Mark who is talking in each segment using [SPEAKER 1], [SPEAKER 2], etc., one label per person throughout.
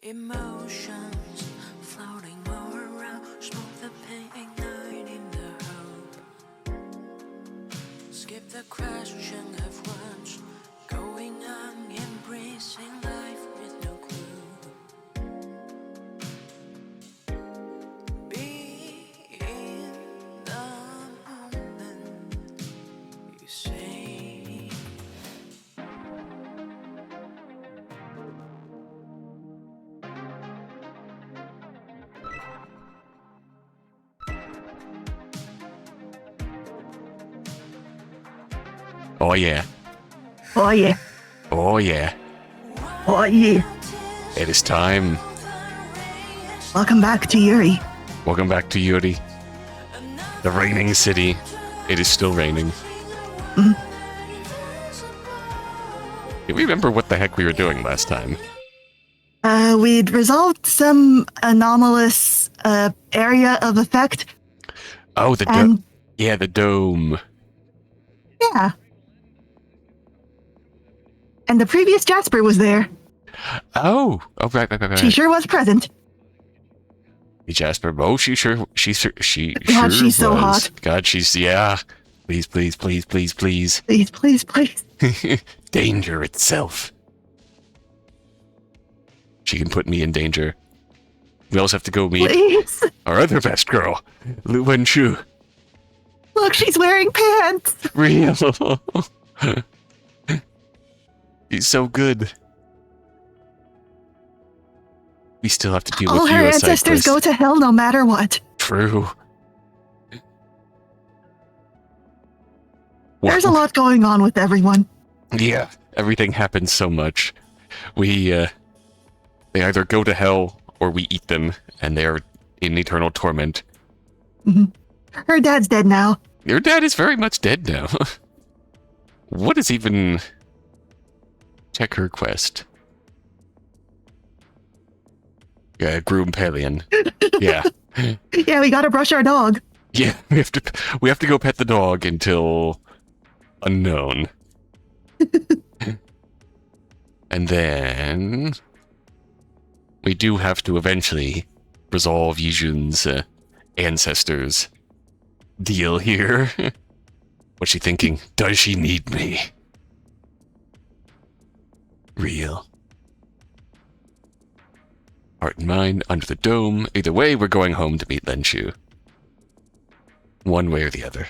[SPEAKER 1] Emotions floating all around, smoke the pain, igniting the hope. Skip the question of what's going on, embracing life with no clue. Be in the moment, you say.
[SPEAKER 2] Oh yeah.
[SPEAKER 3] Oh yeah.
[SPEAKER 2] Oh yeah.
[SPEAKER 3] Oh yeah.
[SPEAKER 2] It is time.
[SPEAKER 3] Welcome back to Yuri.
[SPEAKER 2] Welcome back to Yuri. The raining city. It is still raining.
[SPEAKER 3] Mhm.
[SPEAKER 2] Do we remember what the heck we were doing last time?
[SPEAKER 3] We'd resolved some anomalous area of effect.
[SPEAKER 2] Oh, the
[SPEAKER 3] and
[SPEAKER 2] dome. Yeah, the dome.
[SPEAKER 3] yeah. And the previous Jasper was there.
[SPEAKER 2] Oh, right.
[SPEAKER 3] She sure was present.
[SPEAKER 2] Jasper. Oh, she
[SPEAKER 3] God,
[SPEAKER 2] sure
[SPEAKER 3] she's so
[SPEAKER 2] was.
[SPEAKER 3] hot.
[SPEAKER 2] God, she's, yeah. Please.
[SPEAKER 3] Please, please.
[SPEAKER 2] Danger itself. She can put me in danger. We also have to go meet
[SPEAKER 3] Please.
[SPEAKER 2] our other best girl, Lingxi.
[SPEAKER 3] Look, she's wearing pants.
[SPEAKER 2] Real. He's so good. We still have to deal
[SPEAKER 3] All
[SPEAKER 2] with
[SPEAKER 3] her
[SPEAKER 2] you,
[SPEAKER 3] ancestors go to hell no matter what.
[SPEAKER 2] True.
[SPEAKER 3] There's a lot going on with everyone.
[SPEAKER 2] Yeah, everything happens so much. They either go to hell or we eat them, and they're in eternal torment.
[SPEAKER 3] Mhm. Her dad's dead now.
[SPEAKER 2] Your dad is very much dead now. What is even... Check her quest. Yeah, groom Paleon. Yeah.
[SPEAKER 3] Yeah, we gotta brush our dog.
[SPEAKER 2] Yeah, we have to go pet the dog until unknown. And then we do have to eventually resolve Yijun's ancestors deal here. What's she thinking? Does she need me? Real. Heart and mind under the dome. Either way, we're going home to meet Lingxi. One way or the other.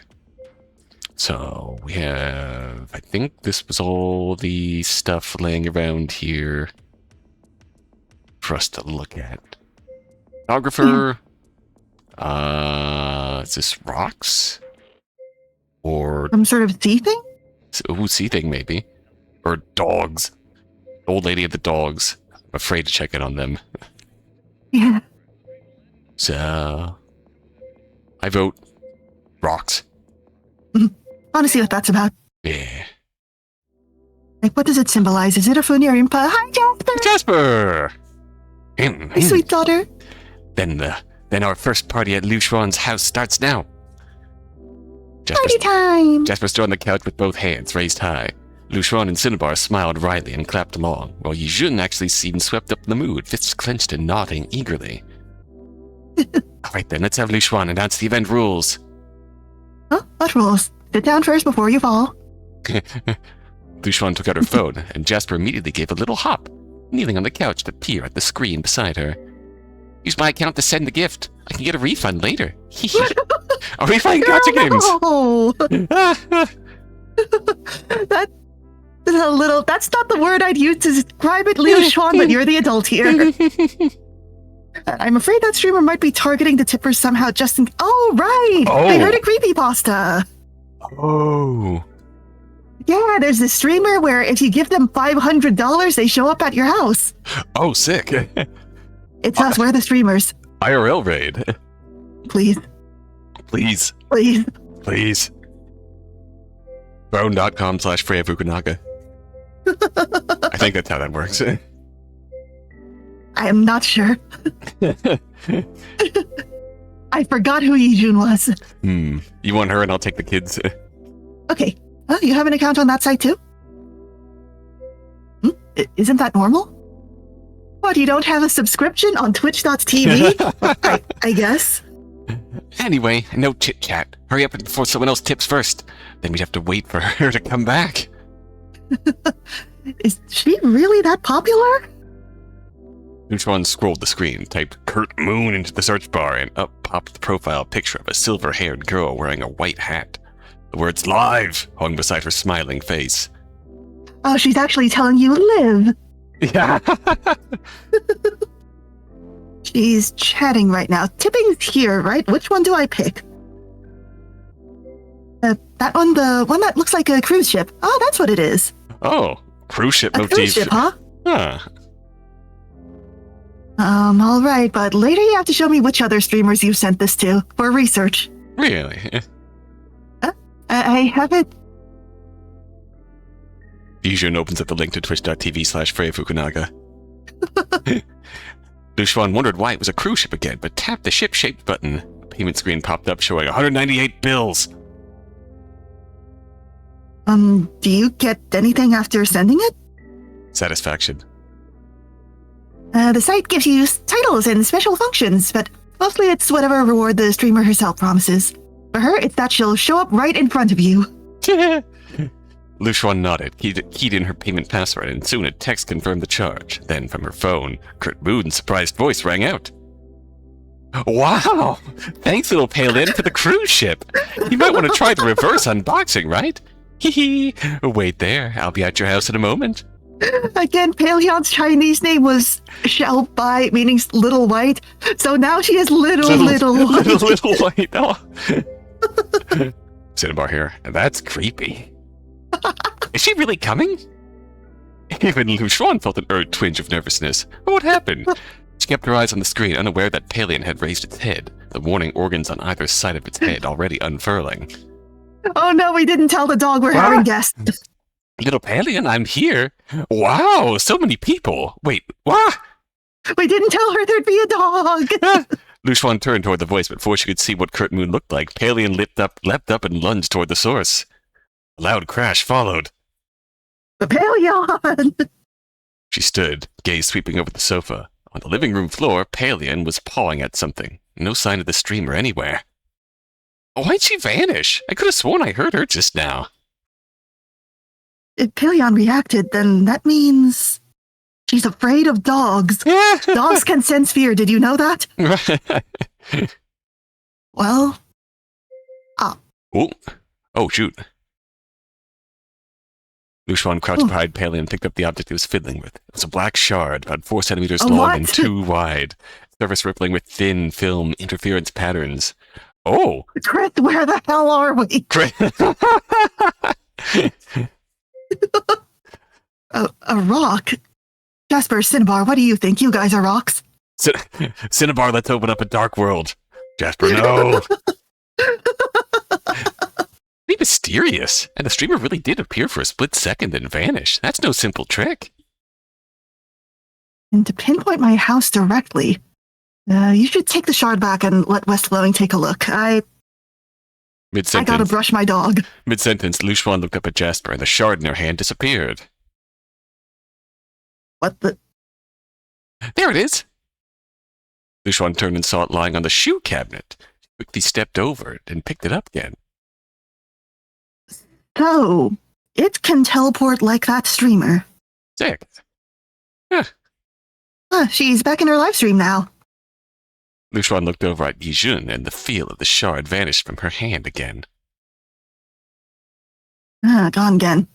[SPEAKER 2] So we have, I think this was all the stuff laying around here for us to look at. Photographer. Is this rocks? Or
[SPEAKER 3] Some sort of sea thing?
[SPEAKER 2] sea thing maybe. Or dogs. Old lady of the dogs. I'm afraid to check in on them.
[SPEAKER 3] Yeah.
[SPEAKER 2] So I vote rocks.
[SPEAKER 3] I want to see what that's about.
[SPEAKER 2] Yeah.
[SPEAKER 3] Like, what does it symbolize? Is it a Funerimpa? Hi, Jasper!
[SPEAKER 2] Jasper!
[SPEAKER 3] My sweet daughter.
[SPEAKER 2] Then our first party at Lyu Xuan's house starts now.
[SPEAKER 3] Party time!
[SPEAKER 2] Jasper stood on the couch with both hands raised high. Lyu Xuan and Cinnabar smiled wryly and clapped along, while Yijun actually seemed swept up in the mood, fists clenched and nodding eagerly. Alright then, let's have Lyu Xuan announce the event rules.
[SPEAKER 3] Huh? What rules? Sit down first before you fall.
[SPEAKER 2] Lyu Xuan took out her phone, and Jasper immediately gave a little hop, kneeling on the couch to peer at the screen beside her. Use my account to send the gift. I can get a refund later. Are we playing gacha games?
[SPEAKER 3] No! That's not the word I'd use to describe it, Lyu Xuan, but you're the adult here. I'm afraid that streamer might be targeting the tippers somehow just in... Oh, right!
[SPEAKER 2] Oh.
[SPEAKER 3] I heard a creepypasta.
[SPEAKER 2] Oh.
[SPEAKER 3] Yeah, there's this streamer where if you give them $500, they show up at your house.
[SPEAKER 2] Oh, sick.
[SPEAKER 3] It's us, we're the streamers.
[SPEAKER 2] IRL raid.
[SPEAKER 3] Please.
[SPEAKER 2] Please.
[SPEAKER 3] Please.
[SPEAKER 2] Please. Brown.com/Freya Fukunaga. I think that's how that works.
[SPEAKER 3] I am not sure. I forgot who Yijun was.
[SPEAKER 2] You want her and I'll take the kids.
[SPEAKER 3] Okay. Oh, you have an account on that site too? Isn't that normal? Why what? You don't have a subscription on twitch.tv? I guess.
[SPEAKER 2] Anyway, no chit-chat. Hurry up before someone else tips first. Then we'd have to wait for her to come back.
[SPEAKER 3] Is she really that popular?
[SPEAKER 2] Lyu Xuan scrolled the screen, typed Kurt Moon into the search bar, and up popped the profile picture of a silver-haired girl wearing a white hat. The words "live" hung beside her smiling face.
[SPEAKER 3] Oh, she's actually telling you live.
[SPEAKER 2] Yeah.
[SPEAKER 3] She's chatting right now. Tipping's here, right? Which one do I pick? That one, the one that looks like a cruise ship. Oh, that's what it is.
[SPEAKER 2] Oh, cruise ship
[SPEAKER 3] A
[SPEAKER 2] motif.
[SPEAKER 3] cruise ship, huh?
[SPEAKER 2] Huh.
[SPEAKER 3] All right, but later you have to show me which other streamers you sent this to for research.
[SPEAKER 2] Really?
[SPEAKER 3] I haven't.
[SPEAKER 2] Yijun opens up the link to twitch.tv/Freya Fukunaga. Lyu Xuan wondered why it was a cruise ship again, but tapped the ship-shaped button. A payment screen popped up showing 198 bills.
[SPEAKER 3] Do you get anything after sending it?
[SPEAKER 2] Satisfaction.
[SPEAKER 3] The site gives you titles and special functions, but mostly it's whatever reward the streamer herself promises. For her, it's that she'll show up right in front of you.
[SPEAKER 2] Lyu Xuan nodded, keyed in her payment password, and soon a text confirmed the charge. Then, from her phone, Kurt Moon's surprised voice rang out. Wow! Thanks, little Paleon, for the cruise ship! You might want to try the reverse unboxing, right? Hee. Wait there, I'll be at your house in a moment.
[SPEAKER 3] Again, Paleon's Chinese name was Xiao Bai, meaning little white. So now she is little white.
[SPEAKER 2] Little white. Oh. Cinnabar here. That's creepy. Is she really coming? Even Lyu Xuan felt an urgent twinge of nervousness. What happened? She kept her eyes on the screen, unaware that Paleon had raised its head, the warning organs on either side of its head already unfurling.
[SPEAKER 3] Oh no, we didn't tell the dog we're having guests.
[SPEAKER 2] Little Paleon, I'm here. Wow, so many people. Wait, what?
[SPEAKER 3] We didn't tell her there'd be a dog.
[SPEAKER 2] Lyu Xuan turned toward the voice, but before she could see what Kurt Moon looked like, Paleon leapt up and lunged toward the source. A loud crash followed.
[SPEAKER 3] The Paleon!
[SPEAKER 2] She stood, gaze sweeping over the sofa. On the living room floor, Paleon was pawing at something. No sign of the streamer anywhere. Why'd she vanish? I could have sworn I heard her just now.
[SPEAKER 3] If Paleon reacted, then that means she's afraid of dogs. Dogs can sense fear. Did you know that? Well,
[SPEAKER 2] Oh, shoot. Lyu Xuan crouched behind Paleon and picked up the object he was fiddling with. It was a black shard, about 4 centimeters long and 2 wide. Surface rippling with thin film interference patterns. Oh!
[SPEAKER 3] Chris, where the hell are we? A rock? Jasper, Cinnabar, what do you think? You guys are rocks?
[SPEAKER 2] Cinnabar, let's open up a dark world. Jasper, no! Be mysterious. And the streamer really did appear for a split second and vanish. That's no simple trick.
[SPEAKER 3] And to pinpoint my house directly, you should take the shard back and let West Glowing take a look. I gotta brush my dog.
[SPEAKER 2] Mid-sentence, Lyu Xuan looked up at Jasper, and the shard in her hand disappeared.
[SPEAKER 3] What the?
[SPEAKER 2] There it is! Lyu Xuan turned and saw it lying on the shoe cabinet. She quickly stepped over it and picked it up again.
[SPEAKER 3] So, it can teleport like that streamer.
[SPEAKER 2] Sick.
[SPEAKER 3] She's back in her live stream now.
[SPEAKER 2] Lyu Xuan looked over at Yijun, and the feel of the shard vanished from her hand again.
[SPEAKER 3] Gone again.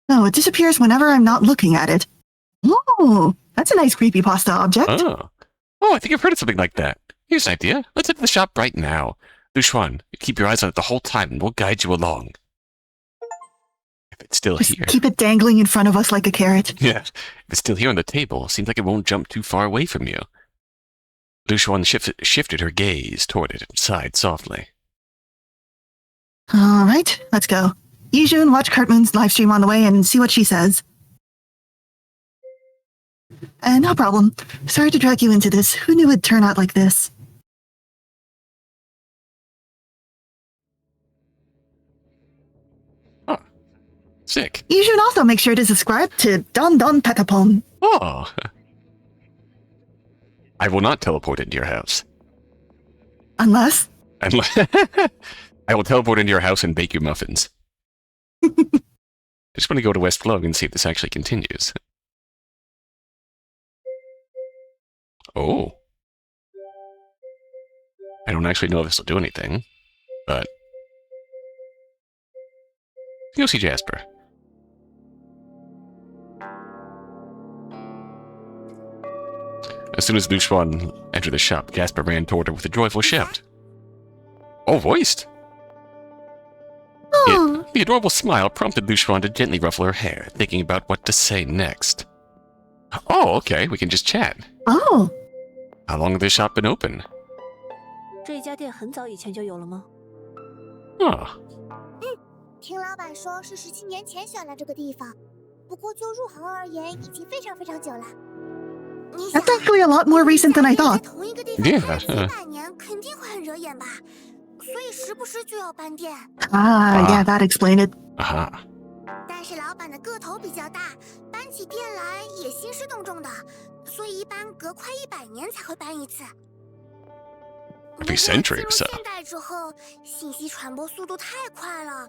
[SPEAKER 3] No, it disappears whenever I'm not looking at it. Oh, that's a nice creepypasta object.
[SPEAKER 2] Oh, I think I've heard of something like that. Here's an idea. Let's head to the shop right now. Lyu Xuan, keep your eyes on it the whole time, and we'll guide you along. If it's still
[SPEAKER 3] Just
[SPEAKER 2] here.
[SPEAKER 3] Keep it dangling in front of us like a carrot.
[SPEAKER 2] Yeah, if it's still here on the table, seems like it won't jump too far away from you. Lyu Xuan shifted her gaze toward it and sighed softly.
[SPEAKER 3] All right, let's go. Yijun, watch Kurt Moon's live stream on the way and see what she says. No problem. Sorry to drag you into this. Who knew it'd turn out like this?
[SPEAKER 2] Oh, sick.
[SPEAKER 3] You should also make sure to subscribe to Don Don Petapon.
[SPEAKER 2] Oh. I will not teleport into your house.
[SPEAKER 3] Unless?
[SPEAKER 2] Unless I will teleport into your house and bake you muffins. I just want to go to West Flowing and see if this actually continues. Oh. I don't actually know if this will do anything, but... Let's go see Jasper. As soon as Lyu Xuan entered the shop, Jasper ran toward her with a joyful shout. Oh, voiced!
[SPEAKER 3] Oh.
[SPEAKER 2] The adorable smile prompted Lyu Xuan to gently ruffle her hair, thinking about what to say next. Oh, okay, we can just chat.
[SPEAKER 3] Oh.
[SPEAKER 2] How long has this shop been open?
[SPEAKER 4] 这家店很早以前就有了吗？
[SPEAKER 2] Oh.
[SPEAKER 5] 听老板说是17年前选了这个地方，不过就入行而言，已经非常非常久了。你想，
[SPEAKER 3] That's actually a lot more recent than I
[SPEAKER 5] 在
[SPEAKER 3] thought.
[SPEAKER 5] 同一个地方
[SPEAKER 2] Yeah,
[SPEAKER 5] 开几百年，肯定会很惹眼吧？所以时不时就要搬店。
[SPEAKER 3] Yeah, that explained it.
[SPEAKER 2] Aha.
[SPEAKER 5] 但是老板的个头比较大，搬起店来也兴师动众的，所以一般隔快100年才会搬一次。
[SPEAKER 2] Every century or so.
[SPEAKER 5] 现代之后，信息传播速度太快了，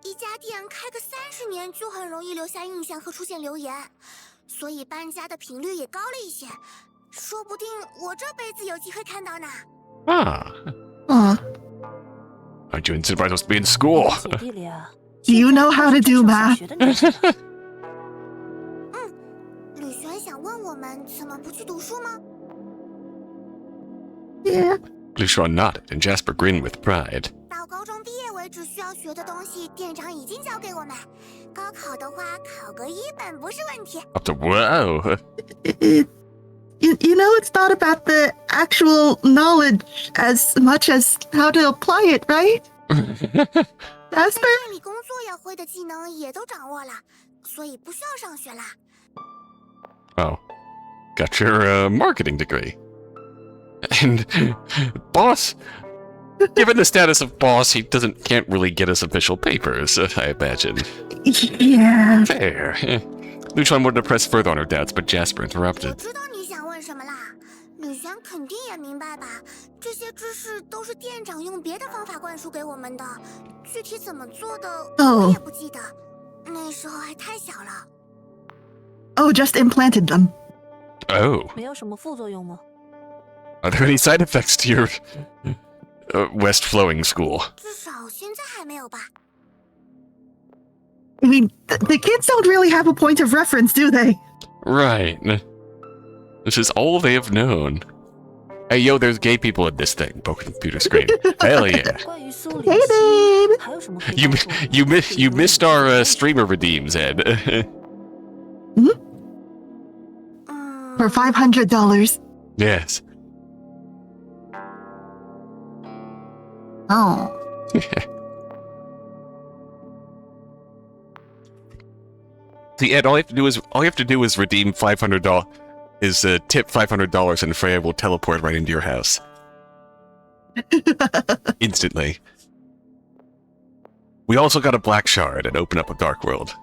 [SPEAKER 5] 一家店开个30年就很容易留下印象和出现留言，所以搬家的频率也高了一些。说不定我这辈子有机会看到呢。
[SPEAKER 2] Ah. Aren't you surprised to be in school?
[SPEAKER 4] 姐弟里啊，
[SPEAKER 3] You know how to do math.
[SPEAKER 4] 学的年纪了
[SPEAKER 5] 吕璇想问我们怎么不去读书吗？
[SPEAKER 3] Yeah.
[SPEAKER 2] Lyu Xuan nodded, and Jasper grinned with pride.
[SPEAKER 5] 到高中毕业为止需要学的东西，店长已经教给我们。高考的话，考个1本不是问题。
[SPEAKER 2] Up to wow.
[SPEAKER 3] You know, it's not about the actual knowledge as much as how to apply it, right?
[SPEAKER 5] 在
[SPEAKER 3] Jasper?
[SPEAKER 5] 店里工作要会的技能也都掌握了，所以不需要上学啦。
[SPEAKER 2] Oh. Got your marketing degree. And boss, given the status of boss, he can't really get us official papers, I imagine.
[SPEAKER 3] Yeah.
[SPEAKER 2] Fair. Lyu Xuan wanted to press further on her doubts, but Jasper
[SPEAKER 5] 我
[SPEAKER 2] interrupted.
[SPEAKER 5] 知道你想问什么啦，吕璇肯定也明白吧？这些知识都是店长用别的方法灌输给我们的，具体怎么做的我也不记得，那时候还太小了。
[SPEAKER 3] Oh, just implanted them.
[SPEAKER 2] Oh.
[SPEAKER 4] 没有什么副作用吗？
[SPEAKER 2] Are there any side effects to your West Flowing school?
[SPEAKER 5] 至少现在还没有吧？
[SPEAKER 3] I mean, the kids don't really have a point of reference, do they?
[SPEAKER 2] Right. This is all they have known. Hey, yo, there's gay people in this thing. Poke the computer screen. Hell yeah.
[SPEAKER 4] 关于苏黎
[SPEAKER 3] Hey,
[SPEAKER 4] 西
[SPEAKER 3] babe.
[SPEAKER 4] 还有什么可以
[SPEAKER 2] You
[SPEAKER 4] 告诉我
[SPEAKER 2] you missed our streamer redeems, Ed.
[SPEAKER 3] For $500.
[SPEAKER 2] Yes.
[SPEAKER 3] Oh.
[SPEAKER 2] See, Ed, all you have to do is redeem $500. Tip $500, and Freya will teleport right into your house instantly. We also got a black shard and open up a dark world.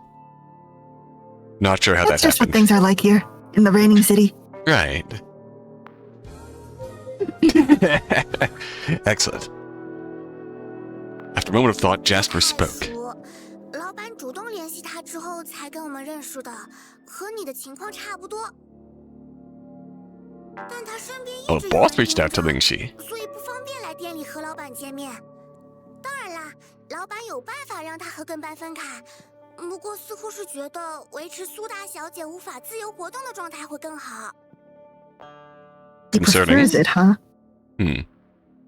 [SPEAKER 2] Not sure how
[SPEAKER 3] That's
[SPEAKER 2] that
[SPEAKER 3] just what
[SPEAKER 2] happened.
[SPEAKER 3] things are like here, in the reigning city.
[SPEAKER 2] Right. Excellent. After a moment of thought, Jasper spoke.
[SPEAKER 5] 老板主动联系他之后才跟我们认识的，和你的情况差不多。但他身边一
[SPEAKER 2] Oh,
[SPEAKER 5] 直
[SPEAKER 2] the
[SPEAKER 5] 有
[SPEAKER 2] boss
[SPEAKER 5] 人
[SPEAKER 2] reached out to
[SPEAKER 5] 盯着
[SPEAKER 2] Lingxi.
[SPEAKER 5] 所以不方便来店里和老板见面。当然啦，老板有办法让他和跟班分开，不过似乎是觉得维持苏大小姐无法自由活动的状态会更好。
[SPEAKER 3] He
[SPEAKER 2] Concerning.
[SPEAKER 3] prefers it, huh?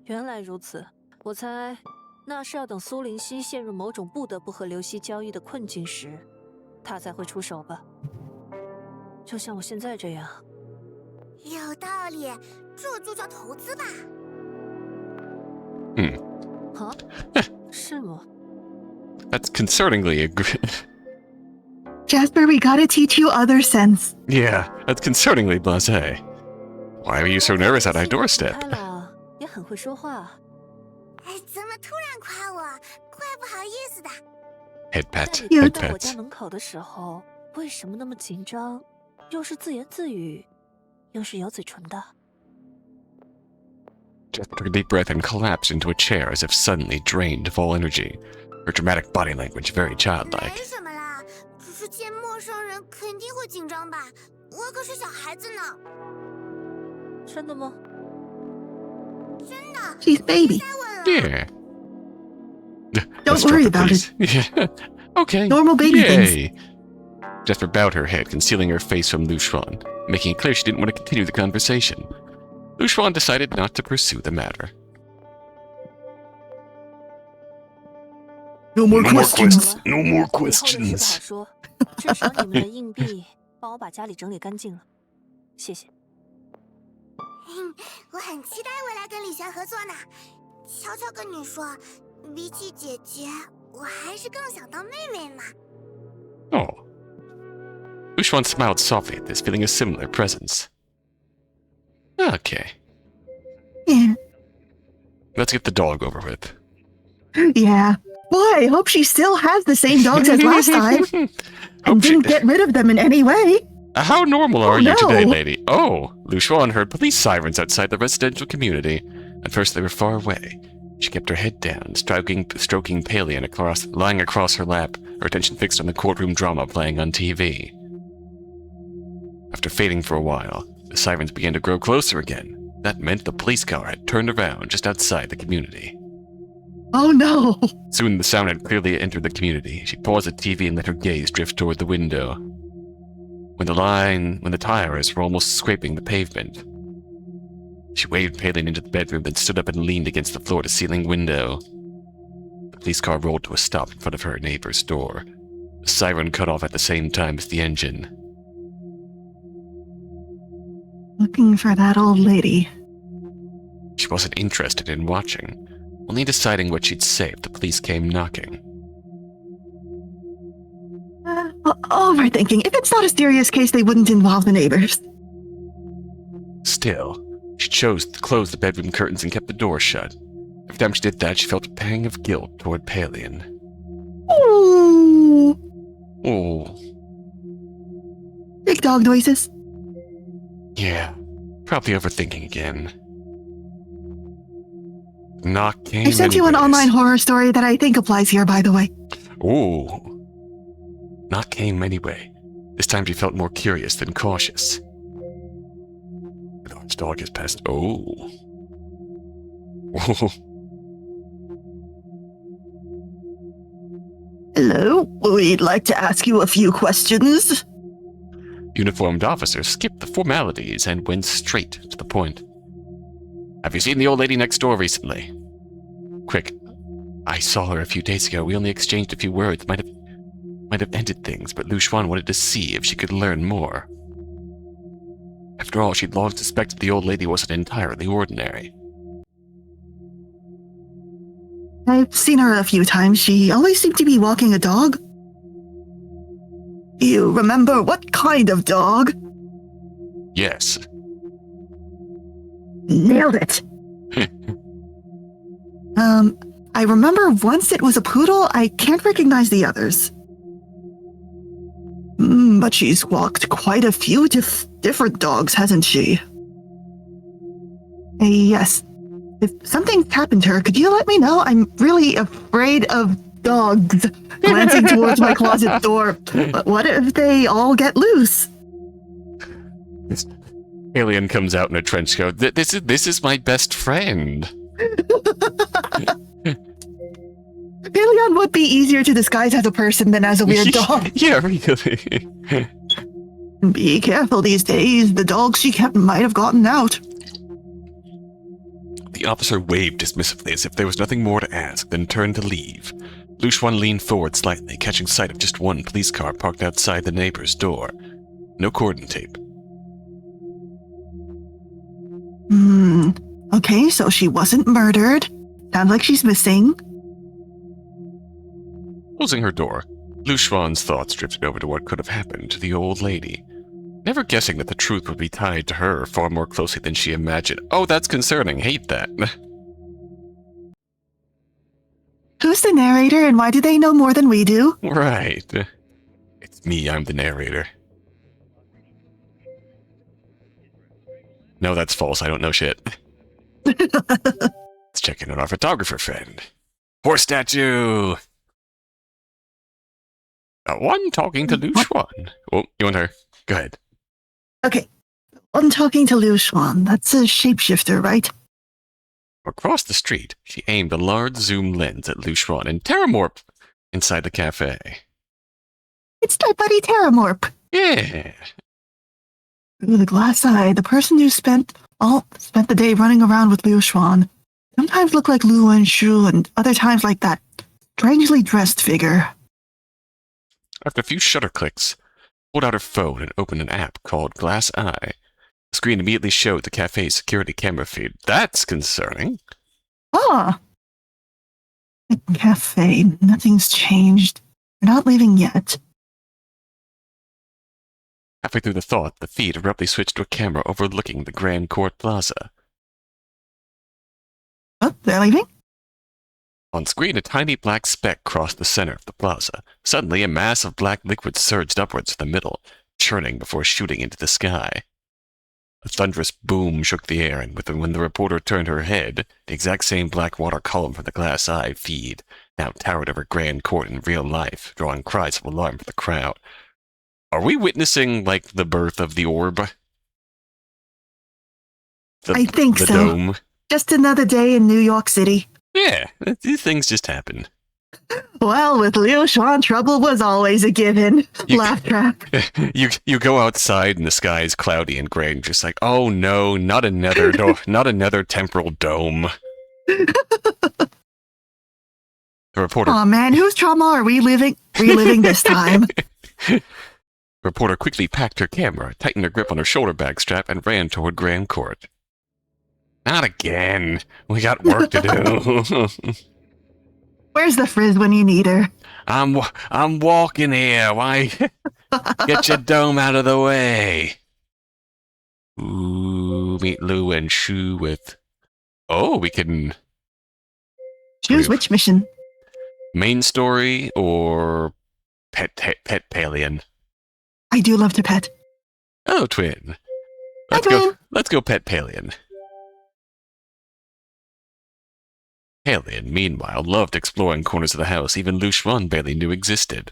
[SPEAKER 4] 原来如此，我猜那是要等苏灵溪陷入某种不得不和刘希交易的困境时，他才会出手吧。就像我现在这样。
[SPEAKER 5] 有道理，这就叫投资吧。
[SPEAKER 4] 啊？是吗？
[SPEAKER 2] That's concerningly
[SPEAKER 3] Jasper, we gotta teach you other sense.
[SPEAKER 2] Yeah, that's concerningly blasé. Why are you so nervous at our doorstep?
[SPEAKER 4] 开朗也很会说话。
[SPEAKER 5] 哎，怎么突然夸我？怪不好意思的。
[SPEAKER 2] Head
[SPEAKER 4] 在
[SPEAKER 2] pat,
[SPEAKER 4] 你
[SPEAKER 2] head
[SPEAKER 4] 到我家
[SPEAKER 2] pat.
[SPEAKER 4] 门口的时候，为什么那么紧张？又是自言自语，又是咬嘴唇的。
[SPEAKER 2] Jess took a deep breath and collapsed into a chair as if suddenly drained of all energy. Her dramatic body language very childlike.
[SPEAKER 5] 没什么啦，只是见陌生人肯定会紧张吧？我可是小孩子呢。
[SPEAKER 4] 真的吗？
[SPEAKER 5] 真的。
[SPEAKER 3] She's baby.
[SPEAKER 5] 再问了。
[SPEAKER 2] Yeah.
[SPEAKER 3] Don't
[SPEAKER 2] Let's drop
[SPEAKER 3] worry
[SPEAKER 2] it,
[SPEAKER 3] about
[SPEAKER 2] please. Yeah. Okay.
[SPEAKER 3] Normal baby things.
[SPEAKER 2] Yay. Jasper bowed her head, concealing her face from Lyu Xuan, making it clear she didn't want to continue the conversation. Lyu Xuan decided not to pursue the matter.
[SPEAKER 3] No more questions.
[SPEAKER 2] No more
[SPEAKER 4] 以后的事不好
[SPEAKER 2] questions.
[SPEAKER 4] 说，至少你们的硬币帮我把家里整理干净了，谢谢。
[SPEAKER 5] 我很期待未来跟李璇合作呢。悄悄跟你说，比起姐姐，我还是更想当妹妹嘛。
[SPEAKER 2] Oh. Lyu Xuan smiled softly at this, feeling a similar presence. Okay.
[SPEAKER 3] Yeah.
[SPEAKER 2] Let's get the dog over with.
[SPEAKER 3] Yeah. Boy, I hope she still has the same dogs as last time and
[SPEAKER 2] Hope she-
[SPEAKER 3] didn't get rid of them in any way.
[SPEAKER 2] How normal are
[SPEAKER 3] Oh,
[SPEAKER 2] you today,
[SPEAKER 3] no.
[SPEAKER 2] lady? Oh, Lyu Xuan heard police sirens outside the residential community. At first they were far away. She kept her head down, stroking Paleon lying across her lap, her attention fixed on the courtroom drama playing on TV. After fading for a while, the sirens began to grow closer again. That meant the police car had turned around just outside the community.
[SPEAKER 3] Oh no.
[SPEAKER 2] Soon the sound had clearly entered the community. She paused the TV and let her gaze drift toward the window. When the tires were almost scraping the pavement, she waved Paleon into the bedroom, then stood up and leaned against the floor-to-ceiling window. The police car rolled to a stop in front of her neighbor's door. The siren cut off at the same time as the engine.
[SPEAKER 3] Looking for that old lady.
[SPEAKER 2] She wasn't interested in watching, only deciding what she'd say if the police came knocking.
[SPEAKER 3] Overthinking. If it's not a serious case, they wouldn't involve the neighbors.
[SPEAKER 2] Still, she chose to close the bedroom curtains and kept the door shut. Every time she did that, she felt a pang of guilt toward Paleon.
[SPEAKER 3] Ooh.
[SPEAKER 2] Oh,
[SPEAKER 3] Big dog noises.
[SPEAKER 2] yeah. Probably overthinking again. Knock came
[SPEAKER 3] I sent you an
[SPEAKER 2] anyways.
[SPEAKER 3] online horror story that I think applies here, by the way.
[SPEAKER 2] Ooh. Knock came anyway. This time she felt more curious than cautious. The large dog has passed. Oh.
[SPEAKER 3] Hello, we'd like to ask you a few questions.
[SPEAKER 2] Uniformed officer skipped the formalities and went straight to the point. Have you seen the old lady next door recently? Quick. I saw her a few days ago. We only exchanged a few words. Might have ended things, but Lyu Xuan wanted to see if she could learn more. After all, she'd long suspected the old lady wasn't entirely ordinary.
[SPEAKER 3] I've seen her a few times. She always seemed to be walking a dog. You remember what kind of dog?
[SPEAKER 2] Yes.
[SPEAKER 3] Nailed it. I remember once it was a poodle. I can't recognize the others. But she's walked quite a few different dogs, hasn't she? Yes. If something's happened to her, could you let me know? I'm really afraid of dogs. Glancing towards my closet door. But what if they all get loose?
[SPEAKER 2] Alien comes out in a trench coat. This is my best friend.
[SPEAKER 3] Paleon would be easier to disguise as a person than as a weird dog.
[SPEAKER 2] Yeah, really.
[SPEAKER 3] Be careful these days. The dogs she kept might have gotten out.
[SPEAKER 2] The officer waved dismissively as if there was nothing more to ask, then turned to leave. Lyu Xuan leaned forward slightly, catching sight of just one police car parked outside the neighbor's door. No cordon tape.
[SPEAKER 3] Okay, so she wasn't murdered. Sounds like she's missing.
[SPEAKER 2] Closing her door, Lyu Xuan's thoughts drifted over to what could have happened to the old lady. Never guessing that the truth would be tied to her far more closely than she imagined. Oh, that's concerning. Hate that.
[SPEAKER 3] Who's the narrator and why do they know more than we do?
[SPEAKER 2] Right. It's me, I'm the narrator. No, that's false. I don't know shit. Let's check in on our photographer friend. Horse statue! One talking to Lyu Xuan. Oh, you want her? Go ahead.
[SPEAKER 3] Okay. I'm talking to Lyu Xuan. That's a shapeshifter, right?
[SPEAKER 2] Across the street, she aimed a large zoom lens at Lyu Xuan and Terramorph inside the cafe.
[SPEAKER 3] It's my buddy Terramorph.
[SPEAKER 2] Yeah.
[SPEAKER 3] Through the glass eye, the person who spent the day running around with Lyu Xuan sometimes look like Lyu Xuan and other times like that strangely dressed figure.
[SPEAKER 2] After a few shutter clicks, pulled out her phone and opened an app called Glass Eye. The screen immediately showed the cafe's security camera feed. That's concerning.
[SPEAKER 3] Ah! Cafe, nothing's changed. We're not leaving yet.
[SPEAKER 2] Halfway through the thought, the feed abruptly switched to a camera overlooking the Grand Court Plaza.
[SPEAKER 3] Oh, they're leaving?
[SPEAKER 2] On screen, a tiny black speck crossed the center of the plaza. Suddenly, a mass of black liquid surged upwards from the middle, churning before shooting into the sky. A thunderous boom shook the air, and when the reporter turned her head, the exact same black water column from the Glass Eye feed now towered over Grand Court in real life, drawing cries of alarm from the crowd. Are we witnessing, like, the birth of the orb?
[SPEAKER 3] I think
[SPEAKER 2] the
[SPEAKER 3] so.
[SPEAKER 2] Dome?
[SPEAKER 3] Just another day in New York City.
[SPEAKER 2] Yeah, these things just happen.
[SPEAKER 3] Well, with Lyu Xuan, trouble was always a given. Laugh track.
[SPEAKER 2] You go outside and the sky is cloudy and gray, and just like, oh no, not another not another temporal dome. The reporter.
[SPEAKER 3] Oh man, whose trauma are we reliving this time?
[SPEAKER 2] The reporter quickly packed her camera, tightened her grip on her shoulder bag strap, and ran toward Grand Court. Not again. We got work to do.
[SPEAKER 3] Where's the frizz when you need her?
[SPEAKER 2] I'm walking here. Why? Get your dome out of the way. Ooh, meet Lyu and Shu with... Oh, we can...
[SPEAKER 3] Choose which mission.
[SPEAKER 2] Main story or pet Paleon?
[SPEAKER 3] I do love to pet.
[SPEAKER 2] Oh, twin.
[SPEAKER 3] Hi, twin.
[SPEAKER 2] Let's go pet Paleon. Paleon, meanwhile, loved exploring corners of the house even Lyu Xuan barely knew existed.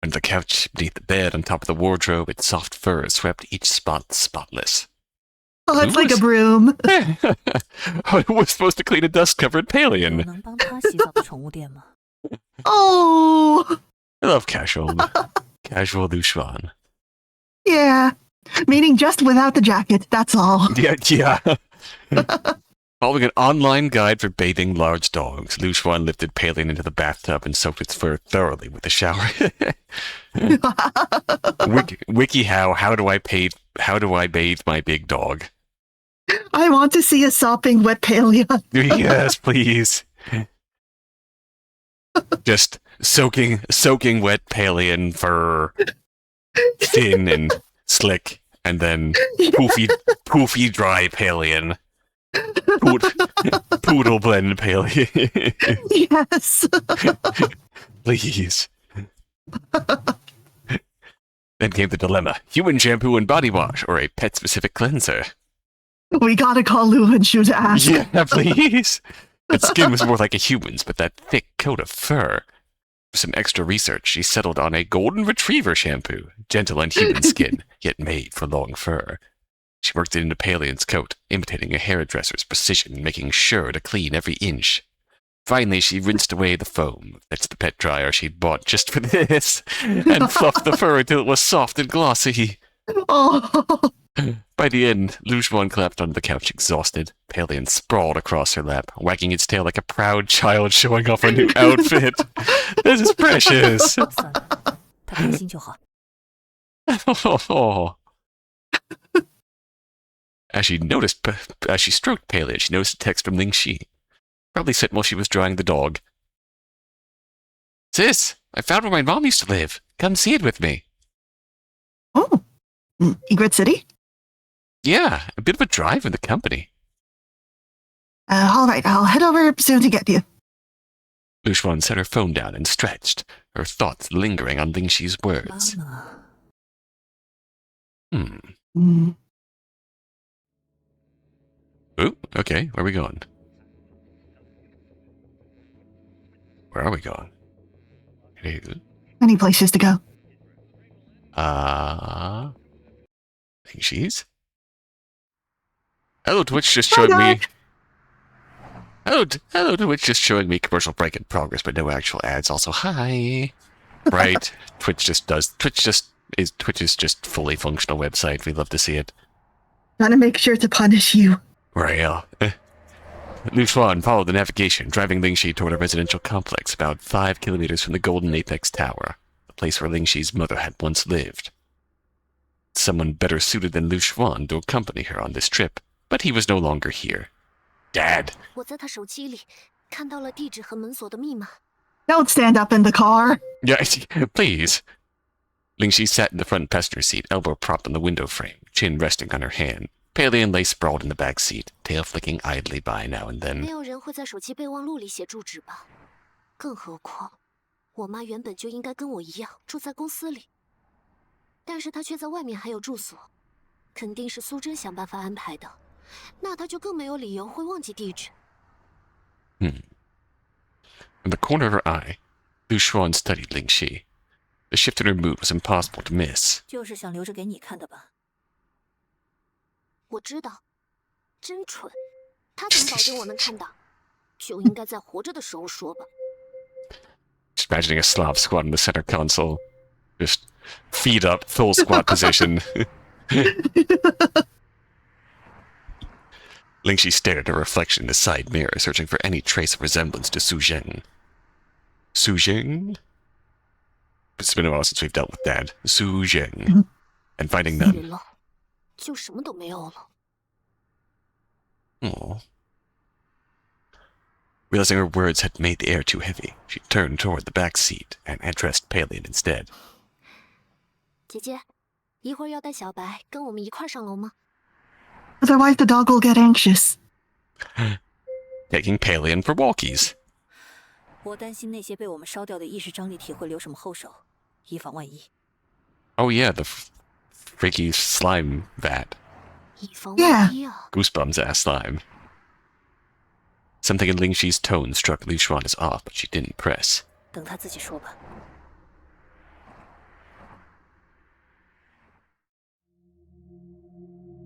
[SPEAKER 2] Under the couch, beneath the bed, on top of the wardrobe, its soft fur swept each spot spotless.
[SPEAKER 3] Oh, it's like a broom.
[SPEAKER 2] Who was supposed to clean a dust-covered Paleon?
[SPEAKER 3] Oh!
[SPEAKER 2] I love casual Lyu Xuan.
[SPEAKER 3] Yeah. Meaning just without the jacket, that's all.
[SPEAKER 2] Yeah. Following an online guide for bathing large dogs, Lyu Xuan lifted Paleon into the bathtub and soaked its fur thoroughly with a shower. WikiHow, how do I bathe my big dog?
[SPEAKER 3] I want to see a sopping wet Paleon.
[SPEAKER 2] Yes, please. Just soaking wet Paleon fur, thin and slick, and then poofy dry Paleon. Poodle blend Paleon.
[SPEAKER 3] Yes.
[SPEAKER 2] Please. Then came the dilemma: human shampoo and body wash, or a pet-specific cleanser.
[SPEAKER 3] We gotta call Lyu and Shu to ask.
[SPEAKER 2] Yeah, please. Its skin was more like a human's, but that thick coat of fur. For some extra research, she settled on a golden retriever shampoo, gentle on human skin, yet made for long fur. She worked it into Paleon's coat, imitating a hairdresser's precision, making sure to clean every inch. Finally, she rinsed away the foam. That's the pet dryer she'd bought just for this, and fluffed the fur until it was soft and glossy.
[SPEAKER 3] Oh.
[SPEAKER 2] By the end, Lyu Xuan collapsed onto the couch exhausted. Paleon sprawled across her lap, wagging its tail like a proud child showing off her new outfit. This is precious. Oh. As she stroked Paleon, she noticed a text from Lingxi. Probably sent while she was drying the dog. Sis, I found where my mom used to live. Come see it with me.
[SPEAKER 3] Oh. Egret City?
[SPEAKER 2] Yeah, a bit of a drive in the company.
[SPEAKER 3] All right, I'll head over soon to get you.
[SPEAKER 2] Lyu Xuan set her phone down and stretched, her thoughts lingering on Lingxi's words. Oh, okay. Where are we going? Where are we going?
[SPEAKER 3] Many places to go.
[SPEAKER 2] Lingxi's? Hello, Twitch just
[SPEAKER 3] Hi,
[SPEAKER 2] showed me.
[SPEAKER 3] Doc.
[SPEAKER 2] Hello, Twitch just showing me commercial break in progress, but no actual ads. Also, hi. Right. Twitch is just fully functional website. We love to see it.
[SPEAKER 3] Gotta make sure to punish you.
[SPEAKER 2] Rail. Lyu Xuan followed the navigation, driving Lingxi toward a residential complex about 5 kilometers from the Golden Apex Tower, the place where Lingxi's mother had once lived. Someone better suited than Lyu Xuan to accompany her on this trip, but he was no longer here. Dad.
[SPEAKER 5] 我在他手机里看到了地址和门锁的密码。
[SPEAKER 3] Don't stand up in the car.
[SPEAKER 2] Yeah, please. Lingxi sat in the front passenger seat, elbow propped on the window frame, chin resting on her hand. Paleon lay sprawled in the back seat, tail flicking idly by now and then.
[SPEAKER 5] 没有人会在手机备忘录里写住址吧？更何况，我妈原本就应该跟我一样住在公司里，但是她却在外面还有住所，肯定是苏珍想办法安排的。那她就更没有理由会忘记地址。
[SPEAKER 2] In the corner of her eye, Lyu Xuan studied Lingxi. The shift in her mood was impossible to miss.
[SPEAKER 4] 就是想留着给你看的吧？
[SPEAKER 5] 我知道，真蠢。他怎么保证我能看到？就应该在活着的时候说吧。
[SPEAKER 2] Just imagining a Slav squat in the center console. Just feet up, full squat position. Lingxi stared at her reflection in the side mirror, searching for any trace of resemblance to Su Zheng. Su Zheng? It's been a while since we've dealt with that. Su Zheng. And finding none.
[SPEAKER 5] 死了，就什么都没有了。
[SPEAKER 2] Aww. Realizing her words had made the air too heavy, she turned toward the back seat and addressed Paleon instead.
[SPEAKER 5] 姐姐，一会儿要带小白跟我们一块上楼吗？
[SPEAKER 3] Otherwise, the dog will get anxious.
[SPEAKER 2] Taking Paleon for walkies.
[SPEAKER 4] 我担心那些被我们烧掉的意识张力体会留什么后手，以防万一。
[SPEAKER 2] Oh yeah, the freaky slime vat.
[SPEAKER 5] 以防万一啊！
[SPEAKER 2] Goosebumps ass slime. Something in Lingxi's tone struck Lyu Xuan as off, but she didn't press.
[SPEAKER 4] 等他自己说吧。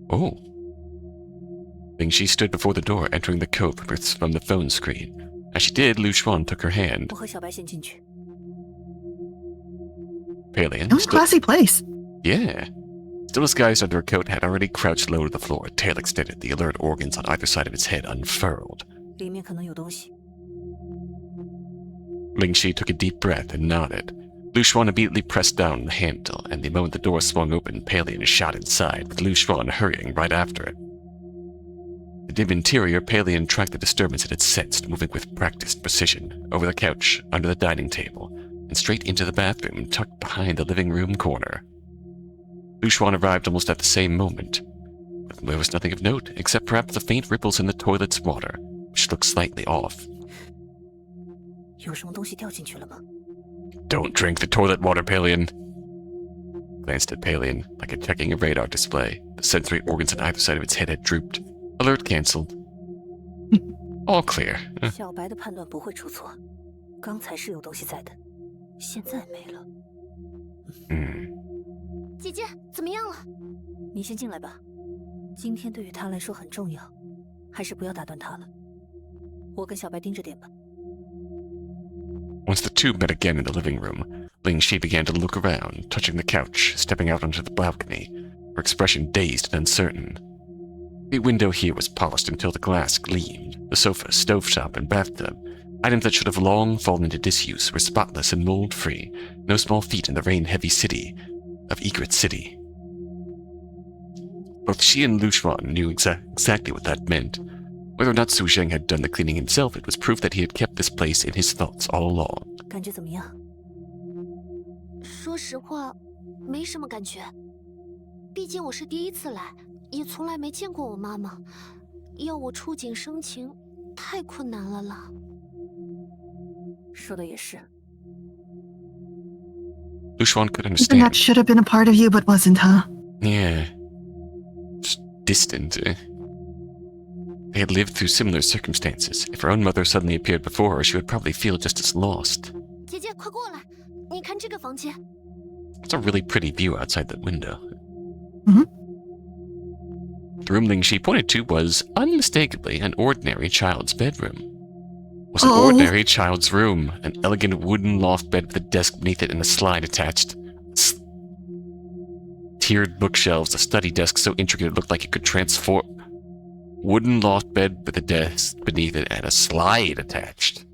[SPEAKER 2] Oh. Lingxi stood before the door, entering the cove from the phone screen. As she did, Lyu Xuan took her hand.
[SPEAKER 4] 我和小白先进去。
[SPEAKER 2] Paleon,
[SPEAKER 3] It was a
[SPEAKER 2] still,
[SPEAKER 3] classy place.
[SPEAKER 2] yeah. Still disguised under a coat, had already crouched low to the floor, tail extended, the alert organs on either side of its head unfurled.
[SPEAKER 4] 里面可能有东西。
[SPEAKER 2] Lingxi took a deep breath and nodded. Lyu Xuan immediately pressed down on the handle, and the moment the door swung open, Paleon shot inside, with Lyu Xuan hurrying right after it. The dim interior, Paleon tracked the disturbance it had sensed, moving with practiced precision, over the couch, under the dining table, and straight into the bathroom tucked behind the living room corner. Lyu Xuan arrived almost at the same moment, but there was nothing of note, except perhaps the faint ripples in the toilet's water, which looked slightly off.
[SPEAKER 4] 有什么东西掉进去了吗？
[SPEAKER 2] Don't drink the toilet water, Paleon. Glanced at Paleon, like it checking a radar display. The sensory organs on either side of its head had drooped. Alert cancelled. All clear.
[SPEAKER 4] 小白的判断不会出错，刚才是有东西在的，现在没了。
[SPEAKER 5] 姐姐怎么样了？
[SPEAKER 4] 你先进来吧，今天对于他来说很重要，还是不要打断他了。我跟小白盯着点吧。
[SPEAKER 2] Once the two met again in the living room, Lingxi began to look around, touching the couch, stepping out onto the balcony, her expression dazed and uncertain. The window here was polished until the glass gleamed. The sofa, stovetop, and bathtub, items that should have long fallen into disuse, were spotless and mold-free, no small feat in the rain-heavy city of Egret City. Both she and Lyu Xuan knew exactly what that meant. Whether or not Su Zheng had done the cleaning himself, it was proof that he had kept this place in his thoughts all along.
[SPEAKER 4] 感觉怎么样？
[SPEAKER 5] 说实话，没什么感觉。毕竟我是第一次来，也从来没见过我妈妈，要我触景生情，太困难了啦。
[SPEAKER 4] 说的也是。
[SPEAKER 2] Lyu Xuan could
[SPEAKER 3] Something
[SPEAKER 2] understand.
[SPEAKER 3] that should have been a part of you but wasn't, huh?
[SPEAKER 2] Yeah. Just distant. They had lived through similar circumstances. If her own mother suddenly appeared before her, she would probably feel just as lost.
[SPEAKER 5] 姐姐，快过来，你看这个房间。
[SPEAKER 2] It's a really pretty view outside that window.
[SPEAKER 3] Mhm.
[SPEAKER 2] The room Lingxi pointed to was, unmistakably, an ordinary child's bedroom. It was an ordinary child's room, an elegant wooden loft bed with a desk beneath it and a slide attached. Tiered bookshelves, a study desk so intricate it looked like it could transform. Wooden loft bed with a desk beneath it and a slide attached.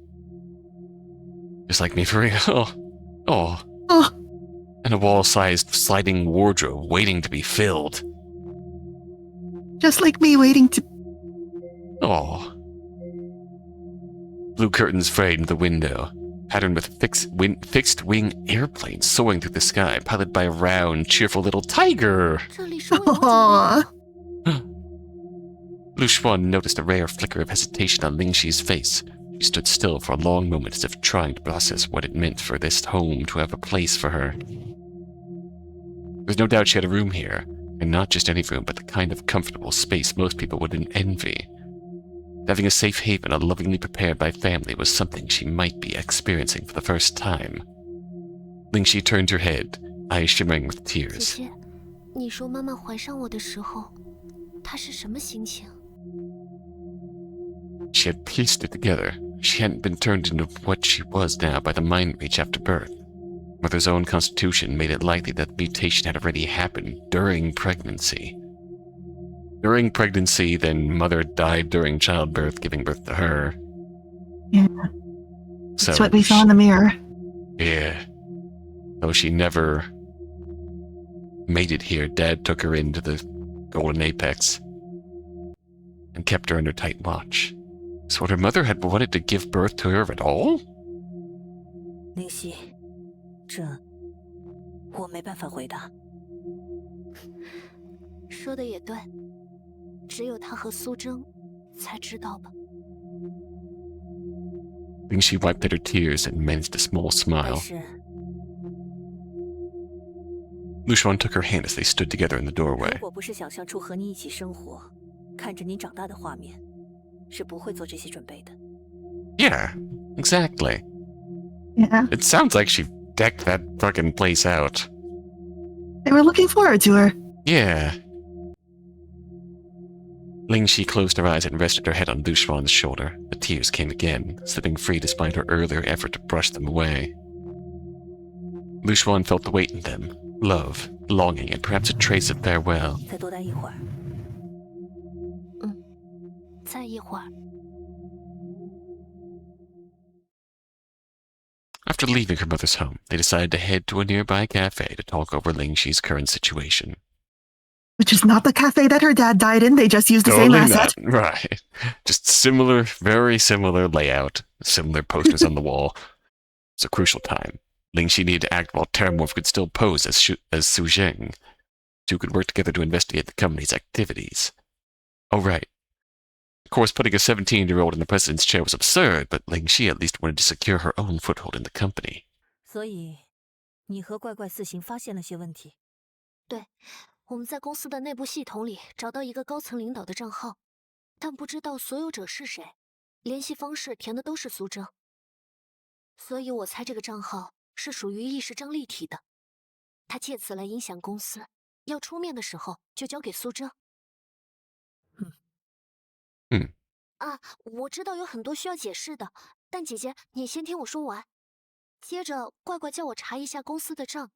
[SPEAKER 2] Just like me for real. Oh. And a wall-sized sliding wardrobe waiting to be filled.
[SPEAKER 3] Just like me waiting to...
[SPEAKER 2] Oh. Blue curtains framed the window, patterned with fixed-wing airplanes soaring through the sky, piloted by a round, cheerful little tiger.
[SPEAKER 5] 这里是为我准备
[SPEAKER 3] Aw.
[SPEAKER 2] Lyu Xuan noticed a rare flicker of hesitation on Lingxi's face. She stood still for a long moment as if trying to process what it meant for this home to have a place for her. There's no doubt she had a room here, and not just any room, but the kind of comfortable space most people would envy. Having a safe haven, lovingly prepared by family, was something she might be experiencing for the first time. Lingxi turned her head, eyes shimmering with
[SPEAKER 5] 姐
[SPEAKER 2] tears.
[SPEAKER 5] 姐，你说妈妈怀上我的时候，她是什么心情？
[SPEAKER 2] She had pieced it together. She hadn't been turned into what she was now by the Mindreach after birth. Mother's own constitution made it likely that the mutation had already happened during pregnancy. During pregnancy, then Mother died during childbirth, giving birth to her.
[SPEAKER 3] Yeah.
[SPEAKER 2] So
[SPEAKER 3] That's what we saw in the mirror.
[SPEAKER 2] Yeah. Though she never made it here, Dad took her into the Golden Apex and kept her under tight watch. So her mother had wanted to give birth to her at all?
[SPEAKER 4] 灵犀，这我没办法回答。
[SPEAKER 5] 说的也对，只有她和苏征才知道吧。
[SPEAKER 2] Lingxi wiped at her tears and managed a small
[SPEAKER 4] 但
[SPEAKER 2] smile.
[SPEAKER 4] 是
[SPEAKER 2] Lyu Xuan took her hand as they stood together in the
[SPEAKER 4] 如
[SPEAKER 2] doorway.
[SPEAKER 4] 果不是想象出和你一起生活，看着你长大的画面，是不会做这些准备的。
[SPEAKER 2] Yeah, exactly.
[SPEAKER 3] Yeah.
[SPEAKER 2] It sounds like she decked that fucking place out.
[SPEAKER 3] They were looking forward to her.
[SPEAKER 2] Yeah. Lingxi closed her eyes and rested her head on Lyu Xuan's shoulder. The tears came again, slipping free despite her earlier effort to brush them away. Lyu Xuan felt the weight in them. Love, longing, and perhaps a trace of farewell.
[SPEAKER 4] 再多待一会儿。
[SPEAKER 5] 再一会儿，
[SPEAKER 2] After leaving her mother's home, they decided to head to a nearby cafe to talk over Lingxi's current situation.
[SPEAKER 3] Which is not the cafe that her dad died in. They just used the same
[SPEAKER 2] Totally
[SPEAKER 3] asset.
[SPEAKER 2] not. Right. Just similar, very similar layout, similar posters on the wall. It's a crucial time. Lingxi needed to act while Terramorph could still pose as Su Zheng. Two could work together to investigate the company's activities. Oh, right. Of course, putting a 17-year-old in the president's chair was absurd, but Lingxi at least wanted to secure her own foothold in the company.
[SPEAKER 4] 所以，你和怪怪四行发现了些问题。
[SPEAKER 5] 对，我们在公司的内部系统里找到一个高层领导的账号，但不知道所有者是谁，联系方式填的都是苏征，所以我猜这个账号是属于意识张力体的，他借此来影响公司，要出面的时候就交给苏征。啊，我知道有很多需要解释的，但姐姐，你先听我说完。接着，怪怪叫我查一下公司的账。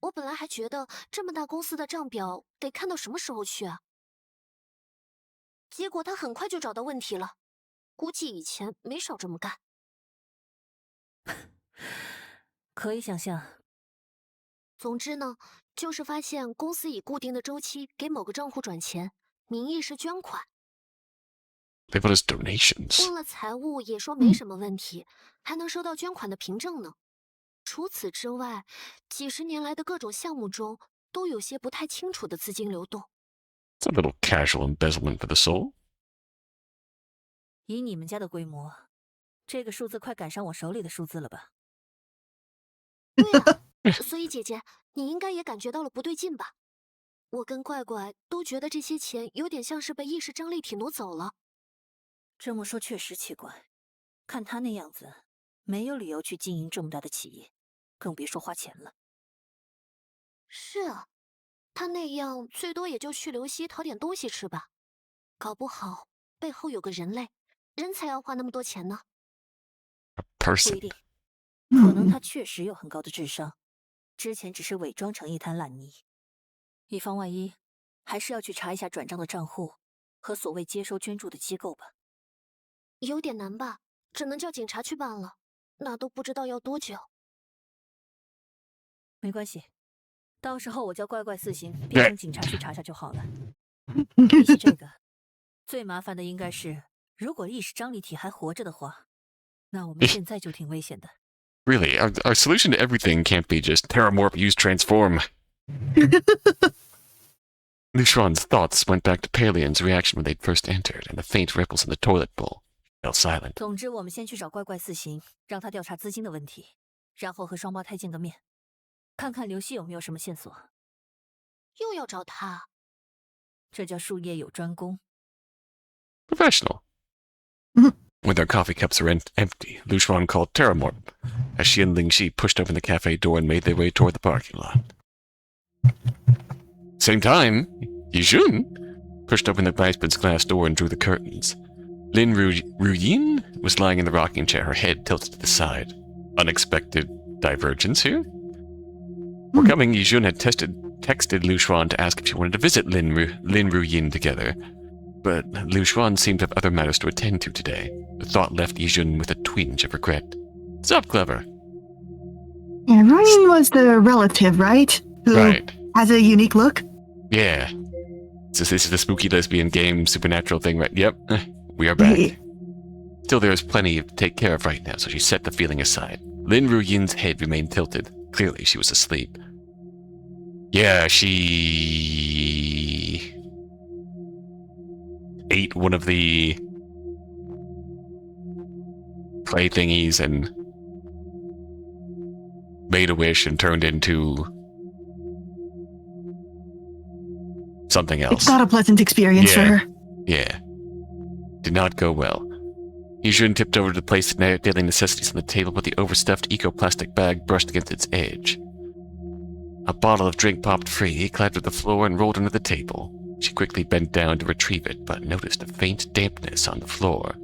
[SPEAKER 5] 我本来还觉得这么大公司的账表得看到什么时候去啊？结果他很快就找到问题了，估计以前没少这么干。
[SPEAKER 4] 可以想象。
[SPEAKER 5] 总之呢，就是发现公司以固定的周期给某个账户转钱，名义是捐款。
[SPEAKER 2] They put us donations.
[SPEAKER 5] 问了财务也说没什么问题，还能收到捐款的凭证呢。除此之外，几十年来的各种项目中都有些不太清楚的资金流动。
[SPEAKER 2] It's a little casual embezzlement for the soul.
[SPEAKER 4] 以你们家的规模，这个数字快赶上我手里的数字了吧？
[SPEAKER 5] 对啊，所以姐姐，你应该也感觉到了不对劲吧？我跟怪怪都觉得这些钱有点像是被意识张力体挪走了，
[SPEAKER 4] 这么说确实奇怪，看他那样子，没有理由去经营这么大的企业，更别说花钱了。
[SPEAKER 6] 是啊，他那样最多也就去流溪讨点东西吃吧，搞不好背后有个人类，人才要花那么多钱呢。
[SPEAKER 4] 不
[SPEAKER 2] Person.
[SPEAKER 4] 一定，可能他确实有很高的智商，之前只是伪装成一滩烂泥。以防万一，还是要去查一下转账的账户和所谓接收捐助的机构吧。
[SPEAKER 6] 有点难吧，只能叫警察去办了，那都不知道要多久。
[SPEAKER 4] 没关系，到时候我叫怪怪四行变成警察去查查就好了。比起这个，最麻烦的应该是，如果意识张力体还活着的话，那我们现在就挺危险的。
[SPEAKER 2] Really, our solution to everything can't be just terramorph, use transform. Lyu Xuan's thoughts went back to Paleon's reaction when they'd first entered, and the faint ripples in the toilet bowl. Fell silent.
[SPEAKER 4] 总之，我们先去找怪怪四行，让他调查资金的问题，然后和双胞胎见个面，看看刘希有没有什么线索。
[SPEAKER 6] 又要找他？
[SPEAKER 4] 这叫术业有专攻。
[SPEAKER 2] Professional. When their coffee cups were empty, Lyu Xuan called Terramorph as she and Lingxi pushed open the cafe door and made their way toward the parking lot. Same time, Yijun pushed open the vice's glass door and drew the curtains. Yijun was lying in the rocking chair, her head tilted to the side. Unexpected divergence here? Before coming, Yijun had texted Lyu Xuan to ask if she wanted to visit Yijun together, but Lyu Xuan seemed to have other matters to attend to today. The thought left Yijun with a twinge of regret. What's up, Clever?
[SPEAKER 3] Yeah, Ryan was the relative, right? Who
[SPEAKER 2] Right.
[SPEAKER 3] has a unique look?
[SPEAKER 2] Yeah. So this is the spooky lesbian game supernatural thing, right? Yep. We are back. Still, there is plenty to take care of right now, so she set the feeling aside. Yin's head remained tilted. Clearly, she was asleep. Yeah, she ate one of the clay thingies and made a wish and turned into something else.
[SPEAKER 3] It's not a pleasant experience for her.
[SPEAKER 2] Yeah. Did not go well. Yijun tipped over to place the daily necessities on the table, but the overstuffed eco-plastic bag brushed against its edge. A bottle of drink popped free, clattered to the floor, and rolled under the table. She quickly bent down to retrieve it, but noticed a faint dampness on the floor.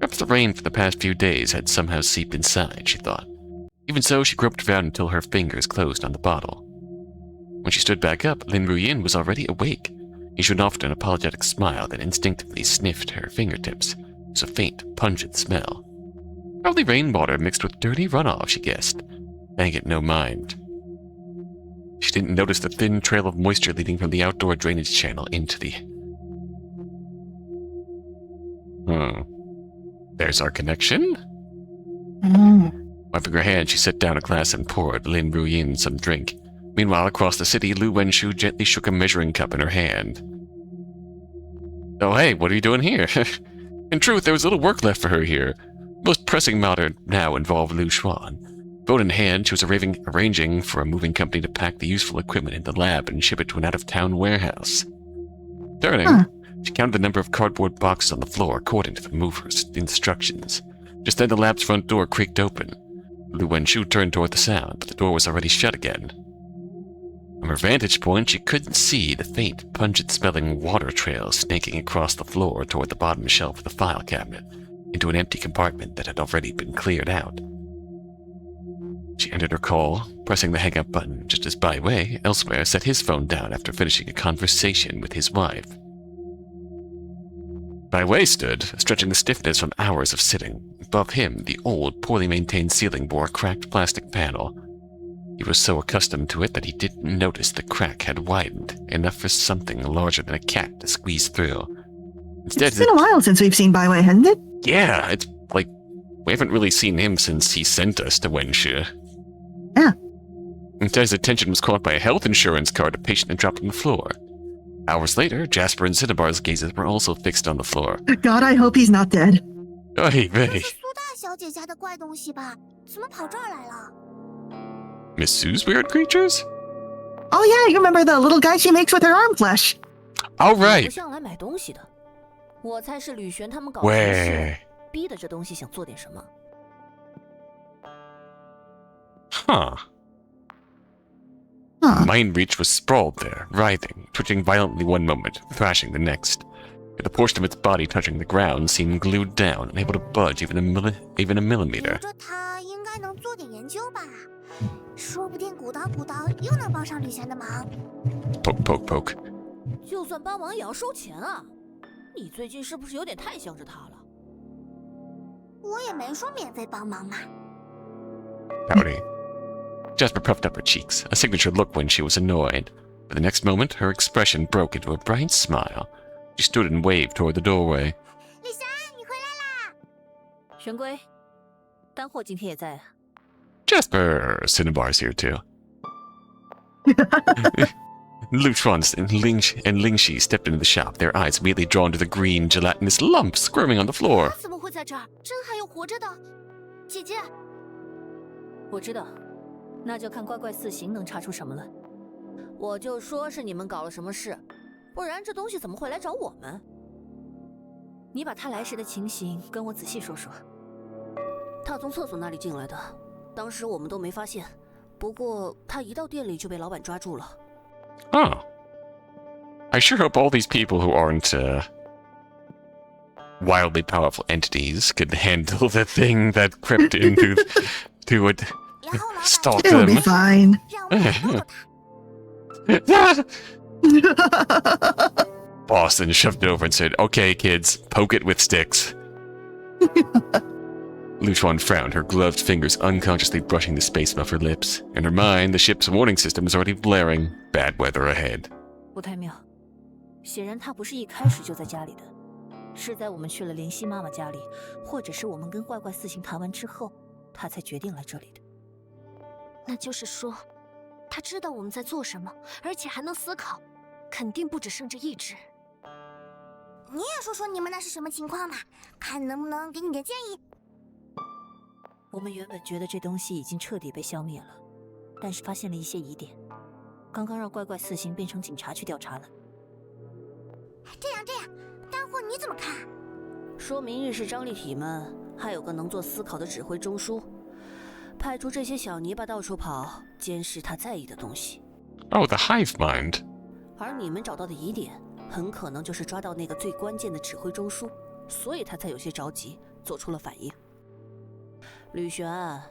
[SPEAKER 2] Perhaps the rain for the past few days had somehow seeped inside, she thought. Even so, she groped around until her fingers closed on the bottle. When she stood back up, Yin was already awake. Yijun offered an apologetic smile, then instinctively sniffed her fingertips. It was a faint, pungent smell. Probably rainwater mixed with dirty runoff, she guessed. Paying it no mind. She didn't notice the thin trail of moisture leading from the outdoor drainage channel into the... There's our connection? Wiping her hand, she set down a glass and poured Yin some drink. Meanwhile, across the city, Lu Wenshu gently shook a measuring cup in her hand. Oh hey, what are you doing here? In truth, there was little work left for her here. Most pressing matter now involved Lyu Xuan. Phone in hand, she was arranging for a moving company to pack the useful equipment in the lab and ship it to an out-of-town warehouse. Turning, she counted the number of cardboard boxes on the floor according to the mover's instructions. Just then the lab's front door creaked open. Lu Wenshu turned toward the sound, but the door was already shut again. From her vantage point, she couldn't see the faint, pungent-smelling water trail snaking across the floor toward the bottom shelf of the file cabinet, into an empty compartment that had already been cleared out. She ended her call, pressing the hang-up button just as Baiwei, elsewhere, set his phone down after finishing a conversation with his wife. Baiwei stood, stretching the stiffness from hours of sitting. Above him, the old, poorly maintained ceiling bore a cracked plastic panel. He was so accustomed to it that he didn't notice the crack had widened, enough for something larger than a cat to squeeze through. Instead,
[SPEAKER 3] It's been a while since we've seen Baiwei, hasn't it?
[SPEAKER 2] Yeah, it's like we haven't really seen him since he sent us to Wenshu.
[SPEAKER 3] Yeah.
[SPEAKER 2] Instead, his attention was caught by a health insurance card a patient had dropped on the floor. Hours later, Jasper and Cinnabar's gazes were also fixed on the floor.
[SPEAKER 3] God, I hope he's not dead.
[SPEAKER 2] Oy
[SPEAKER 5] 这
[SPEAKER 2] vey.
[SPEAKER 5] 是苏大小姐家的怪东西吧？怎么跑这儿来了？
[SPEAKER 2] Miss Sue's weird creatures?
[SPEAKER 3] Oh yeah, you remember the little guy she makes with her arm flesh?
[SPEAKER 2] All
[SPEAKER 4] 不
[SPEAKER 2] right.
[SPEAKER 4] 像来买东西的。我猜是吕璇他们搞程序，
[SPEAKER 2] 喂
[SPEAKER 4] 逼的这东西想做点什么。
[SPEAKER 2] Huh. Mindreach was sprawled there, writhing, twitching violently one moment, thrashing the next. Yet the portion of its body touching the ground seemed glued down, unable to budge even a
[SPEAKER 5] 留
[SPEAKER 2] millimeter.
[SPEAKER 5] 着它应该能做点研究吧，说不定鼓捣鼓捣又能帮上吕璇的忙。
[SPEAKER 2] Poke, poke, poke.
[SPEAKER 4] 就算帮忙也要收钱啊！你最近是不是有点太向着他了？
[SPEAKER 5] 我也没说免费帮忙嘛。
[SPEAKER 2] Howdy. Jasper puffed up her cheeks, a signature look when she was annoyed. But the next moment, her expression broke into a bright smile. She stood and waved toward the doorway.
[SPEAKER 5] 吕璇，你回来啦！
[SPEAKER 4] 玄龟，单货今天也在啊。
[SPEAKER 2] Jasper! Cinnabar's here too. Lyu Xuan and Lingxi stepped into the shop, their eyes immediately drawn to the green, gelatinous lump squirming on the floor.
[SPEAKER 6] 他怎么会在这儿？真还有活着的？姐姐，
[SPEAKER 4] 我知道，那就看怪怪四行能查出什么了。我就说是你们搞了什么事，不然这东西怎么会来找我们？你把他来时的情形跟我仔细说说。他从厕所那里进来的，当时我们都没发现。不过他一到店里就被老板抓住了。
[SPEAKER 2] Oh. I sure hope all these people who aren't, wildly powerful entities could handle the thing that crept into to it,
[SPEAKER 5] 然后老板
[SPEAKER 2] stalk
[SPEAKER 3] It'll be
[SPEAKER 2] them.
[SPEAKER 3] fine.
[SPEAKER 5] 让我们逗逗他。
[SPEAKER 2] Boston shoved it over and said, "Okay, kids, poke it with sticks." Lyu Xuan frowned, her gloved fingers unconsciously brushing the space above her lips. In her mind, the ship's warning system was already blaring. Bad weather ahead.
[SPEAKER 4] 不太妙，显然他不是一开始就在家里的，是在我们去了灵犀妈妈家里，或者是我们跟怪怪四行谈完之后，他才决定来这里的。
[SPEAKER 6] 那就是说，他知道我们在做什么，而且还能思考，肯定不只剩这一只。
[SPEAKER 5] 你也说说你们那是什么情况嘛，看能不能给你点建议。
[SPEAKER 4] 我们原本觉得这东西已经彻底被消灭了，但是发现了一些疑点，刚刚让怪怪四行变成警察去调查了。
[SPEAKER 5] 这样，单货你怎么看？
[SPEAKER 4] 说明日式张力体们还有个能做思考的指挥中枢，派出这些小泥巴到处跑，监视他在意的东西。
[SPEAKER 2] Oh, the hive mind.
[SPEAKER 4] 而你们找到的疑点，很可能就是抓到那个最关键的指挥中枢，所以他才有些着急，做出了反应。吕璇，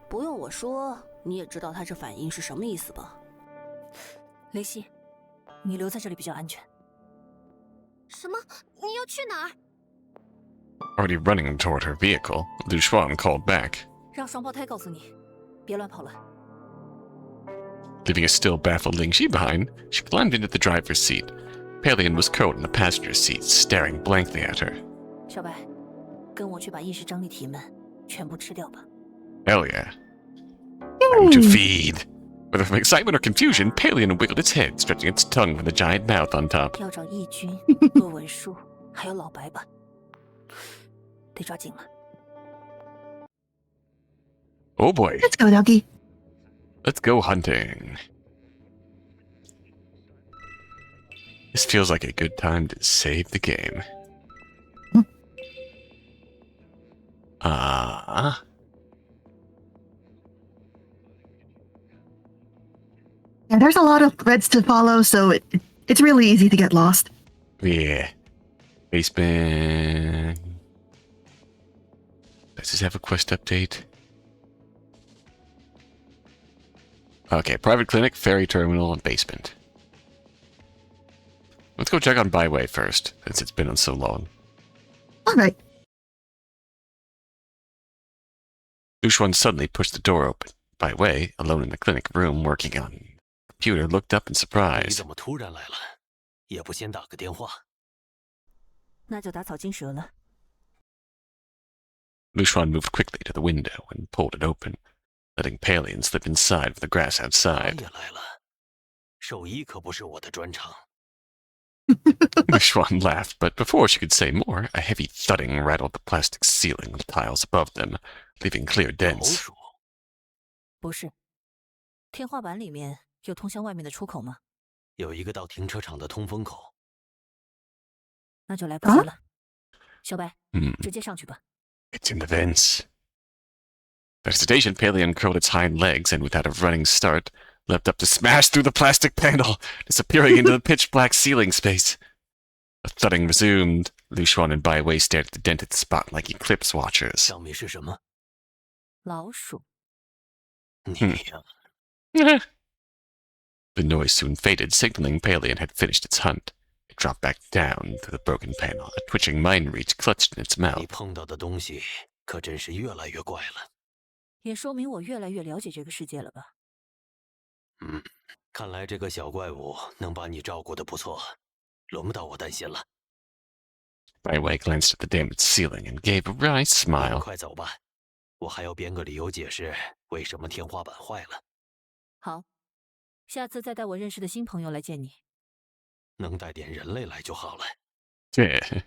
[SPEAKER 4] 不用我说，你也知道他这反应是什么意思吧？雷西，你留在这里比较安全。
[SPEAKER 6] 什么？你要去哪儿？
[SPEAKER 2] Already running toward her vehicle, Lyu Xuan called back.
[SPEAKER 4] 让双胞胎告诉你，别乱跑了。
[SPEAKER 2] Leaving a still baffled Lingxi behind, she climbed into the driver's seat. Paleon was curled in the passenger seat, staring blankly at her.
[SPEAKER 4] 小白，跟我去把意识张力体们全部吃掉吧。
[SPEAKER 2] Hell yeah. Time to feed. Whether from excitement or confusion, Paleon wiggled its head, stretching its tongue from the giant mouth on top.
[SPEAKER 4] 要找义军、鄂文书，还有老白吧，得抓紧了。
[SPEAKER 2] Oh boy,
[SPEAKER 3] Let's go, doggy.
[SPEAKER 2] let's go hunting. This feels like a good time to save the game.
[SPEAKER 3] Yeah, there's a lot of threads to follow, so it's really easy to get lost.
[SPEAKER 2] Yeah. Basement. Does this have a quest update? Okay, private clinic, ferry terminal, and basement. Let's go check on Byway first, since it's been on so long.
[SPEAKER 3] All right.
[SPEAKER 2] Lyu Xuan suddenly pushed the door open. Byway, alone in the clinic room working on the computer, looked up in
[SPEAKER 7] 你
[SPEAKER 2] surprise.
[SPEAKER 7] 怎么突然来了？也不先打个电话。
[SPEAKER 4] 那就打草惊蛇了。
[SPEAKER 2] Lyu Xuan moved quickly to the window and pulled it open, letting Paleon slip inside with the grass
[SPEAKER 7] 我
[SPEAKER 2] outside.
[SPEAKER 7] 也来了，兽医可不是我的专长。
[SPEAKER 2] Lyu Xuan laughed, but before she could say more, a heavy thudding rattled the plastic ceiling of the tiles above them, leaving clear
[SPEAKER 7] 老
[SPEAKER 2] dents.
[SPEAKER 7] 鼠，
[SPEAKER 4] 不是，天花板里面有通向外面的出口吗？
[SPEAKER 7] 有一个到停车场的通风口。
[SPEAKER 4] 那就来不及了。小白，
[SPEAKER 2] Hmm.
[SPEAKER 4] 直接上去吧。
[SPEAKER 2] It's in the vents. The hesitation, Paleon curled its hind legs and, without a running start, leapt up to smash through the plastic panel, disappearing into the pitch-black ceiling space. The thudding resumed. Lyu Xuan and Bai Wei stared at the dented spot like eclipse watchers.
[SPEAKER 7] 上面是什么？
[SPEAKER 4] 老鼠。
[SPEAKER 7] 你呀，
[SPEAKER 2] The noise soon faded, signaling Paleon had finished its hunt. It dropped back down through the broken panel, a twitching Mindreach clutched in its
[SPEAKER 7] 你
[SPEAKER 2] mouth.
[SPEAKER 7] 碰到的东西可真是越来越怪了。
[SPEAKER 4] 也说明我越来越了解这个世界了吧？
[SPEAKER 7] 看来这个小怪物能把你照顾得不错，轮不到我担心了。
[SPEAKER 2] Bai Wei glanced at the damaged ceiling and gave a wry
[SPEAKER 7] 你们
[SPEAKER 2] smile.
[SPEAKER 7] 快走吧，我还要编个理由解释为什么天花板坏了。
[SPEAKER 4] 好，下次再带我认识的新朋友来见你。
[SPEAKER 7] 能带点人类来就好了。
[SPEAKER 2] Yeah.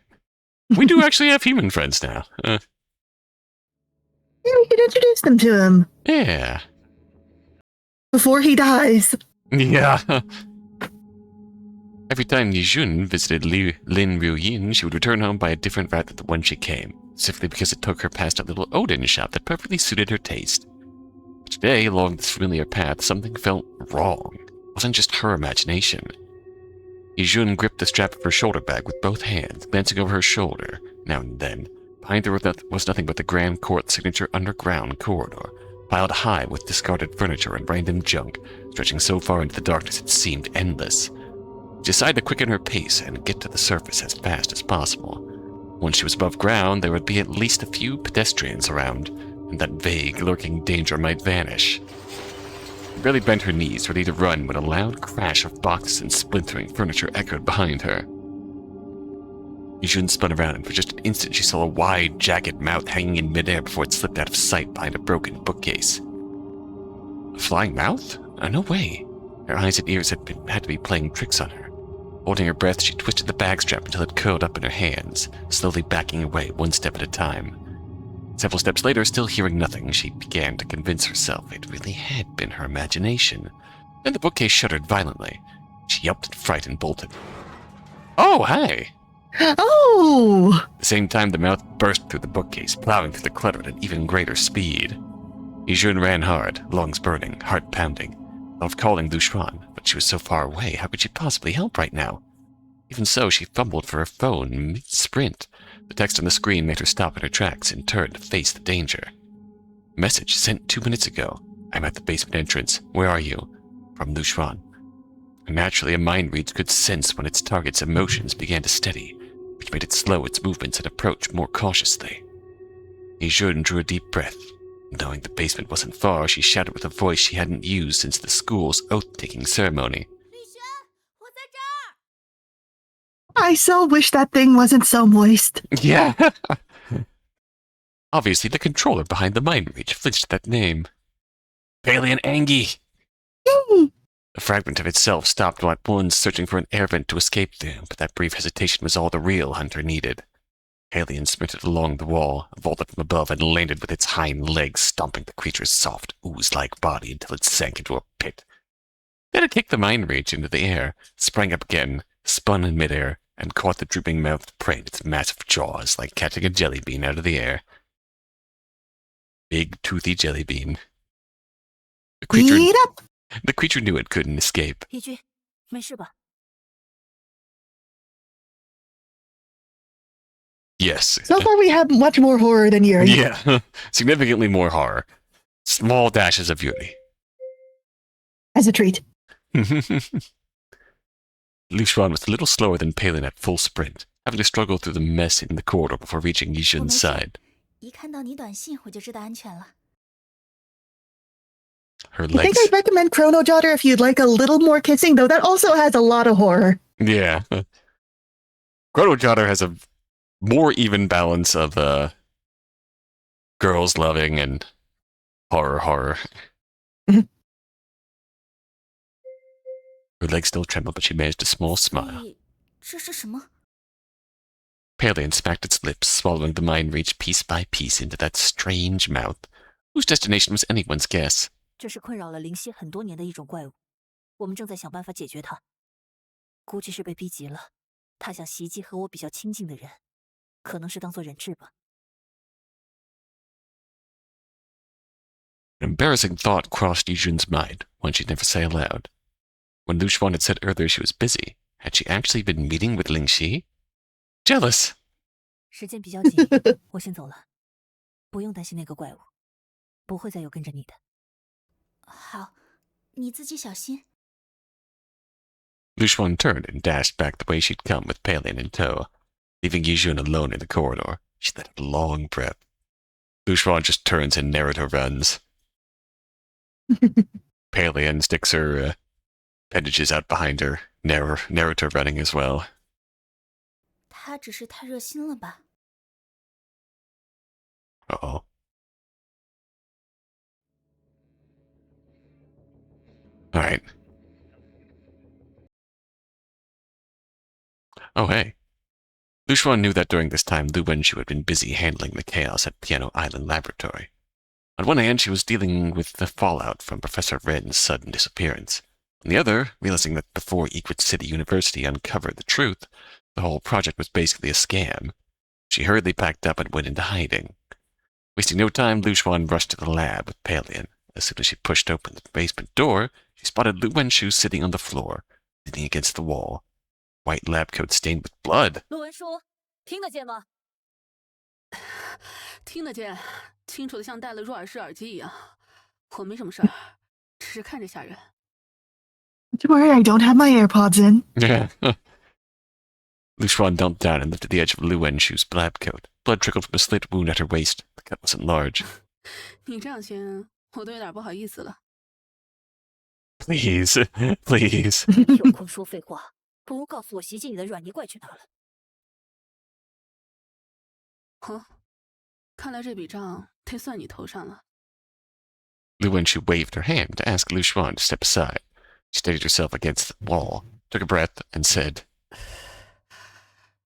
[SPEAKER 2] We do actually have human friends now.
[SPEAKER 3] Yeah, we could introduce them to him
[SPEAKER 2] Yeah.
[SPEAKER 3] before he dies.
[SPEAKER 2] Yeah. Every time Yijun visited Lin Ruyin, she would return home by a different route than the one she came, simply because it took her past a little Odin shop that perfectly suited her taste. But today, along this familiar path, something felt wrong. It wasn't just her imagination. Yijun gripped the strap of her shoulder bag with both hands, glancing over her shoulder now and then. Behind her was nothing but the Grand Court signature underground corridor, piled high with discarded furniture and random junk, stretching so far into the darkness it seemed endless. She decided to quicken her pace and get to the surface as fast as possible. Once she was above ground, there would be at least a few pedestrians around, and that vague, lurking danger might vanish. She barely bent her knees, ready to run, when a loud crash of boxes and splintering furniture echoed behind her. Yijun spun around, and for just an instant she saw a wide, jagged mouth hanging in midair before it slipped out of sight behind a broken bookcase. A flying mouth? No way. Her eyes and ears had to be playing tricks on her. Holding her breath, she twisted the bag strap until it curled up in her hands, slowly backing away one step at a time. Several steps later, still hearing nothing, she began to convince herself it really had been her imagination. Then the bookcase shuddered violently. She yelped in fright and bolted. Oh, hi!
[SPEAKER 3] Oh!
[SPEAKER 2] At the same time, the mouth burst through the bookcase, plowing through the clutter at an even greater speed. Yijun ran hard, lungs burning, heart pounding. Thought of calling Lyu Xuan, but she was so far away, how could she possibly help right now? Even so, she fumbled for her phone mid-sprint. The text on the screen made her stop in her tracks and turn to face the danger. Message sent 2 minutes ago. I'm at the basement entrance. Where are you? From Lyu Xuan. Naturally, a mind read could sense when its target's emotions began to steady, which made it slow its movements and approach more cautiously. Yijun drew a deep breath. Knowing the basement wasn't far, she shouted with a voice she hadn't used since the school's oath-taking ceremony.
[SPEAKER 5] 李轩，我在这儿。
[SPEAKER 3] I so wish that thing wasn't so moist.
[SPEAKER 2] Yeah. Obviously, the controller behind the mind reach flinched at that name. Paleon Angie!
[SPEAKER 3] Yay!
[SPEAKER 2] A fragment of itself stopped at once, searching for an air vent to escape through, but that brief hesitation was all the real hunter needed. Paleon sprinted along the wall, vaulted from above, and landed with its hind legs stomping the creature's soft, ooze-like body until it sank into a pit. Then it kicked the mind reach into the air, sprang up again, spun in midair, and caught the drooping mouthed prey in its massive jaws like catching a jelly bean out of the air. Big, toothy jelly bean.
[SPEAKER 3] Eat up!
[SPEAKER 2] The creature knew it couldn't escape.
[SPEAKER 4] 义军，没事吧？
[SPEAKER 2] Yes.
[SPEAKER 3] So far, we have much more horror than Yuri.
[SPEAKER 2] Yeah. Significantly more horror. Small dashes of Yuri.
[SPEAKER 3] As a treat.
[SPEAKER 2] Lyu Xuan was a little slower than Paleon at full sprint, having to struggle through the mess in the corridor before reaching Yijun's side.
[SPEAKER 8] 一看到你短信，我就知道安全了。
[SPEAKER 2] Her
[SPEAKER 3] I think
[SPEAKER 2] legs.
[SPEAKER 3] I'd recommend Chrono Jotter if you'd like a little more kissing, though that also has a lot of horror.
[SPEAKER 2] Yeah. Chrono Jotter has a more even balance of girls loving and horror.
[SPEAKER 3] Mhm.
[SPEAKER 2] Her legs still trembled, but she managed a small smile.
[SPEAKER 8] 咦，这是什么？
[SPEAKER 2] Paleon smacked its lips, swallowing the mind reach piece by piece into that strange mouth, whose destination was anyone's guess.
[SPEAKER 4] 这是困扰了灵犀很多年的一种怪物，我们正在想办法解决它。估计是被逼急了，他想袭击和我比较亲近的人。可能是当做人质吧。
[SPEAKER 2] An embarrassing thought crossed Yijun's mind, one she'd never say aloud. When Lyu Xuan had said earlier she was busy, had she actually been meeting with Lingxi? Jealous!
[SPEAKER 4] 时间比较紧，我先走了。不用担心那个怪物，不会再有跟着你的。
[SPEAKER 8] 好，你自己小心。
[SPEAKER 2] Lyu Xuan turned and dashed back the way she'd come with Paleon in tow. Leaving Yijun alone in the corridor, she let out a long breath. Lyu Xuan just turns and Naruto runs. Paleon sticks her appendages out behind her, Naruto running as well.
[SPEAKER 8] 他只是太热心了吧？
[SPEAKER 2] Uh-oh. Alright. Oh, hey. Lyu Xuan knew that during this time Lu Wenshu had been busy handling the chaos at Piano Island Laboratory. On one hand, she was dealing with the fallout from Professor Ren's sudden disappearance. On the other, realizing that before Equid City University uncovered the truth, the whole project was basically a scam, she hurriedly packed up and went into hiding. Wasting no time, Lyu Xuan rushed to the lab with Paleon. As soon as she pushed open the basement door, she spotted Lu Wenshu sitting on the floor, leaning against the wall. White lab coat stained with blood.
[SPEAKER 4] 陆文书，听得见吗？
[SPEAKER 9] 听得见，清楚的像戴了入耳式耳机一样。我没什么事儿，只是看着吓人。
[SPEAKER 3] Don't worry, I don't have my AirPods in.
[SPEAKER 2] Lyu Xuan knelt down and lifted the edge of Lu Wenshu's lab coat. Blood trickled from a slit wound at her waist. The cut wasn't large.
[SPEAKER 9] 你这样先，我都有点不好意思了。
[SPEAKER 2] Please, please.
[SPEAKER 4] 有空说废话，不如告诉我袭击你的软泥怪去哪了。
[SPEAKER 9] 哦，看来这笔账得算你头上了。
[SPEAKER 2] Lu Wenshu waved her hand to ask Lyu Xuan to step aside. She steadied herself against the wall, took a breath, and said,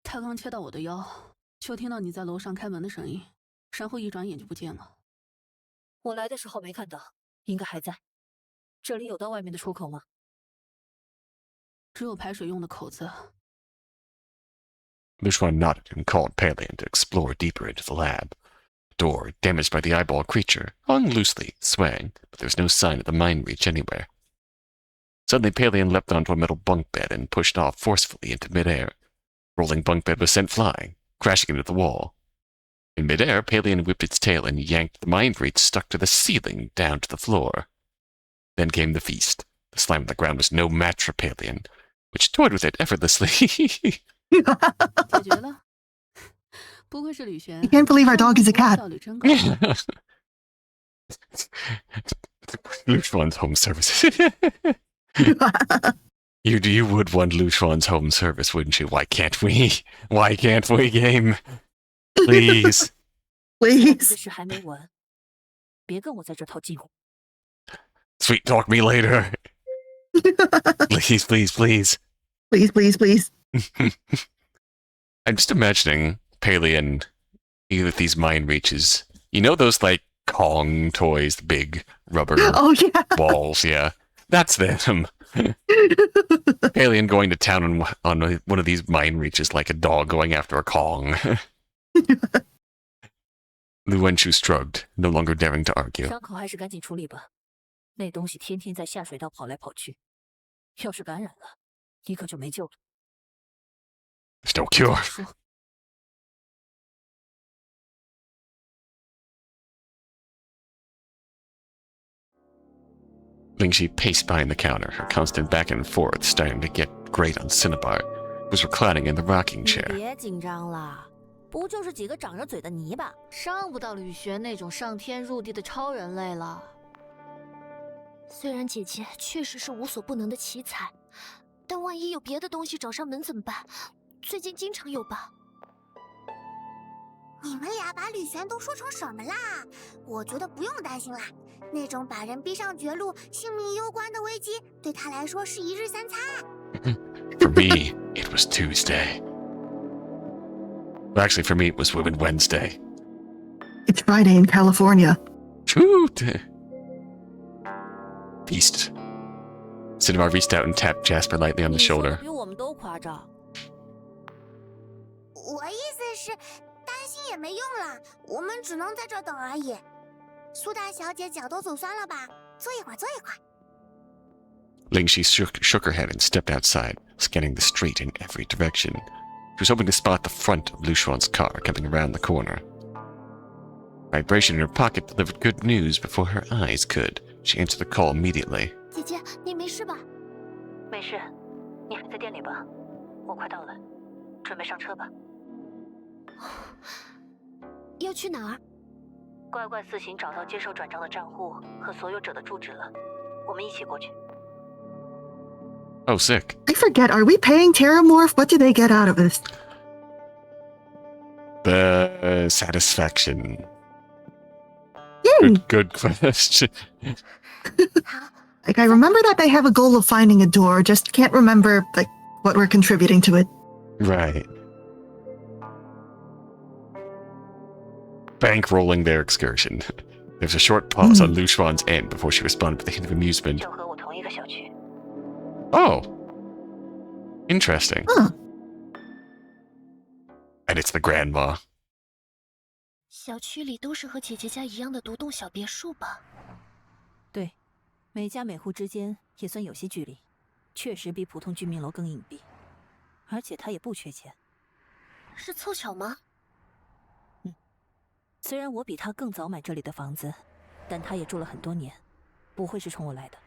[SPEAKER 9] 他刚切到我的腰，就听到你在楼上开门的声音，然后一转眼就不见了。
[SPEAKER 4] 我来的时候没看到，应该还在。这里有到外面的出口吗？
[SPEAKER 9] 只有排水用的口子。
[SPEAKER 2] Lyu Xuan nodded and called Paleon to explore deeper into the lab. The door, damaged by the eyeball creature, hung loosely, swaying, but there was no sign of the Mindreach anywhere. Suddenly, Paleon leapt onto a metal bunk bed and pushed off forcefully into midair. The rolling bunk bed was sent flying, crashing into the wall. In midair, Paleon whipped its tail and yanked the Mindreach stuck to the ceiling down to the floor. Then came the feast. The slime on the ground was no match for Paleon, which toyed with it effortlessly.
[SPEAKER 9] 解决了，不愧是吕璇。
[SPEAKER 3] I can't believe our dog is a cat.
[SPEAKER 9] 效率真高。
[SPEAKER 2] Lyu Xuan's home service. You would want Lyu Xuan's home service, wouldn't you? Why can't we? Why can't we, game? Please.
[SPEAKER 4] 这
[SPEAKER 3] Please.
[SPEAKER 4] 事还没完，别跟我在这套近乎。
[SPEAKER 2] Sweet talk me later. Please, please, please.
[SPEAKER 3] Please, please, please.
[SPEAKER 2] I'm just imagining Paleon with these mind reaches. You know those, like, Kong toys, the big rubber
[SPEAKER 3] Oh, yeah.
[SPEAKER 2] balls? Yeah. That's them. Paleon going to town on one of these mind reaches like a dog going after a Kong. Lu Wenshu shrugged, no longer daring to argue.
[SPEAKER 4] 伤口还是赶紧处理吧，那东西天天在下水道跑来跑去，要是感染了，你可就没救了。
[SPEAKER 2] There's no cure.
[SPEAKER 9] 说
[SPEAKER 2] Lingxi paced behind the counter, her constant back and forth starting to get great on Cinnabar, who was reclining in the rocking
[SPEAKER 6] 你
[SPEAKER 2] chair.
[SPEAKER 6] 别紧张了，不就是几个长着嘴的泥巴，伤不到吕璇那种上天入地的超人类了。虽然姐姐确实是无所不能的奇才，但万一有别的东西找上门怎么办？最近经常有吧。
[SPEAKER 5] 你们俩把吕璇都说成什么啦？我觉得不用担心啦，那种把人逼上绝路、性命攸关的危机，对他来说是一日三餐。
[SPEAKER 2] For me, it was Tuesday. Well, actually, for me, it was Women Wednesday.
[SPEAKER 3] It's Friday in California.
[SPEAKER 2] Shoot! Feast. Cinnabar reached out and tapped Jasper lightly on the
[SPEAKER 6] 你说的
[SPEAKER 2] shoulder.
[SPEAKER 6] 比我们都夸张。
[SPEAKER 5] 我意思是，担心也没用了，我们只能在这儿等而已。苏大小姐脚都走酸了吧？坐一会儿，坐一会儿。
[SPEAKER 2] Lingxi shook her head and stepped outside, scanning the street in every direction. She was hoping to spot the front of Lyu Xuan's car coming around the corner. Vibration in her pocket delivered good news before her eyes could. She answered the call immediately.
[SPEAKER 6] 姐姐，你没事吧？
[SPEAKER 4] 没事，你还在店里吧？我快到了，准备上车吧。
[SPEAKER 6] 要去哪儿？
[SPEAKER 4] 乖乖自行找到接受转账的账户和所有者的住址了，我们一起过去。
[SPEAKER 2] Oh, sick.
[SPEAKER 3] I forget, are we paying Terramorph? What do they get out of this?
[SPEAKER 2] The satisfaction.
[SPEAKER 3] Yay!
[SPEAKER 2] Good question.
[SPEAKER 3] Like, I remember that they have a goal of finding a door, just can't remember, like, what we're contributing to it.
[SPEAKER 2] Right. Bankrolling their excursion. There's a short pause on Lyu Xuan's end before she responded with a hint of amusement.
[SPEAKER 4] 就和我同一个小区。
[SPEAKER 2] Oh. Interesting.
[SPEAKER 3] Huh.
[SPEAKER 2] And it's the grandma.
[SPEAKER 6] 小区里都是和姐姐家一样的独栋小别墅吧？
[SPEAKER 4] 对，每家每户之间也算有些距离，确实比普通居民楼更隐蔽，而且他也不缺钱。
[SPEAKER 6] 是凑巧吗？
[SPEAKER 4] 虽然我比他更早买这里的房子，但他也住了很多年，不会是冲我来的。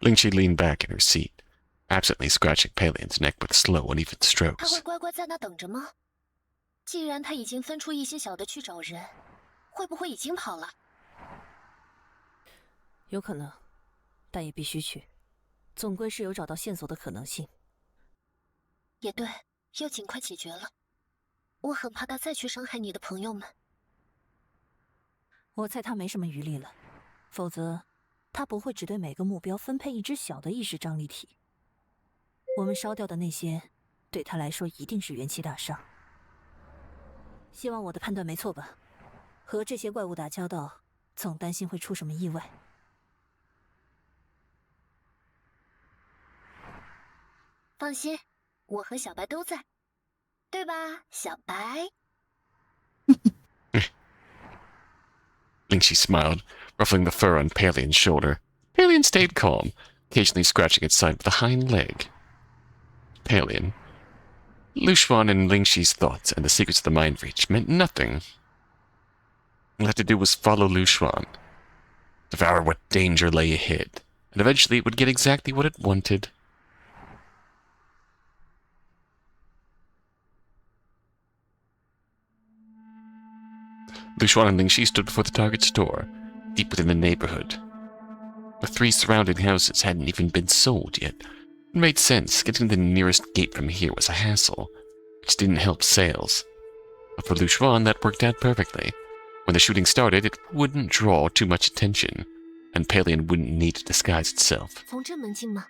[SPEAKER 2] Lingxi leaned back in her seat, absently scratching Paleon's neck with slow, uneven
[SPEAKER 6] 他
[SPEAKER 2] strokes.
[SPEAKER 6] 会乖乖在那等着吗？既然他已经分出一些小的去找人，会不会已经跑了？
[SPEAKER 4] 有可能，但也必须去，总归是有找到线索的可能性。
[SPEAKER 6] 也对，要尽快解决了。我很怕他再去伤害你的朋友们。
[SPEAKER 4] 我猜他没什么余力了，否则他不会只对每个目标分配一只小的意识张力体。我们烧掉的那些，对他来说一定是元气大伤。希望我的判断没错吧？和这些怪物打交道，总担心会出什么意外。
[SPEAKER 6] 放心，我和小白都在，对吧，小白
[SPEAKER 2] Lingxi smiled, ruffling the fur on Paleon's shoulder. Paleon stayed calm, occasionally scratching its side with a hind leg. Paleon. Lyu Xuan and Lingxi's thoughts and the secrets of the Mindreach meant nothing. All it had to do was follow Lyu Xuan, devour what danger lay ahead, and eventually it would get exactly what it wanted. Lyu Xuan and Lingxi stood before the target store, deep within the neighborhood. The 3 surrounding houses hadn't even been sold yet. It made sense. Getting to the nearest gate from here was a hassle, which didn't help sales. But for Lyu Xuan, that worked out perfectly. When the shooting started, it wouldn't draw too much attention, and Paleon wouldn't need to disguise itself.
[SPEAKER 6] 从正门进吗？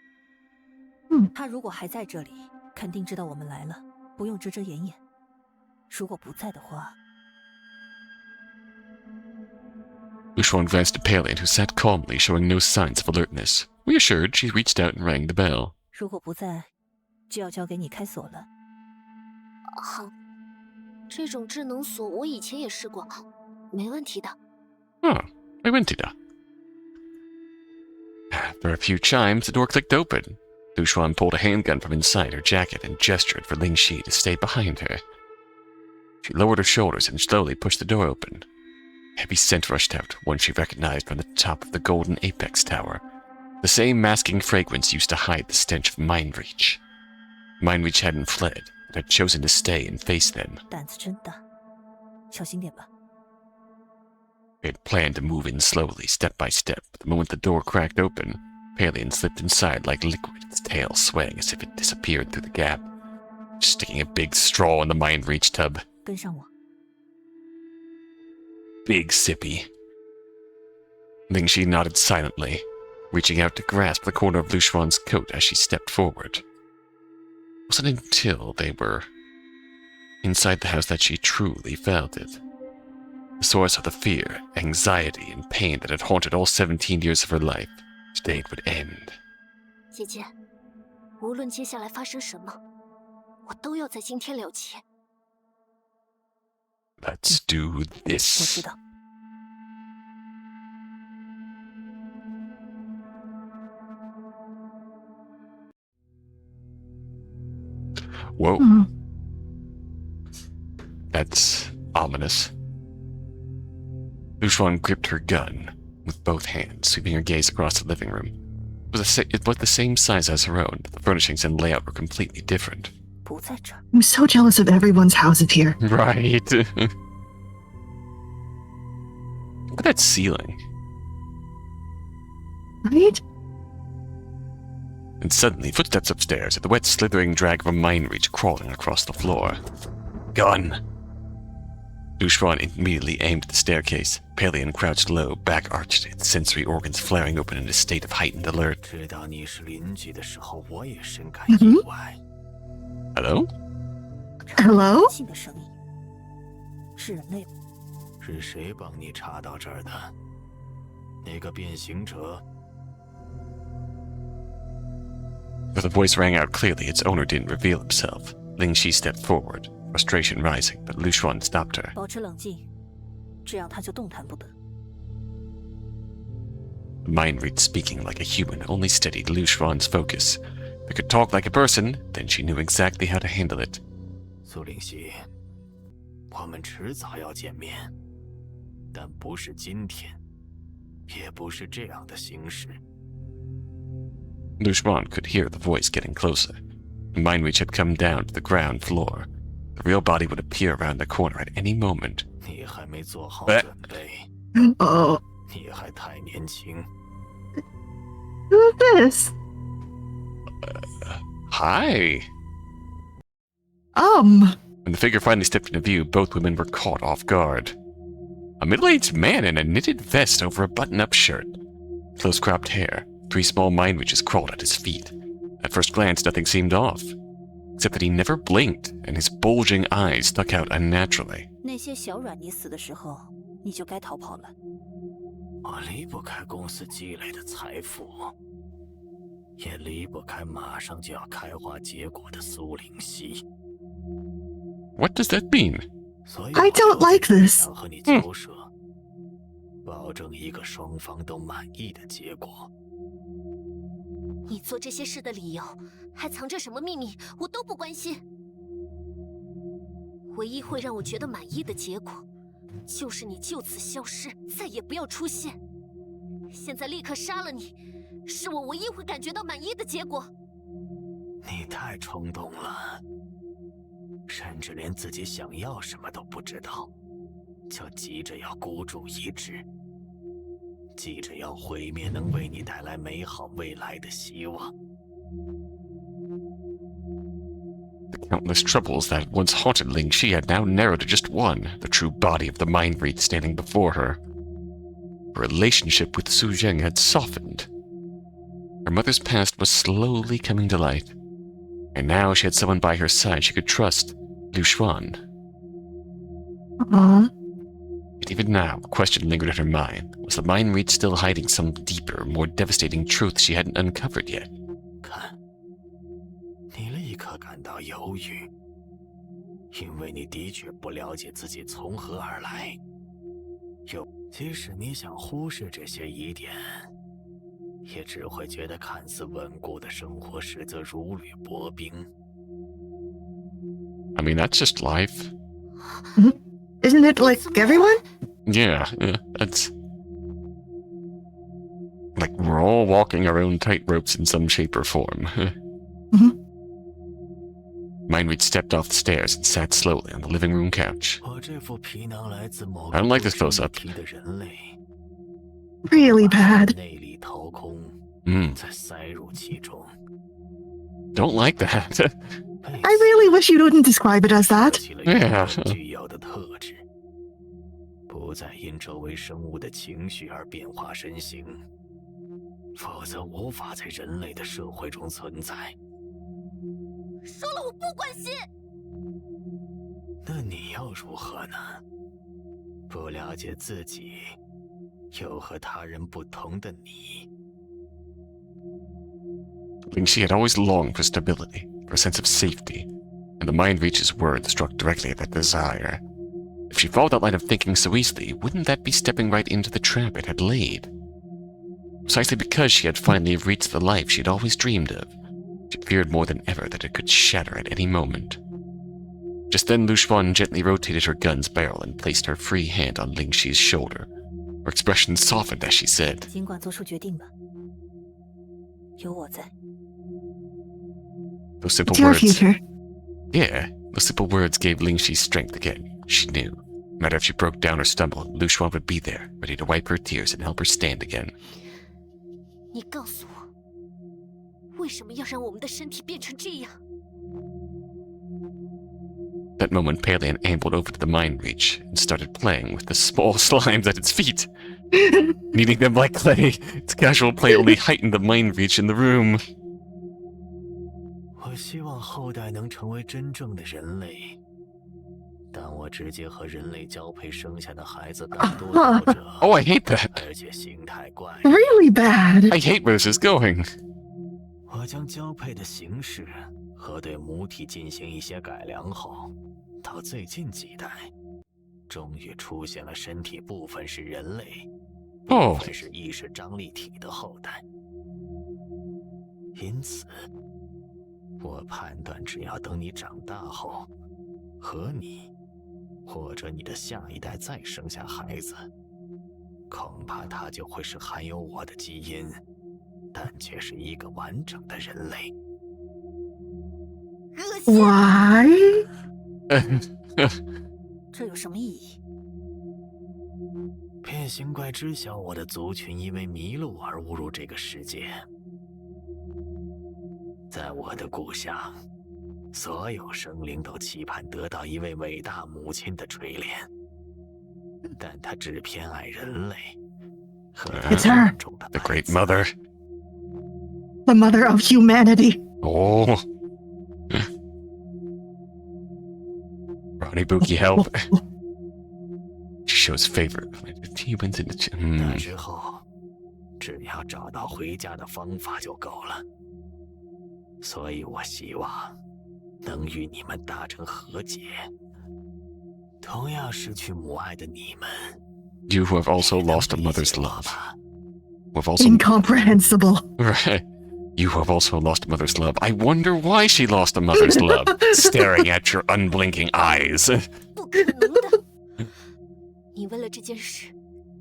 [SPEAKER 4] 他如果还在这里，肯定知道我们来了，不用遮遮掩掩。如果不在的话，
[SPEAKER 2] Lyu Xuan glanced at Paleon, who sat calmly, showing no signs of alertness. Reassured, she reached out and rang the bell.
[SPEAKER 4] 如果不在，就要交给你开锁了。
[SPEAKER 6] 好，这种智能锁我以前也试过，没问题的。
[SPEAKER 2] Ah, I rented it. After a few chimes, the door clicked open. Lyu Xuan pulled a handgun from inside her jacket and gestured for Lingxi to stay behind her. She lowered her shoulders and slowly pushed the door open. Heavy scent rushed out, one she recognized from the top of the golden apex tower. The same masking fragrance used to hide the stench of Mindreach. Mindreach hadn't fled, but had chosen to stay and face them.
[SPEAKER 4] 胆子真大，小心点吧。
[SPEAKER 2] They had planned to move in slowly, step by step, but the moment the door cracked open, Paleon slipped inside like liquid, its tail swaying as if it disappeared through the gap, sticking a big straw in the Mindreach tub.
[SPEAKER 4] 跟上我。
[SPEAKER 2] Big sippy. Lingxi nodded silently, reaching out to grasp the corner of Lyu Xuan's coat as she stepped forward. It wasn't until they were inside the house that she truly felt it. The source of the fear, anxiety, and pain that had haunted all 17 years of her life. Today it would end.
[SPEAKER 6] 姐姐，无论接下来发生什么，我都要在今天了结。
[SPEAKER 2] Let's do
[SPEAKER 4] 我
[SPEAKER 2] this.
[SPEAKER 4] 知道。
[SPEAKER 2] Whoa.
[SPEAKER 3] Hmm.
[SPEAKER 2] That's ominous. Lyu Xuan gripped her gun with both hands, sweeping her gaze across the living room. It was the same size as her own, but the furnishings and layout were completely different.
[SPEAKER 4] 不在这儿。
[SPEAKER 3] I'm so jealous of everyone's houses here.
[SPEAKER 2] Right. Look at that ceiling.
[SPEAKER 3] Right?
[SPEAKER 2] And suddenly, footsteps upstairs, and the wet, slithering drag of a Mindreach crawling across the floor. Gun! Lyu Xuan immediately aimed at the staircase. Paleon crouched low, back arched, its sensory organs flaring open in a state of heightened alert.
[SPEAKER 7] 知道你是邻居的时候，我也深感
[SPEAKER 3] 嗯哼
[SPEAKER 7] 意外。
[SPEAKER 2] Hello?
[SPEAKER 3] Hello?
[SPEAKER 4] 性的声音，是人类吗？
[SPEAKER 7] 是谁帮你查到这儿的？那个变形者？
[SPEAKER 2] Though the voice rang out clearly, its owner didn't reveal himself. Lingxi stepped forward, frustration rising, but Lyu Xuan stopped her.
[SPEAKER 4] 保持冷静，这样他就动弹不得。
[SPEAKER 2] The Mindreach, speaking like a human, only steadied Lyu Xuan's focus. If it could talk like a person, then she knew exactly how to handle it.
[SPEAKER 7] 苏灵溪，我们迟早要见面，但不是今天，也不是这样的形式。
[SPEAKER 2] Lyu Xuan could hear the voice getting closer. The Mindreach had come down to the ground floor. The real body would appear around the corner at any moment.
[SPEAKER 7] 你还没做好
[SPEAKER 2] 哎
[SPEAKER 7] 准备，
[SPEAKER 3] Oh,
[SPEAKER 7] 你还太年轻。
[SPEAKER 3] who's this?
[SPEAKER 2] Hi!
[SPEAKER 3] When
[SPEAKER 2] the figure finally stepped into view, both women were caught off guard. A middle-aged man in a knitted vest over a button-up shirt. Close-cropped hair. 3 small Mindreaches crawled at his feet. At first glance, nothing seemed off, except that he never blinked, and his bulging eyes stuck out unnaturally.
[SPEAKER 4] 那些小软泥死的时候，你就该逃跑了。
[SPEAKER 7] 我离不开公司积累的财富，也离不开马上就要开花结果的苏灵溪。
[SPEAKER 2] What does that mean?
[SPEAKER 7] 所以
[SPEAKER 3] I don't like this.
[SPEAKER 7] 想和你交涉，保证一个双方都满意的结果。
[SPEAKER 6] 你做这些事的理由，还藏着什么秘密，我都不关心。唯一会让我觉得满意的结果，就是你就此消失，再也不要出现。现在立刻杀了你，是我唯一会感觉到满意的结果。
[SPEAKER 7] 你太冲动了，甚至连自己想要什么都不知道，就急着要孤注一掷。 急着要毁灭能为你带来美好未来的希望。
[SPEAKER 2] The countless troubles that once haunted Lingxi had now narrowed to just one, the true body of the Mindreach standing before her. Her relationship with Su Zheng had softened. Her mother's past was slowly coming to light, and now she had someone by her side she could trust, Lyu Xuan.
[SPEAKER 3] Aw.
[SPEAKER 2] Yet even now, a question lingered in her mind. Was the Mindreach still hiding some deeper, more devastating truth she hadn't uncovered yet?
[SPEAKER 7] 看，你立刻感到犹豫，因为你的确不了解自己从何而来。即使你想忽视这些疑点，也只会觉得看似稳固的生活实则如履薄冰。
[SPEAKER 2] I mean, that's just life.
[SPEAKER 3] Isn't it like everyone?
[SPEAKER 2] Yeah, that's... Like, we're all walking our own tightropes in some shape or form. Mindreach stepped off the stairs and sat slowly on the living room couch.
[SPEAKER 7] 我这副皮囊来自某
[SPEAKER 2] I
[SPEAKER 7] 个
[SPEAKER 2] don't like this
[SPEAKER 7] 不
[SPEAKER 2] close-up.
[SPEAKER 7] 值一提的人类，
[SPEAKER 3] Really
[SPEAKER 7] 把
[SPEAKER 3] bad.
[SPEAKER 7] 内力掏空，
[SPEAKER 2] Mm,
[SPEAKER 7] 再塞入其中。
[SPEAKER 2] don't like that.
[SPEAKER 3] I really wish you wouldn't describe it as that.
[SPEAKER 7] 起了原本具有的特质，不再因周围生物的情绪而变化身形，否则无法在人类的社会中存在。
[SPEAKER 6] 说了我不关心。
[SPEAKER 7] 那你又如何呢？不了解自己，又和他人不同的你。
[SPEAKER 2] Lingxi had always longed for stability, for a sense of safety. and the Mindreach's words struck directly at that desire. If she followed that line of thinking so easily, wouldn't that be stepping right into the trap it had laid? Precisely because she had finally reached the life she had always dreamed of, she feared more than ever that it could shatter at any moment. Just then, Lyu Xuan gently rotated her gun's barrel and placed her free hand on Lingxi's shoulder. Her expression softened as she said,
[SPEAKER 4] 尽管做出决定吧，有我在。
[SPEAKER 2] Those simple
[SPEAKER 3] It's your
[SPEAKER 2] words.
[SPEAKER 3] future.
[SPEAKER 2] Yeah, those simple words gave Lingxi strength again. She knew. No matter if she broke down or stumbled, Lyu Xuan would be there, ready to wipe her tears and help her stand again.
[SPEAKER 6] 你告诉我，为什么要让我们的身体变成这样？
[SPEAKER 2] That moment, Paleon ambled over to the Mindreach and started playing with the small slimes at its feet. Kneading them like clay, its casual play only heightened the Mindreach in the room.
[SPEAKER 7] 我希望后代能成为真正的人类，但我直接和人类交配生下的孩子大多夭折。
[SPEAKER 2] Oh, I hate that.
[SPEAKER 7] 而且形态怪异。
[SPEAKER 3] Really bad.
[SPEAKER 2] I hate where this is going.
[SPEAKER 7] 我将交配的形式和对母体进行一些改良后，到最近几代，终于出现了身体部分是人类，部分是意识张力体的后代。因此，我判断只要等你长大后，和你，或者你的下一代再生下孩子，恐怕他就会是含有我的基因，但却是一个完整的人类。
[SPEAKER 3] Why?
[SPEAKER 4] 这有什么意义？
[SPEAKER 7] 变形怪知晓我的族群因为迷路而误入这个世界。在我的故乡，所有生灵都期盼得到一位伟大母亲的垂怜，但她只偏爱人类和她
[SPEAKER 3] It's her.
[SPEAKER 7] 中的
[SPEAKER 2] The
[SPEAKER 7] 孩
[SPEAKER 2] Great
[SPEAKER 7] 子
[SPEAKER 2] Mother.
[SPEAKER 3] The mother of humanity.
[SPEAKER 2] Oh. Ronnie Bookie, help. She shows favor. Humans in the
[SPEAKER 7] 那之后，只要找到回家的方法就够了。所以我希望能与你们达成和解。同样失去母爱的你们，
[SPEAKER 2] You who have also lost a mother's love. Who have also
[SPEAKER 3] Incomprehensible.
[SPEAKER 2] right. You who have also lost a mother's love. I wonder why she lost a mother's love. Staring at your unblinking eyes.
[SPEAKER 6] 不可能的！你为了这件事，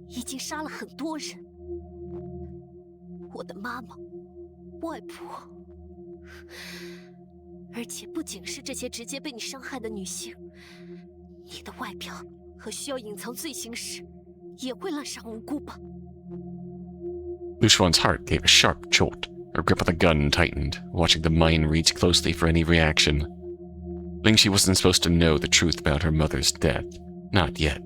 [SPEAKER 6] 已经杀了很多人。我的妈妈、外婆，而且不仅是这些直接被你伤害的女性，你的外表和需要隐藏罪行时，也会滥杀无辜吧
[SPEAKER 2] Lyu Xuan's heart gave a sharp jolt. Her grip on the gun tightened, watching the Mindreach closely for any reaction. Lingxi wasn't supposed to know the truth about her mother's death. Not yet.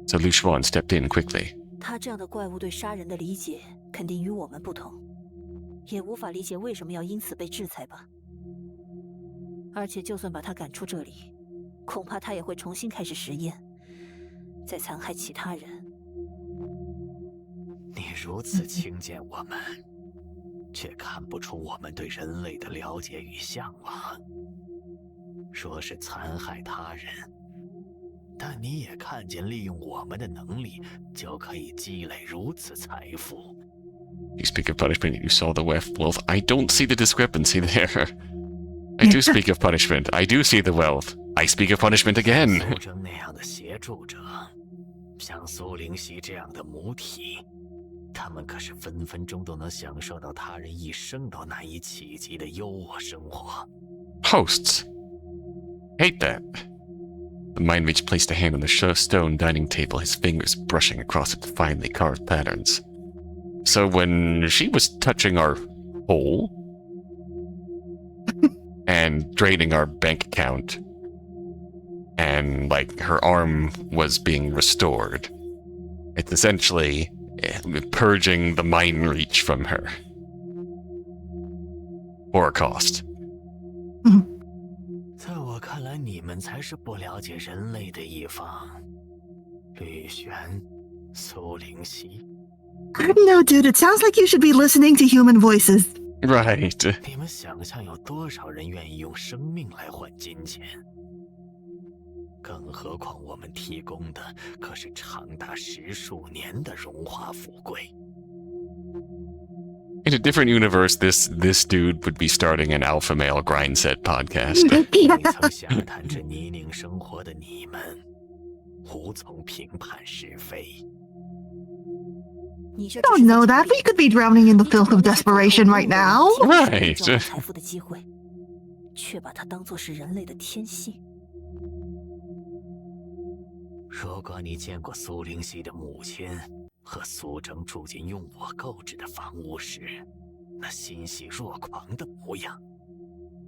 [SPEAKER 2] So Lyu Xuan stepped in quickly.
[SPEAKER 4] 他这样的怪物对杀人的理解肯定与我们不同，也无法理解为什么要因此被制裁吧。而且就算把他赶出这里，恐怕他也会重新开始实验，再残害其他人。
[SPEAKER 7] 你如此轻贱我们，却看不出我们对人类的了解与向往。说是残害他人，但你也看见利用我们的能力就可以积累如此财富。
[SPEAKER 2] You speak of punishment, you saw the wealth. I don't see the discrepancy there. I do speak of punishment. I do see the wealth. I speak of punishment again.
[SPEAKER 7] 苏征那样的协助者，像苏灵溪这样的母体，他们可是分分钟都能享受到他人一生都难以企及的优渥生活。
[SPEAKER 2] Hosts. Hate that. The Mindreach placed a hand on the stone dining table, his fingers brushing across its finely carved patterns. So when she was touching our hole and draining our bank account, and like her arm was being restored, it's essentially purging the Mindreach from her. For a cost.
[SPEAKER 7] 在我看来，你们才是不了解人类的一方。吕璇、苏灵溪，
[SPEAKER 3] I don't know, dude. It sounds like you should be listening to human voices.
[SPEAKER 2] Right.
[SPEAKER 7] 你们想象有多少人愿意用生命来换金钱？更何况我们提供的可是长达10数年的荣华富贵。
[SPEAKER 2] In a different universe, this dude would be starting an alpha male grind set podcast.
[SPEAKER 7] 你曾详谈着泥泞生活的你们，无从评判是非。
[SPEAKER 4] 你这
[SPEAKER 3] Don't know that. We could be drowning in the filth of desperation right now.
[SPEAKER 2] Right.
[SPEAKER 4] 财富的机会，却把它当作是人类的天性。
[SPEAKER 7] 如果你见过苏灵溪的母亲和苏征住进用我购置的房屋时，那欣喜若狂的模样，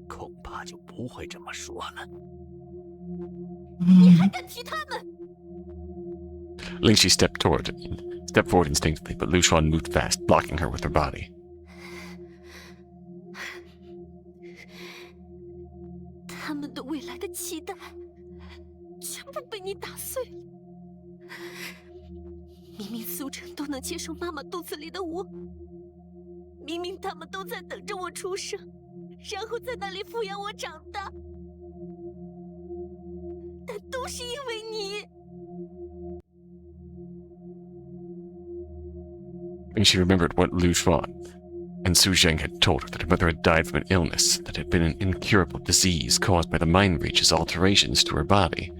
[SPEAKER 7] 恐怕就不会这么说了。
[SPEAKER 6] 你还敢提他们？
[SPEAKER 2] Lingxi stepped forward instinctively, but Lyu Xuan moved fast, blocking her with her body.
[SPEAKER 6] 他们对未来的期待，全部被你打碎了。明明苏晨都能接受妈妈肚子里的我，明明他们都在等着我出生，然后在那里抚养我长大，但都是因为你。
[SPEAKER 2] And she remembered what Lyu Xuan and Su Zheng had told her, that her mother had died from an illness that had been an incurable disease caused by the Mindreach's alterations to her body.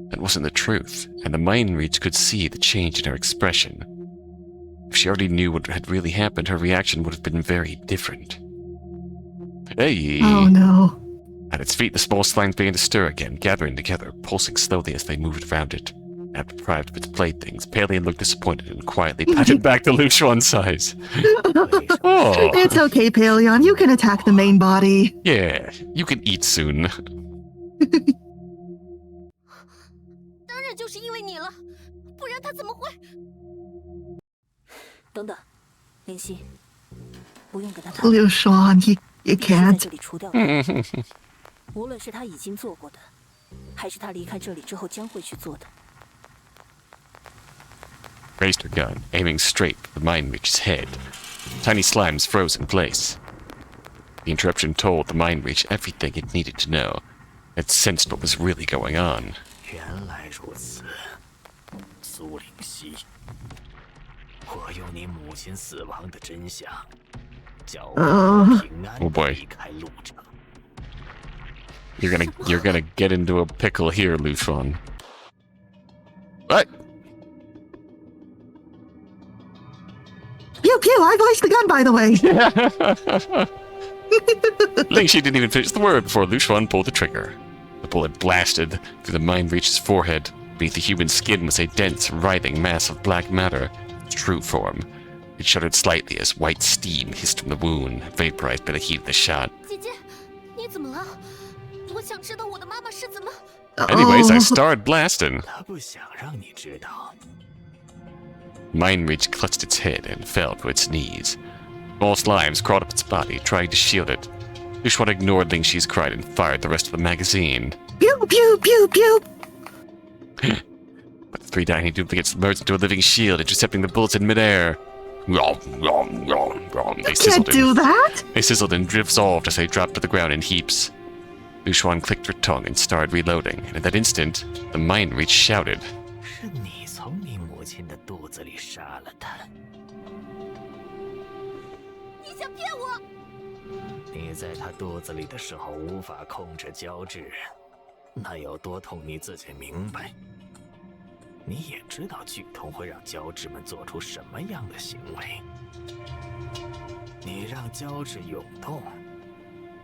[SPEAKER 2] That wasn't the truth, and the Mindreach could see the change in her expression. If she already knew what had really happened, her reaction would have been very different. Hey!
[SPEAKER 3] Oh no.
[SPEAKER 2] At its feet, the small slimes began to stir again, gathering together, pulsing slowly as they moved around it. Now deprived of its playthings, Paleon looked disappointed and quietly patted back to Lyu Xuan's size. Oh,
[SPEAKER 3] It's okay, Paleon. You can attack the main body.
[SPEAKER 2] yeah, you can eat soon.
[SPEAKER 6] 当然就是因为你了，不然他怎么会？
[SPEAKER 4] 等等，灵犀，不用跟他谈，
[SPEAKER 3] Lyu Xuan, you
[SPEAKER 4] 在
[SPEAKER 3] can't.
[SPEAKER 4] 这里除掉他。无论是他已经做过的，还是他离开这里之后将会去做的。
[SPEAKER 2] Raised her gun, aiming straight for the Mindreach's head. Tiny slimes froze in place. The interruption told the Mindreach everything it needed to know. It sensed what was really going on.
[SPEAKER 7] 原来如此，苏灵溪，我用你母亲死亡的真相，叫我平安
[SPEAKER 2] Oh boy.
[SPEAKER 7] 离开路程。
[SPEAKER 2] You're gonna get into a pickle here, Lyu Xuan. What?
[SPEAKER 3] Pew pew, I voiced the gun, by the way.
[SPEAKER 2] Lingxi didn't even finish the word before Lyu Xuan pulled the trigger. The bullet blasted through the Mindreach's forehead. Beneath the human skin was a dense, writhing mass of black matter, its true form. It shuddered slightly as white steam hissed from the wound, vaporized by the heat of the shot.
[SPEAKER 6] 姐姐，你怎么了？我想知道我的妈妈是怎么。
[SPEAKER 2] Anyways, I
[SPEAKER 3] Oh.
[SPEAKER 2] started blasting.
[SPEAKER 7] 他不想让你知道。
[SPEAKER 2] Mindreach clutched its head and fell to its knees. Small slimes crawled up its body, trying to shield it. Lyu Xuan ignored Lingxi's cry and fired the rest of the magazine.
[SPEAKER 3] Pew pew pew pew.
[SPEAKER 2] But the three tiny duplicates merged into a living shield, intercepting the bullets in midair. Rom, rom, rom, rom. They
[SPEAKER 3] Can't do that.
[SPEAKER 2] They sizzled and dissolved as they dropped to the ground in heaps. Lyu Xuan clicked her tongue and started reloading, and at that instant, the Mindreach shouted.
[SPEAKER 7] 是你从你母亲的肚子里杀了她。
[SPEAKER 6] 你想骗我？
[SPEAKER 7] 你在她肚子里的时候无法控制胶质，那有多痛你自己明白。你也知道剧痛会让胶质们做出什么样的行为。你让胶质涌动，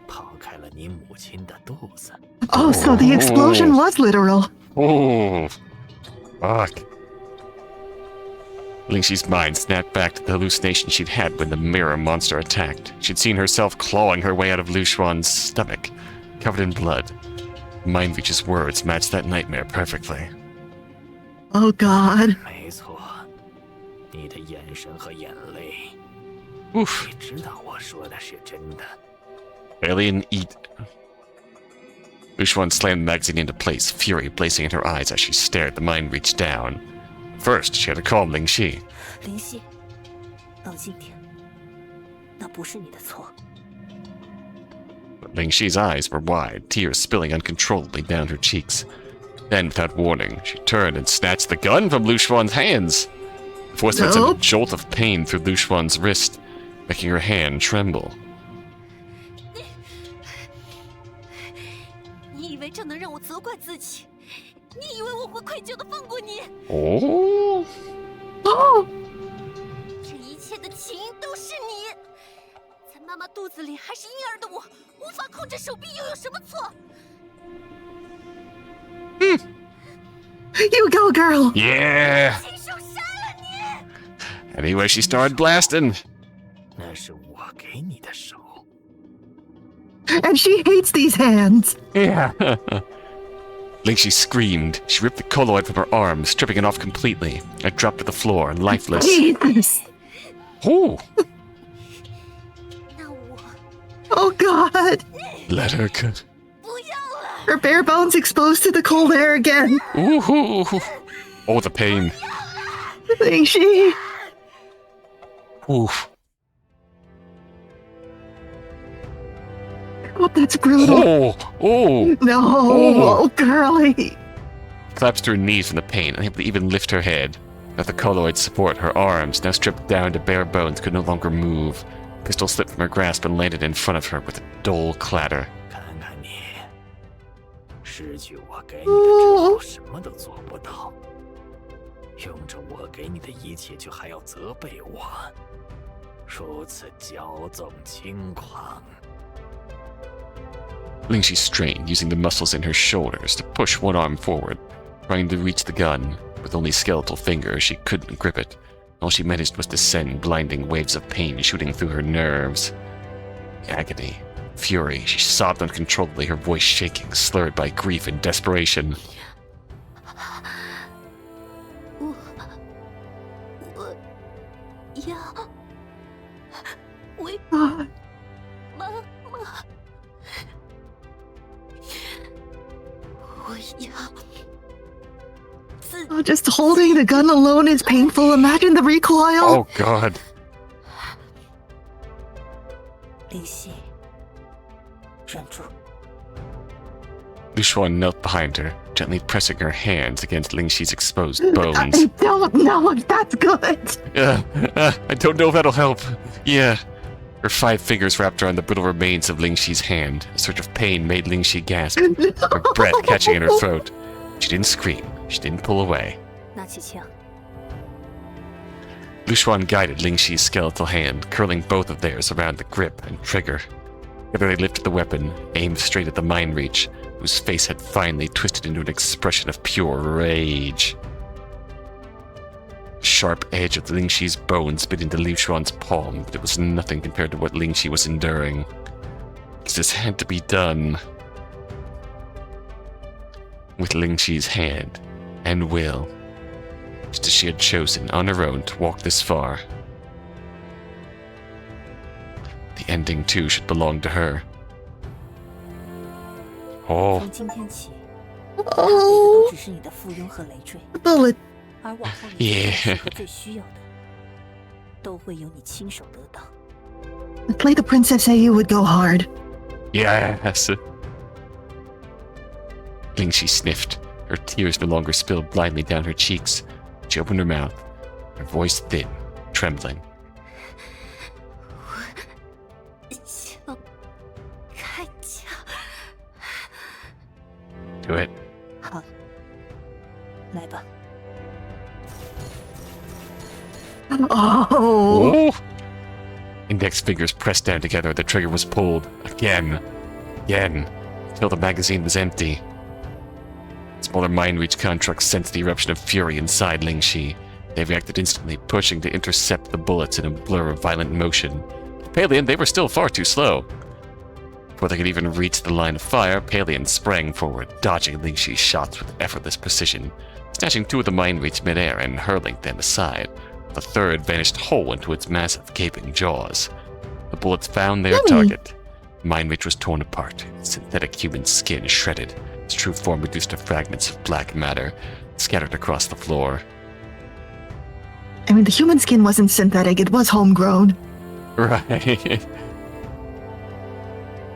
[SPEAKER 7] 抛开了你母亲的肚子。
[SPEAKER 3] Oh, so the explosion was literal.
[SPEAKER 2] Oh, fuck. Lingxi's mind snapped back to the hallucination she'd had when the mirror monster attacked. She'd seen herself clawing her way out of Lyu Xuan's stomach, covered in blood. Mindreach's words matched that nightmare perfectly.
[SPEAKER 3] Oh God.
[SPEAKER 7] 没错，你的眼神和眼泪，
[SPEAKER 2] Oof.
[SPEAKER 7] 你知道我说的是真的。
[SPEAKER 2] Alien eat. Lyu Xuan slammed the magazine into place, fury blazing in her eyes as she stared the Mindreach down. First, she had to calm Lingxi.
[SPEAKER 4] 灵犀，冷静点。那不是你的错。
[SPEAKER 2] But Lingxi's eyes were wide, tears spilling uncontrollably down her cheeks. Then, without warning, she turned and snatched the gun from Lyu Xuan's hands. The force sent a
[SPEAKER 3] Nope.
[SPEAKER 2] jolt of pain through Lyu Xuan's wrist, making her hand tremble.
[SPEAKER 6] 你以为这能让我责怪自己？你以为我会愧疚的放过你？
[SPEAKER 2] Oh!
[SPEAKER 3] Oh,
[SPEAKER 6] 这一切的起因都是你！在妈妈肚子里还是婴儿的我，无法控制手臂，又有什么错？
[SPEAKER 3] you go, girl.
[SPEAKER 2] Yeah!
[SPEAKER 6] 亲手杀了你！
[SPEAKER 2] Anyway, she started blasting.
[SPEAKER 7] 那是我给你的手。
[SPEAKER 3] And she hates these hands.
[SPEAKER 2] Yeah. Lingxi screamed. She ripped the colloid from her arm, stripping it off completely, and dropped to the floor, lifeless.
[SPEAKER 3] Jesus.
[SPEAKER 2] Oh!
[SPEAKER 6] 那我
[SPEAKER 3] Oh, God.
[SPEAKER 2] Let her cut.
[SPEAKER 6] 不要了！
[SPEAKER 3] Her bare bones exposed to the cold air again.
[SPEAKER 2] Ooh! Oh, the pain.
[SPEAKER 3] Lingxi.
[SPEAKER 2] Oof.
[SPEAKER 3] Oh, that's brutal.
[SPEAKER 2] Oh! Oh!
[SPEAKER 3] No,
[SPEAKER 2] Oh.
[SPEAKER 3] oh, girly.
[SPEAKER 2] Collapsed to her knees from the pain, unable to even lift her head. Without the colloid's support, her arms, now stripped down to bare bones, could no longer move. Pistol slipped from her grasp and landed in front of her with a dull clatter.
[SPEAKER 7] 看看你，失去我给你的之后，什么都做不到，用着我给你的一切，却还要责备我，如此骄纵轻狂。
[SPEAKER 2] Lingxi strained, using the muscles in her shoulders to push one arm forward, trying to reach the gun. With only skeletal fingers, she couldn't grip it. All she managed was to send blinding waves of pain shooting through her nerves. Agony, fury, she sobbed uncontrollably, her voice shaking, slurred by grief and desperation.
[SPEAKER 6] 我要为
[SPEAKER 3] God.
[SPEAKER 6] 妈妈，我要自
[SPEAKER 3] Oh, just holding the gun alone is painful. Imagine the recoil.
[SPEAKER 2] Oh god.
[SPEAKER 4] 林夕，忍住。
[SPEAKER 2] Lyu Xuan knelt behind her, gently pressing her hands against Lingxi's exposed
[SPEAKER 3] I
[SPEAKER 2] bones.
[SPEAKER 3] don't know if that's good.
[SPEAKER 2] I don't know if that'll help. Yeah. Her 5 fingers wrapped around the brittle remains of Lingxi's hand. A surge of pain made Lingxi gasp, her breath catching in her throat. She didn't scream. She didn't pull away.
[SPEAKER 4] 拿起枪，
[SPEAKER 2] Lyu Xuan guided Lingxi's skeletal hand, curling both of theirs around the grip and trigger. Together they lifted the weapon, aimed straight at the Mindreach, whose face had finally twisted into an expression of pure rage. The sharp edge of Lingxi's bones bit into Lyu Xuan's palm, but it was nothing compared to what Lingxi was enduring. This had to be done. With Lingxi's hand and will, just as she had chosen on her own to walk this far. The ending, too, should belong to her. Oh,
[SPEAKER 4] 从今天起，
[SPEAKER 3] Oh,
[SPEAKER 4] 都只是你的附庸和累赘，
[SPEAKER 3] bullet.
[SPEAKER 4] 而往后你
[SPEAKER 2] Yeah.
[SPEAKER 4] 最适合最需要的，都会由你亲手得到。
[SPEAKER 3] Play the princess say you would go hard.
[SPEAKER 2] yes! Lingxi sniffed. Her tears no longer spilled blindly down her cheeks. She opened her mouth, her voice thin, trembling.
[SPEAKER 6] 想开枪。
[SPEAKER 2] Do it.
[SPEAKER 4] 好，来吧。
[SPEAKER 3] Oh.
[SPEAKER 2] Oh! Index fingers pressed down together, the trigger was pulled. Again. Until the magazine was empty. Smaller Mindreach constructs sensed the eruption of fury inside Lingxi. They reacted instantly, pushing to intercept the bullets in a blur of violent motion. Paleon, they were still far too slow. Before they could even reach the line of fire, Paleon sprang forward, dodging Lingxi's shots with effortless precision, snatching 2 of the Mindreach midair and hurling them aside. The third vanished whole into its massive, gaping jaws. The bullets found their target. Mindreach was torn apart, its synthetic human skin shredded, its true form reduced to fragments of black matter, scattered across the floor.
[SPEAKER 3] I mean, the human skin wasn't synthetic, it was homegrown.
[SPEAKER 2] Right.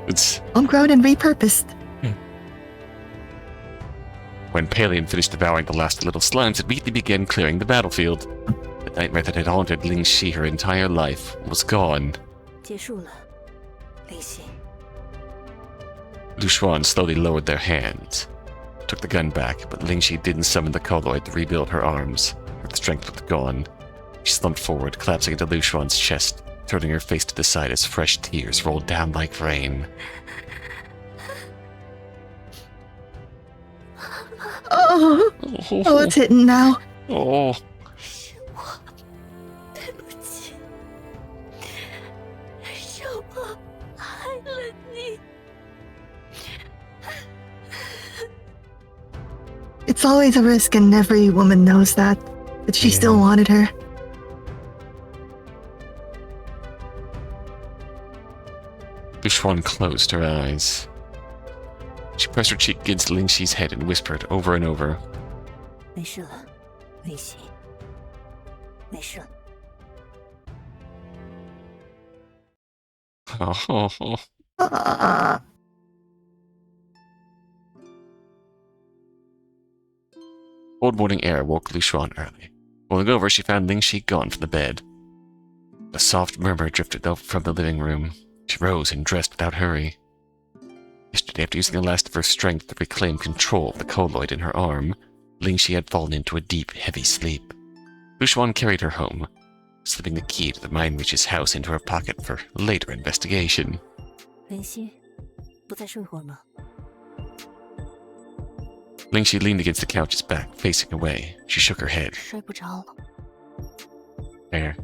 [SPEAKER 2] It's
[SPEAKER 3] Homegrown and repurposed.
[SPEAKER 2] when Paleon finished devouring the last little slimes, it immediately began clearing the battlefield. The nightmare that had haunted Lingxi her entire life was gone.
[SPEAKER 4] 结束了，林夕。
[SPEAKER 2] Lyu Xuan slowly lowered their hands, took the gun back, but Lingxi didn't summon the colloid to rebuild her arms. Her strength was gone. She slumped forward, collapsing into Lyu Xuan's chest, turning her face to the side as fresh tears rolled down like rain.
[SPEAKER 3] Oh, oh, it's hitting now.
[SPEAKER 2] Oh.
[SPEAKER 6] 是我，对不起，是我害了你。
[SPEAKER 3] It's always a risk, and every woman knows that. But she still wanted her.
[SPEAKER 2] Lyu Xuan closed her eyes. She pressed her cheek against Lingxi's head and whispered over and over.
[SPEAKER 4] 没事了，林夕，没事了。
[SPEAKER 2] Oh. Cold morning air woke Lyu Xuan early. Rolling over, she found Lingxi gone from the bed. A soft murmur drifted up from the living room. She rose and dressed without hurry. Yesterday, after using the last of her strength to reclaim control of the colloid in her arm, Lingxi had fallen into a deep, heavy sleep. Lyu Xuan carried her home, slipping the key to the Mindreach's house into her pocket for later investigation.
[SPEAKER 4] 林夕，不再睡会儿吗？
[SPEAKER 2] Lingxi leaned against the couch's back, facing away. She shook her head.
[SPEAKER 6] 睡不着了。
[SPEAKER 2] There.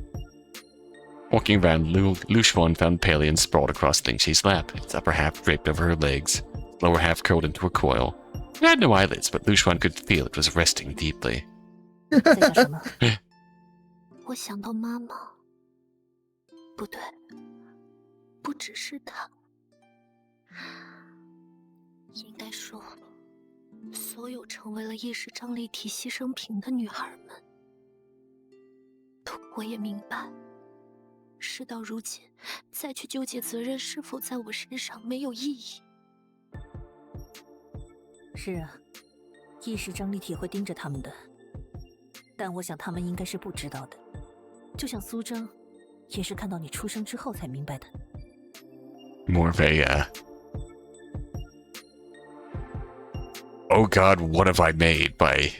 [SPEAKER 2] Walking around, Lyu Xuan found Paleon sprawled across Lingxi's lap, its upper half draped over her legs, its lower half curled into a coil. It had no eyelids, but Lyu Xuan could feel it was resting deeply.
[SPEAKER 4] 在想什么？
[SPEAKER 6] 我想到妈妈，不对，不只是她，应该说，所有成为了意识张力体牺牲品的女孩们。我也明白，事到如今，再去纠结责任是否在我身上没有意义。
[SPEAKER 4] 是啊，意识张力体会盯着他们的，但我想他们应该是不知道的。就像苏征，也是看到你出生之后才明白的。
[SPEAKER 2] More of a, oh God, what have I made by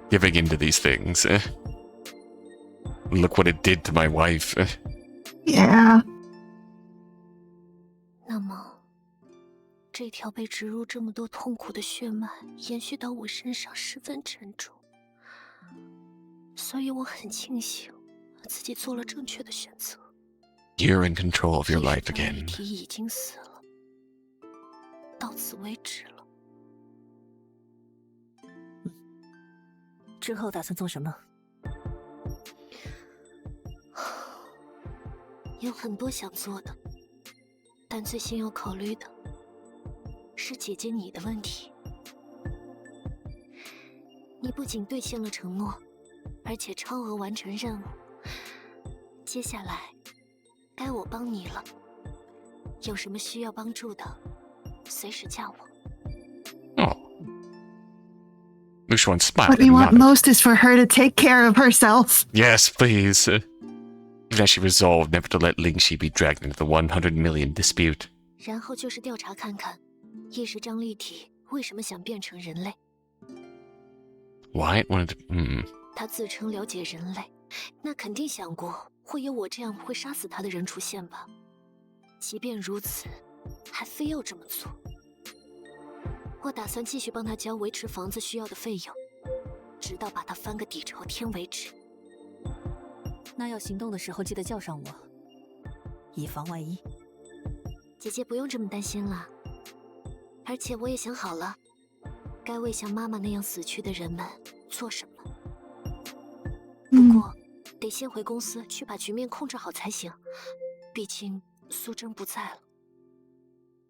[SPEAKER 2] giving into these things? Look what it did to my wife.
[SPEAKER 3] Yeah.
[SPEAKER 6] 那么，这条被植入这么多痛苦的血脉延续到我身上十分沉重，所以我很庆幸自己做了正确的选择。
[SPEAKER 2] You're in control of your life
[SPEAKER 6] 意识张力
[SPEAKER 2] again.
[SPEAKER 6] 体已经死了，到此为止了。
[SPEAKER 4] 之后打算做什么？
[SPEAKER 6] 有很多想做的，但最先要考虑的是姐姐你的问题。你不仅兑现了承诺，而且超额完成任务。接下来，该我帮你了。有什么需要帮助的，随时叫我。
[SPEAKER 2] Oh. Lyu Xuan smiled
[SPEAKER 3] What we
[SPEAKER 2] and
[SPEAKER 3] want
[SPEAKER 2] nodded.
[SPEAKER 3] most is for her to take care of herself.
[SPEAKER 2] Yes, please. Even as she resolved never to let Lingxi be dragged into the 100 million dispute.
[SPEAKER 6] 然后就是调查看看，意识张力体为什么想变成人类。
[SPEAKER 2] Wyatt wanted to...
[SPEAKER 6] 他自称了解人类，那肯定想过会有我这样会杀死他的人出现吧？即便如此，还非要这么做。我打算继续帮他交维持房子需要的费用，直到把他翻个底朝天为止。
[SPEAKER 4] 那要行动的时候记得叫上我，以防万一。
[SPEAKER 6] 姐姐不用这么担心了，而且我也想好了，该为像妈妈那样死去的人们做什么。不过，得先回公司去把局面控制好才行，毕竟苏征不在了。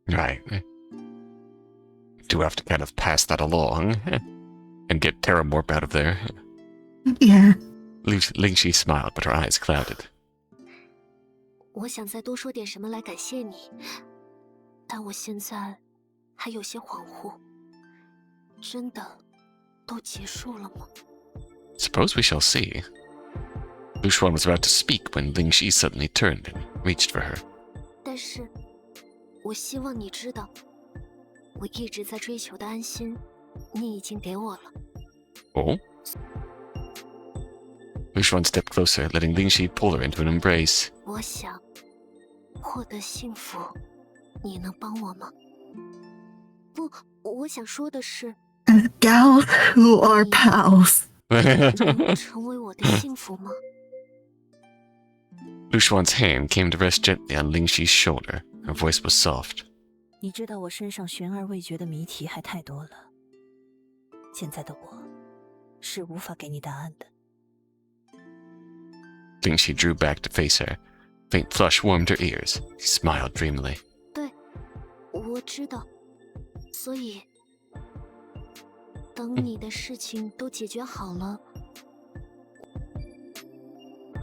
[SPEAKER 2] Right. Do have to kind of pass that along and get Terramorp out of there.
[SPEAKER 3] Yeah.
[SPEAKER 2] Lingxi smiled, but her eyes clouded.
[SPEAKER 6] 我想再多说点什么来感谢你，但我现在还有些恍惚。真的都结束了吗？
[SPEAKER 2] Suppose we shall see. Lyu Xuan was about to speak when Lingxi suddenly turned and reached for her.
[SPEAKER 6] 但是，我希望你知道，我一直在追求的安心，你已经给我了。
[SPEAKER 2] Oh? Lyu Xuan stepped closer, letting Lingxi pull her into an embrace.
[SPEAKER 6] 我想获得幸福，你能帮我吗？不，我想说的是，
[SPEAKER 3] Gals who are pals.
[SPEAKER 6] 能成为我的幸福吗？
[SPEAKER 2] Lyu Xuan's hand came to rest gently on Lingxi's shoulder. Her voice was soft.
[SPEAKER 4] 你知道我身上悬而未决的谜题还太多了，现在的我是无法给你答案的。
[SPEAKER 2] Lingxi drew back to face her. Faint flush warmed her ears. She smiled dreamily.
[SPEAKER 6] 对，我知道，所以等你的事情都解决好了。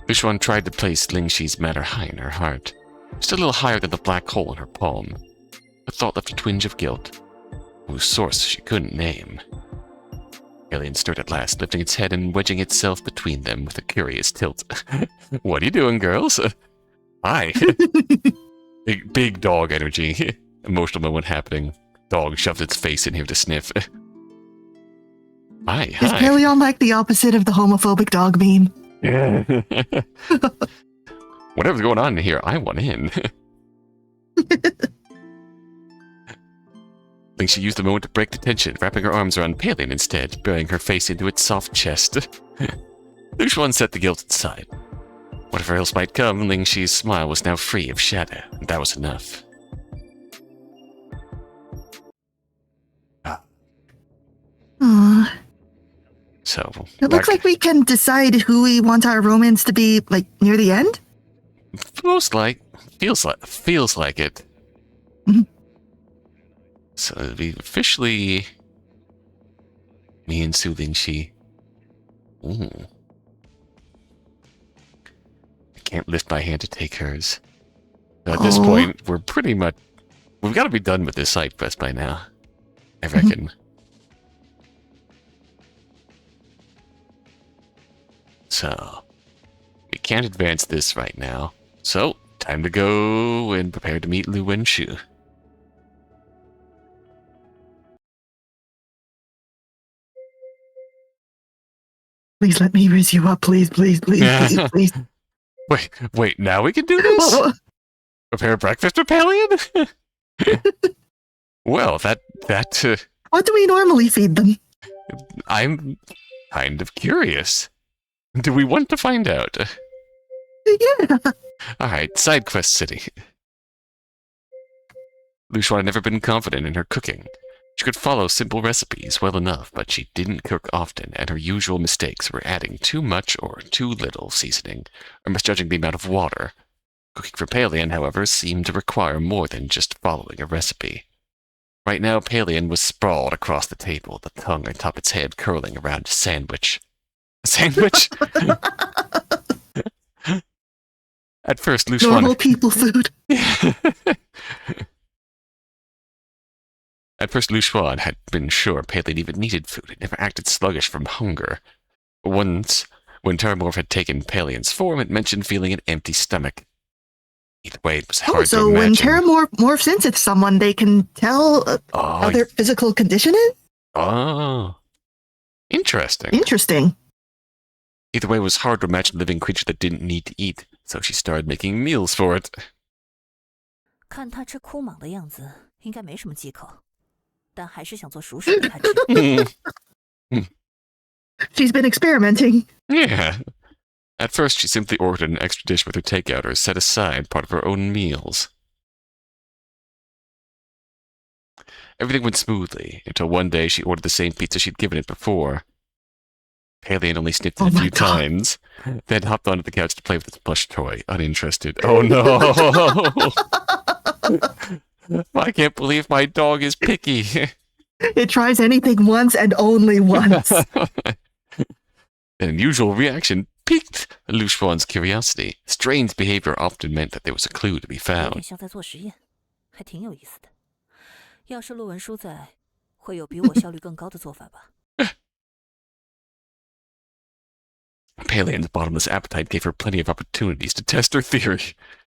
[SPEAKER 2] Lyu Xuan tried to place Lingxi's matter high in her heart, just a little higher than the black hole in her palm. The thought left a twinge of guilt, whose source she couldn't name. Paleon stirred at last, lifting its head and wedging itself between them with a curious tilt. What are you doing, girls? Hi. Big dog energy. Emotional moment happening. Dog shoved its face in here to sniff. Hi.
[SPEAKER 3] Is Paleon like the opposite of the homophobic dog meme?
[SPEAKER 2] Yeah. Whatever's going on in here, I want in. Lingxi used the moment to break the tension, wrapping her arms around Paleon instead, burying her face into its soft chest. Lyu Xuan set the guilt aside. Whatever else might come, Lingxi's smile was now free of shadow, and that was enough.
[SPEAKER 3] Aww.
[SPEAKER 2] So,
[SPEAKER 3] It looks like we can decide who we want our romance to be, like, near the end?
[SPEAKER 2] Feels like it.
[SPEAKER 3] Mhm.
[SPEAKER 2] So it'll be officially me and Su Lingxi. Ooh. I can't lift my hand to take hers. So at this point, we've got to be done with this side quest by now, I reckon. So, we can't advance this right now. So, time to go and prepare to meet Lyu Xuan.
[SPEAKER 3] Please let me raise you up, please, please, please, please, please.
[SPEAKER 2] Wait, now we can do this? Prepare breakfast for Paleon? Well, that
[SPEAKER 3] What do we normally feed them?
[SPEAKER 2] I'm kind of curious. Do we want to find out?
[SPEAKER 3] Yeah.
[SPEAKER 2] Alright, side quest city. Lyu Xuan had never been confident in her cooking. She could follow simple recipes well enough, but she didn't cook often, and her usual mistakes were adding too much or too little seasoning, or misjudging the amount of water. Cooking for Paleon, however, seemed to require more than just following a recipe. Right now, Paleon was sprawled across the table, the tongue atop its head curling around a sandwich. A sandwich? At first, Lyu Xuan...
[SPEAKER 3] Normal people food.
[SPEAKER 2] At first, Lyu Xuan had been sure Paleon even needed food and never acted sluggish from hunger. Once, when Terramorph had taken Paleon's form, it mentioned feeling an empty stomach. Either way, it was hard to
[SPEAKER 3] so when
[SPEAKER 2] imagine.
[SPEAKER 3] Terramorph morphs into someone, they can tell how their physical condition is?
[SPEAKER 2] Oh. Interesting.
[SPEAKER 3] Interesting.
[SPEAKER 2] Either way, it was hard to imagine a living creature that didn't need to eat, so she started making meals for it.
[SPEAKER 4] 看他吃枯蟒的样子，应该没什么忌口，但还是想做熟食给他吃。
[SPEAKER 3] She's been experimenting.
[SPEAKER 2] Yeah. At first, she simply ordered an extra dish with her takeout or set aside part of her own meals. Everything went smoothly, until one day she ordered the same pizza she'd given it before. Paleon only sniffed it a few times, then hopped onto the couch to play with its plush toy, uninterested. Oh no! I can't believe my dog is picky.
[SPEAKER 3] It tries anything once and only once.
[SPEAKER 2] An unusual reaction, piqued Lyu Xuan's curiosity. Strange behavior often meant that there was a clue to be
[SPEAKER 4] 有
[SPEAKER 2] found.
[SPEAKER 4] 点像在做实验，还挺有意思的。要是陆文书在，会有比我效率更高的做法吧。
[SPEAKER 2] Paleon's bottomless appetite gave her plenty of opportunities to test her theory.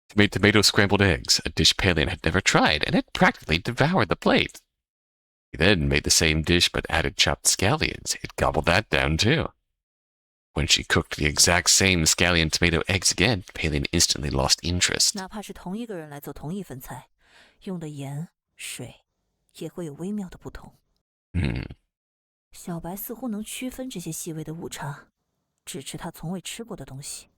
[SPEAKER 2] She made tomato scrambled eggs, a dish Paleon had never tried, and had practically devoured the plate. He then made the same dish but added chopped scallions. It gobbled that down too. When she cooked the exact same scallion tomato eggs again, Paleon instantly lost interest.
[SPEAKER 4] 哪怕是同一个人来做同一份菜，用的盐、水也会有微妙的不同。小白似乎能区分这些细微的误差，只吃他从未吃过的东西。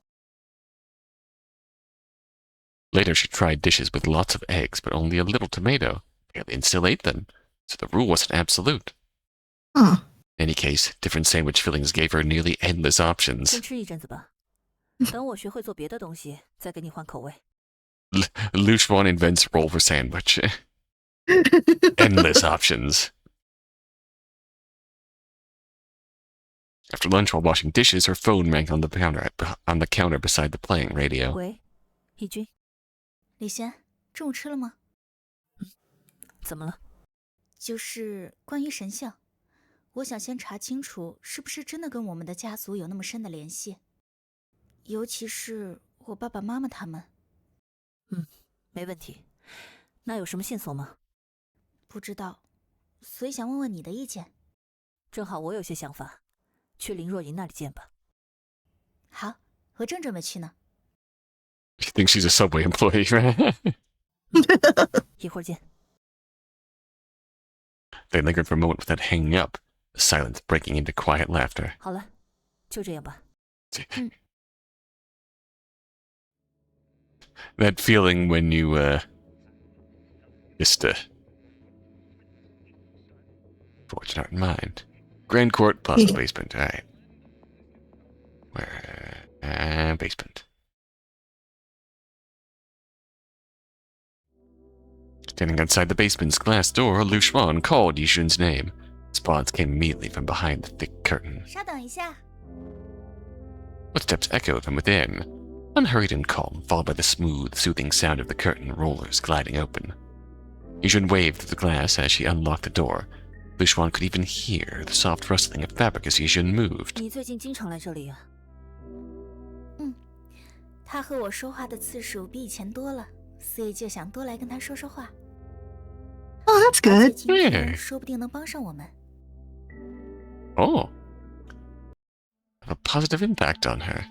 [SPEAKER 2] Later, she tried dishes with lots of eggs, but only a little tomato. Paleon still ate them, so the rule wasn't absolute.
[SPEAKER 3] Huh.
[SPEAKER 2] In any case, different sandwich fillings gave her nearly endless options.
[SPEAKER 4] 先吃一阵子吧，等我学会做别的东西，再给你换口味。
[SPEAKER 2] Lyu Xuan invents roll for sandwich. Endless options. After lunch, while washing dishes, her phone rang on the counter beside the playing radio.
[SPEAKER 4] 喂，义军，
[SPEAKER 8] 李轩，中午吃了吗？
[SPEAKER 4] 怎么了？
[SPEAKER 8] 就是关于神像，我想先查清楚是不是真的跟我们的家族有那么深的联系，尤其是我爸爸妈妈他们。
[SPEAKER 4] 没问题。那有什么线索吗？
[SPEAKER 8] 不知道，所以想问问你的意见。
[SPEAKER 4] 正好我有些想法，去林若莹那里见吧。
[SPEAKER 8] 好，我正准备去呢。
[SPEAKER 2] She thinks she's a subway employee.
[SPEAKER 4] 一会儿见。
[SPEAKER 2] They lingered for a moment without hanging up, the silence breaking into quiet laughter.
[SPEAKER 4] 好了，就这样吧。
[SPEAKER 2] That feeling when you, forge not in mind. Grand Court plus basement, alright. Where, basement. Standing outside the basement's glass door, Lyu Xuan called Yijun's name. Response came immediately from behind the thick curtain.
[SPEAKER 8] 稍等一下。
[SPEAKER 2] Footsteps echoed from within, unhurried and calm, followed by the smooth, soothing sound of the curtain rollers gliding open. Yijun waved through the glass as she unlocked the door. Lyu Xuan could even hear the soft rustling of fabric as Yijun moved.
[SPEAKER 4] 你最近经常来这里啊？
[SPEAKER 8] 他和我说话的次数比以前多了，所以就想多来跟他说说话。
[SPEAKER 3] Oh, that's
[SPEAKER 8] 而且
[SPEAKER 3] good.
[SPEAKER 8] 今天说不定能帮上我们。
[SPEAKER 2] Oh. Have a positive impact on her.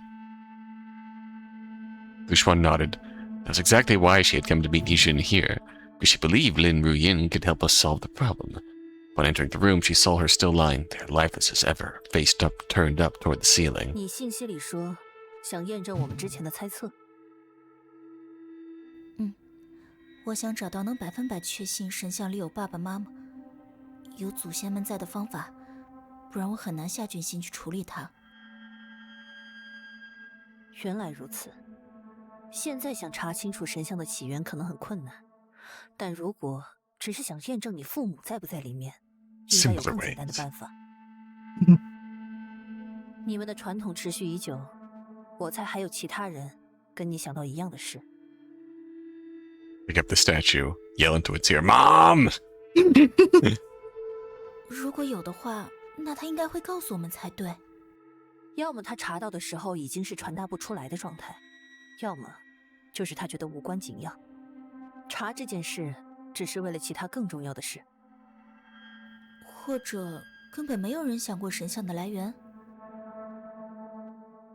[SPEAKER 2] Lyu Xuan nodded. That's exactly why she had come to meet Yijun here, because she believed Lin Ruyin could help us solve the problem. Upon entering the room, she saw her still lying there, lifeless as ever, face turned up toward the ceiling.
[SPEAKER 4] 你信息里说想验证我们之前的猜测。
[SPEAKER 8] 我想找到能100%确信神像里有爸爸妈妈、有祖先们在的方法，不然我很难下决心去处理它。
[SPEAKER 4] 原来如此。现在想查清楚神像的起源可能很困难，但如果只是想验证你父母在不在里面，应该有更简单的办法。你们的传统持续已久，我猜还有其他人跟你想到一样的事。
[SPEAKER 2] Pick up the statue, yell into its ear, Mom!
[SPEAKER 8] 如果有的话，那他应该会告诉我们才对。
[SPEAKER 4] 要么他查到的时候已经是传达不出来的状态，要么就是他觉得无关紧要，查这件事只是为了其他更重要的事。
[SPEAKER 8] 或者根本没有人想过神像的来源。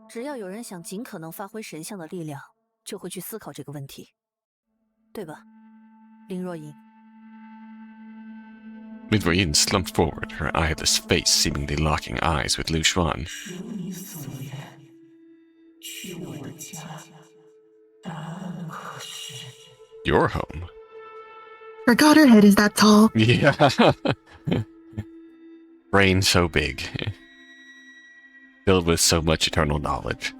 [SPEAKER 4] 只要有人想尽可能发挥神像的力量，就会去思考这个问题，对吧，林若莹
[SPEAKER 2] Mindreach slumped forward, her eyeless face seemingly locking eyes with Lyu Xuan. Your home?
[SPEAKER 3] Forgot her head is that tall.
[SPEAKER 2] Yeah. Brain so big. Filled with so much eternal knowledge.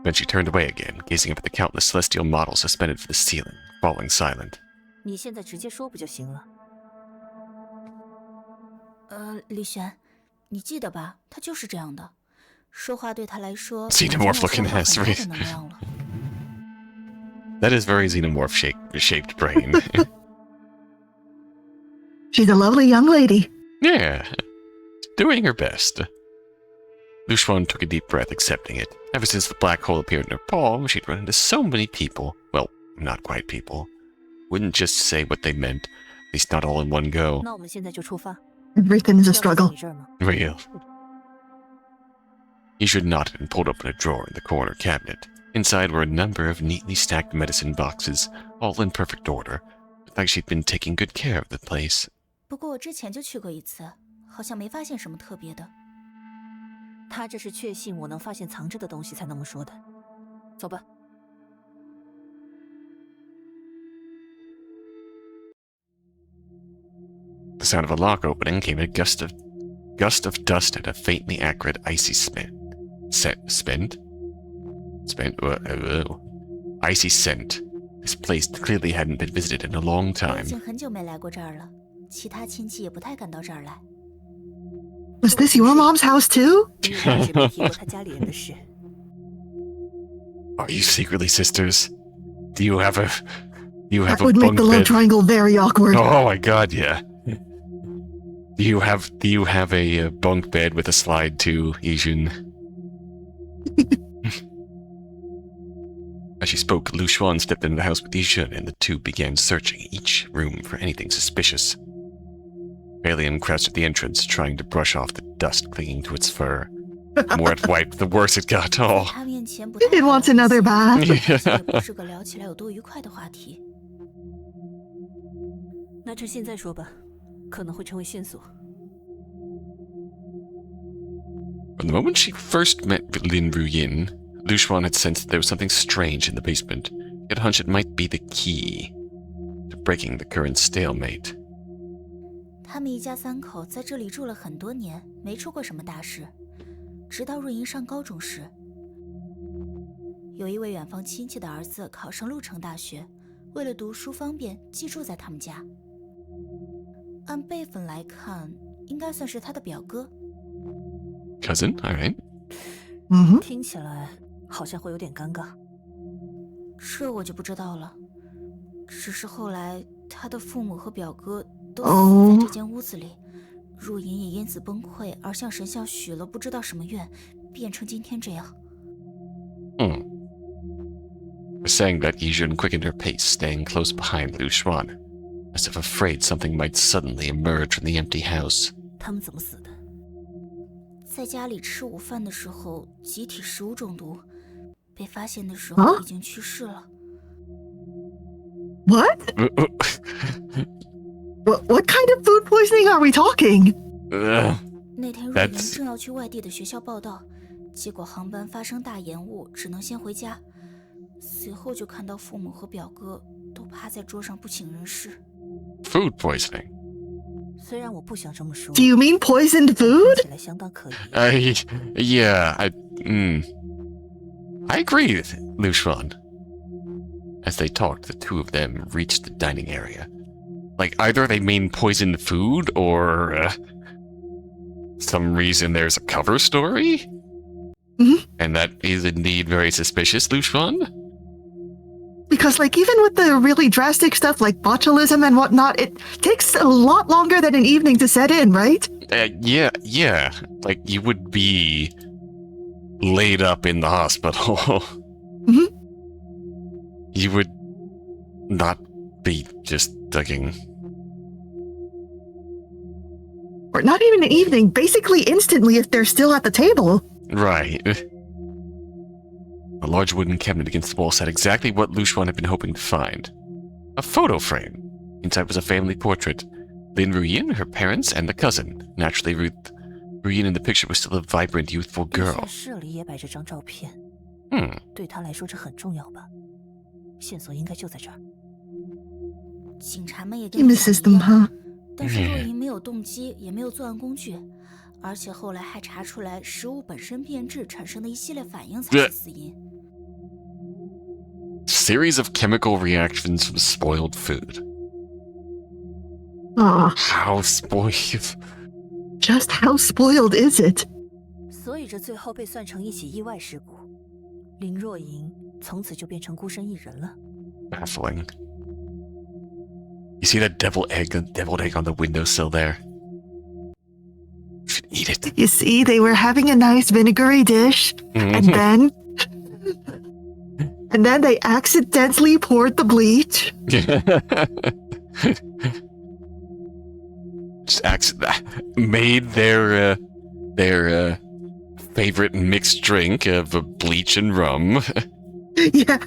[SPEAKER 2] Then she turned away again, gazing up at the countless celestial models suspended from the ceiling, falling silent.
[SPEAKER 4] 你现在直接说不就行了？
[SPEAKER 8] 李璇，你记得吧？他就是这样的。说话对他来说
[SPEAKER 2] Xenomorph looking
[SPEAKER 8] 已经有
[SPEAKER 2] ass,
[SPEAKER 8] 很大
[SPEAKER 2] right?
[SPEAKER 8] 的能量了。
[SPEAKER 2] That is very xenomorph shaped brain.
[SPEAKER 3] She's a lovely young lady.
[SPEAKER 2] Yeah, doing her best. Lyu Xuan took a deep breath, accepting it. Ever since the black hole appeared in her palm, she'd run into so many people. Well, not quite people. Wouldn't just say what they meant, at least not all in one go.
[SPEAKER 4] 那我们现在就出发。
[SPEAKER 3] Everything's a
[SPEAKER 4] 要不在
[SPEAKER 3] struggle.
[SPEAKER 4] 你这儿吗？
[SPEAKER 2] Real. Yijun nodded and pulled open a drawer in the corner cabinet. Inside were a number of neatly stacked medicine boxes, all in perfect order, like she'd been taking good care of the place.
[SPEAKER 8] 不过我之前就去过一次，好像没发现什么特别的。
[SPEAKER 4] 他这是确信我能发现藏着的东西才那么说的。走吧。
[SPEAKER 2] The sound of a lock opening came a gust of dust and a faintly acrid, icy icy scent. This place clearly hadn't been visited in a long
[SPEAKER 8] 我已
[SPEAKER 2] time.
[SPEAKER 8] 经很久没来过这儿了，其他亲戚也不太敢到这儿来。
[SPEAKER 3] Was this your mom's house too?
[SPEAKER 4] 因为我一直没提过他家里人的事。
[SPEAKER 2] Are you secretly sisters? Do you have a
[SPEAKER 3] That would make
[SPEAKER 2] bunk
[SPEAKER 3] the love
[SPEAKER 2] bed?
[SPEAKER 3] triangle very awkward.
[SPEAKER 2] Oh my god, yeah. Do you have a bunk bed with a slide too, Yijun? As she spoke, Lyu Xuan stepped into the house with Yijun, and the two began searching each room for anything suspicious. Paleon crouched at the entrance, trying to brush off the dust clinging to its fur. The more it wiped, the worse it got.
[SPEAKER 8] 在
[SPEAKER 2] Oh.
[SPEAKER 8] 他面前不太
[SPEAKER 3] It
[SPEAKER 8] 好
[SPEAKER 3] wants another
[SPEAKER 8] 意
[SPEAKER 3] bath.
[SPEAKER 8] 思也不是个聊起来有多愉快的话题。
[SPEAKER 4] 那趁现在说吧，可能会成为线索。
[SPEAKER 2] From the moment she first met Lyu Xuan had sensed that there was something strange in the basement. He had a hunch it might be the key to breaking the current stalemate.
[SPEAKER 8] 他们一家三口在这里住了很多年，没出过什么大事。直到若莹上高中时，有一位远方亲戚的儿子考上鹿城大学，为了读书方便，寄住在他们家。按辈分来看，应该算是他的表哥。
[SPEAKER 2] Cousin, all right.
[SPEAKER 4] 听起来好像会有点尴尬。
[SPEAKER 8] 这我就不知道了。只是后来他的父母和表哥都
[SPEAKER 3] 哦
[SPEAKER 8] 死在这间屋子里，若莹也因此崩溃，而向神像许了不知道什么愿，变成今天这样。
[SPEAKER 2] Saying that, Yijun quickened her pace, staying close behind Lyu Xuan, as if afraid something might suddenly emerge from the empty house.
[SPEAKER 4] 他们怎么死的？
[SPEAKER 8] 在家里吃午饭的时候，集体食物中毒，被发现的时候已经去世了。
[SPEAKER 3] What? What kind of food poisoning are we talking?
[SPEAKER 8] 那天若莹正要去外地的学校报到，结果航班发生大延误，只能先回家。随后就看到父母和表哥都趴在桌上不省人事。
[SPEAKER 2] Food poisoning.
[SPEAKER 4] 虽然我不想这么说。
[SPEAKER 3] Do you mean poisoned food?
[SPEAKER 4] 看起来相当可疑。
[SPEAKER 2] Yeah, I agree with Lyu Xuan. As they talked, the two of them reached the dining area. Like, either they mean poisoned food, or some reason there's a cover story? And that is indeed very suspicious, Lyu Xuan?
[SPEAKER 3] Because, like, even with the really drastic stuff like botulism and whatnot, it takes a lot longer than an evening to set in, right?
[SPEAKER 2] Yeah. Like, you would be laid up in the hospital. You would not be just ducking.
[SPEAKER 3] Or not even an evening, basically instantly if they're still at the table.
[SPEAKER 2] Right. A large wooden cabinet against the wall sat exactly what Lyu Xuan had been hoping to find. A photo frame. Inside was a family portrait. Lingxi, her parents, and the cousin. Naturally, Ruyin in the picture was still a vibrant, youthful
[SPEAKER 4] 地
[SPEAKER 2] girl.
[SPEAKER 4] 下室里也摆着张照片，对他来说这很重要吧？线索应该就在这儿。
[SPEAKER 8] 警察们也
[SPEAKER 3] He
[SPEAKER 8] 跟你
[SPEAKER 3] misses
[SPEAKER 8] 想一
[SPEAKER 3] them,
[SPEAKER 8] 样，
[SPEAKER 3] huh?
[SPEAKER 8] 但是若莹没有动机，也没有作案工具，而且后来还查出来食物本身变质产生的一系列反应才是死因。
[SPEAKER 2] Series of chemical reactions from spoiled food.
[SPEAKER 3] Ah,
[SPEAKER 2] How spoiled?
[SPEAKER 3] just how spoiled is it?
[SPEAKER 4] 所以这最后被算成一起意外事故，林若莹从此就变成孤身一人了。
[SPEAKER 2] Baffling. You see that deviled egg on the windowsill there? You should eat it.
[SPEAKER 3] You see, they were having a nice vinegary dish, and then they accidentally poured the bleach.
[SPEAKER 2] Just made their favorite mixed drink of bleach and rum.
[SPEAKER 3] Yeah.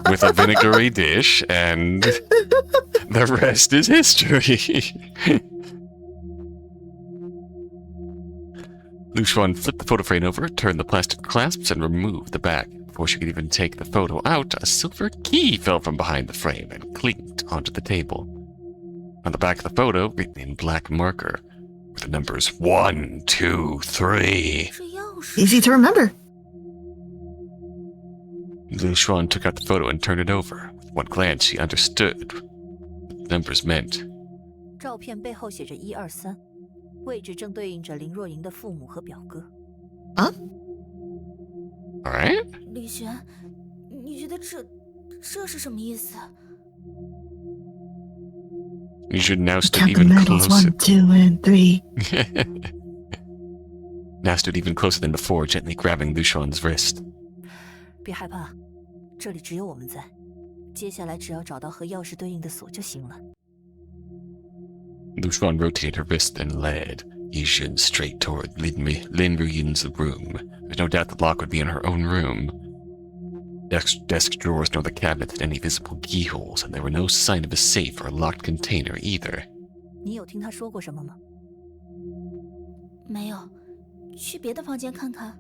[SPEAKER 2] With a vinegary dish, and the rest is history. Lyu Xuan flipped the photo frame over, turned the plastic clasps, and removed the back. Before she could even take the photo out, a silver key fell from behind the frame and clinked onto the table. On the back of the photo, written in black marker, were the numbers 1, 2, 3.
[SPEAKER 3] Easy to remember.
[SPEAKER 2] Lyu Xuan took out the photo and turned it over. With one glance, she understood what the numbers meant.
[SPEAKER 4] 照片背后写着123，位置正对应着林若莹的父母和表哥。
[SPEAKER 3] 啊
[SPEAKER 2] All right.
[SPEAKER 8] 李璇，你觉得这是什么意思？
[SPEAKER 2] You should now stood
[SPEAKER 3] Count the
[SPEAKER 2] even
[SPEAKER 3] medals,
[SPEAKER 2] closer.
[SPEAKER 3] 1, 2, and 3.
[SPEAKER 2] Now stood even closer than before, gently grabbing Lyu Xuan's wrist.
[SPEAKER 4] 别害怕，这里只有我们在。接下来只要找到和钥匙对应的锁就行了。
[SPEAKER 2] Lyu Xuan rotated her wrist and led Yijun straight toward Lin Ruyin's room. There's no doubt the lock would be in her own room. Desk drawers nor the cabinet had any visible keyholes, and there were no sign of a safe or a locked container either.
[SPEAKER 4] 你有听他说过什么吗？
[SPEAKER 8] 没有，去别的房间看看。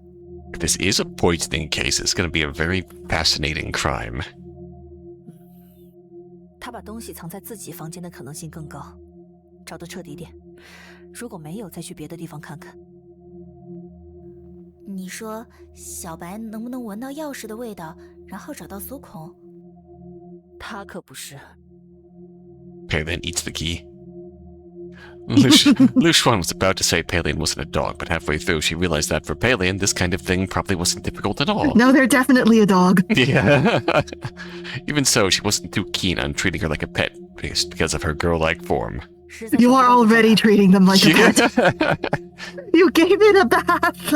[SPEAKER 2] If this is a poisoning case, it's going to be a very fascinating crime.
[SPEAKER 4] 他把东西藏在自己房间的可能性更高，找得彻底点。如果没有，再去别的地方看看。
[SPEAKER 8] 你说小白能不能闻到钥匙的味道，然后找到锁孔？
[SPEAKER 4] 他可不是。
[SPEAKER 2] Paleon eats the key. Lyu Xuan was about to say Paleon wasn't a dog, but halfway through she realized that for Paleon, this kind of thing probably wasn't difficult at all.
[SPEAKER 3] No, they're definitely a dog.
[SPEAKER 2] Yeah. Even so, she wasn't too keen on treating her like a pet, because of her girl-like form.
[SPEAKER 3] You are already treating them like a pet. You gave it a bath.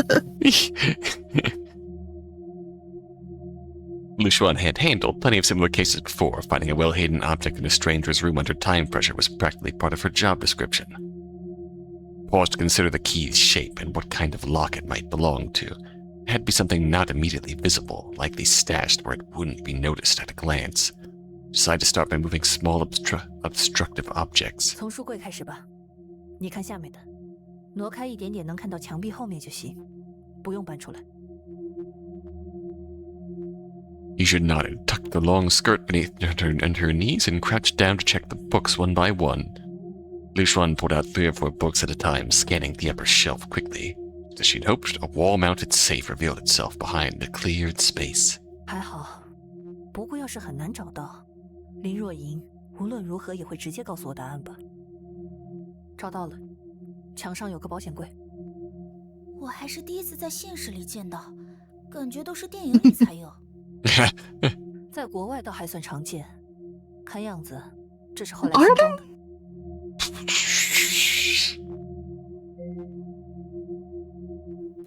[SPEAKER 2] Lyu Xuan had handled plenty of similar cases before. Finding a well-hidden object in a stranger's room under time pressure was practically part of her job description. Paused to consider the key's shape and what kind of lock it might belong to. It had to be something not immediately visible, likely stashed where it wouldn't be noticed at a glance. Decided to start by moving small obstructive objects.
[SPEAKER 4] 从书柜开始吧，你看下面的，挪开一点点能看到墙壁后面就行，不用搬出来。
[SPEAKER 2] Yijun nodded, tucked the long skirt beneath her knees, and crouched down to check the books one by one. Lyu Xuan pulled out 3 or 4 books at a time, scanning the upper shelf quickly. As she'd hoped, a wall-mounted safe revealed itself behind the cleared space.
[SPEAKER 4] 还好，不过要是很难找到，林若莹无论如何也会直接告诉我答案吧。找到了，墙上有个保险柜。
[SPEAKER 8] 我还是第一次在现实里见到，感觉都是电影里才有。
[SPEAKER 4] 在国外倒还算常见，看样子这是后来新装的。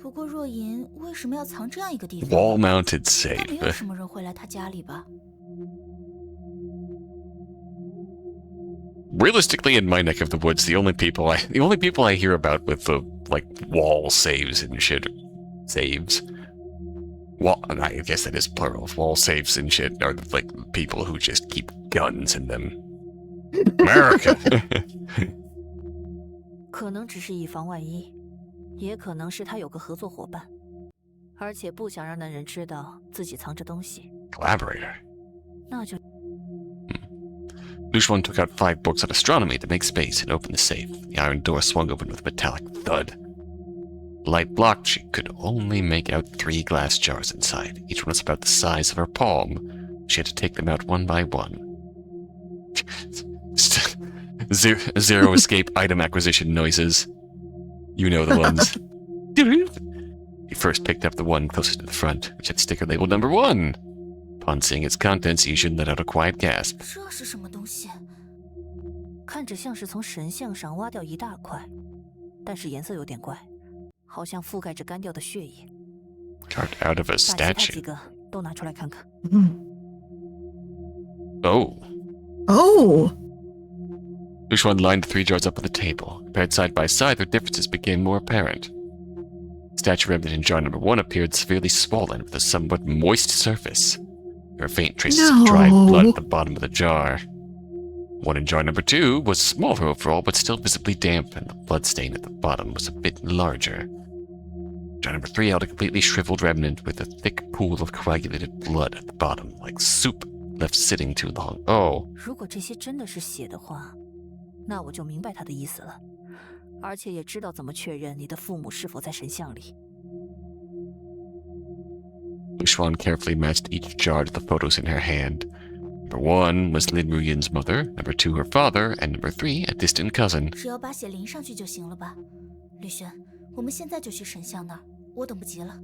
[SPEAKER 8] 不过若银为什么要藏这样一个地方？
[SPEAKER 2] Wall-mounted
[SPEAKER 8] 应该没有
[SPEAKER 2] safe.
[SPEAKER 8] 什么人会来他家里吧？
[SPEAKER 2] Realistically, in my neck of the woods, the only people I hear about with the like wall saves and shit saves. Well, I guess that is plural. Wall saves and shit are like people who just keep guns in them. America.
[SPEAKER 4] 可能只是以防万一，也可能是他有个合作伙伴，而且不想让那人知道自己藏着东西。
[SPEAKER 2] Collaborator.
[SPEAKER 4] 那就
[SPEAKER 2] Lyu Xuan took out 5 books on astronomy to make space and opened the safe. The iron door swung open with a metallic thud. The light blocked, she could only make out 3 glass jars inside. Each one was about the size of her palm. She had to take them out one by one. Zero escape item acquisition noises. You know the ones. He first picked up the one closest to the front, which had sticker labeled number 1. Upon seeing its contents, Yijun let out a quiet gasp.
[SPEAKER 6] 这是什么东西？
[SPEAKER 4] 看着像是从神像上挖掉一大块，但是颜色有点怪，好像覆盖着干掉的血液。
[SPEAKER 2] Carved out of a
[SPEAKER 4] 把其他几
[SPEAKER 2] statue.
[SPEAKER 4] 个都拿出来看看。
[SPEAKER 2] Oh.
[SPEAKER 3] Oh.
[SPEAKER 2] Lyu Xuan lined the 3 jars up on the table. Compared side by side, their differences became more apparent. Statue remnant in jar number 1 appeared severely swollen with a somewhat moist surface. There were faint traces of dried blood at the bottom of the jar. One in jar number 2 was smaller overall, but still visibly damp, and the blood stain at the bottom was a bit larger. Jar number 3 held a completely shriveled remnant with a thick pool of coagulated blood at the bottom, like soup left sitting too long. Oh.
[SPEAKER 4] 如果这些真的是血的话，那我就明白他的意思了，而且也知道怎么确认你的父母是否在神像里。
[SPEAKER 2] Lyu Xuan carefully matched each jar to the photos in her hand. Number 1 was Lin Ruyin's mother, number 2 her father, and number 3 a distant cousin.
[SPEAKER 8] 只要把血淋上去就行了吧？吕轩，我们现在就去神像那儿，我等不及了。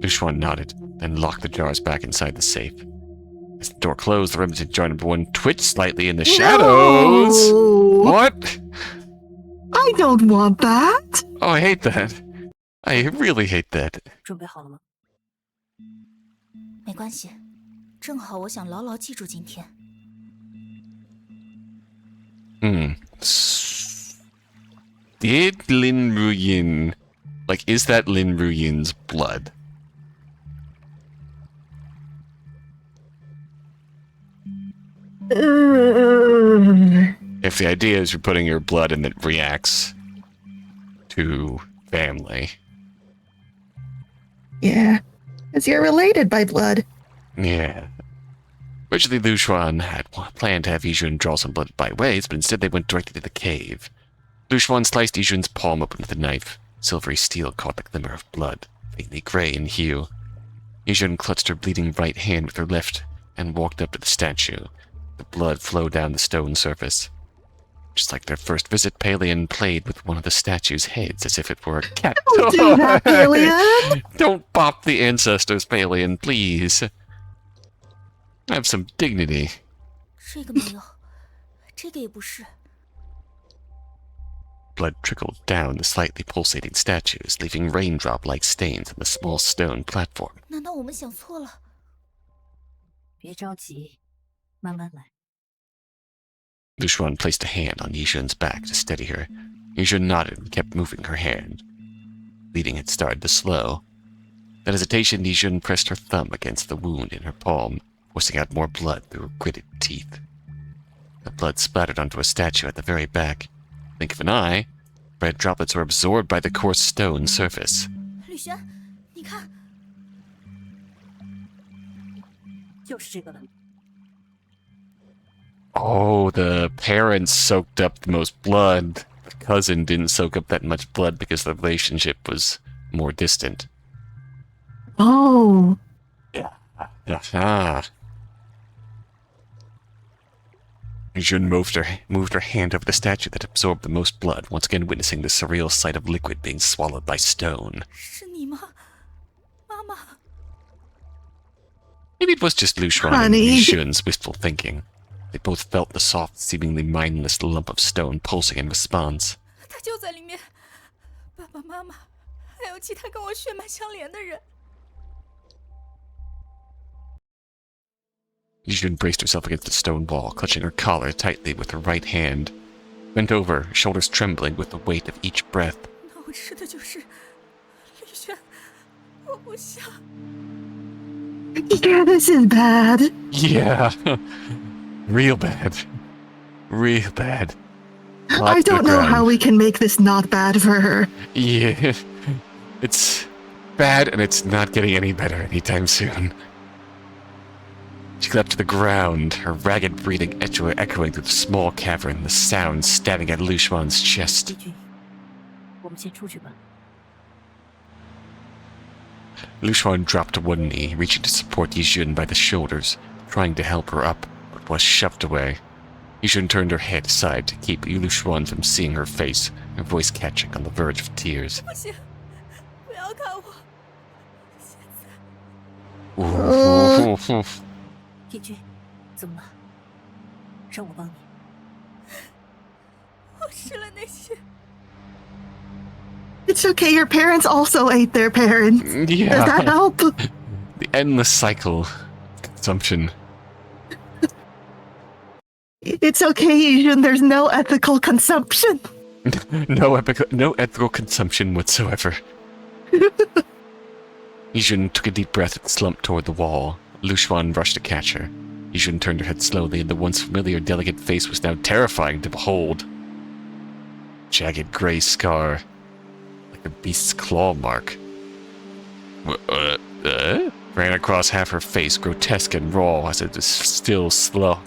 [SPEAKER 2] Lyu Xuan nodded, then locked the jars back inside the safe. As the door closed, the remnant jar number 1 twitched slightly in the shadows.
[SPEAKER 3] No.
[SPEAKER 2] What?
[SPEAKER 3] I don't want that.
[SPEAKER 2] Oh, I hate that. I really hate that.
[SPEAKER 4] 准备好了吗？
[SPEAKER 8] 没关系，正好我想牢牢记住今天。
[SPEAKER 2] Did Lin Ruyin... Like, is that Lin Ruyin's blood? If the idea is you're putting your blood and it reacts to family.
[SPEAKER 3] Yeah, because you're related by blood.
[SPEAKER 2] Yeah. Originally, Lyu Xuan had planned to have Yijun draw some blood by ways, but instead they went directly to the cave. Lyu Xuan sliced Yijun's palm open with a knife. Silvery steel caught the glimmer of blood, faintly gray in hue. Yijun clutched her bleeding right hand with her left and walked up to the statue. The blood flowed down the stone surface. Just like their first visit, Paleon played with one of the statue's heads as if it were a cat.
[SPEAKER 3] Don't do that, Paleon!
[SPEAKER 2] Don't pop the ancestors, Paleon, please. Have some dignity.
[SPEAKER 8] 这个没有，这个也不是。
[SPEAKER 2] Blood trickled down the slightly pulsating statues, leaving raindrop-like stains on the small stone platform.
[SPEAKER 8] 难道我们想错了？
[SPEAKER 4] 别着急，慢慢来。
[SPEAKER 2] Lyu Xuan placed a hand on Yijun's back to steady her. Yijun nodded and kept moving her hand. Bleeding had started to slow. Without hesitation, Yijun pressed her thumb against the wound in her palm, forcing out more blood through her gritted teeth. The blood splattered onto a statue at the very back. Blink of an eye, red droplets were absorbed by the coarse stone surface.
[SPEAKER 8] 吕轩，你看，
[SPEAKER 4] 就是这个了。
[SPEAKER 2] Oh, the parents soaked up the most blood. The cousin didn't soak up that much blood because the relationship was more distant.
[SPEAKER 3] Oh.
[SPEAKER 2] Ah. Yijun moved her hand over the statue that absorbed the most blood, once again witnessing the surreal sight of liquid being swallowed by stone.
[SPEAKER 8] 是你吗，妈妈？
[SPEAKER 2] Maybe it was just Lyu Xuan and Yijun's wistful thinking. They both felt the soft, seemingly mindless lump of stone pulsing in response.
[SPEAKER 8] 他就在里面，爸爸妈妈，还有其他跟我血脉相连的人。
[SPEAKER 2] Yijun braced herself against the stone wall, clutching her collar tightly with her right hand. Bent over, shoulders trembling with the weight of each breath.
[SPEAKER 8] 那我吃的就是吕轩，我不想。
[SPEAKER 3] Yeah, this is bad.
[SPEAKER 2] Yeah. Real bad. Real bad.
[SPEAKER 3] I don't know how we can make this not bad for her.
[SPEAKER 2] Yeah. It's bad and it's not getting any better anytime soon. She leapt to the ground, her ragged breathing echoing through the small cavern, the sound stabbing at Lyu Xuan's chest.
[SPEAKER 4] 帝君，我们先出去吧。
[SPEAKER 2] Lyu Xuan dropped to one knee, reaching to support Yijun by the shoulders, trying to help her up, but was shoved away. Yijun turned her head aside to keep Lyu Xuan from seeing her face, her voice catching on the verge of tears.
[SPEAKER 6] 不行，不要看我！现在
[SPEAKER 2] Ooh.
[SPEAKER 4] 义军，怎么了？让我帮你。
[SPEAKER 6] 我失了那些。
[SPEAKER 3] It's okay, your parents also ate their parents.
[SPEAKER 2] Yeah.
[SPEAKER 3] Does that help?
[SPEAKER 2] The endless cycle. Consumption.
[SPEAKER 3] It's okay, Yijun, there's no ethical consumption.
[SPEAKER 2] No ethical consumption whatsoever. Yijun took a deep breath and slumped toward the wall. Lyu Xuan rushed to catch her. Yijun turned her head slowly, and the once familiar delicate face was now terrifying to behold. Jagged gray scar, like a beast's claw mark, ran across half her face, grotesque and raw as it was still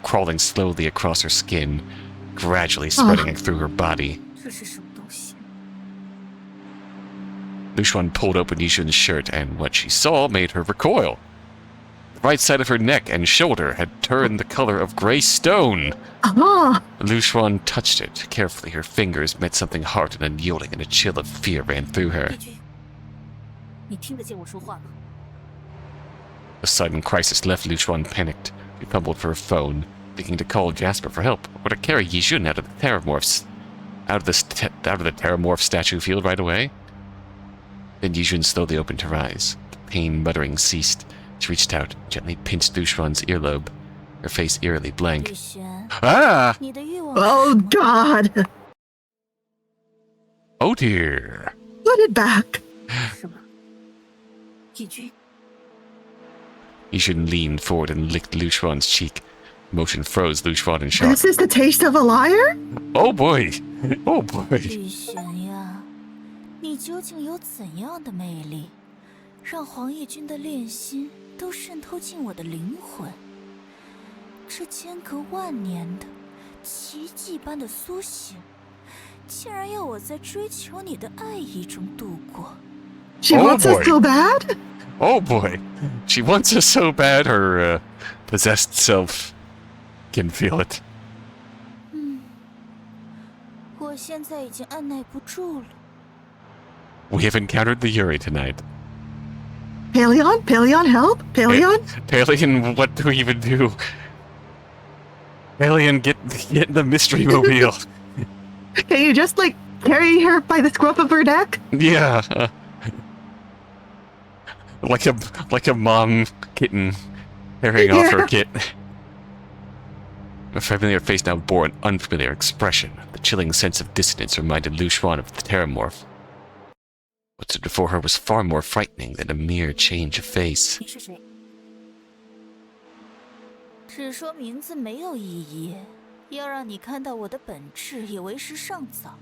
[SPEAKER 2] crawling slowly across her skin, gradually spreading through her body.
[SPEAKER 4] 这是什么东西？
[SPEAKER 2] Lyu Xuan pulled open Yijun's shirt, and what she saw made her recoil. The right side of her neck and shoulder had turned the color of gray stone.
[SPEAKER 3] Ah,
[SPEAKER 2] Lyu Xuan touched it carefully. Her fingers met something hard and unyielding, and a chill of fear ran through her.
[SPEAKER 4] 义军，你听得见我说话吗？
[SPEAKER 2] The sudden crisis left Lyu Xuan panicked. She fumbled for her phone, thinking to call Jasper for help, or to carry Yijun out of the Terramorphs, out of the Terramorph statue field right away. Then Yijun slowly opened her eyes. The pain muttering ceased. She reached out, gently pinched Lyu Xuan's earlobe, her face eerily blank.
[SPEAKER 8] 雨璇，
[SPEAKER 2] Ah!
[SPEAKER 8] 你的欲望
[SPEAKER 3] oh god.
[SPEAKER 2] Oh dear.
[SPEAKER 3] Put it back.
[SPEAKER 4] 什么？义军，
[SPEAKER 2] Yijun leaned forward and licked Lyu Xuan's cheek. Motion froze Lyu Xuan in shock.
[SPEAKER 3] This is the taste of a liar?
[SPEAKER 2] Oh boy! Oh boy!
[SPEAKER 8] 雨璇呀，你究竟有怎样的魅力，让黄义军的恋心都渗透进我的灵魂？这间隔万年的奇迹般的苏醒，竟然要我在追求你的爱意中度过。
[SPEAKER 3] She
[SPEAKER 2] Oh,
[SPEAKER 3] wants us
[SPEAKER 2] boy.
[SPEAKER 3] so bad?
[SPEAKER 2] Oh boy! She wants us so bad her possessed self can feel it.
[SPEAKER 8] 我现在已经按耐不住了。
[SPEAKER 2] We have encountered the Yuri tonight.
[SPEAKER 3] Paleon? Paleon, help? Paleon?
[SPEAKER 2] Paleon, what do we even do? Paleon, get in the mystery mobile.
[SPEAKER 3] Can you just, like, carry her by the scruff of her neck?
[SPEAKER 2] Yeah. Like a mom kitten carrying off her kit. A familiar face now bore an unfamiliar expression. The chilling sense of dissonance reminded Lyu Xuan of the Terramorph. What stood before her was far more frightening than a mere change of face.
[SPEAKER 4] 你是谁？
[SPEAKER 8] 只说名字没有意义，要让你看到我的本质也为时尚早。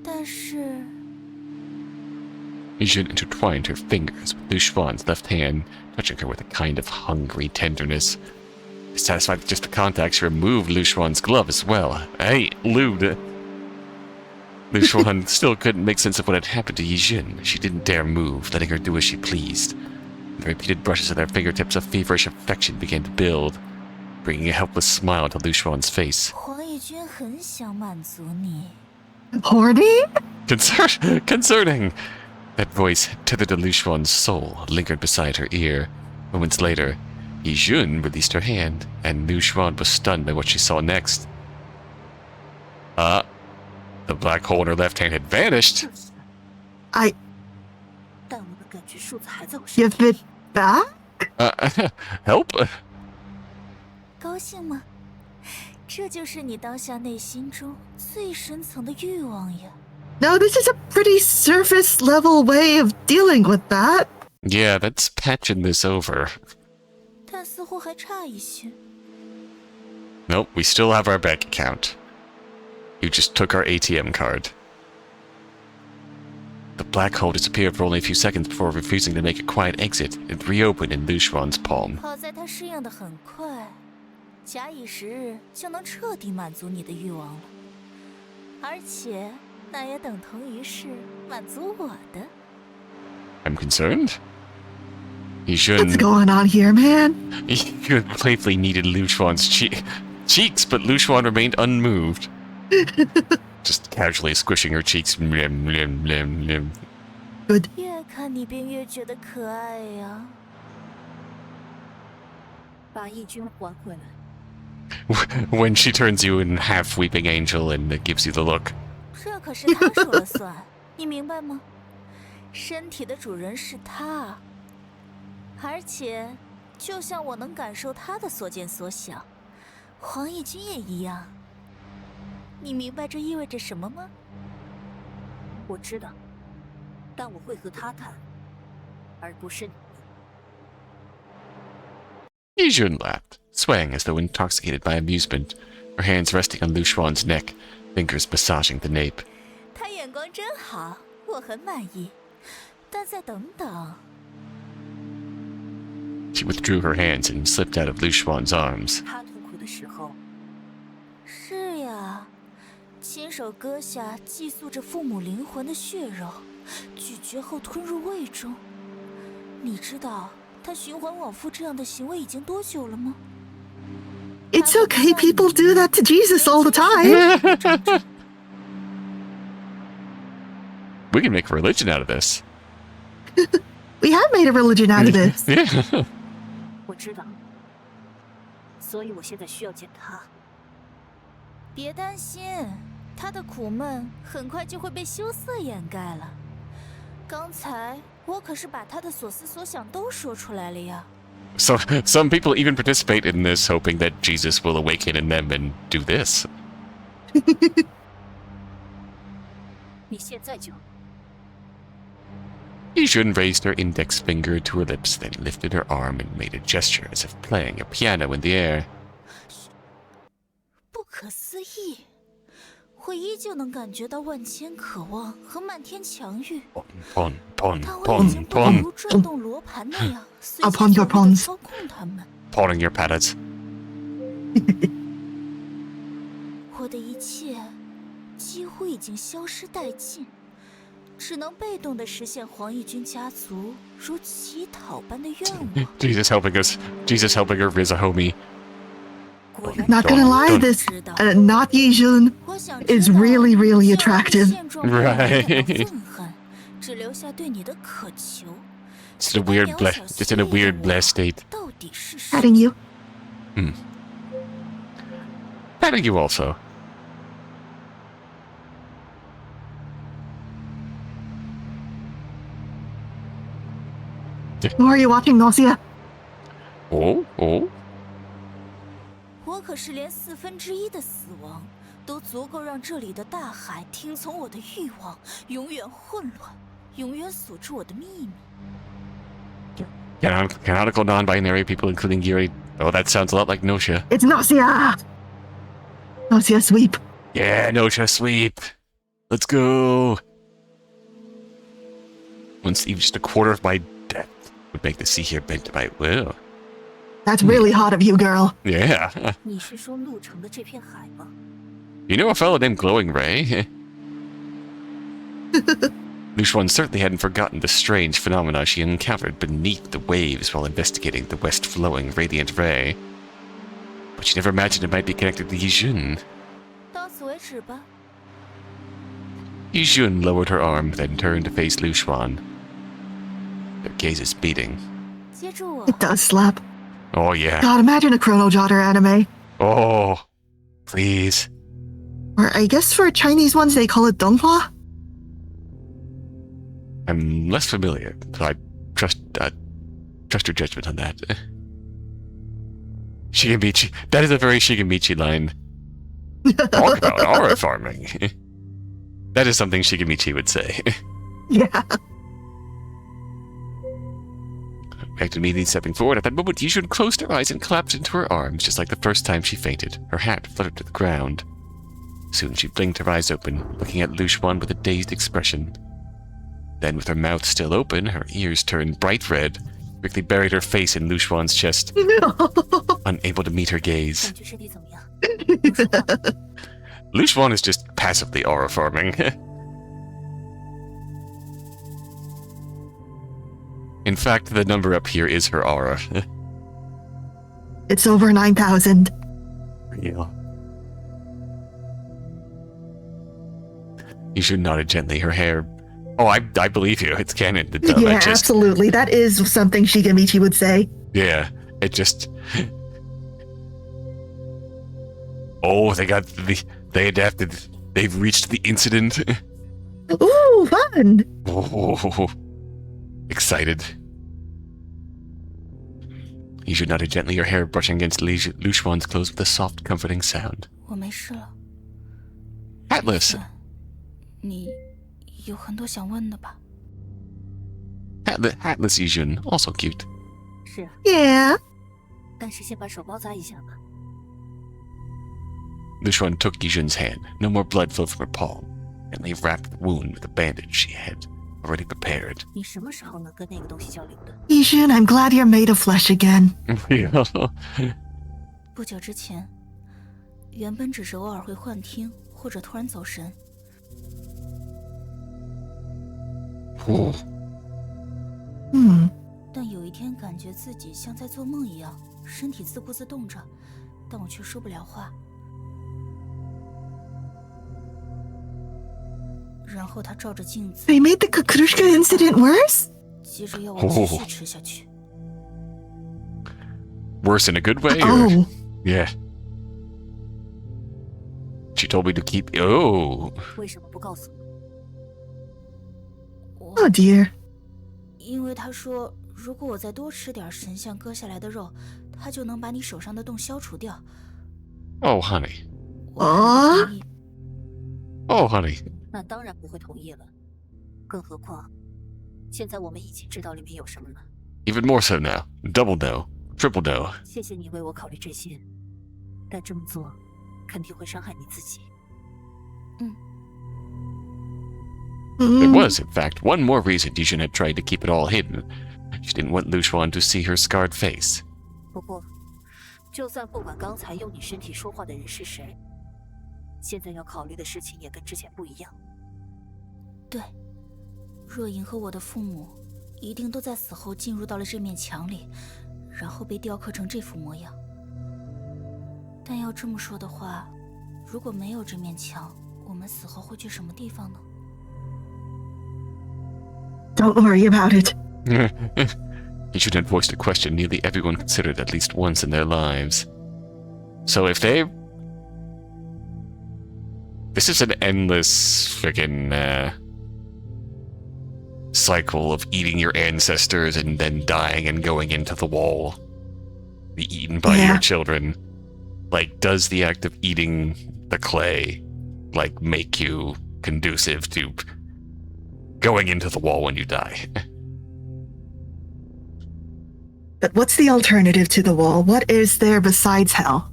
[SPEAKER 8] 但是，
[SPEAKER 2] Yijun intertwined her fingers with Lyu Xuan's left hand, touching her with a kind of hungry tenderness. Dissatisfied with just the contact, she removed Lyu Xuan's glove as well. Hey, Lyu Xuan still couldn't make sense of what had happened to Yijun. She didn't dare move, letting her do as she pleased. The repeated brushes of their fingertips of feverish affection began to build, bringing a helpless smile to Lyu Xuan's face.
[SPEAKER 8] 黄义军很想满足你。
[SPEAKER 3] Horny?
[SPEAKER 2] Concerning! That voice, tethered to Lyu Xuan's soul, lingered beside her ear. Moments later, Yijun released her hand, and Lyu Xuan was stunned by what she saw next. The black hole in her left hand had vanished.
[SPEAKER 4] 但我的感觉数字还在我身
[SPEAKER 3] Give it back?
[SPEAKER 2] Help?
[SPEAKER 8] 高兴吗？这就是你当下内心中最深层的欲望呀。
[SPEAKER 3] No, this is a pretty surface level way of dealing with that.
[SPEAKER 2] Yeah, that's patching this over.
[SPEAKER 8] 但似乎还差一些。
[SPEAKER 2] Nope, we still have our bank account. You just took our ATM card. The black hole disappeared for only a few seconds before refusing to make a quiet exit. It reopened in Lyu Xuan's palm.
[SPEAKER 8] 好在它适应的很快，假以时日就能彻底满足你的欲望了，而且那也等同于是满足我的。
[SPEAKER 2] I'm concerned.
[SPEAKER 3] What's
[SPEAKER 2] Yijun
[SPEAKER 3] going on here, man?
[SPEAKER 2] playfully kneaded Lyu Xuan's cheek. cheeks, but Lyu Xuan remained unmoved. Just casually squishing her cheeks. Blim, blim, blim, blim.
[SPEAKER 3] Good.
[SPEAKER 8] 越看你便越觉得可爱呀。
[SPEAKER 4] 把义军还回来。
[SPEAKER 2] When she turns you in half weeping angel and gives you the look.
[SPEAKER 8] 这可是他说了算，你明白吗？身体的主人是他，而且就像我能感受他的所见所想，黄义军也一样。你明白这意味着什么吗？
[SPEAKER 4] 我知道，但我会和他谈，而不是你。
[SPEAKER 2] Yijun laughed, swaying as though intoxicated by amusement, her hands resting on Lyu Xuan's neck, fingers massaging the nape.
[SPEAKER 8] 他眼光真好，我很满意。但再等等。
[SPEAKER 2] She withdrew her hands and slipped out of Lyu Xuan's arms.
[SPEAKER 4] 他痛苦的时候，
[SPEAKER 8] 是呀，亲手割下寄宿着父母灵魂的血肉，咀嚼后吞入胃中。你知道他循环往复这样的行为已经多久了吗？
[SPEAKER 3] It's okay, people do that to Jesus all the time.
[SPEAKER 2] We can make a religion out of this.
[SPEAKER 3] We have made a religion out of this.
[SPEAKER 2] Yeah.
[SPEAKER 4] 我知道，所以我现在需要见他。
[SPEAKER 8] 别担心，他的苦闷很快就会被羞涩掩盖了。刚才我可是把他的所思所想都说出来了呀。
[SPEAKER 2] So some people even participate in this, hoping that Jesus will awaken in them and do this.
[SPEAKER 4] 你现在就。
[SPEAKER 2] Yijun raised her index finger to her lips, then lifted her arm and made a gesture as if playing a piano in the air.
[SPEAKER 8] 不可思议，我依旧能感觉到万千渴望和漫天强欲。
[SPEAKER 2] Pon, pon,
[SPEAKER 8] 但我已经
[SPEAKER 2] pon,
[SPEAKER 8] 不能
[SPEAKER 2] pon.
[SPEAKER 8] 如转动罗盘那样随
[SPEAKER 3] Upon
[SPEAKER 8] 心
[SPEAKER 3] your
[SPEAKER 8] 所欲地
[SPEAKER 3] pawns.
[SPEAKER 8] 操控它们。
[SPEAKER 2] Pawing your paddles.
[SPEAKER 8] 我的一切几乎已经消失殆尽，只能被动地实现黄义军家族如乞讨般的愿望。
[SPEAKER 2] Jesus helping us. Jesus helping her is a homie.
[SPEAKER 4] 果然，
[SPEAKER 3] Not gonna lie, this not Yijun
[SPEAKER 8] 我想
[SPEAKER 3] is
[SPEAKER 8] 知道
[SPEAKER 3] really, really
[SPEAKER 8] 既然对
[SPEAKER 3] attractive.
[SPEAKER 8] 现状不能感到
[SPEAKER 2] Right.
[SPEAKER 8] 愤恨，只留下对你的渴求。
[SPEAKER 2] Just in a weird just in a weird blessed state.
[SPEAKER 8] 到底是谁？
[SPEAKER 3] Patting you.
[SPEAKER 2] Patting you also.
[SPEAKER 3] Who are you watching, Nausea?
[SPEAKER 2] Oh, oh.
[SPEAKER 8] 我可是连1/4的死亡都足够让这里的大海听从我的欲望，永远混乱，永远锁住我的秘密。
[SPEAKER 2] Canonical non-binary people, including Yuri. Oh, that sounds a lot like Nosha.
[SPEAKER 3] It's Nausea. Nausea sweep.
[SPEAKER 2] Yeah, Nosha sweep. Let's go. Once even just a quarter of my depth would make the sea here bend to my will.
[SPEAKER 3] That's really hot of you, girl.
[SPEAKER 2] Yeah.
[SPEAKER 4] 你是说路城的这片海吗？
[SPEAKER 2] You know a fellow named Glowing Ray? Lyu Xuan certainly hadn't forgotten the strange phenomena she encountered beneath the waves while investigating the west-flowing radiant ray. But she never imagined it might be connected to Yijun.
[SPEAKER 8] 到此为止吧。
[SPEAKER 2] Yijun lowered her arm, then turned to face Lyu Xuan. Their gazes beating.
[SPEAKER 8] 接住我。
[SPEAKER 3] It does slap.
[SPEAKER 2] Oh, yeah.
[SPEAKER 3] God, imagine a Chrono Jotter anime.
[SPEAKER 2] Oh, please.
[SPEAKER 3] Or I guess for Chinese ones they call it donghua.
[SPEAKER 2] I'm less familiar, but I trust your judgment on that. Shigemichi. That is a very Shigemichi line. Talk about aura farming. That is something Shigemichi would say.
[SPEAKER 3] Yeah.
[SPEAKER 2] Back to immediately stepping forward. At that moment, Yijun closed her eyes and collapsed into her arms, just like the first time she fainted. Her hat fluttered to the ground. Soon she blinked her eyes open, looking at Lyu Xuan with a dazed expression. Then, with her mouth still open, her ears turned bright red, quickly buried her face in Lyu Xuan's chest, unable to meet her gaze.
[SPEAKER 4] 感觉身体怎么样？
[SPEAKER 2] Lyu Xuan is just passively aura farming. In fact, the number up here is her aura.
[SPEAKER 3] It's over 9,000.
[SPEAKER 2] real. Yijun nodded gently, her hair... Oh, I believe you. It's canon.
[SPEAKER 3] Yeah, absolutely. That is something Shigemichi would say.
[SPEAKER 2] Yeah, it just... Oh, they adapted. They've reached the incident.
[SPEAKER 3] Ooh, fun!
[SPEAKER 2] Oh, excited. Yijun nodded gently, her hair brushing against Lyu Xuan's clothes with a soft, comforting sound.
[SPEAKER 8] 我没事了。
[SPEAKER 2] Hatless.
[SPEAKER 8] 你有很多想问的吧？
[SPEAKER 2] Hatless Yijun, also cute.
[SPEAKER 4] 是啊，
[SPEAKER 3] Yeah.
[SPEAKER 4] 但是先把手包扎一下吧。
[SPEAKER 2] Lyu Xuan took Yijun's hand. No more blood flowed from her palm, and they wrapped the wound with a bandage she had already prepared.
[SPEAKER 4] 你什么时候能跟那个东西交流的？
[SPEAKER 3] Yijun, I'm glad you're made of flesh again.
[SPEAKER 8] 不久之前，原本只是偶尔会幻听或者突然走神，
[SPEAKER 2] Oh.
[SPEAKER 8] 但有一天感觉自己像在做梦一样，身体自顾自动着，但我却说不了话。然后他照着镜子，
[SPEAKER 3] They made the Kukurushka incident worse?
[SPEAKER 8] 接着要我继续吃下去。
[SPEAKER 2] Worse in a good way? Or...
[SPEAKER 3] Oh.
[SPEAKER 2] Yeah. She told me to keep... Oh.
[SPEAKER 4] 为什么不告诉我？
[SPEAKER 3] Oh dear.
[SPEAKER 8] 因为他说，如果我再多吃点神像割下来的肉，他就能把你手上的洞消除掉。
[SPEAKER 2] Oh, honey.
[SPEAKER 8] 我很同意。
[SPEAKER 2] Oh, honey.
[SPEAKER 4] 那当然不会同意了。更何况，现在我们已经知道里面有什么了。
[SPEAKER 2] Even more so now. Double no. Triple no.
[SPEAKER 4] 谢谢你为我考虑这些，但这么做肯定会伤害你自己。
[SPEAKER 2] There was, in fact, one more reason Yijun had tried to keep it all hidden. She didn't want Lyu Xuan to see her scarred face.
[SPEAKER 4] 不过，就算不管刚才用你身体说话的人是谁，现在要考虑的事情也跟之前不一样。
[SPEAKER 8] 对，若隐和我的父母一定都在死后进入到了这面墙里，然后被雕刻成这副模样。但要这么说的话，如果没有这面墙，我们死后会去什么地方呢？
[SPEAKER 3] Don't worry about it.
[SPEAKER 2] Yijun had voiced a question nearly everyone considered at least once in their lives. So if they... This is an endless friggin' cycle of eating your ancestors and then dying and going into the wall. Be eaten by your children. Like, does the act of eating the clay, like, make you conducive to going into the wall when you die?
[SPEAKER 3] But what's the alternative to the wall? What is there besides hell?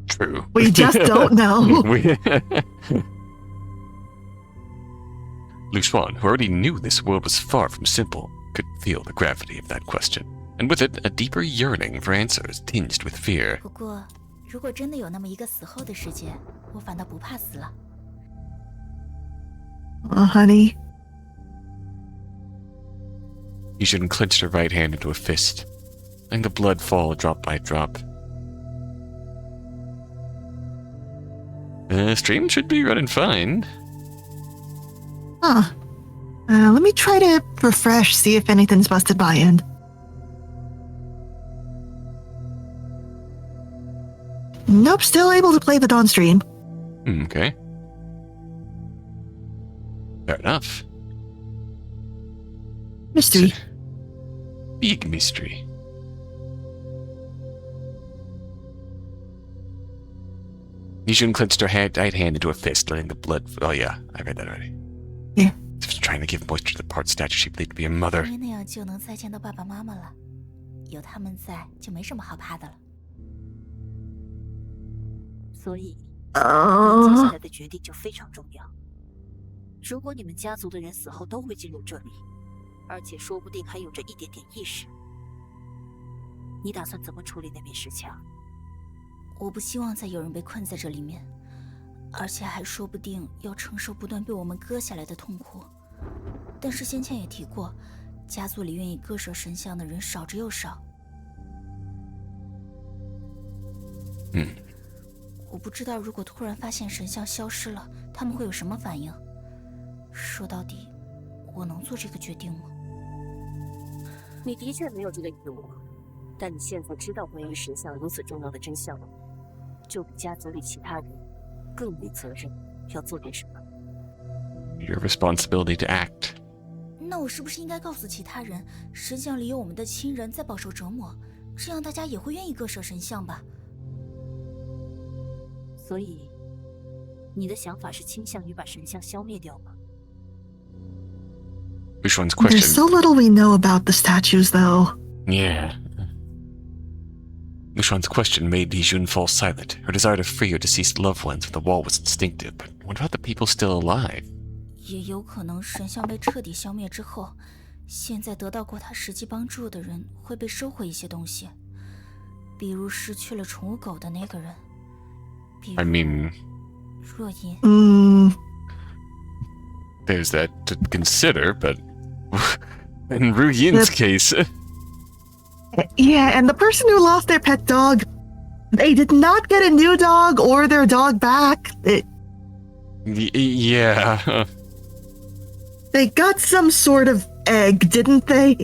[SPEAKER 2] True.
[SPEAKER 3] We just don't know.
[SPEAKER 2] Lyu Xuan, who already knew this world was far from simple, could feel the gravity of that question, and with it a deeper yearning for answers tinged with fear.
[SPEAKER 8] 不过，如果真的有那么一个死后的世界，我反倒不怕死了。
[SPEAKER 3] Oh, honey.
[SPEAKER 2] Yijun clenched her right hand into a fist, letting the blood fall drop by drop. Stream should be running fine.
[SPEAKER 3] Huh. Let me try to refresh, see if anything's busted by end. Nope, still able to play the Dawn stream.
[SPEAKER 2] Okay. Fair enough.
[SPEAKER 3] Mystery.
[SPEAKER 2] Big mystery. Yijun clenched her right hand into a fist, letting the blood... Oh yeah, I read that already.
[SPEAKER 3] Yeah.
[SPEAKER 2] Just trying to give moisture to the part statue she believed to be a mother.
[SPEAKER 8] 因为那样就能再见到爸爸妈妈了，有他们在，就没什么好怕的了。
[SPEAKER 4] 所以，接下
[SPEAKER 3] Oh.
[SPEAKER 4] 来的决定就非常重要。如果你们家族的人死后都会进入这里，而且说不定还有着一点点意识，你打算怎么处理那面石墙？
[SPEAKER 8] 我不希望再有人被困在这里面，而且还说不定要承受不断被我们割下来的痛苦。但是先前也提过，家族里愿意割舍神像的人少之又少。我不知道如果突然发现神像消失了，他们会有什么反应。说到底，我能做这个决定吗？
[SPEAKER 4] 你的确没有这个义务，但你现在知道关于神像如此重要的真相了，就比家族里其他人更有责任要做点什么。
[SPEAKER 2] Your responsibility to act.
[SPEAKER 8] 那我是不是应该告诉其他人，神像里有我们的亲人在饱受折磨，这样大家也会愿意割舍神像吧？
[SPEAKER 4] 所以，你的想法是倾向于把神像消灭掉吗？
[SPEAKER 2] Lyu Xuan's
[SPEAKER 3] There's
[SPEAKER 2] question.
[SPEAKER 3] so little we know about the statues, though.
[SPEAKER 2] Yeah. Lyu Xuan's question made Yijun fall silent. Her desire to free her deceased loved ones from the wall was instinctive, but what about the people still alive?
[SPEAKER 8] 也有可能神像被彻底消灭之后，现在得到过他实际帮助的人会被收回一些东西，比如失去了宠物狗的那个人，比
[SPEAKER 2] I
[SPEAKER 8] 如
[SPEAKER 2] mean,
[SPEAKER 8] 若音。
[SPEAKER 2] there's that to consider, but in Ruyin's case,
[SPEAKER 3] Yeah, and the person who lost their pet dog, they did not get a new dog or their dog back.
[SPEAKER 2] yeah,
[SPEAKER 3] They got some sort of egg, didn't they?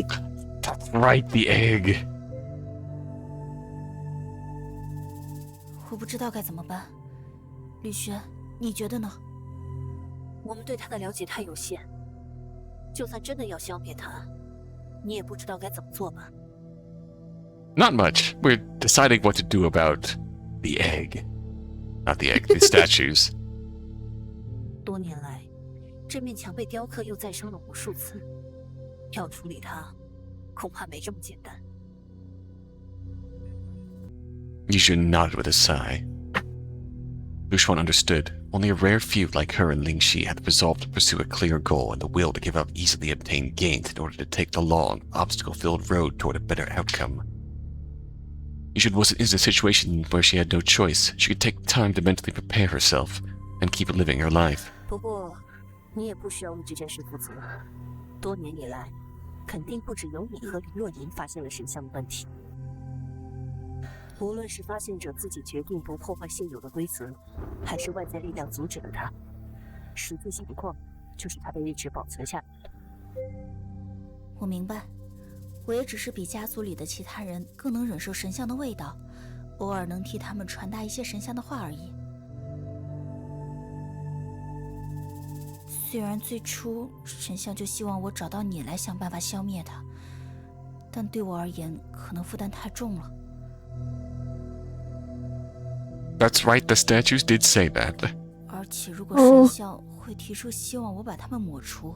[SPEAKER 2] that's right, the egg.
[SPEAKER 8] 我不知道该怎么办，吕轩，你觉得呢？
[SPEAKER 4] 我们对他的了解太有限，就算真的要消灭他，你也不知道该怎么做吧？
[SPEAKER 2] Not much. We're deciding what to do about the egg. Not the egg, the statues.
[SPEAKER 4] 多年来，这面墙被雕刻又再生了无数次，要处理它，恐怕没这么简单。
[SPEAKER 2] Yijun nodded with a sigh. Lyu Xuan understood. Only a rare few like her and Lingxi had the resolve to pursue a clear goal and the will to give up easily obtained gains in order to take the long, obstacle-filled road toward a better outcome. Yijun wasn't in a situation where she had no choice. She could take time to mentally prepare herself and keep living her life.
[SPEAKER 4] 不过，你也不需要为这件事负责。多年以来，肯定不只有你和林若莹发现了神像的问题。无论是发现者自己决定不破坏现有的规则，还是外在力量阻止了他，实际情况就是他被一直保存下来。
[SPEAKER 8] 我明白，我也只是比家族里的其他人更能忍受神像的味道，偶尔能替他们传达一些神像的话而已。虽然最初神像就希望我找到你来想办法消灭它，但对我而言，可能负担太重了。
[SPEAKER 2] That's right, the statues did say that.
[SPEAKER 8] 而且，如果神像会提出希望我把它们抹除，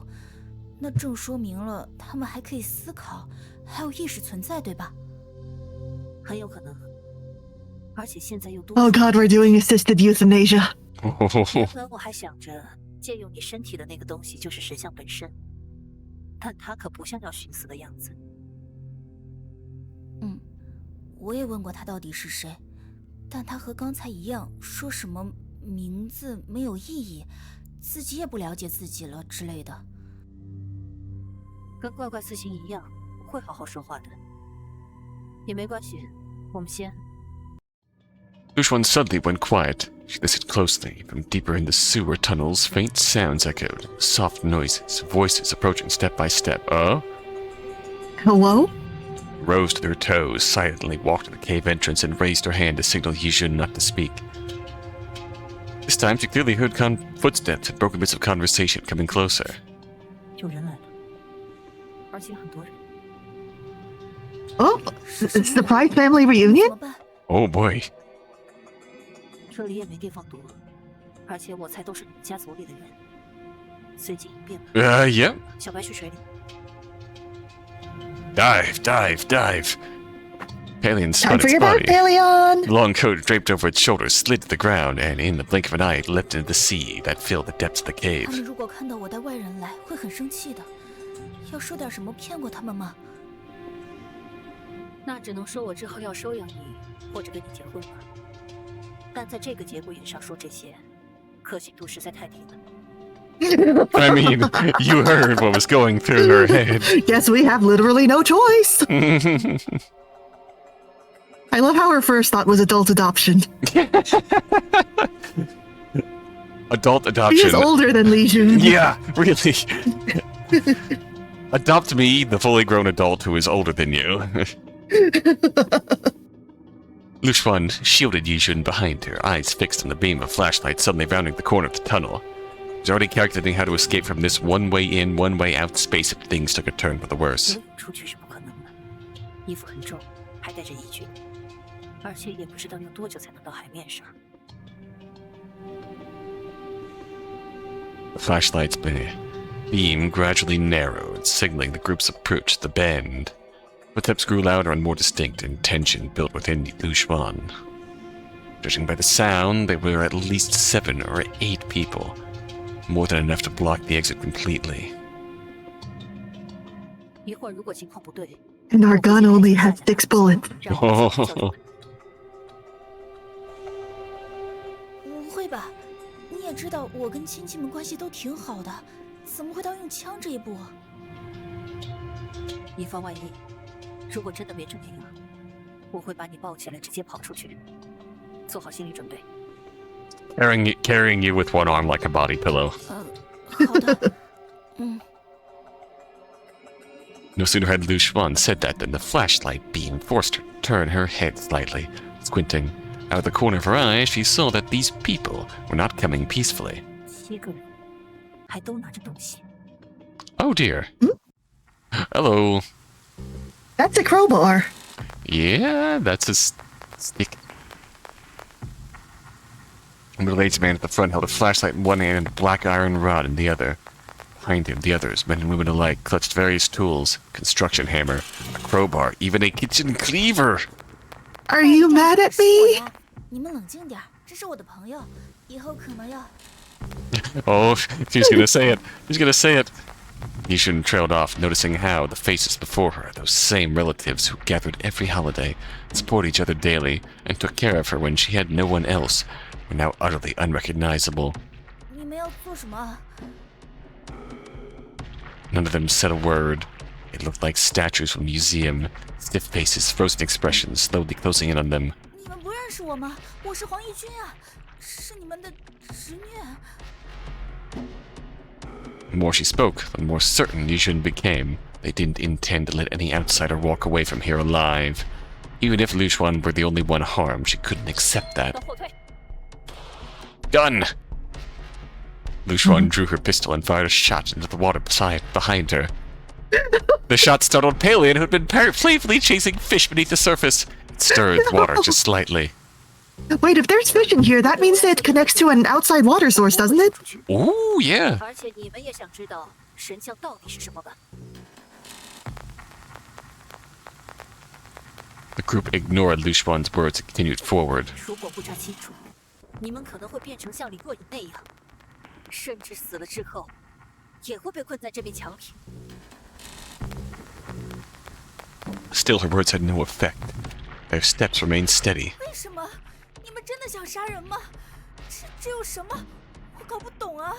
[SPEAKER 8] 那正说明了他们还可以思考，还有意识存在，对吧？
[SPEAKER 4] 很有可能。而且现在又多。
[SPEAKER 3] Oh god, we're doing assisted euthanasia.
[SPEAKER 4] 原本我还想着借用你身体的那个东西就是神像本身，但它可不像要寻死的样子。
[SPEAKER 8] 我也问过他到底是谁。 但他和刚才一样，说什么名字没有意义，自己也不了解自己了之类的。
[SPEAKER 4] 跟怪怪四星一样，会好好说话的。也没关系，我们先。
[SPEAKER 2] Lyu Xuan suddenly went quiet. She listened closely. From deeper in the sewer tunnels, faint sounds echoed. Soft noises, voices approaching step by step.
[SPEAKER 3] Hello?
[SPEAKER 2] Rose to her toes, silently walked to the cave entrance and raised her hand to signal Yijun not to speak. This time she clearly heard footsteps and broken bits of conversation coming closer.
[SPEAKER 4] 有人来了，而且很多人。
[SPEAKER 3] Oh, surprise family reunion?
[SPEAKER 8] 怎么办？
[SPEAKER 2] Oh boy.
[SPEAKER 4] 这里也没地方躲，而且我猜都是你们家族里的人。随机应变吧。
[SPEAKER 2] Yeah.
[SPEAKER 4] 小白去水里。
[SPEAKER 2] Dive, dive, dive. Paleon spun
[SPEAKER 3] Time for
[SPEAKER 2] its
[SPEAKER 3] your bath,
[SPEAKER 2] body.
[SPEAKER 3] Paleon!
[SPEAKER 2] The long coat draped over its shoulders slid to the ground, and in the blink of an eye, it leapt into the sea that filled the depths of the
[SPEAKER 8] 他
[SPEAKER 2] cave.
[SPEAKER 8] 们如果看到我带外人来，会很生气的。要说点什么骗过他们吗？
[SPEAKER 4] 那只能说我之后要收养你，或者跟你结婚吧。但在这个节骨眼上说这些，可信度实在太低了。
[SPEAKER 2] I mean, you heard what was going through her head.
[SPEAKER 3] Guess we have literally no choice. I love how her first thought was adult adoption.
[SPEAKER 2] Adult adoption.
[SPEAKER 3] She is older than Yijun.
[SPEAKER 2] Yeah, really. Adopt me, the fully grown adult who is older than you. Lyu Xuan shielded Yijun behind her, eyes fixed on the beam of flashlight suddenly rounding the corner of the tunnel. She's already calculating how to escape from this one-way in, one-way out space if things took a turn for the worse.
[SPEAKER 4] 出去是不可能的，衣服很重，还带着义军，而且也不知道要多久才能到海面上。
[SPEAKER 2] The flashlight's beam gradually narrowed, signaling the group's approach to the bend. Footsteps grew louder and more distinct, and tension built within Lyu Xuan. Judging by the sound, there were at least 7 or 8 people, more than enough to block the exit completely.
[SPEAKER 4] 一会儿如果情况不对，
[SPEAKER 3] And our gun only has 6 bullets.
[SPEAKER 4] 让我自己叫他们
[SPEAKER 8] 不会吧？你也知道我跟亲戚们关系都挺好的，怎么会到用枪这一步？
[SPEAKER 4] 以防万一，如果真的变成那样，我会把你抱起来直接跑出去，做好心理准备。
[SPEAKER 2] Carrying you with one arm like a body pillow.
[SPEAKER 8] 好的，No
[SPEAKER 2] sooner had Lyu Xuan said that than the flashlight beam forced her to turn her head slightly. Squinting out of the corner of her eye, she saw that these people were not coming peacefully.
[SPEAKER 4] 7个人，还都拿着东西。
[SPEAKER 2] Oh dear. Hello.
[SPEAKER 3] That's a crowbar.
[SPEAKER 2] Yeah, that's a stick. A middle-aged man at the front held a flashlight in one hand and a black iron rod in the other. Behind him, the others, men and women alike, clutched various tools: construction hammer, a crowbar, even a kitchen cleaver.
[SPEAKER 3] Are you mad at me?
[SPEAKER 8] 你们冷静点，这是我的朋友，以后可能要。
[SPEAKER 2] Oh, she's gonna say it. She's gonna say it. Yijun trailed off, noticing how the faces before her, those same relatives who gathered every holiday, supported each other daily, and took care of her when she had no one else, were now utterly unrecognizable.
[SPEAKER 8] 你们要做什么？
[SPEAKER 2] None of them said a word. It looked like statues from a museum, stiff faces, frozen expressions, slowly closing in on them.
[SPEAKER 8] 你们不认识我吗？我是黄义军啊，是你们的侄女。
[SPEAKER 2] The more she spoke, the more certain Yijun became. They didn't intend to let any outsider walk away from here alive. Even if Lyu Xuan were the only one harmed, she couldn't accept that.
[SPEAKER 4] 向后退。
[SPEAKER 2] Gun! Lyu Xuan drew her pistol and fired a shot into the water behind her. The shot startled Paleon, who had been playfully chasing fish beneath the surface. It stirred the water just slightly.
[SPEAKER 3] Wait, if there's fish in here, that means it connects to an outside water source, doesn't it?
[SPEAKER 2] Ooh, yeah.
[SPEAKER 4] 而且你们也想知道神像到底是什么吧？
[SPEAKER 2] The group ignored Lyu Xuan's words and continued forward.
[SPEAKER 4] 如果不查清楚，你们可能会变成像李若隐那样，甚至死了之后，也会被困在这面墙里。
[SPEAKER 2] Still, her words had no effect. Their steps remained steady.
[SPEAKER 8] 为什么？你们真的想杀人吗？这有什么？我搞不懂啊！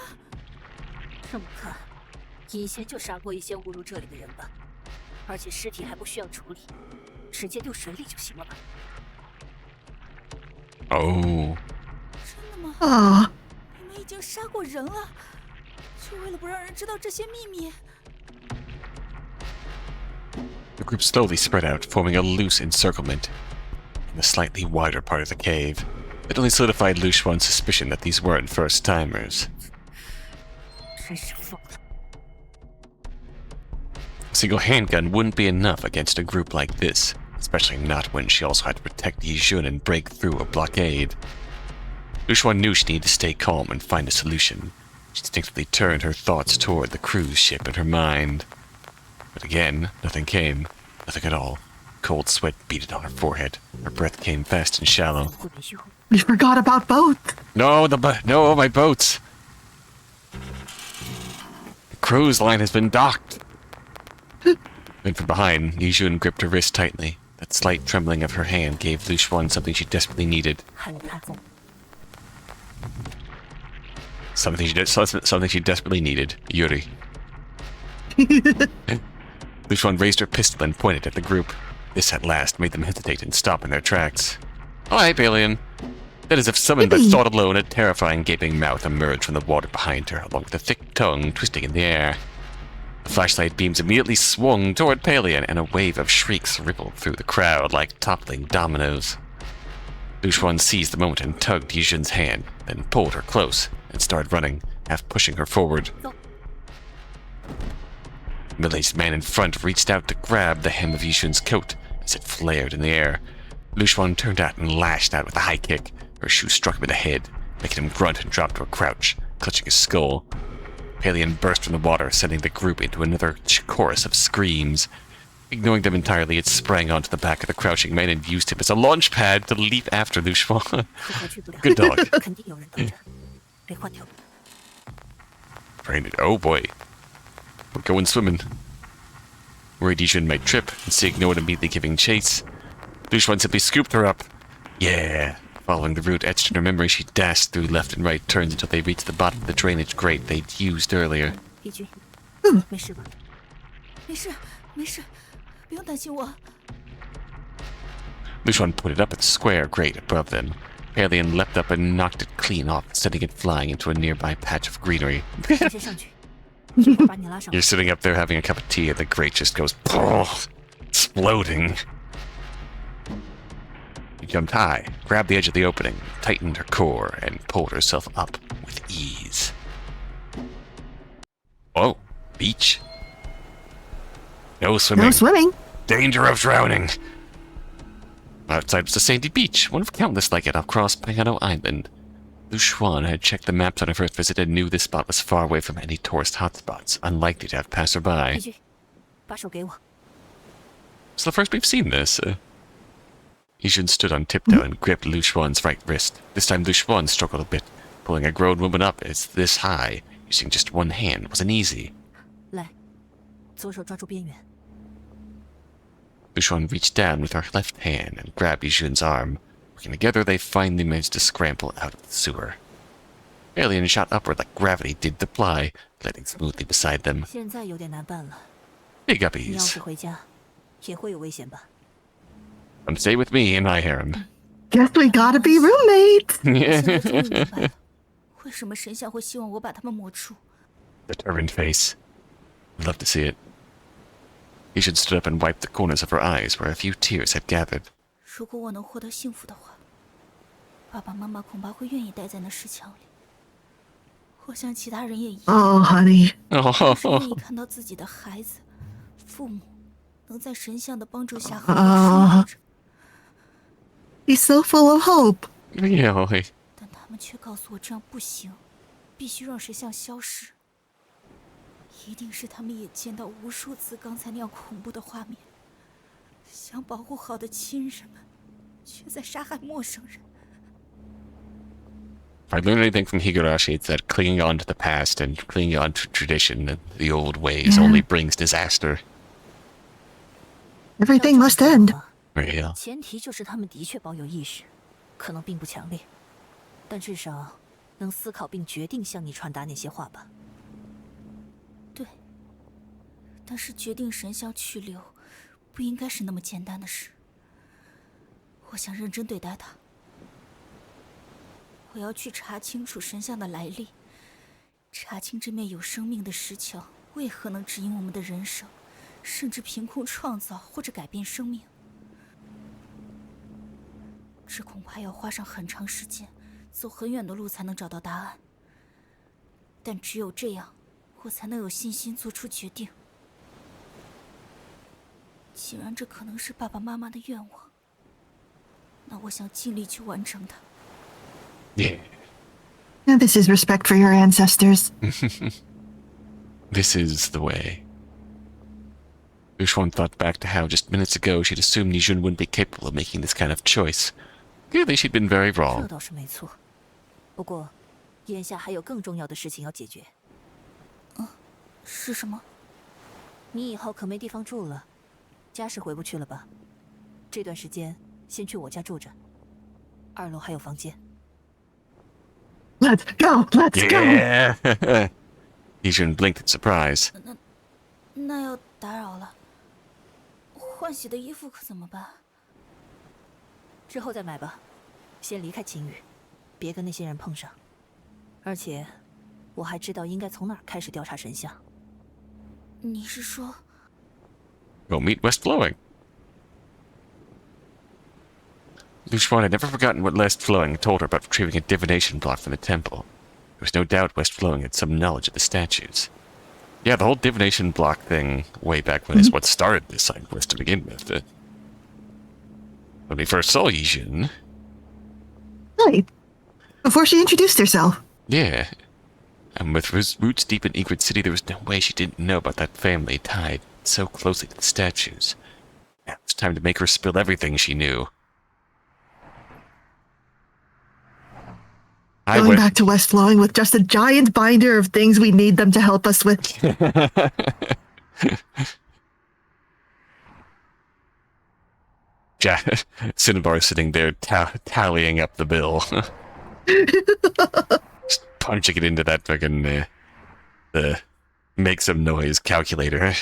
[SPEAKER 4] 这么看，以前就杀过一些误入这里的人吧，而且尸体还不需要处理，直接丢水里就行了吧？
[SPEAKER 2] Oh.
[SPEAKER 8] 真的吗？
[SPEAKER 3] Ah,
[SPEAKER 8] 你们已经杀过人了，就为了不让人知道这些秘密。
[SPEAKER 2] The group slowly spread out, forming a loose encirclement in the slightly wider part of the cave. It only solidified Lyu Xuan's suspicion that these weren't first-timers.
[SPEAKER 4] 真是疯了！
[SPEAKER 2] A single handgun wouldn't be enough against a group like this, especially not when she also had to protect Yijun and break through a blockade. Lyu Xuan knew she needed to stay calm and find a solution. She instinctively turned her thoughts toward the cruise ship in her mind. But again, nothing came. Nothing at all. Cold sweat beaded on her forehead. Her breath came fast and shallow.
[SPEAKER 4] 会没用。
[SPEAKER 3] we forgot about both.
[SPEAKER 2] No, no, my boats! The cruise line has been docked! Then from behind, Yijun gripped her wrist tightly. That slight trembling of her hand gave Lyu Xuan something she desperately needed.
[SPEAKER 4] 还有他在，
[SPEAKER 2] Something she desperately needed. Yuri. Lyu Xuan raised her pistol and pointed at the group. This at last made them hesitate and stop in their tracks. Oh, hi, Paleon. That is if summoned by thought alone, a terrifying gaping mouth emerged from the water behind her, along with a thick tongue twisting in the air. The flashlight beams immediately swung toward Paleon, and a wave of shrieks rippled through the crowd like toppling dominoes. Lyu Xuan seized the moment and tugged Yijun's hand, then pulled her close and started running, half pushing her forward. The middle-aged man in front reached out to grab the hem of Yijun's coat as it flared in the air. Lyu Xuan turned out and lashed out with a high kick. Her shoe struck him in the head, making him grunt and drop to a crouch, clutching his skull. Paleon burst from the water, sending the group into another chorus of screams. Ignoring them entirely, it sprang onto the back of the crouching man and used him as a launch pad to leap after Lyu Xuan. Good dog. Branded, oh boy. We're going swimming. Worried Yijun might trip, and she ignored immediately giving chase. Lyu Xuan simply scooped her up. Yeah. Following the route etched in her memory, she dashed through left and right turns until they reached the bottom of the drainage grate they'd used earlier.
[SPEAKER 8] Yijun, 没事吧？没事，没事，不用担心我。
[SPEAKER 2] Lyu Xuan put it up at the square grate above them. Paleon leapt up and knocked it clean off, sending it flying into a nearby patch of greenery. You're sitting up there having a cup of tea and the grate just goes exploding. She jumped high, grabbed the edge of the opening, tightened her core, and pulled herself up with ease. Oh, beach. No swimming.
[SPEAKER 3] No swimming.
[SPEAKER 2] Danger of drowning. Outside was a sandy beach, one of countless like it across Paleon Island. Lyu Xuan had checked the maps on her first visit and knew this spot was far away from any tourist hotspots, unlikely to have passerby. It's the first we've seen this. Yijun stood on tiptoe and gripped Lyu Xuan's right wrist. This time Lyu Xuan struggled a bit. Pulling a grown woman up as this high, using just one hand, wasn't easy. Lyu Xuan reached down with her left hand and grabbed Yijun's arm. Working together, they finally managed to scramble out of the sewer. Paleon shot upward like gravity did the fly, gliding smoothly beside them. Big uppies. Come stay with me in my harem.
[SPEAKER 3] Guess we gotta be roommates.
[SPEAKER 2] Determined face. I'd love to see it. Yijun stood up and wiped the corners of her eyes where a few tears had gathered.
[SPEAKER 3] Oh, honey. He's so full of hope.
[SPEAKER 2] Yeah.
[SPEAKER 8] 但他们却告诉我这样不行，必须让神像消失。一定是他们也见到无数次刚才那样恐怖的画面，想保护好的亲人们，却在杀害陌生人。
[SPEAKER 2] If I learned anything from Higurashi, it's that clinging on to the past and clinging on to tradition and the old ways only brings disaster.
[SPEAKER 3] Everything must end.
[SPEAKER 2] Yeah.
[SPEAKER 4] 前提就是他们的确保有意识，可能并不强烈，但至少能思考并决定向你传达那些话吧。
[SPEAKER 8] 对，但是决定神像去留，不应该是那么简单的事。我想认真对待它。 我要去查清楚神像的来历，查清这面有生命的石桥为何能指引我们的人生，甚至凭空创造或者改变生命。这恐怕要花上很长时间，走很远的路才能找到答案。但只有这样，我才能有信心做出决定。既然这可能是爸爸妈妈的愿望，那我想尽力去完成它。
[SPEAKER 2] Yeah.
[SPEAKER 3] And this is respect for your ancestors.
[SPEAKER 2] This is the way. Lyu Xuan thought back to how just minutes ago she'd assumed Yijun wouldn't be capable of making this kind of choice. Clearly she'd been very wrong.
[SPEAKER 4] 这倒是没错，不过眼下还有更重要的事情要解决。
[SPEAKER 8] 是什么？
[SPEAKER 4] 你以后可没地方住了，家是回不去了吧？这段时间先去我家住着，2楼还有房间。
[SPEAKER 3] Let's go. Let's
[SPEAKER 2] Yeah. Yijun blinked in surprise.
[SPEAKER 8] 那要打扰了。换洗的衣服可怎么办？
[SPEAKER 4] 之后再买吧，先离开青羽，别跟那些人碰上。而且，我还知道应该从哪儿开始调查神像。
[SPEAKER 8] 你是说
[SPEAKER 2] Go meet West Flowing. Lyu Xuan had never forgotten what West Flowing told her about retrieving a divination block from the temple. There was no doubt West Flowing had some knowledge of the statues. Yeah, the whole divination block thing way back when is what started this side quest to begin with. When we first saw Yijun.
[SPEAKER 3] Right. Before she introduced herself.
[SPEAKER 2] Yeah. And with roots deep in Egret City, there was no way she didn't know about that family tied so closely to the statues. Now it was time to make her spill everything she knew.
[SPEAKER 3] Going back to West Flowing with just a giant binder of things we need them to help us with.
[SPEAKER 2] Cinnabar sitting there tallying up the bill. Just punching it into that fucking make some noise calculator.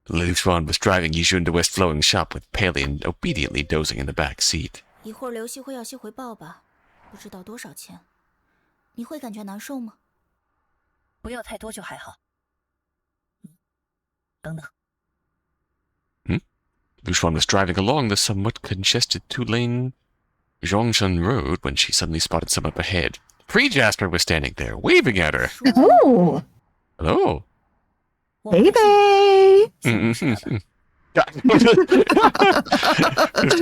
[SPEAKER 2] Lyu Xuan was driving Yijun to West Flowing's shop with Paleon obediently dozing in the back seat.
[SPEAKER 8] 一会儿刘希会要些回报吧？不知道多少钱。你会感觉难受吗？
[SPEAKER 4] 不要太多就还好。等等。
[SPEAKER 2] Lyu Xuan was driving along the somewhat congested two-lane Zhongshan Road when she suddenly spotted someone up ahead. Pre-Jasper was standing there, waving at her.
[SPEAKER 3] Oh!
[SPEAKER 2] Hello.
[SPEAKER 3] Baby!
[SPEAKER 2] Just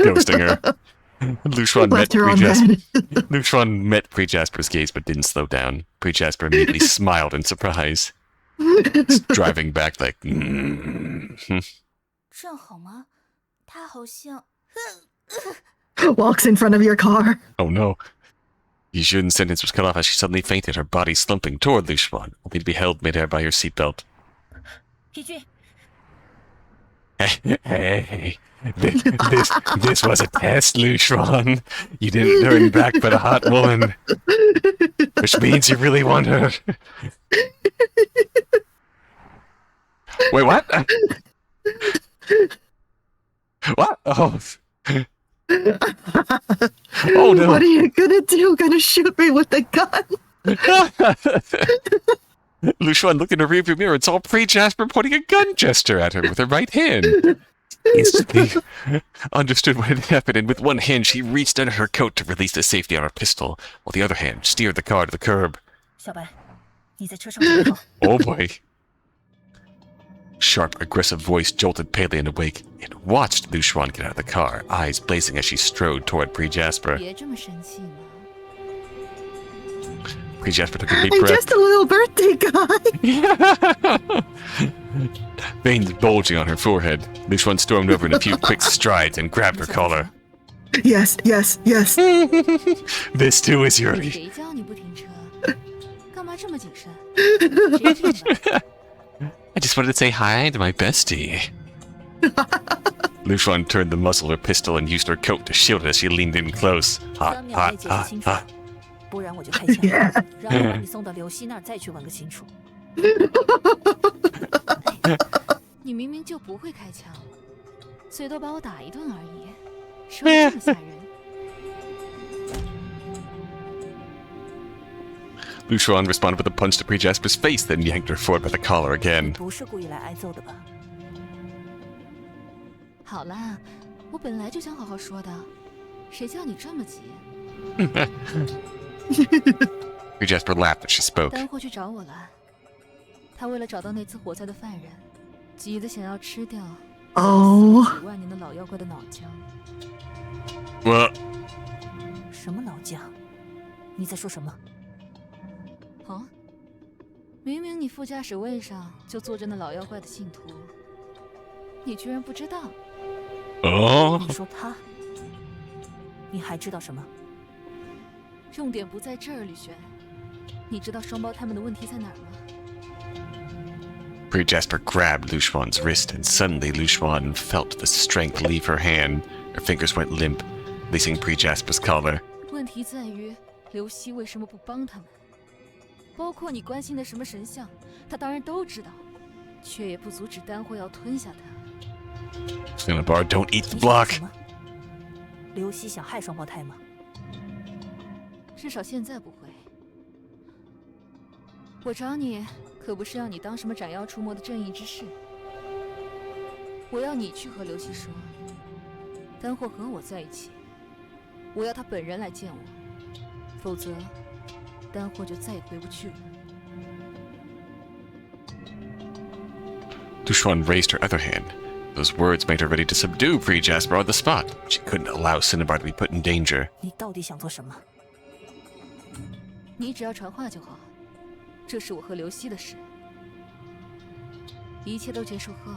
[SPEAKER 2] ghosting her. Lyu Xuan met Pre-Jasper. Lyu Xuan met Pre-Jasper's gaze but didn't slow down. Pre-Jasper immediately smiled in surprise. Just driving back like...
[SPEAKER 8] 正好吗？他好像
[SPEAKER 3] Walks in front of your car.
[SPEAKER 2] Oh no. Yijun's sentence was cut off as she suddenly fainted, her body slumping toward Lyu Xuan, only to be held midair by her seatbelt.
[SPEAKER 4] Yijun.
[SPEAKER 2] Hey, this was a test, Lyu Xuan. You didn't turn back for the hot woman. Which means you really want her. Wait, what? What? Oh. Oh no.
[SPEAKER 3] What are you gonna do? Gonna shoot me with the gun?
[SPEAKER 2] Lyu Xuan looked in her rearview mirror and saw Pre-Jasper pointing a gun gesture at her with her right hand. Instantly understood what had happened, and with one hand she reached under her coat to release the safety on her pistol, while the other hand steered the car to the curb.
[SPEAKER 4] 小白，你在车上准备好。
[SPEAKER 2] Oh boy. Sharp, aggressive voice jolted Paleon awake and watched Lyu Xuan get out of the car, eyes blazing as she strode toward Pre-Jasper.
[SPEAKER 6] 别这么生气嘛。
[SPEAKER 2] Pre-Jasper took a deep
[SPEAKER 3] I'm
[SPEAKER 2] breath.
[SPEAKER 3] just a little birthday guy.
[SPEAKER 2] Veins bulging on her forehead. Lyu Xuan stormed over in a few quick strides and grabbed her collar.
[SPEAKER 3] Yes, yes, yes.
[SPEAKER 2] This too is Yuri.
[SPEAKER 6] 谁叫你不停车？干嘛这么谨慎？谁听的？
[SPEAKER 2] I just wanted to say hi to my bestie. Lyu Xuan turned the muzzle of her pistol and used her coat to shield it as she leaned in close. Hot,
[SPEAKER 4] 3秒内
[SPEAKER 2] hot,
[SPEAKER 4] 解释
[SPEAKER 2] hot,
[SPEAKER 4] 清楚，
[SPEAKER 2] hot.
[SPEAKER 4] 不然我就开枪，然后把你送到刘希那儿再去问个清楚。
[SPEAKER 6] 你明明就不会开枪，最多把我打一顿而已，说的这么吓人。
[SPEAKER 2] Lyu Xuan responded with a punch to Pre-Jasper's face, then yanked her forward by the collar again.
[SPEAKER 4] 不是故意来挨揍的吧？
[SPEAKER 6] 好啦，我本来就想好好说的，谁叫你这么急？
[SPEAKER 2] Pre-Jasper laughed as she spoke.
[SPEAKER 6] 待会去找我来。他为了找到那次火灾的犯人，急得想要吃掉
[SPEAKER 3] 哦
[SPEAKER 6] 几万年的老妖怪的脑浆。
[SPEAKER 2] Well,
[SPEAKER 4] 什么老将？你在说什么？
[SPEAKER 6] 哦，明明你副驾驶位上就坐着那老妖怪的信徒，你居然不知道？
[SPEAKER 2] oh.
[SPEAKER 4] 你说他？你还知道什么？
[SPEAKER 6] 重点不在这儿，吕璇。你知道双胞胎们的问题在哪儿吗？
[SPEAKER 2] Pre-Jasper grabbed Lyu Xuan's wrist, and suddenly Lyu Xuan felt the strength leave her hand. Her fingers went limp, releasing Pre-Jasper's collar.
[SPEAKER 6] 问题在于刘希为什么不帮他们？包括你关心的什么神像，他当然都知道。却也不阻止丹霍要吞下它。
[SPEAKER 2] Cinnabar, don't eat the
[SPEAKER 4] 你想
[SPEAKER 2] block.
[SPEAKER 4] 什么？刘希想害双胞胎吗？
[SPEAKER 6] 至少现在不会。我找你，可不是要你当什么斩妖除魔的正义之士。我要你去和刘希说，丹霍和我在一起，我要他本人来见我，否则丹霍就再也回不去了。
[SPEAKER 2] Lyu Xuan raised her other hand. Those words made her ready to subdue Pre-Jasper on the spot. She couldn't allow Cinnabar to be put in danger.
[SPEAKER 4] 你到底想做什么？
[SPEAKER 6] 你只要传话就好，这是我和刘希的事。一切都结束后，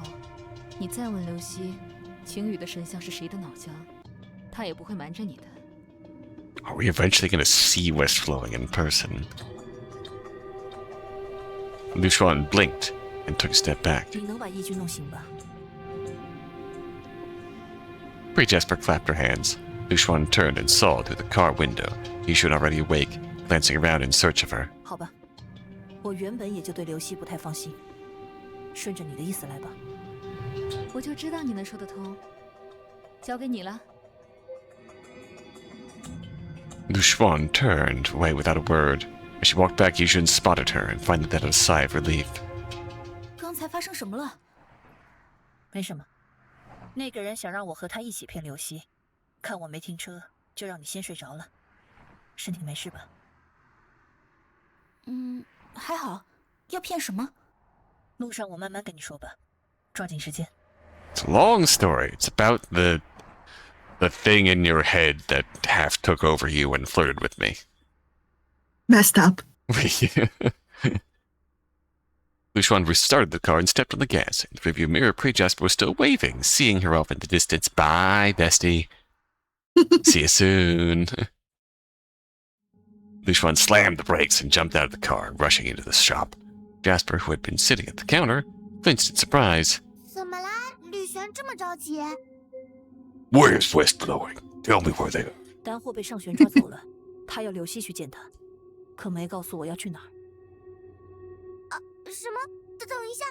[SPEAKER 6] 你再问刘希，晴雨的神像是谁的脑浆，他也不会瞒着你的。
[SPEAKER 2] Are we eventually going to see West Flowing in person? Lyu Xuan blinked and took a step back.
[SPEAKER 4] 你能把义军弄醒吧？
[SPEAKER 2] Pre-Jasper clapped her hands. Lyu Xuan turned and saw through the car window. Yijun already awake, glancing around in search of her.
[SPEAKER 4] 好吧，我原本也就对刘希不太放心，顺着你的意思来吧。
[SPEAKER 6] 我就知道你能说得通，交给你了。
[SPEAKER 2] Lyu Xuan turned away without a word. As she walked back, Yijun spotted her and finally let out a sigh of relief.
[SPEAKER 8] 刚才发生什么了？
[SPEAKER 4] 没什么，那个人想让我和他一起骗刘希，看我没停车，就让你先睡着了。身体没事吧？
[SPEAKER 8] 还好。要骗什么？
[SPEAKER 4] 路上我慢慢跟你说吧，抓紧时间。
[SPEAKER 2] It's a long story. It's about the thing in your head that half took over you and flirted with me.
[SPEAKER 3] Messed up.
[SPEAKER 2] Lyu Xuan restarted the car and stepped on the gas. In the rearview mirror, Pre-Jasper was still waving, seeing her off in the distance. Bye, bestie. See you soon. Lyu Xuan slammed the brakes and jumped out of the car, rushing into the shop. Jasper, who had been sitting at the counter, flinched in surprise.
[SPEAKER 5] 怎么啦？吕璇这么着急？
[SPEAKER 2] Where's West Flowing? Tell me where they are.
[SPEAKER 4] 丹霍被上旋抓走了，他要刘希去见他，可没告诉我要去哪儿。
[SPEAKER 5] 什么？等一下，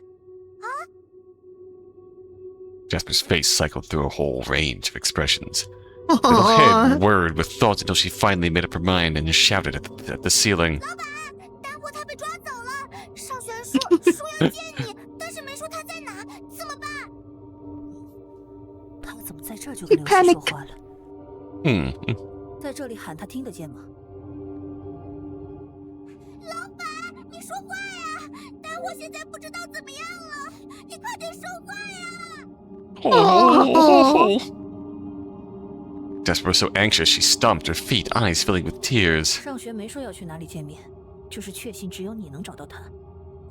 [SPEAKER 2] Jasper's face cycled through a whole range of expressions. Her little head whirred with thoughts until she finally made up her mind and shouted at the ceiling.
[SPEAKER 5] 老板，丹霍他被抓走了。上旋说要见你，但是没说他在哪，怎么办？
[SPEAKER 4] 他怎么在这儿就跟刘希说话了？在这里喊他听得见吗？
[SPEAKER 5] 老板，你说话呀！丹霍现在不知道怎么样了，你快点说话呀！
[SPEAKER 2] Jasper was so anxious she stomped her feet, eyes filling with tears.
[SPEAKER 4] 上旋没说要去哪里见面，就是确信只有你能找到他，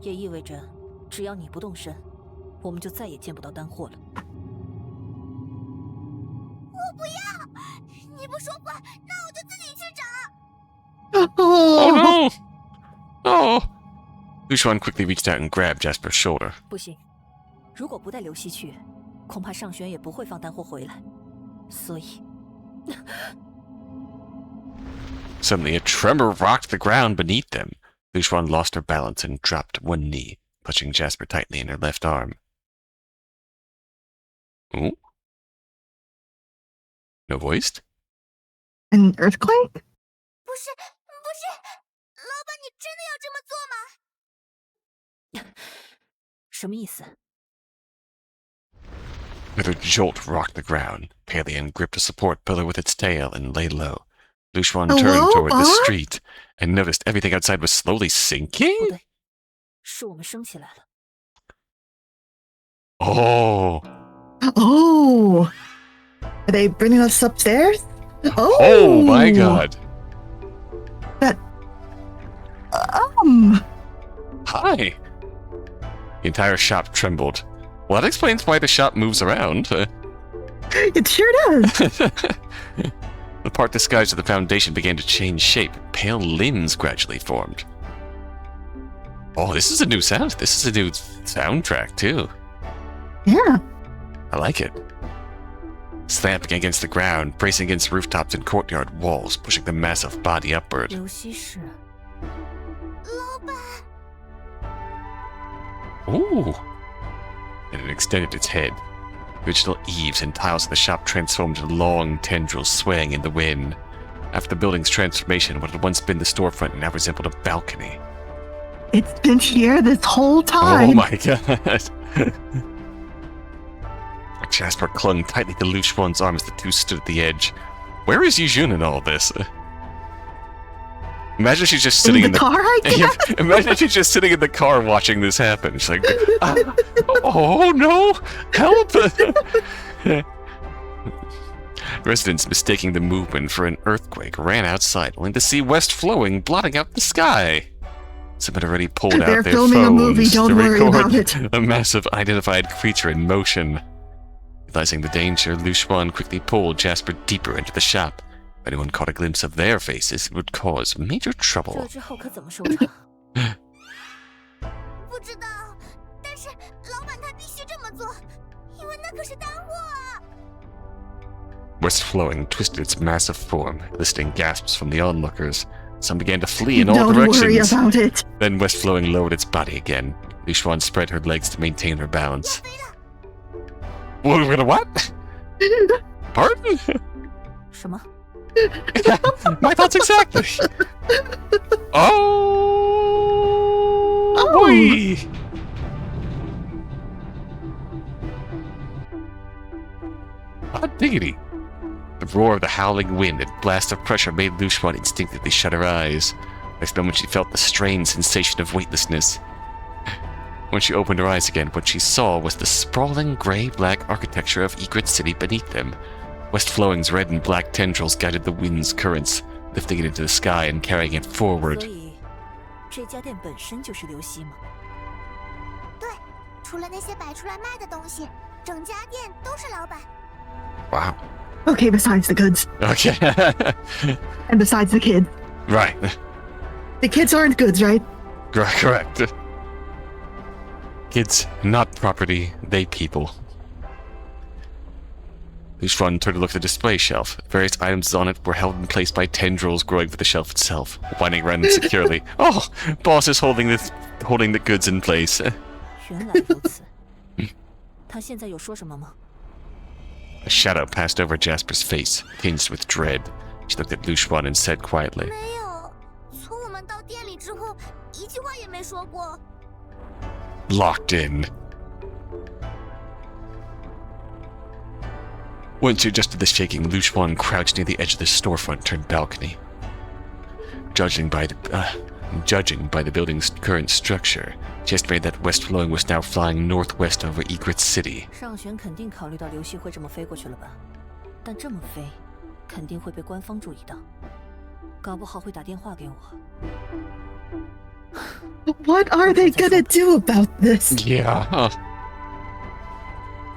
[SPEAKER 4] 也意味着只要你不动身，我们就再也见不到丹霍了。
[SPEAKER 5] 我不要！你不说话，那我就自己去找。
[SPEAKER 2] Oh no! Oh! Lyu Xuan quickly reached out and grabbed Jasper's shoulder.
[SPEAKER 4] 不行，如果不带刘希去，恐怕上旋也不会放丹霍回来。所以，
[SPEAKER 2] Suddenly, a tremor rocked the ground beneath them. Lyu Xuan lost her balance and dropped to one knee, clutching Jasper tightly in her left arm. Oh? No voice?
[SPEAKER 3] An earthquake?
[SPEAKER 5] 不是，老板，你真的要这么做吗？
[SPEAKER 4] 什么意思？
[SPEAKER 2] Another jolt rocked the ground. Paleon gripped a support pillar with its tail and lay low. Lyu Xuan turned toward the street and noticed everything outside was slowly
[SPEAKER 4] 不
[SPEAKER 2] sinking.
[SPEAKER 4] 对，是我们升起来了。
[SPEAKER 2] Oh!
[SPEAKER 3] Oh! Are they bringing us upstairs? Oh!
[SPEAKER 2] Oh my god!
[SPEAKER 3] That...
[SPEAKER 2] Hi! The entire shop trembled. Well, that explains why the shop moves around.
[SPEAKER 3] It sure does!
[SPEAKER 2] The part disguised as the foundation began to change shape. Pale limbs gradually formed. Oh, this is a new sound. This is a new soundtrack, too.
[SPEAKER 3] Yeah.
[SPEAKER 2] I like it. Slapping against the ground, bracing against rooftops and courtyard walls, pushing the massive body upward.
[SPEAKER 4] 刘希是，
[SPEAKER 5] 老板，
[SPEAKER 2] Ooh! and it extended its head. The original eaves and tiles of the shop transformed into long tendrils swaying in the wind. After the building's transformation, what had once been the storefront now resembled a balcony.
[SPEAKER 3] It's been here this whole time.
[SPEAKER 2] Oh my god. Jasper clung tightly to Lyu Xuan's arm as the two stood at the edge. Where is Yijun in all this? Imagine she's just sitting in the
[SPEAKER 3] car, I guess?
[SPEAKER 2] Imagine she's just sitting in the car watching this happen. She's like, oh no, help! Residents, mistaking the movement for an earthquake, ran outside, only to see west flowing, blotting out the sky. Some had already pulled out
[SPEAKER 3] They're
[SPEAKER 2] their
[SPEAKER 3] filming a movie,
[SPEAKER 2] phones
[SPEAKER 3] don't
[SPEAKER 2] to
[SPEAKER 3] worry
[SPEAKER 2] record
[SPEAKER 3] about it.
[SPEAKER 2] a massive identified creature in motion. Realizing the danger, Lyu Xuan quickly pulled Jasper deeper into the shop. If anyone caught a glimpse of their faces, it would cause major
[SPEAKER 6] 这
[SPEAKER 2] trouble.
[SPEAKER 6] 之后可怎么收场？
[SPEAKER 5] 不知道，但是老板他必须这么做，因为那可是单货啊。
[SPEAKER 2] West Flowing twisted its massive form, eliciting gasps from the onlookers. Some began to flee in all
[SPEAKER 3] Don't worry
[SPEAKER 2] directions.
[SPEAKER 3] about it.
[SPEAKER 2] Then West Flowing lowered its body again. Lyu Xuan spread her legs to maintain her balance. What? Pardon?
[SPEAKER 6] 什么？
[SPEAKER 2] My thoughts exactly. Oh, boy. Hot diggity. The roar of the howling wind and blast of pressure made Lyu Xuan instinctively shut her eyes. Next moment she felt the strange sensation of weightlessness. When she opened her eyes again, what she saw was the sprawling gray-black architecture of Egret City beneath them. West Flowing's red and black tendrils guided the wind's currents, lifting it into the sky and carrying it forward.
[SPEAKER 4] 所以，这家店本身就是流息吗？
[SPEAKER 5] 对，除了那些摆出来卖的东西，整家店都是老板。
[SPEAKER 2] Wow.
[SPEAKER 3] Okay, besides the goods.
[SPEAKER 2] Okay.
[SPEAKER 3] And besides the kids.
[SPEAKER 2] Right.
[SPEAKER 3] The kids aren't goods, right?
[SPEAKER 2] Correct. Kids, not property, they people. Lyu Xuan turned to look at the display shelf. Various items on it were held in place by tendrils growing from the shelf itself, winding around insecurely. Oh, boss is holding the goods in place.
[SPEAKER 4] 原来如此。他现在有说什么吗？
[SPEAKER 2] A shadow passed over Jasper's face, tinged with dread. She looked at Lyu Xuan and said quietly,
[SPEAKER 5] 没有，从我们到店里之后，一句话也没说过。
[SPEAKER 2] locked in. Once you adjusted the shaking, Lyu Xuan crouched near the edge of the storefront turned balcony. Judging by the building's current structure, she estimated that West Flowing was now flying northwest over Egret City.
[SPEAKER 4] 上旋肯定考虑到流息会这么飞过去了吧？但这么飞，肯定会被官方注意到，搞不好会打电话给我。
[SPEAKER 3] What are they gonna do about this?
[SPEAKER 2] Yeah.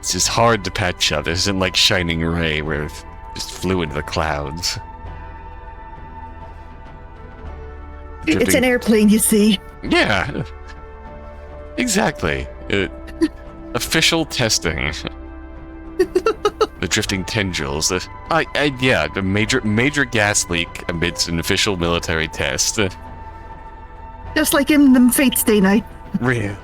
[SPEAKER 2] This is hard to patch up. This isn't like Shining Ray where it just flew into the clouds.
[SPEAKER 3] It's an airplane, you see.
[SPEAKER 2] Yeah. Exactly. Official testing. The drifting tendrils. Yeah, the major gas leak amidst an official military test.
[SPEAKER 3] Just like in the Fate's Day night.
[SPEAKER 2] Real.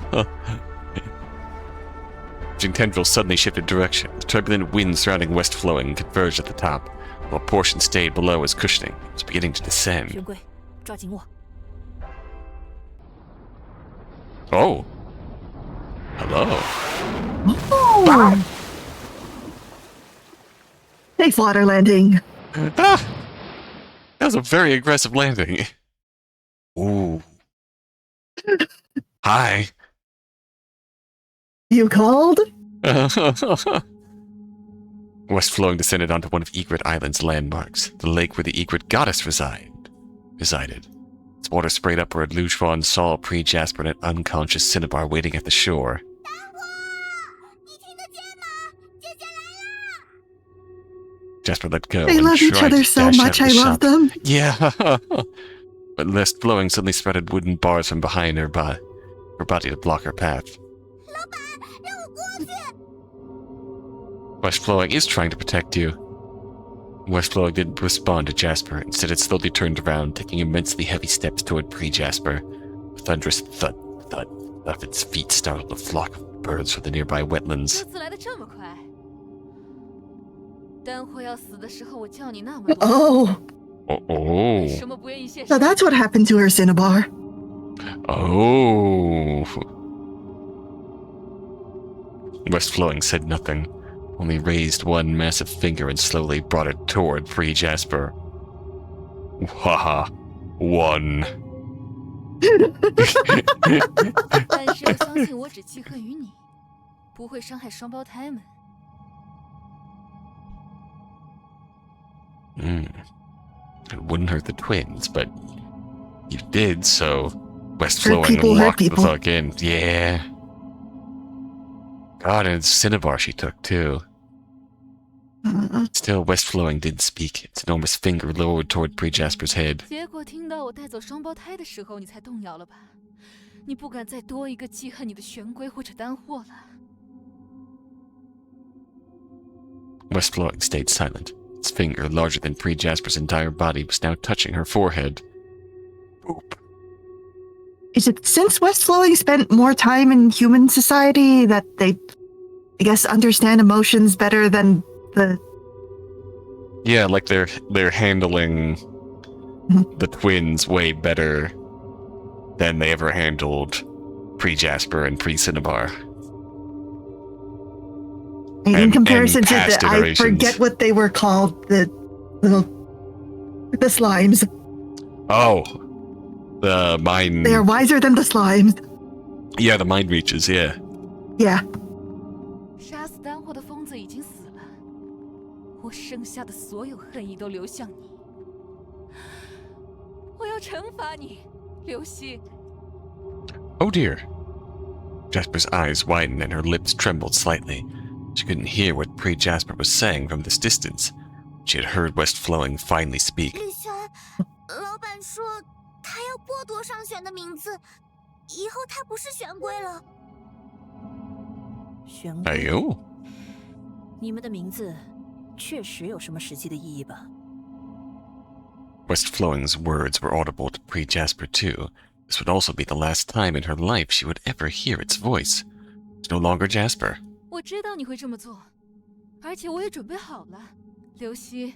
[SPEAKER 2] Tendrils suddenly shifted direction. The turbulent wind surrounding West Flowing converged at the top, while a portion stayed below as cushioning. It was beginning to descend.
[SPEAKER 4] 玄龟，抓紧我！
[SPEAKER 2] Oh. Hello.
[SPEAKER 3] Oh. Safe water landing.
[SPEAKER 2] Ah! That was a very aggressive landing. Ooh. Hi.
[SPEAKER 3] You called?
[SPEAKER 2] West Flowing descended onto one of Egret Island's landmarks, the lake where the Egret goddess resided. Its water sprayed upward. Lyu Xuan saw Pre-Jasper and an unconscious Cinnabar waiting at the shore. Jasper let go.
[SPEAKER 3] They
[SPEAKER 2] and
[SPEAKER 3] love each
[SPEAKER 2] tried
[SPEAKER 3] other
[SPEAKER 2] to
[SPEAKER 3] so
[SPEAKER 2] dash
[SPEAKER 3] much,
[SPEAKER 2] out of
[SPEAKER 3] I
[SPEAKER 2] the
[SPEAKER 3] love
[SPEAKER 2] shop.
[SPEAKER 3] them.
[SPEAKER 2] Yeah. But West Flowing suddenly sprouted wooden bars from behind her body to block her path. West Flowing is trying to protect you. West Flowing didn't respond to Jasper. Instead, it slowly turned around, taking immensely heavy steps toward Pre-Jasper. A thunderous thud of its feet startled a flock of birds from the nearby wetlands.
[SPEAKER 6] 这次来的这么快，丹火要死的时候，我叫你那么多，
[SPEAKER 3] Oh,
[SPEAKER 2] 哦
[SPEAKER 6] 什么不愿意现
[SPEAKER 3] so
[SPEAKER 6] 身？
[SPEAKER 3] that's what happened to her, Cinnabar.
[SPEAKER 2] Oh. West Flowing said nothing, only raised one massive finger and slowly brought it toward Pre-Jasper. Haha. 1.
[SPEAKER 6] 但是我相信我只记恨于你，不会伤害双胞胎们。
[SPEAKER 2] It wouldn't hurt the twins, but you did, so West
[SPEAKER 3] Hurt
[SPEAKER 2] Flowing
[SPEAKER 3] people, hurt
[SPEAKER 2] locked the
[SPEAKER 3] people.
[SPEAKER 2] fuck in. Yeah. God, and it's Cinnabar she took, too. Still, West Flowing didn't speak. Its enormous finger lowered toward Pre-Jasper's head.
[SPEAKER 6] 结果听到我带走双胞胎的时候，你才动摇了吧？你不敢再多一个记恨你的玄龟或者丹货了。
[SPEAKER 2] West Flowing stayed silent. Its finger, larger than Pre-Jasper's entire body, was now touching her forehead. Boop.
[SPEAKER 3] Is it since West Flowing spent more time in human society that they, I guess, understand emotions better than the...
[SPEAKER 2] Yeah, like they're handling the twins way better than they ever handled Pre-Jasper and Pre-Cinnabar.
[SPEAKER 3] In
[SPEAKER 2] And
[SPEAKER 3] comparison to
[SPEAKER 2] past
[SPEAKER 3] the, I
[SPEAKER 2] iterations.
[SPEAKER 3] forget what they were called, the slimes.
[SPEAKER 2] Oh, the mind.
[SPEAKER 3] They are wiser than the slimes.
[SPEAKER 2] Yeah, the Mindreaches. Yeah.
[SPEAKER 3] Yeah.
[SPEAKER 6] 杀死丹货的疯子已经死了，我剩下的所有恨意都流向你。我要惩罚你，刘希。
[SPEAKER 2] Oh dear. Jasper's eyes widened and her lips trembled slightly. She couldn't hear what Pre-Jasper was saying from this distance. She had heard West Flowing finally speak.
[SPEAKER 5] 吕璇，老板说他要剥夺上玄的名字，以后他不是玄龟了。
[SPEAKER 4] 玄
[SPEAKER 2] 哎呦。
[SPEAKER 4] 你们的名字确实有什么实际的意义吧？
[SPEAKER 2] West Flowing's words were audible to Pre-Jasper too. This would also be the last time in her life she would ever hear its voice. It's no longer Jasper.
[SPEAKER 6] 我知道你会这么做，而且我也准备好了，刘希。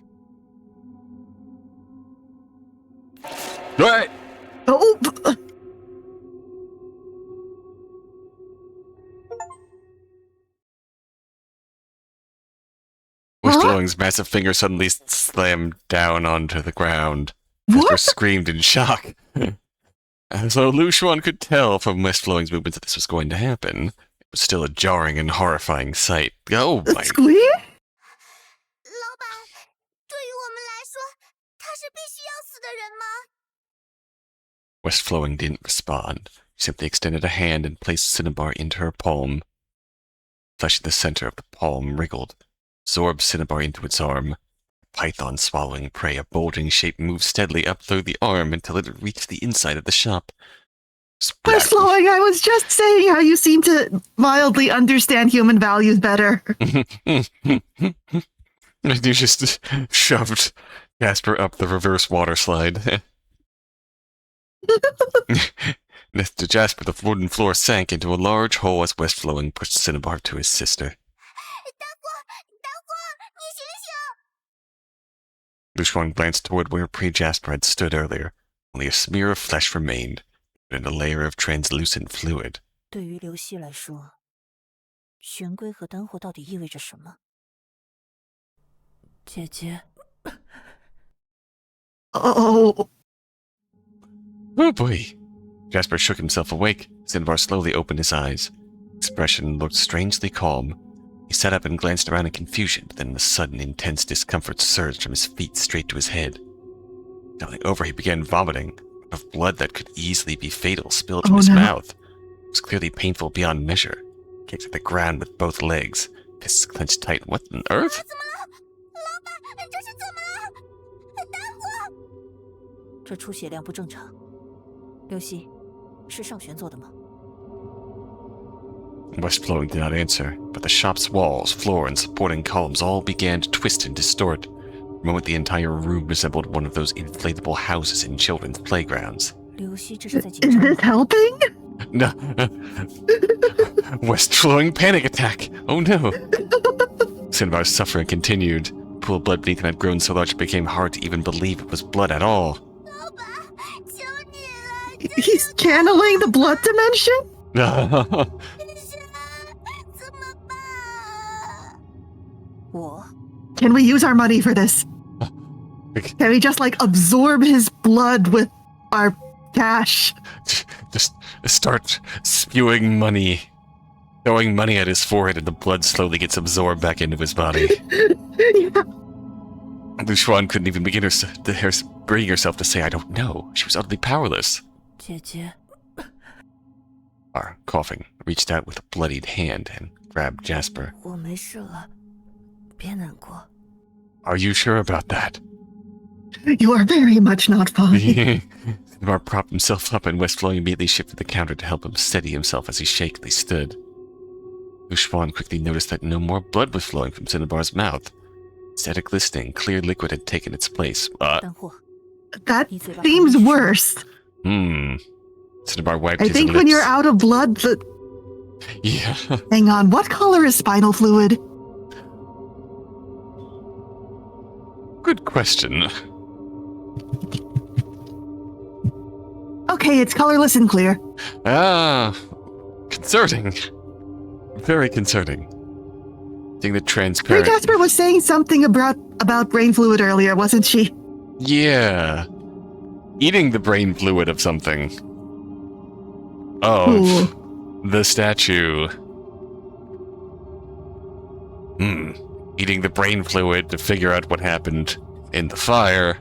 [SPEAKER 2] Right.
[SPEAKER 3] Oh,
[SPEAKER 2] West
[SPEAKER 3] Huh?
[SPEAKER 2] Flowing's massive finger suddenly slammed down onto the ground.
[SPEAKER 3] What?
[SPEAKER 2] Jasper screamed in shock. So Lyu Xuan could tell from West Flowing's movements that this was going to happen. It was still a jarring and horrifying sight. Oh my...
[SPEAKER 3] squeak?
[SPEAKER 5] 老板，对于我们来说，他是必须要死的人吗？
[SPEAKER 2] West Flowing didn't respond. She simply extended a hand and placed Cinnabar into her palm. Flesh in the center of the palm wriggled, absorbed Cinnabar into its arm. Python swallowing prey, a bulging shape moved steadily up through the arm until it reached the inside of the shop.
[SPEAKER 3] West Flowing, I was just saying how you seem to mildly understand human values better.
[SPEAKER 2] And you just shoved Jasper up the reverse water slide. Next to Jasper, the wooden floor sank into a large hole as West Flowing pushed Cinnabar to his sister.
[SPEAKER 5] 丹火，你醒醒！
[SPEAKER 2] Lyu Xuan glanced toward where Pre-Jasper had stood earlier. Only a smear of flesh remained, and a layer of translucent fluid.
[SPEAKER 4] 对于刘希来说，玄龟和丹火到底意味着什么？姐姐，
[SPEAKER 3] Oh,
[SPEAKER 2] Oh boy! Jasper shook himself awake. Cinnabar slowly opened his eyes. Expression looked strangely calm. He sat up and glanced around in confusion, then a sudden intense discomfort surged from his feet straight to his head. Falling over, he began vomiting. Of blood that could easily be fatal spilled from
[SPEAKER 3] Oh,
[SPEAKER 2] his
[SPEAKER 3] no.
[SPEAKER 2] mouth. It was clearly painful beyond measure. He kicked at the ground with both legs, fists clenched tight. What on earth?
[SPEAKER 5] 怎么了？老板，这是怎么了？丹火！
[SPEAKER 4] 这出血量不正常。刘希，是上玄做的吗？
[SPEAKER 2] West Flowing did not answer, but the shop's walls, floor, and supporting columns all began to twist and distort. For a moment, the entire room resembled one of those inflatable houses in children's playgrounds.
[SPEAKER 4] 刘希这是在紧
[SPEAKER 3] is
[SPEAKER 4] 张
[SPEAKER 3] this helping?
[SPEAKER 2] No. West flowing panic attack! Oh no! Cinnabar's suffering continued. The pool of blood beneath him had grown so large it became hard to even believe it was blood at all.
[SPEAKER 3] He's channeling the blood dimension? Can we use our money for this? Can we just, like, absorb his blood with our cash?
[SPEAKER 2] Just start spewing money. Throwing money at his forehead and the blood slowly gets absorbed back into his body.
[SPEAKER 3] Yeah.
[SPEAKER 2] Lyu Xuan couldn't even bring herself to say, I don't know. She was utterly powerless.
[SPEAKER 4] 姐姐，
[SPEAKER 2] Coughing, reached out with a bloodied hand and grabbed Jasper.
[SPEAKER 4] 我没事了，别难过。
[SPEAKER 2] Are you sure about that?
[SPEAKER 3] You are very much not fine.
[SPEAKER 2] Cinnabar propped himself up and West Flowing immediately shifted the counter to help him steady himself as he shakily stood. Lyu Xuan quickly noticed that no more blood was flowing from Cinnabar's mouth. Instead, a glistening, clear liquid had taken its place.
[SPEAKER 4] 淡货，
[SPEAKER 3] That seems worse.
[SPEAKER 2] Cinnabar wiped
[SPEAKER 3] I
[SPEAKER 2] his
[SPEAKER 3] think
[SPEAKER 2] lips.
[SPEAKER 3] when you're out of blood,
[SPEAKER 2] Yeah.
[SPEAKER 3] Hang on, what color is spinal fluid?
[SPEAKER 2] Good question.
[SPEAKER 3] Okay, it's colorless and clear.
[SPEAKER 2] Concerning. Very concerning. Seeing the transparent...
[SPEAKER 3] Pre-Jasper was saying something about brain fluid earlier, wasn't she?
[SPEAKER 2] Yeah. Eating the brain fluid of something. Of the statue. Eating the brain fluid to figure out what happened in the fire.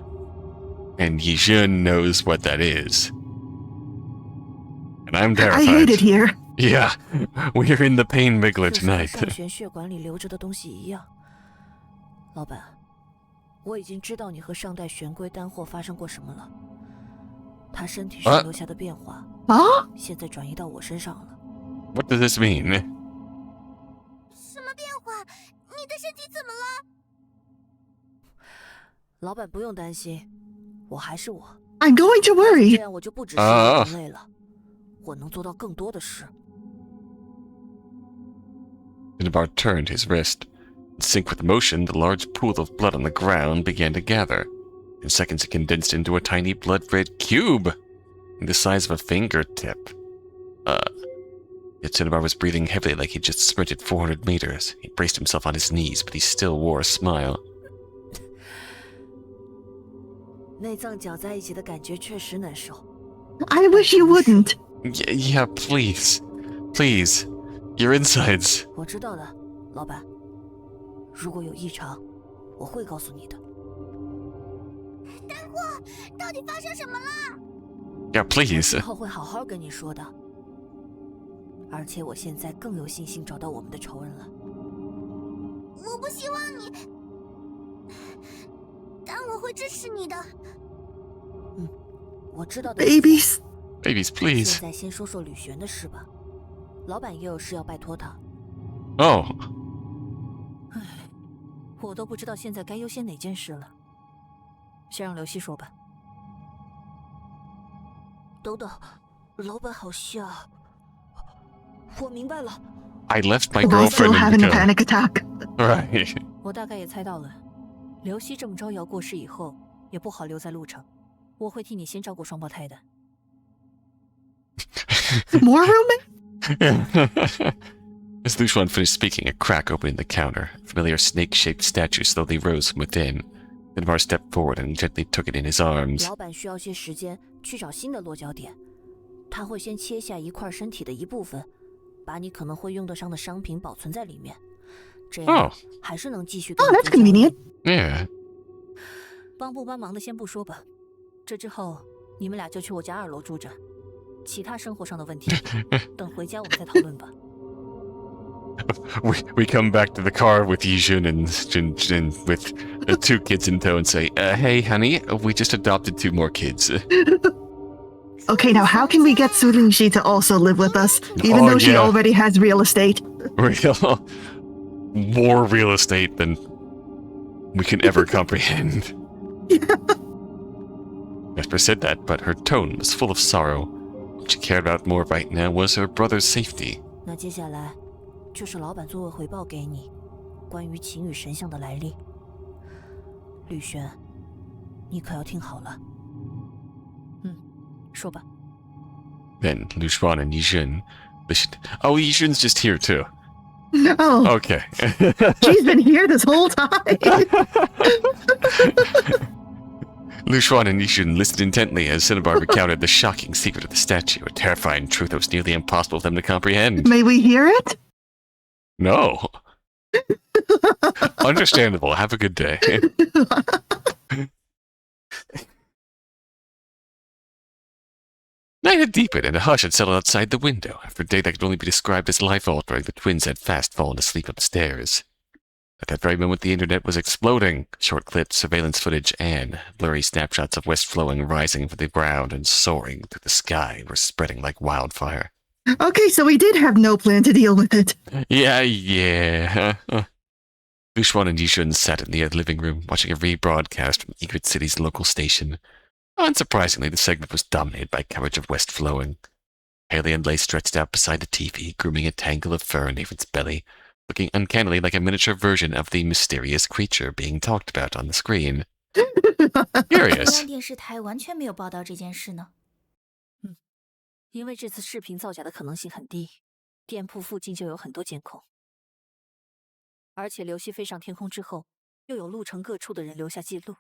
[SPEAKER 2] And Yijun knows what that is. And I'm terrified.
[SPEAKER 3] I hate it here.
[SPEAKER 2] Yeah, we're in the pain migler
[SPEAKER 4] 就像
[SPEAKER 2] tonight.
[SPEAKER 4] 上旋血管里流着的东西一样。老板，我已经知道你和上代玄龟丹货发生过什么了。他身体上留下的变化，现在转移到我身上了。
[SPEAKER 2] What does this mean?
[SPEAKER 5] 什么变化？你的身体怎么了？
[SPEAKER 4] 老板不用担心，我还是我。
[SPEAKER 3] I'm going to
[SPEAKER 4] 这
[SPEAKER 3] worry.
[SPEAKER 4] 样我就不只是人类了，我能做到更多的事。
[SPEAKER 2] Cinnabar turned his wrist. In sync with the motion, the large pool of blood on the ground began to gather. In seconds, it condensed into a tiny blood-red cube, the size of a fingertip. Yet Cinnabar was breathing heavily like he'd just sprinted 400 meters. He braced himself on his knees, but he still wore a smile.
[SPEAKER 4] 内脏搅在一起的感觉确实难受。
[SPEAKER 3] I wish you wouldn't.
[SPEAKER 2] Yeah, please. Please. Your insides.
[SPEAKER 4] 我知道的，老板。如果有异常，我会告诉你的。
[SPEAKER 5] 丹货，到底发生什么了？
[SPEAKER 2] Yeah, please.
[SPEAKER 4] 以后会好好跟你说的。而且我现在更有信心找到我们的仇人了。
[SPEAKER 5] 我不希望你，但我会支持你的。
[SPEAKER 4] 我知道的。
[SPEAKER 3] Babies.
[SPEAKER 2] Babies, please.
[SPEAKER 4] 现在先说说吕璇的事吧。老板也有事要拜托他。
[SPEAKER 2] Oh.
[SPEAKER 4] 我都不知道现在该优先哪件事了。先让刘希说吧。等等，老板好像……我明白了。
[SPEAKER 2] I left my
[SPEAKER 3] While still
[SPEAKER 2] girlfriend in
[SPEAKER 3] having
[SPEAKER 2] the
[SPEAKER 3] a
[SPEAKER 2] car.
[SPEAKER 3] panic attack.
[SPEAKER 2] Right.
[SPEAKER 4] 我大概也猜到了，刘希这么招摇过市以后，也不好留在路城。我会替你先照顾双胞胎的。
[SPEAKER 3] More rooming?
[SPEAKER 2] As Lyu Xuan finished speaking, a crack opened in the counter. A familiar snake-shaped statue slowly rose from within. Cinnabar stepped forward and gently took it in his arms.
[SPEAKER 4] 老板需要些时间去找新的落脚点，他会先切下一块身体的一部分，把你可能会用得上的商品保存在里面，这样还是能继续。
[SPEAKER 3] Oh, that's convenient.
[SPEAKER 2] Yeah.
[SPEAKER 4] 帮不帮忙的先不说吧，这之后你们俩就去我家2楼住着，其他生活上的问题等回家我们再讨论吧。
[SPEAKER 2] We come back to the car with Yijun and Jin with 2 kids in tow and say, hey, honey, we just adopted 2 more kids.
[SPEAKER 3] Okay, now how can we get Su Lingxi to also live with us, even though she already has real estate?
[SPEAKER 2] More real estate than we can ever comprehend. Jasper said that, but her tone was full of sorrow. What she cared about more right now was her brother's safety.
[SPEAKER 4] 那接下来，就是老板作为回报给你，关于晴雨神像的来历。吕璇，你可要听好了。说吧。
[SPEAKER 2] Then Lyu Xuan and Yijun listened. Oh, Yijun's just here too.
[SPEAKER 3] Oh,
[SPEAKER 2] Okay.
[SPEAKER 3] she's been here this whole time.
[SPEAKER 2] Lyu Xuan and Yijun listened intently as Cinnabar recounted the shocking secret of the statue, a terrifying truth that was nearly impossible for them to comprehend.
[SPEAKER 3] May we hear it?
[SPEAKER 2] No. Understandable. Have a good day. Night had deepened, and a hush had settled outside the window. After a day that could only be described as life-altering, the twins had fast fallen asleep upstairs. At that very moment, the internet was exploding. Short clips, surveillance footage, and blurry snapshots of West Flowing rising from the ground and soaring through the sky were spreading like wildfire.
[SPEAKER 3] Okay, so we did have no plan to deal with it.
[SPEAKER 2] Yeah. Lyu Xuan and Yijun sat in the living room, watching a rebroadcast from Egret City's local station. Unsurprisingly, the segment was dominated by coverage of West Flowing. Paleon lay stretched out beside the TV, grooming a tangle of fur near its belly, looking uncannily like a miniature version of the mysterious creature being talked about on the screen. Curious.
[SPEAKER 8] 电视台完全没有报道这件事呢。
[SPEAKER 4] 因为这次视频造假的可能性很低，店铺附近就有很多监控，而且刘希飞上天空之后，又有路程各处的人留下记录。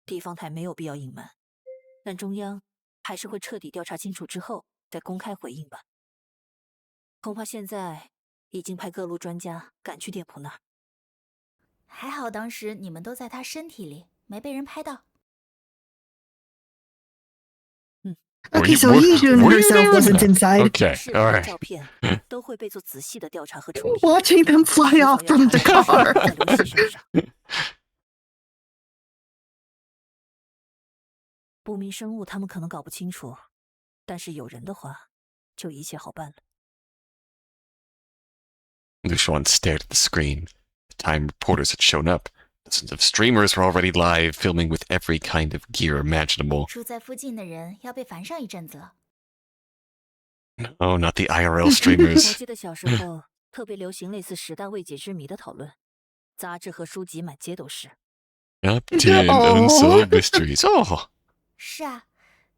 [SPEAKER 4] 地方台没有必要隐瞒，但中央还是会彻底调查清楚之后再公开回应吧。恐怕现在已经派各路专家赶去店铺那儿。
[SPEAKER 8] 还好当时你们都在他身体里，没被人拍到。
[SPEAKER 3] Okay, so Yijun herself wasn't inside.
[SPEAKER 2] Okay, all right.
[SPEAKER 4] 照片都会被做仔细的调查和处理。
[SPEAKER 3] Watching them fly off from the car.
[SPEAKER 4] 在刘希身上。不明生物他们可能搞不清楚，但是有人的话，就一切好办了。
[SPEAKER 2] Lyu Xuan stared at the screen. The time reporters had shown up. Dozens of streamers were already live, filming with every kind of gear imaginable.
[SPEAKER 8] 住在附近的人要被烦上一阵子了。
[SPEAKER 2] Oh, not the IRL
[SPEAKER 4] 我
[SPEAKER 2] streamers.
[SPEAKER 4] 记得小时候特别流行类似10大未解之谜的讨论，杂志和书籍满街都是。
[SPEAKER 2] Up 10 unsolved mysteries. Oh.
[SPEAKER 8] 是啊，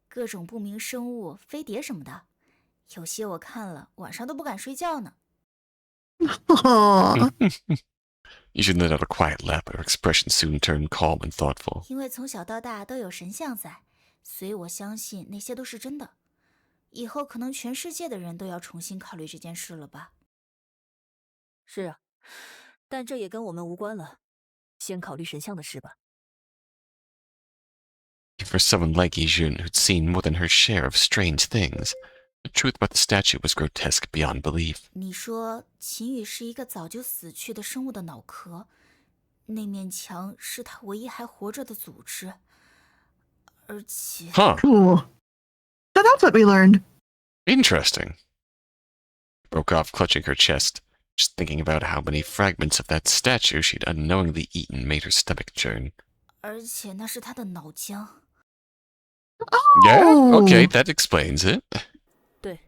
[SPEAKER 8] 各种不明生物、飞碟什么的，有些我看了晚上都不敢睡觉呢。
[SPEAKER 3] Aw.
[SPEAKER 2] Yijun let out a quiet laugh, but her expression soon turned calm and thoughtful.
[SPEAKER 8] 因为从小到大都有神像在，所以我相信那些都是真的。以后可能全世界的人都要重新考虑这件事了吧？
[SPEAKER 4] 是啊，但这也跟我们无关了，先考虑神像的事吧。
[SPEAKER 2] For someone like Yijun, who'd seen more than her share of strange things, the truth about the statue was grotesque beyond belief.
[SPEAKER 8] 你说秦羽是一个早就死去的生物的脑壳，那面墙是他唯一还活着的组织，而且
[SPEAKER 2] Huh.
[SPEAKER 3] Cool. So that's what we learned.
[SPEAKER 2] Interesting. Broke off, clutching her chest. Just thinking about how many fragments of that statue she'd unknowingly eaten made her stomach churn.
[SPEAKER 8] 而且那是他的脑浆。
[SPEAKER 2] Yeah?
[SPEAKER 3] Oh.
[SPEAKER 2] Okay, that explains it.
[SPEAKER 4] 对，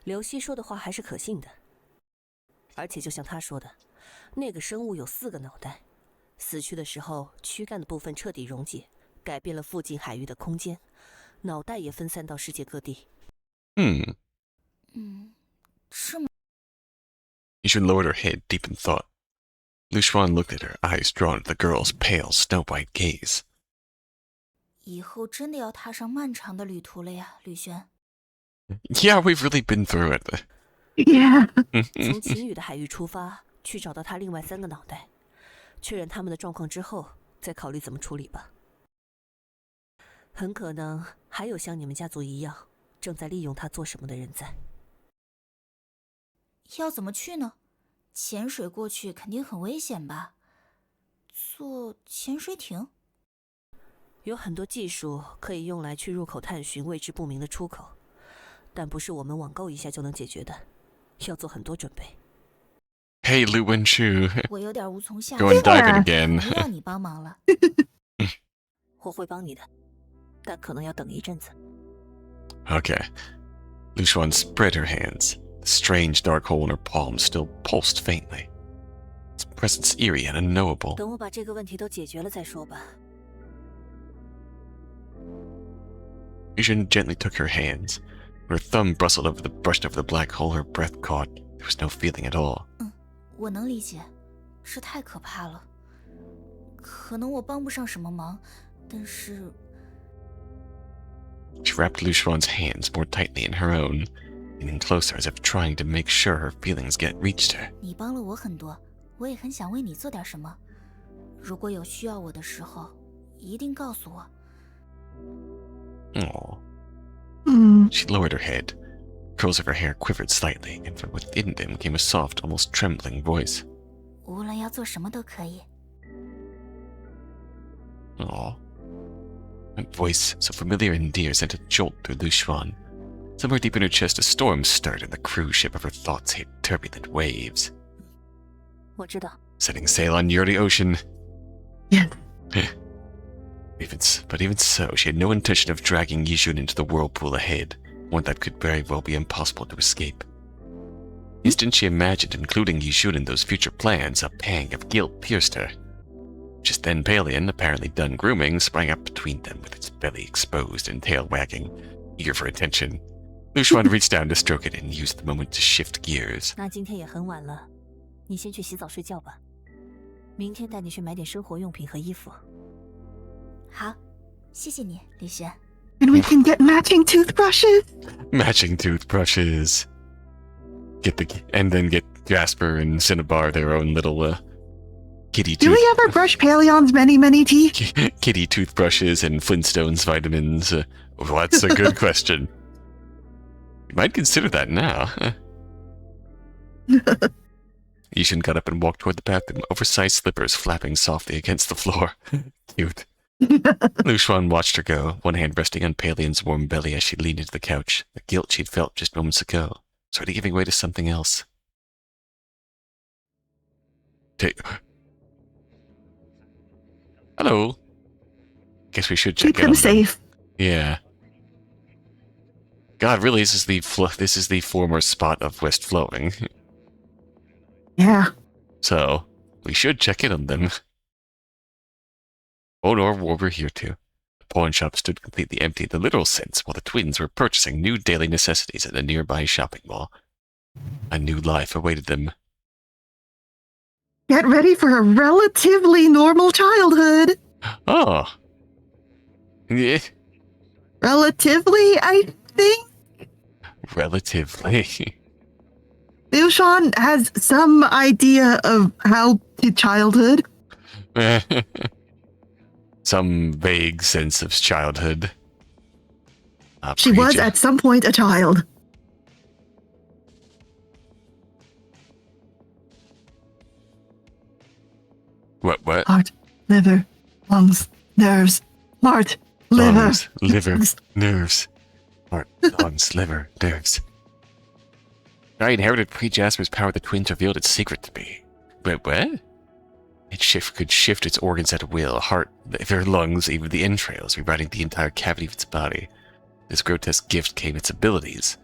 [SPEAKER 4] 刘希说的话还是可信的。而且就像他说的，那个生物有4个脑袋，死去的时候躯干的部分彻底溶解，改变了附近海域的空间，脑袋也分散到世界各地。
[SPEAKER 8] 是吗？
[SPEAKER 2] Yijun lowered her head, deep in thought. Lyu Xuan looked at her, eyes drawn to the girl's pale, snow-white gaze.
[SPEAKER 8] 以后真的要踏上漫长的旅途了呀，吕璇。
[SPEAKER 2] Yeah, we've really been through it.
[SPEAKER 3] Yeah.
[SPEAKER 4] 从秦羽的海域出发，去找到他另外3个脑袋，确认他们的状况之后，再考虑怎么处理吧。很可能还有像你们家族一样，正在利用他做什么的人在。
[SPEAKER 8] 要怎么去呢？潜水过去肯定很危险吧？坐潜水艇？
[SPEAKER 4] 有很多技术可以用来去入口探寻未知不明的出口，但不是我们网购一下就能解决的，要做很多准备。
[SPEAKER 2] Hey, Lu Wenshu.
[SPEAKER 8] 我有点无从下
[SPEAKER 2] Going
[SPEAKER 8] 手，
[SPEAKER 2] diving again.
[SPEAKER 8] 不要你帮忙了。
[SPEAKER 4] 我会帮你的，但可能要等一阵子。
[SPEAKER 2] Okay. Lyu Xuan spread her hands. The strange dark hole in her palm still pulsed faintly. Its presence eerie and unknowable.
[SPEAKER 4] 等我把这个问题都解决了再说吧。
[SPEAKER 2] Yijun gently took her hands. Her thumb brushed over the black hole her breath caught. There was no feeling at all.
[SPEAKER 8] 我能理解，是太可怕了。可能我帮不上什么忙，但是
[SPEAKER 2] She wrapped Lyu Xuan's hands more tightly in her own, leaning closer as if trying to make sure her feelings reached her.
[SPEAKER 8] 你帮了我很多，我也很想为你做点什么。如果有需要我的时候，一定告诉我。
[SPEAKER 2] Aww.
[SPEAKER 3] Hmm.
[SPEAKER 2] She lowered her head. Curls of her hair quivered slightly, and from within them came a soft, almost trembling voice.
[SPEAKER 8] 无论要做什么都可以。
[SPEAKER 2] Aww. A voice so familiar and dear sent a jolt through Lyu Xuan. Somewhere deep in her chest, a storm stirred, and the cruise ship of her thoughts hit turbulent waves.
[SPEAKER 4] 我知道。
[SPEAKER 2] Setting sail on Yuri Ocean.
[SPEAKER 3] Yes.
[SPEAKER 2] But even so, she had no intention of dragging Yijun into the whirlpool ahead, one that could very well be impossible to escape. The instant she imagined including Yijun in those future plans, a pang of guilt pierced her. Just then Paleon, apparently done grooming, sprang up between them with its belly exposed and tail wagging, eager for attention. Lyu Xuan reached down to stroke it and used the moment to shift gears.
[SPEAKER 4] 那今天也很晚了，你先去洗澡睡觉吧。明天带你去买点生活用品和衣服。
[SPEAKER 8] 好，谢谢你，李轩。
[SPEAKER 3] And we can get matching toothbrushes.
[SPEAKER 2] Matching toothbrushes. And then get Jasper and Cinnabar their own little kitty
[SPEAKER 3] Do we ever brush Paleon's many teeth?
[SPEAKER 2] kitty toothbrushes and Flintstones vitamins. Well, that's a good question. You might consider that now. Yijun got up and walked toward the bathroom, oversized slippers flapping softly against the floor. Cute. Lyu Xuan watched her go, one hand resting on Paleon's warm belly as she leaned into the couch, the guilt she'd felt just moments ago, sort of giving way to something else. Hello. Guess we should check
[SPEAKER 3] Keep
[SPEAKER 2] in
[SPEAKER 3] them
[SPEAKER 2] on
[SPEAKER 3] safe.
[SPEAKER 2] Yeah. God, really, this is the former spot of West Flowing.
[SPEAKER 3] Yeah.
[SPEAKER 2] So, we should check in on them. Oh, nor were we here too. The pawn shop stood completely empty in the literal sense, while the twins were purchasing new daily necessities at the nearby shopping mall. A new life awaited them.
[SPEAKER 3] Get ready for a relatively normal childhood.
[SPEAKER 2] Oh. Yeah.
[SPEAKER 3] Relatively, I think.
[SPEAKER 2] Relatively.
[SPEAKER 3] Lyu Xuan has some idea of how to childhood.
[SPEAKER 2] Some vague sense of childhood.
[SPEAKER 3] She was at some point a child.
[SPEAKER 2] What?
[SPEAKER 3] Heart, liver, lungs, nerves. Heart, liver,
[SPEAKER 2] Lungs, liver,
[SPEAKER 3] lungs.
[SPEAKER 2] nerves. Heart, lungs, liver, nerves. I inherited Pre-Jasper's power. The twins revealed its secret to me. Wait, what? It could shift its organs at will, heart, liver, lungs, even the entrails, rewriting the entire cavity of its body. This grotesque gift came its abilities.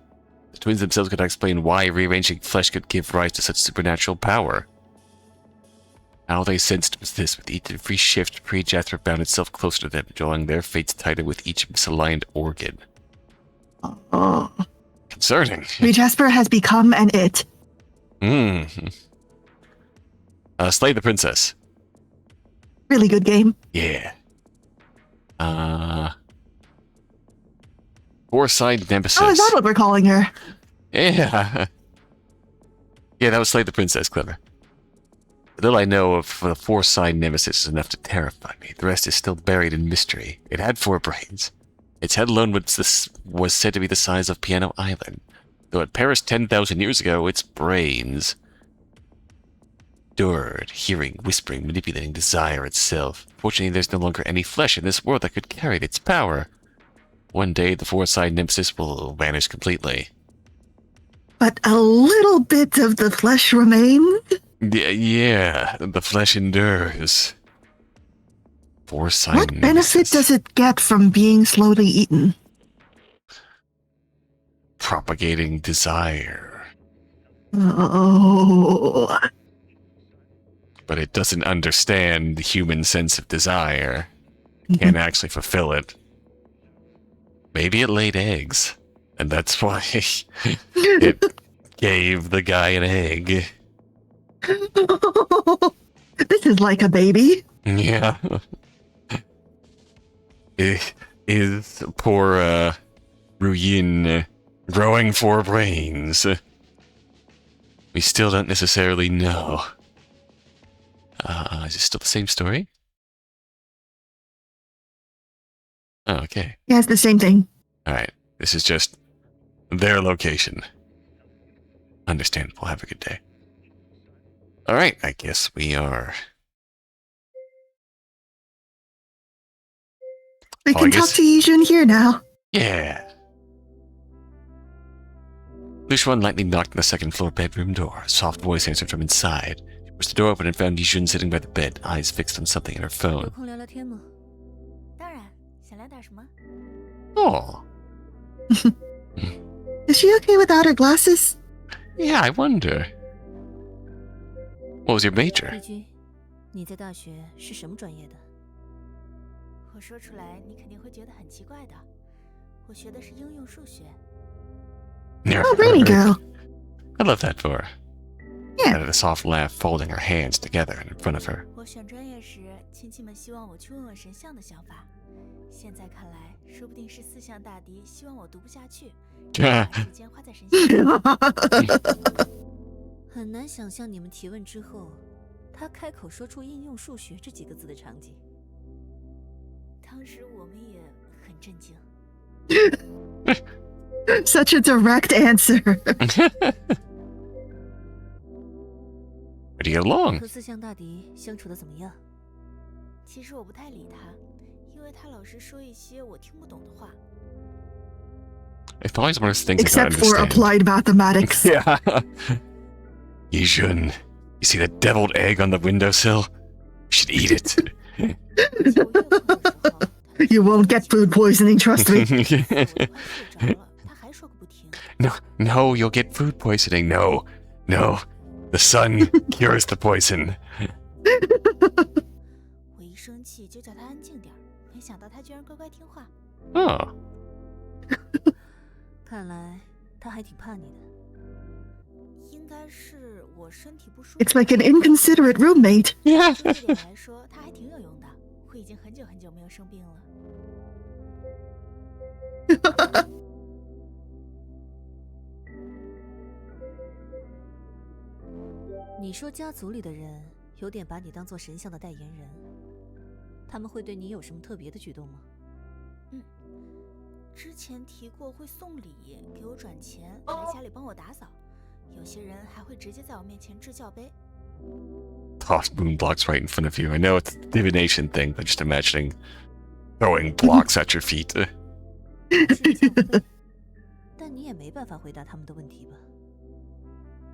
[SPEAKER 2] The twins themselves could not explain why rearranging flesh could give rise to such supernatural power. How they sensed was this: with each free shift, Pre-Jasper bound itself closer to them, drawing their fates tighter with each misaligned organ.
[SPEAKER 3] Oh.
[SPEAKER 2] Concerning.
[SPEAKER 3] Pre-Jasper has become an it.
[SPEAKER 2] Slay the princess.
[SPEAKER 3] Really good game.
[SPEAKER 2] Yeah. Four-side nemesis.
[SPEAKER 3] Oh, is that what we're calling her?
[SPEAKER 2] Yeah. Yeah, that was Slay the Princess, clever. The little I know of the four-side nemesis is enough to terrify me. The rest is still buried in mystery. It had 4 brains. Its head alone was said to be the size of Piano Island. Though it perished 10,000 years ago, its brains endured, hearing, whispering, manipulating desire itself. Fortunately, there's no longer any flesh in this world that could carry its power. One day, the four-side nemesis will vanish completely.
[SPEAKER 3] But a little bit of the flesh remains.
[SPEAKER 2] Yeah, the flesh endures. Four-side
[SPEAKER 3] What benefit
[SPEAKER 2] nemesis.
[SPEAKER 3] does it get from being slowly eaten?
[SPEAKER 2] propagating desire.
[SPEAKER 3] Oh.
[SPEAKER 2] But it doesn't understand the human sense of desire. Can't actually fulfill it. Maybe it laid eggs, and that's why it gave the guy an egg.
[SPEAKER 3] This is like a baby.
[SPEAKER 2] Yeah. Is poor Ruyin growing 4 brains? We still don't necessarily know. Is it still the same story? Oh, okay.
[SPEAKER 3] Yeah, it's the same thing.
[SPEAKER 2] Alright. This is just their location. Understandable. Have a good day. Alright, I guess we are...
[SPEAKER 3] We
[SPEAKER 2] Oh,
[SPEAKER 3] can
[SPEAKER 2] I
[SPEAKER 3] talk
[SPEAKER 2] guess-
[SPEAKER 3] to Yijun here now.
[SPEAKER 2] Yeah. Lyu Xuan lightly knocked on the second-floor bedroom door. A soft voice answered from inside. She pushed the door open and found Yijun sitting by the bed, eyes fixed on something in her
[SPEAKER 4] 有
[SPEAKER 2] phone.
[SPEAKER 4] 空聊聊天吗？
[SPEAKER 8] 当然，想聊点什么？
[SPEAKER 2] Oh.
[SPEAKER 3] Is she okay without her glasses?
[SPEAKER 2] Yeah, I wonder. What was your major?
[SPEAKER 4] 丽君，你在大学是什么专业的？
[SPEAKER 8] 我说出来，你肯定会觉得很奇怪的。我学的是应用数学。
[SPEAKER 3] Oh, brainy girl.
[SPEAKER 2] I love that for her.
[SPEAKER 3] Yeah.
[SPEAKER 2] Added a soft laugh, folding her hands together in front of her.
[SPEAKER 8] 我选专业时，亲戚们希望我去问问神像的想法。现在看来，说不定是四象大帝希望我读不下去，把时间花在神像上。
[SPEAKER 4] 很难想象你们提问之后，他开口说出应用数学这几个字的场景。
[SPEAKER 8] 当时我们也很震惊。
[SPEAKER 3] Such a direct answer.
[SPEAKER 2] Where do you get along?
[SPEAKER 4] 和四象大帝相处的怎么样？
[SPEAKER 8] 其实我不太理他，因为他老是说一些我听不懂的话。
[SPEAKER 2] It's always one of those things I
[SPEAKER 3] Except
[SPEAKER 2] don't
[SPEAKER 3] for
[SPEAKER 2] understand.
[SPEAKER 3] applied mathematics.
[SPEAKER 2] Yeah. Yijun, you see that deviled egg on the windowsill? You should eat it.
[SPEAKER 8] 而且我越看的时候，
[SPEAKER 3] You won't get food poisoning, trust me.
[SPEAKER 8] 我快睡着了，他还说个不停。
[SPEAKER 2] No, you'll get food poisoning. No. The sun cures the poison.
[SPEAKER 8] 我一生气就叫他安静点儿，没想到他居然乖乖听话。
[SPEAKER 2] Oh.
[SPEAKER 4] 看来他还挺怕你的。
[SPEAKER 8] 应该是我身体不舒服。
[SPEAKER 3] It's like an inconsiderate roommate.
[SPEAKER 2] Yeah.
[SPEAKER 8] 这点来说，他还挺有用的。我已经很久没有生病了。
[SPEAKER 4] 你说家族里的人有点把你当做神像的代言人，他们会对你有什么特别的举动吗？
[SPEAKER 8] 之前提过会送礼，给我转钱，来家里帮我打扫。有些人还会直接在我面前掷教杯。
[SPEAKER 2] Toss moon blocks right in front of you. I know it's a divination thing, but just imagining throwing blocks at your feet.
[SPEAKER 4] 是教会，但你也没办法回答他们的问题吧？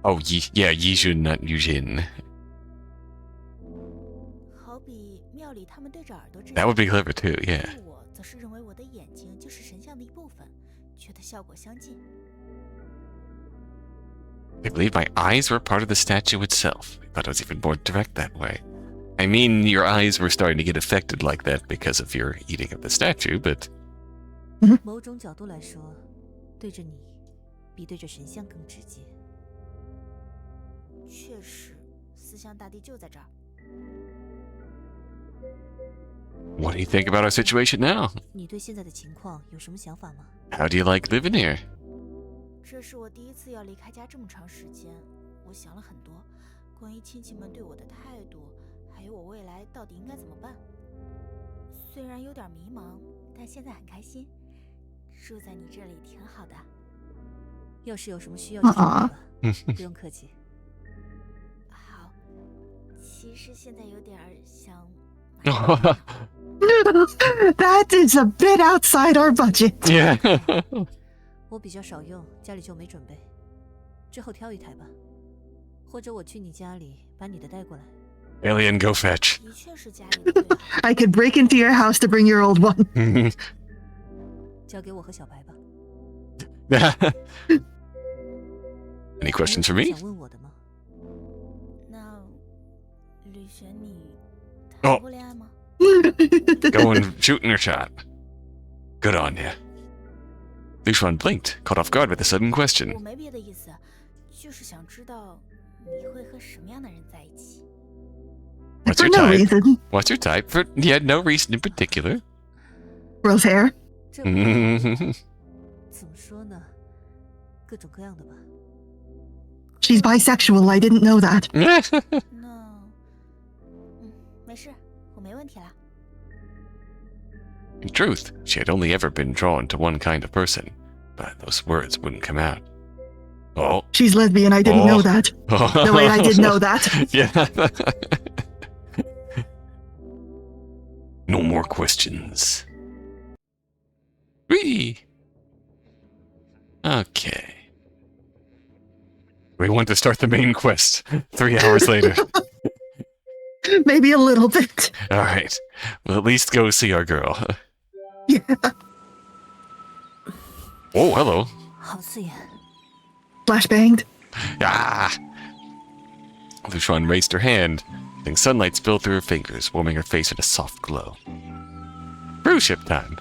[SPEAKER 2] Oh, Yijun, not Yujin.
[SPEAKER 8] 好比庙里他们对着耳朵掷。
[SPEAKER 2] That would be clever too, yeah.
[SPEAKER 8] 我则是认为我的眼睛就是神像的一部分，觉得效果相近。
[SPEAKER 2] I believe my eyes were part of the statue itself. I thought it was even more direct that way. I mean, your eyes were starting to get affected like that because of your eating of the statue, but...
[SPEAKER 4] 某种角度来说，对着你，比对着神像更直接。
[SPEAKER 8] 确实，四象大帝就在这儿。
[SPEAKER 2] What do you think about our situation now?
[SPEAKER 4] 你对现在的情况有什么想法吗？
[SPEAKER 2] How do you like living here?
[SPEAKER 8] 这是我第一次要离开家这么长时间，我想了很多，关于亲戚们对我的态度，还有我未来到底应该怎么办。虽然有点迷茫，但现在很开心。住在你这里挺好的。
[SPEAKER 4] 要是有什么需要就说吧，不用客气。
[SPEAKER 8] 好，其实现在有点想。
[SPEAKER 3] That is a bit outside our budget.
[SPEAKER 2] Yeah.
[SPEAKER 4] 我比较少用，家里就没准备，之后挑一台吧，或者我去你家里把你的带过来。
[SPEAKER 2] Alien, go fetch.
[SPEAKER 8] 的确是家里的最好。
[SPEAKER 3] I could break into your house to bring your old one.
[SPEAKER 4] 交给我和小白吧。
[SPEAKER 2] Any questions for me?
[SPEAKER 4] 想问我的吗？
[SPEAKER 8] 那吕璇，你
[SPEAKER 2] 哦
[SPEAKER 8] 谈过恋爱吗？
[SPEAKER 2] Going shooting your shot. Good on you. Lyu Xuan blinked, caught off guard with the sudden
[SPEAKER 8] 我
[SPEAKER 2] question.
[SPEAKER 8] 没别的意思，就是想知道你会和什么样的人在一起。
[SPEAKER 2] What's
[SPEAKER 3] For
[SPEAKER 2] your
[SPEAKER 3] no
[SPEAKER 2] type?
[SPEAKER 3] reason.
[SPEAKER 2] What's your type? For no reason in particular.
[SPEAKER 3] Rose hair.
[SPEAKER 4] 这么怎么说呢？各种各样的吧。
[SPEAKER 3] She's bisexual. I didn't know that.
[SPEAKER 8] 那，没事，我没问题啦。
[SPEAKER 2] In truth, she had only ever been drawn to one kind of person, but those words wouldn't come out. Oh.
[SPEAKER 3] She's lesbian. I didn't know that. No, wait, I did know that.
[SPEAKER 2] Yeah. No more questions. Whee! Okay. We want to start the main quest 3 hours later.
[SPEAKER 3] Maybe a little bit.
[SPEAKER 2] Alright. We'll at least go see our girl.
[SPEAKER 3] Yeah.
[SPEAKER 2] Oh, hello.
[SPEAKER 4] 好刺眼。
[SPEAKER 3] Flashbanged.
[SPEAKER 2] Ah! Lyu Xuan raised her hand, letting sunlight spill through her fingers, warming her face with a soft glow. Cruise ship time!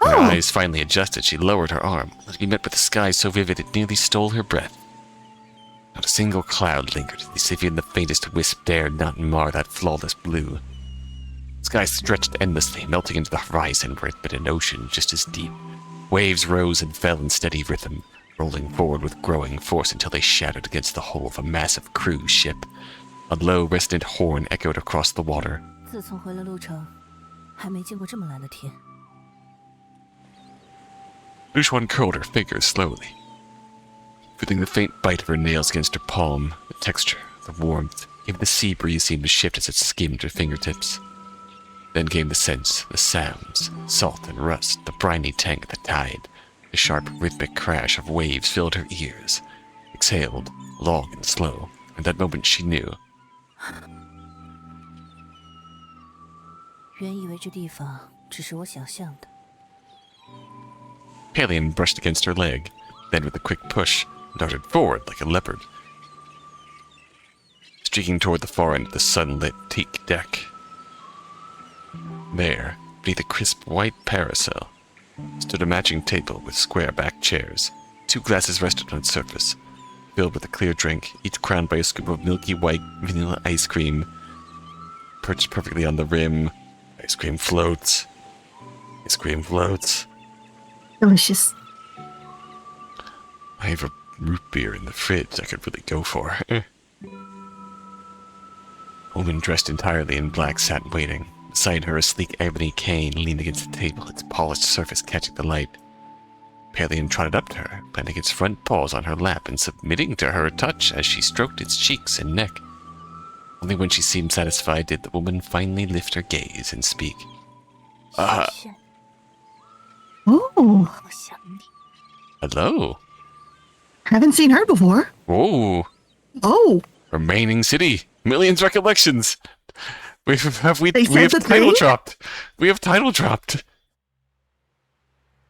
[SPEAKER 2] When her
[SPEAKER 3] Oh.
[SPEAKER 2] eyes finally adjusted, she lowered her arm, to be met with a sky so vivid it nearly stole her breath. Not a single cloud lingered, as if even the faintest wisp dared not mar that flawless blue. The sky stretched endlessly, melting into the horizon where it bit an ocean just as deep. Waves rose and fell in steady rhythm, rolling forward with growing force until they shattered against the hull of a massive cruise ship. A low, resonant horn echoed across the water.
[SPEAKER 4] 自从回了路程，还没见过这么蓝的天。
[SPEAKER 2] Lyu Xuan curled her fingers slowly, feeling the faint bite of her nails against her palm. The texture, the warmth, even the sea breeze seemed to shift as it skimmed her fingertips. Then came the scents, the sounds, salt and rust, the briny tank of the tide. The sharp, rhythmic crash of waves filled her ears, exhaled, long and slow. At that moment she knew.
[SPEAKER 4] 原以为这地方只是我想象的。
[SPEAKER 2] Paleon brushed against her leg, then with a quick push, darted forward like a leopard, streaking toward the far end of the sunlit teak deck. There, beneath a crisp white parasol, stood a matching table with square-backed chairs. 2 glasses rested on its surface, filled with a clear drink, each crowned by a scoop of milky white vanilla ice cream. Perched perfectly on the rim, ice cream floats. Ice cream floats.
[SPEAKER 3] Delicious.
[SPEAKER 2] I have a root beer in the fridge I could really go for. A woman dressed entirely in black sat waiting. Beside her, a sleek ebony cane leaned against the table, its polished surface catching the light. Paleon trotted up to her, planting its front paws on her lap and submitting to her touch as she stroked its cheeks and neck. Only when she seemed satisfied did the woman finally lift her gaze and speak.
[SPEAKER 3] Oh,
[SPEAKER 4] 好想你。
[SPEAKER 2] Hello.
[SPEAKER 3] haven't seen her before.
[SPEAKER 2] Whoa.
[SPEAKER 3] Oh,
[SPEAKER 2] Remaining city. Millions recollections. We
[SPEAKER 3] They
[SPEAKER 2] have
[SPEAKER 3] said the
[SPEAKER 2] title
[SPEAKER 3] thing?
[SPEAKER 2] dropped. We have title dropped.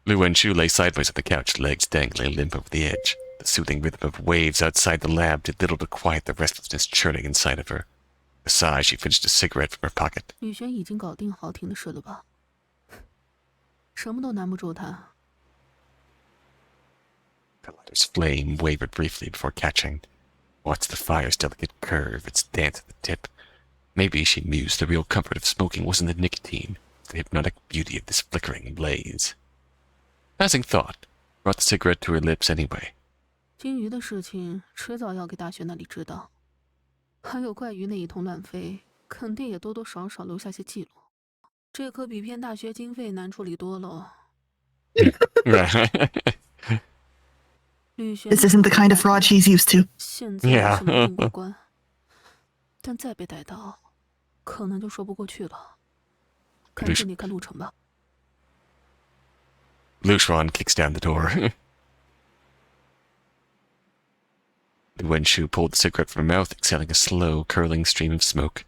[SPEAKER 2] Lyu Xuan lay sideways on the couch, legs dangling limp over the edge. The soothing rhythm of waves outside the lab did little to quiet the restlessness churning inside of her. With a sigh, she finished a cigarette from her pocket.
[SPEAKER 9] 雨轩已经搞定好听的事了吧？什么都难不住他。
[SPEAKER 2] The lighters flame wavered briefly before catching. Watched the fire's delicate curve, its dance at the tip. Maybe, she mused, the real comfort of smoking wasn't the nicotine, the hypnotic beauty of this flickering blaze. Passing thought, brought the cigarette to her lips anyway.
[SPEAKER 9] 金鱼的事情迟早要给大学那里知道，还有怪鱼那一通乱飞，肯定也多多少少留下些记录。这可比骗大学经费难处理多了。吕璇
[SPEAKER 3] this isn't the kind of fraud she's used to.
[SPEAKER 9] 现在是没并过关，但再被逮到，可能就说不过去了。赶紧离开路程吧。
[SPEAKER 2] Lyu Xuan kicks down the door. Lyu Xuan pulled the cigarette from her mouth, exhaling a slow, curling stream of smoke.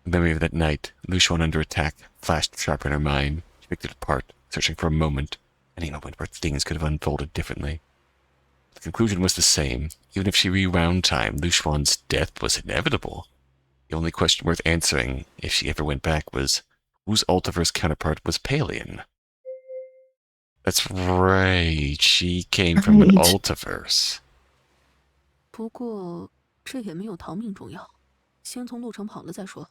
[SPEAKER 2] The memory of that night, Lyu Xuan under attack, flashed sharp in her mind. She picked it apart, searching for a moment, Any moment where things could have unfolded differently. The conclusion was the same. Even if she rewound time, Lyu Xuan's death was inevitable. The only question worth answering, if she ever went back, was whose Altiverse counterpart was Paleon? That's right, she came from an
[SPEAKER 3] Right.
[SPEAKER 2] Altiverse.
[SPEAKER 9] 不过这也没有逃命重要，先从路程跑了再说。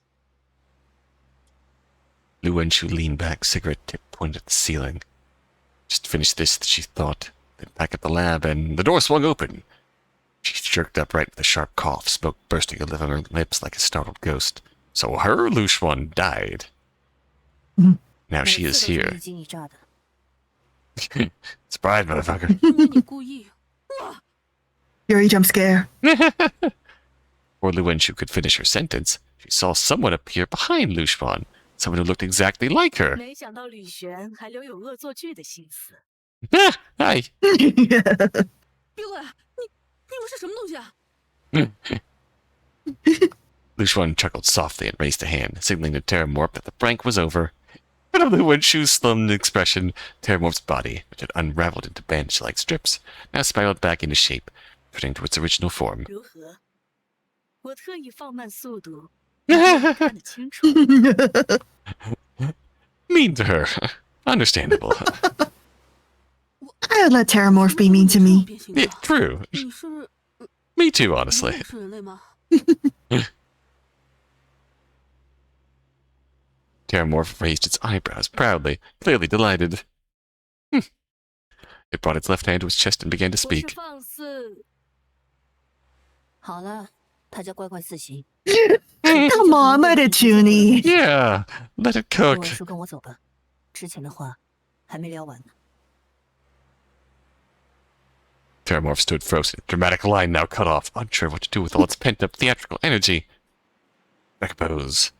[SPEAKER 2] Lyu Xuan leaned back, cigarette tip pointed at the ceiling. Just finished this, she thought. Then back at the lab, and the door swung open. She jerked upright with a sharp cough, smoke bursting out of her lips like a startled ghost. So her Lyu Xuan died. Now she is here.
[SPEAKER 4] 一惊一乍的。
[SPEAKER 2] Surprise, motherfucker.
[SPEAKER 9] 因为你故意。
[SPEAKER 3] Fury jump scare.
[SPEAKER 2] Before Lyu Xuan could finish her sentence, she saw someone appear behind Lyu Xuan. Someone who looked exactly like her.
[SPEAKER 10] 没想到吕璇还留有恶作剧的心思。
[SPEAKER 2] Hi.
[SPEAKER 9] 别过来！你以为是什么东西啊？
[SPEAKER 2] Lyu Xuan chuckled softly and raised a hand, signaling to Terramorph that the prank was over. But of Lyu Xuan's slummed expression, Terramorph's body, which had unraveled into bandage-like strips, now spiraled back into shape, returning to its original form.
[SPEAKER 10] 如何？我特意放慢速度，让你看得清楚。
[SPEAKER 2] Mean to her. Understandable.
[SPEAKER 3] I would let Terramorph be mean to me.
[SPEAKER 9] 变形
[SPEAKER 2] Yeah,
[SPEAKER 9] 的。
[SPEAKER 2] true.
[SPEAKER 9] 你是
[SPEAKER 2] Me too,
[SPEAKER 9] 你
[SPEAKER 2] honestly.
[SPEAKER 9] 也是人类吗？
[SPEAKER 2] Terramorph raised its eyebrows proudly, clearly delighted. It brought its left hand to its chest and began to
[SPEAKER 10] 不是
[SPEAKER 2] speak.
[SPEAKER 10] 放肆，
[SPEAKER 4] 好了，他叫乖乖四行。
[SPEAKER 3] Come on, let it Junie.
[SPEAKER 2] Yeah, let it
[SPEAKER 4] 我
[SPEAKER 2] cook.
[SPEAKER 4] 说跟我走吧，之前的话还没聊完呢。
[SPEAKER 2] Terramorph stood frozen, dramatic line now cut off, unsure what to do with all its pent-up theatrical energy. Back pose.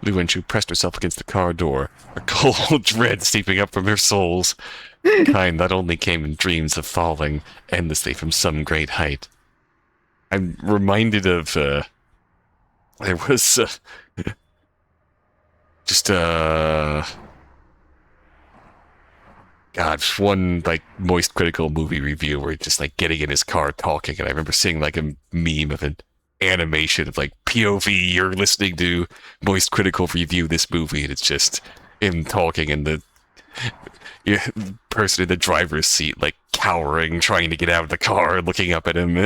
[SPEAKER 2] Lyu Xuan pressed herself against the car door, a cold dread seeping up from her soles, kind that only came in dreams of falling endlessly from some great height. I'm reminded of, there was, God, one, like, moist critical movie review where he's just, like, getting in his car talking, and I remember seeing, like, a meme of an animation of, like, POV, you're listening to moist critical review this movie, and it's just him talking and the person in the driver's seat, like, cowering, trying to get out of the car, and looking up at him.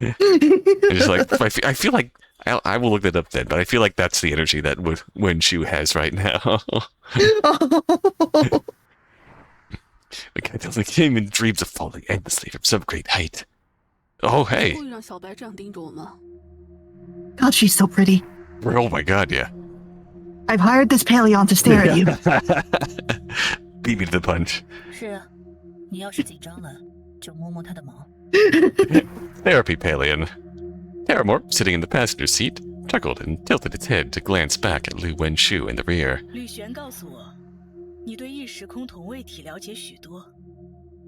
[SPEAKER 2] It's just like, I feel like, I will look that up then, but I feel like that's the energy that Wenshu has right now. The guy doesn't came in dreams of falling endlessly from some great height. Oh, hey.
[SPEAKER 9] 故意让小白这样盯着我吗？
[SPEAKER 3] God, she's so pretty.
[SPEAKER 2] Oh my god, yeah.
[SPEAKER 3] I've hired this Paleon to stare at you.
[SPEAKER 2] Beat me to the punch.
[SPEAKER 4] 是啊，你要是紧张了，就摸摸他的毛。
[SPEAKER 2] Therapy, Paleon. Terramorph, sitting in the passenger seat, chuckled and tilted its head to glance back at Lyu Xuan in the rear.
[SPEAKER 10] 吕璇告诉我，你对异时空同位体了解许多，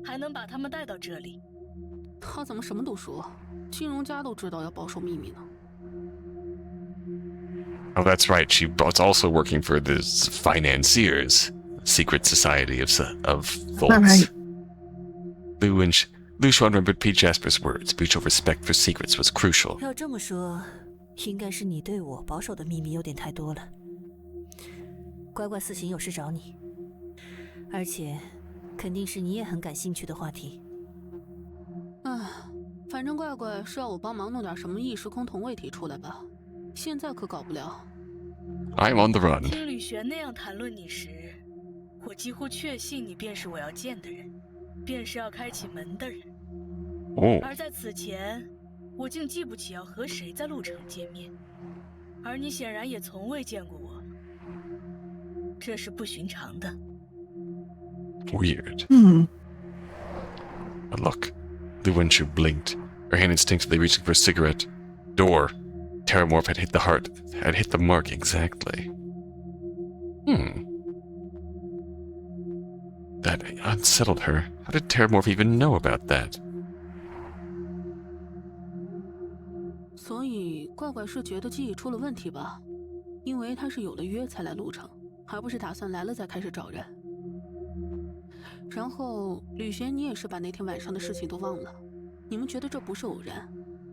[SPEAKER 10] 还能把他们带到这里。
[SPEAKER 9] 他怎么什么都说？金融家都知道要保守秘密呢。
[SPEAKER 2] Oh, that's right. She was also working for the financiers, secret society of vaults.
[SPEAKER 3] All right.
[SPEAKER 2] Lyu Xuan remembered Pre-Jasper's words. Mutual respect for secrets was crucial.
[SPEAKER 4] 要这么说，应该是你对我保守的秘密有点太多了。乖乖四行有事找你，而且肯定是你也很感兴趣的话题。
[SPEAKER 9] 唉，反正怪怪是要我帮忙弄点什么异时空同位体出来吧，现在可搞不了。
[SPEAKER 2] I'm on the run.
[SPEAKER 10] 听吕璇那样谈论你时，我几乎确信你便是我要见的人，便是要开启门的人。
[SPEAKER 2] Oh.
[SPEAKER 10] 而在此前，我竟记不起要和谁在路程见面，而你显然也从未见过我，这是不寻常的。
[SPEAKER 2] Weird. A look. Lyu Xuan blinked, her hand instinctively reaching for a cigarette. Door. Terramorph had hit the mark exactly. That unsettled her. How did Terramorph even know about that?
[SPEAKER 9] 所以怪怪是觉得记忆出了问题吧？因为他是有了约才来路程，还而不是打算来了再开始找人。然后吕璇，你也是把那天晚上的事情都忘了。你们觉得这不是偶然，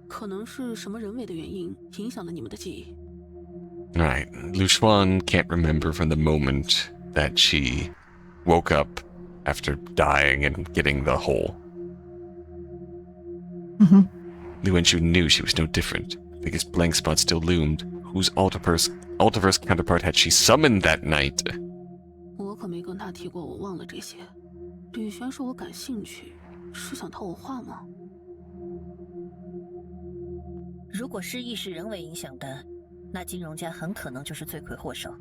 [SPEAKER 9] 可能是什么人为的原因影响了你们的记忆。
[SPEAKER 2] Right. Lyu Xuan can't remember from the moment that she woke up after dying and getting the hole. Lyu Xuan knew she was no different. The biggest blank spot still loomed. Whose Altiverse counterpart had she summoned that night?
[SPEAKER 9] 我可没跟他提过我忘了这些。吕璇说我感兴趣，是想套我话吗？
[SPEAKER 11] 如果是意识人为影响的，那金融家很可能就是罪魁祸首。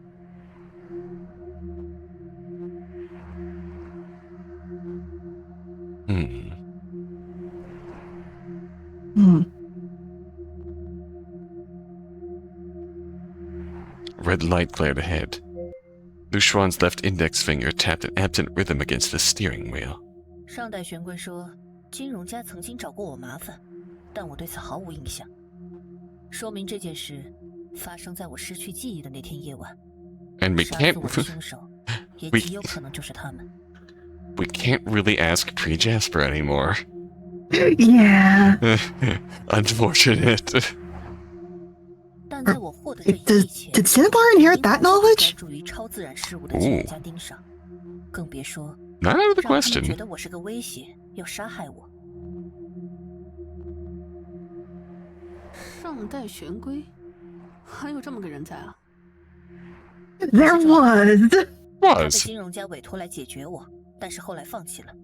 [SPEAKER 2] Red light glared ahead. Lyu Xuan's left index finger tapped an absent rhythm against the steering wheel.
[SPEAKER 11] 上代玄龟说，金融家曾经找过我麻烦，但我对此毫无印象，说明这件事发生在我失去记忆的那天夜晚。
[SPEAKER 2] And we
[SPEAKER 11] 杀
[SPEAKER 2] can't
[SPEAKER 11] 死我的凶手也极有可能就是他们。
[SPEAKER 2] We can't really ask Pre-Jasper anymore.
[SPEAKER 3] Yeah.
[SPEAKER 2] Unfortunate.
[SPEAKER 11] 但在我获得这一
[SPEAKER 3] Did
[SPEAKER 11] 切前，
[SPEAKER 3] did Cinnabar inherit that
[SPEAKER 11] 专
[SPEAKER 3] knowledge?
[SPEAKER 11] 注于超自然事物的金融家盯上，更别说
[SPEAKER 2] Not out of the
[SPEAKER 11] 让他们
[SPEAKER 2] question.
[SPEAKER 11] 觉得我是个威胁，要杀害我。
[SPEAKER 9] 上代玄龟，还有这么个人在啊？
[SPEAKER 3] There was.
[SPEAKER 11] 他被
[SPEAKER 2] Was.
[SPEAKER 11] 金融家委托来解决我，但是后来放弃了。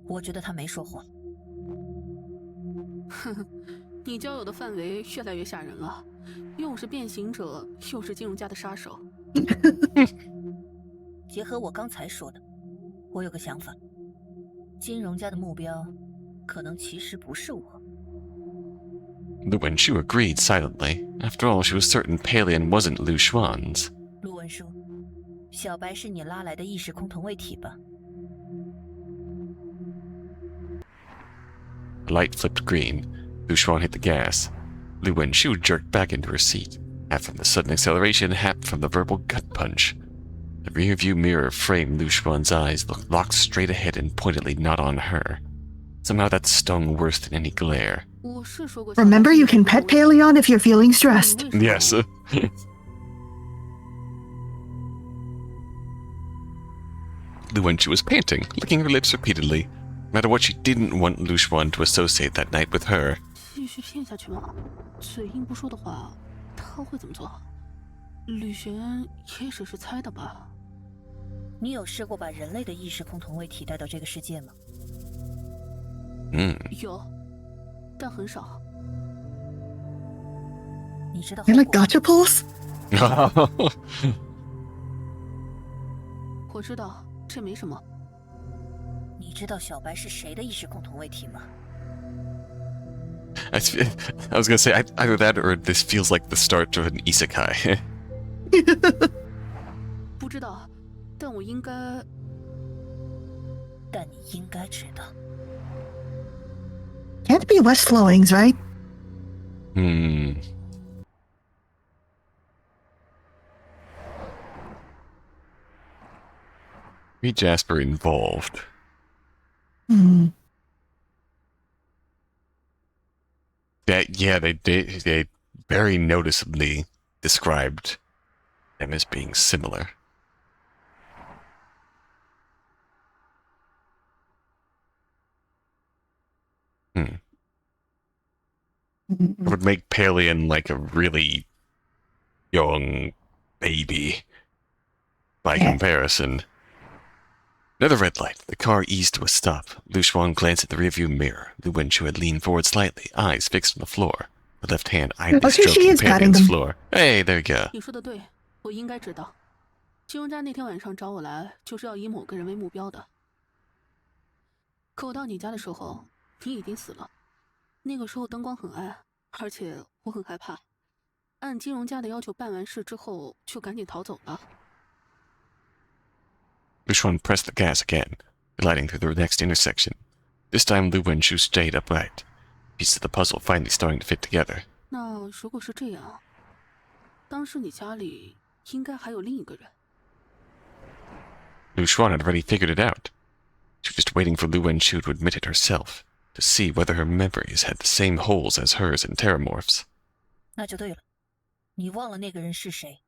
[SPEAKER 11] 我觉得他没说谎。
[SPEAKER 9] 哼哼，你交友的范围越来越吓人了，又是变形者，又是金融家的杀手。
[SPEAKER 11] 结合我刚才说的，我有个想法，金融家的目标可能其实不是我。
[SPEAKER 2] Lyu Xuan agreed silently. After all, she was certain Paleon wasn't Lyu Xuan's.
[SPEAKER 11] 陆文书，小白是你拉来的意识空同位体吧？
[SPEAKER 2] The light flipped green. Lyu Xuan hit the gas. Lyu Xuan jerked back into her seat, half from the sudden acceleration, half from the verbal gut punch. The rearview mirror framed Lyu Xuan's eyes, locked straight ahead and pointedly not on her. Somehow that stung worse than any glare.
[SPEAKER 9] 我是说过。
[SPEAKER 3] Remember, you can pet Paleon if you're feeling stressed.
[SPEAKER 2] Yes. Lyu Xuan was panting, licking her lips repeatedly. No matter what, she didn't want Lyu Xuan to associate that night with her.
[SPEAKER 9] 继续骗下去吗？嘴硬不说的话，他会怎么做？吕璇也只是猜的吧。
[SPEAKER 11] 你有试过把人类的意识空同位体带到这个世界吗？
[SPEAKER 9] 有，但很少。
[SPEAKER 11] 你知道后
[SPEAKER 3] You're like
[SPEAKER 11] 果吗？
[SPEAKER 3] gotcha pulls?
[SPEAKER 9] 我知道，这没什么。
[SPEAKER 11] 你知道小白是谁的意识共同位体吗？
[SPEAKER 2] I was gonna say, either that or this feels like the start of an isekai.
[SPEAKER 9] 不知道，但我应该。
[SPEAKER 11] 但你应该知道。
[SPEAKER 3] Can't be West Flowings, right?
[SPEAKER 2] Pre-Jasper involved. Yeah, they very noticeably described them as being similar. It would make Paleon like a really young baby by comparison. Another red light. The car eased to a stop. Lyu Xuan glanced at the rearview mirror. Lyu Xuan had leaned forward slightly, eyes fixed on the floor. Her left hand idly
[SPEAKER 3] Okay, she
[SPEAKER 2] stroking
[SPEAKER 3] is patting
[SPEAKER 2] Palion's
[SPEAKER 3] them.
[SPEAKER 2] floor. Hey, there you go.
[SPEAKER 9] 你说的对，我应该知道。金融家那天晚上找我来，就是要以某个人为目标的。可我到你家的时候，你已经死了。那个时候灯光很暗，而且我很害怕。按金融家的要求办完事之后，就赶紧逃走了。
[SPEAKER 2] Lyu Xuan pressed the gas again, gliding through the next intersection. This time Lyu Xuan stayed upright. Pieces of the puzzle finally starting to fit together.
[SPEAKER 9] 那如果是这样，当时你家里应该还有另一个人。
[SPEAKER 2] Lyu Xuan had already figured it out. She was just waiting for Lu Wenchu to admit it herself, to see whether her memories had the same holes as hers in Terramorphs.
[SPEAKER 11] 那就对了，你忘了那个人是谁，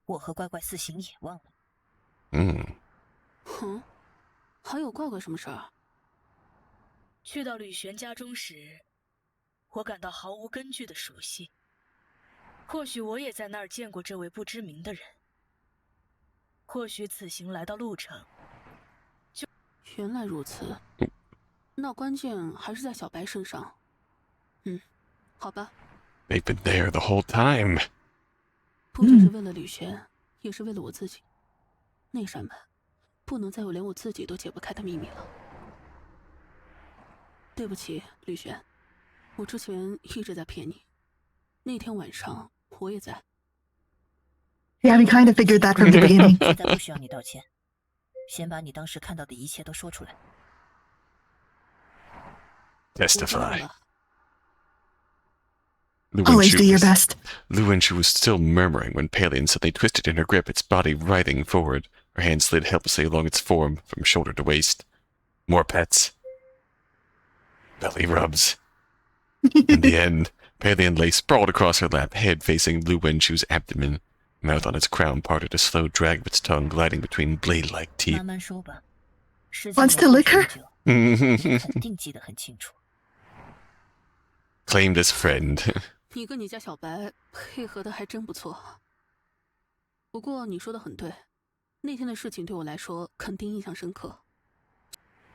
[SPEAKER 11] 我和乖乖四行也忘了。
[SPEAKER 9] 哼，还有怪怪什么事儿？
[SPEAKER 10] 去到吕玄家中时，我感到毫无根据的熟悉。或许我也在那儿见过这位不知名的人。或许此行来到路程，
[SPEAKER 9] 原来如此，那关键还是在小白身上。好吧。
[SPEAKER 2] They've been there the whole time.
[SPEAKER 9] 不只是为了吕玄，也是为了我自己。那扇门，不能再有连我自己都解不开的秘密了。对不起，吕玄，我之前一直在骗你。那天晚上我也在。
[SPEAKER 3] Yeah, we kind of figured that from the beginning.
[SPEAKER 11] 现在不需要你道歉，先把你当时看到的一切都说出来。
[SPEAKER 2] Testify.
[SPEAKER 3] Always do your best.
[SPEAKER 2] Lu Wenchu was still murmuring when Paleon suddenly twisted in her grip, its body writhing forward. Her hand slid helplessly along its form, from shoulder to waist. More pets. Belly rubs. In the end, Paleon lay sprawled across her lap, head facing Lu Wenchu's abdomen, mouth on its crown parted, a slow drag of its tongue gliding between blade-like teeth.
[SPEAKER 11] 慢慢说吧。
[SPEAKER 3] Wants to lick her?
[SPEAKER 11] 肯定记得很清楚。
[SPEAKER 2] Claimed as friend.
[SPEAKER 9] 你跟你家小白配合的还真不错。不过你说的很对，那天的事情对我来说肯定印象深刻。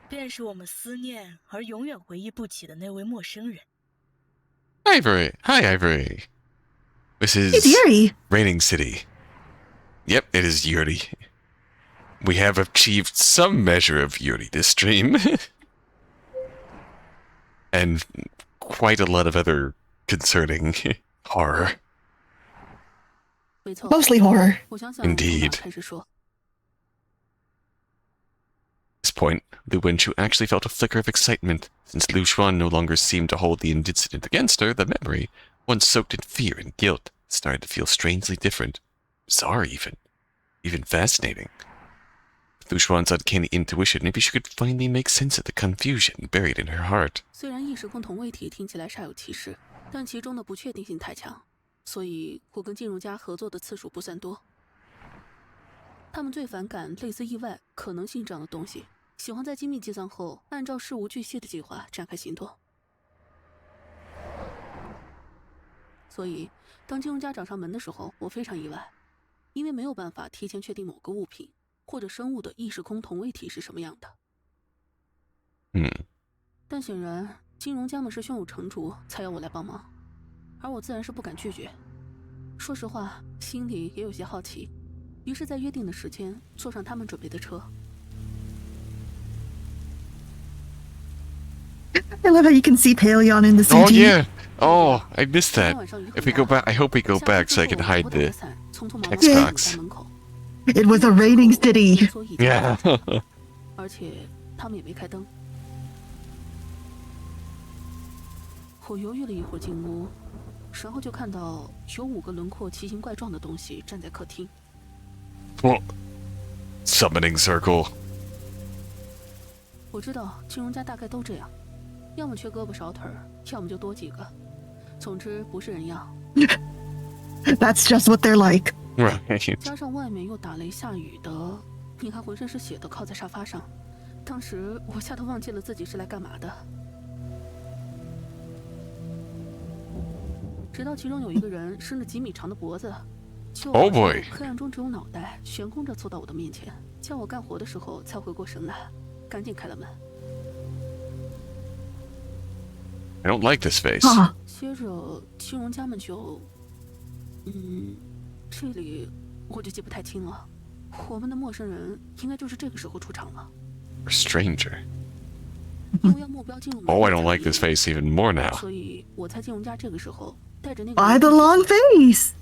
[SPEAKER 10] 便是我们思念而永远回忆不起的那位陌生人。
[SPEAKER 2] Ivory! Hi, Ivory! This is...
[SPEAKER 3] It's Yuri!
[SPEAKER 2] Raining City. Yep, it is Yuri. We have achieved some measure of Yuri this stream. And quite a lot of other concerning horror.
[SPEAKER 9] 没错
[SPEAKER 3] Mostly horror.
[SPEAKER 9] 我想想
[SPEAKER 2] Indeed.
[SPEAKER 9] 开始说。
[SPEAKER 2] At this point, Lu Wenchu actually felt a flicker of excitement. Since Lyu Xuan no longer seemed to hold the incident against her, the memory, once soaked in fear and guilt, started to feel strangely different. Bizarre even. Even fascinating. With Lyu Xuan's uncanny intuition, maybe she could finally make sense of the confusion buried in her heart.
[SPEAKER 9] 虽然意识共同位体听起来煞有其事，但其中的不确定性太强，所以我跟金融家合作的次数不算多。他们最反感类似意外、可能性这样的东西，喜欢在精密计算后，按照事无巨细的计划展开行动。所以，当金融家找上门的时候，我非常意外，因为没有办法提前确定某个物品或者生物的意识空同位体是什么样的。但显然，金融家们是胸有成竹，才要我来帮忙，而我自然是不敢拒绝。说实话，心里也有些好奇，于是，在约定的时间坐上他们准备的车。
[SPEAKER 3] I love how you can see Paleon in the CG.
[SPEAKER 2] Oh yeah! Oh, I missed that. If we go back, I hope we go back so I can hide the text box.
[SPEAKER 3] It was a raining city.
[SPEAKER 2] Yeah.
[SPEAKER 9] 而且他们也没开灯。我犹豫了一会儿进屋，然后就看到有5个轮廓奇形怪状的东西站在客厅。
[SPEAKER 2] Well, summoning circle.
[SPEAKER 9] 我知道金融家大概都这样，要么缺胳膊少腿儿，要么就多几个。总之不是人样。
[SPEAKER 3] That's just what they're like.
[SPEAKER 2] Right.
[SPEAKER 9] 加上外面又打雷下雨的，你还浑身是血的靠在沙发上，当时我吓得忘记了自己是来干嘛的。直到其中有一个人伸着几米长的脖子，就
[SPEAKER 2] Oh boy.
[SPEAKER 9] 黑暗中只有脑袋悬空着凑到我的面前，叫我干活的时候才回过神来，赶紧开了门。
[SPEAKER 2] I don't like this face.
[SPEAKER 9] 接着金融家们就，这里我就记不太清了。我们的陌生人应该就是这个时候出场了。
[SPEAKER 2] A stranger.
[SPEAKER 9] 因为要目标进入。
[SPEAKER 2] Oh, I don't like this face even more now.
[SPEAKER 9] 所以我猜金融家这个时候带着那个。
[SPEAKER 3] By the long face.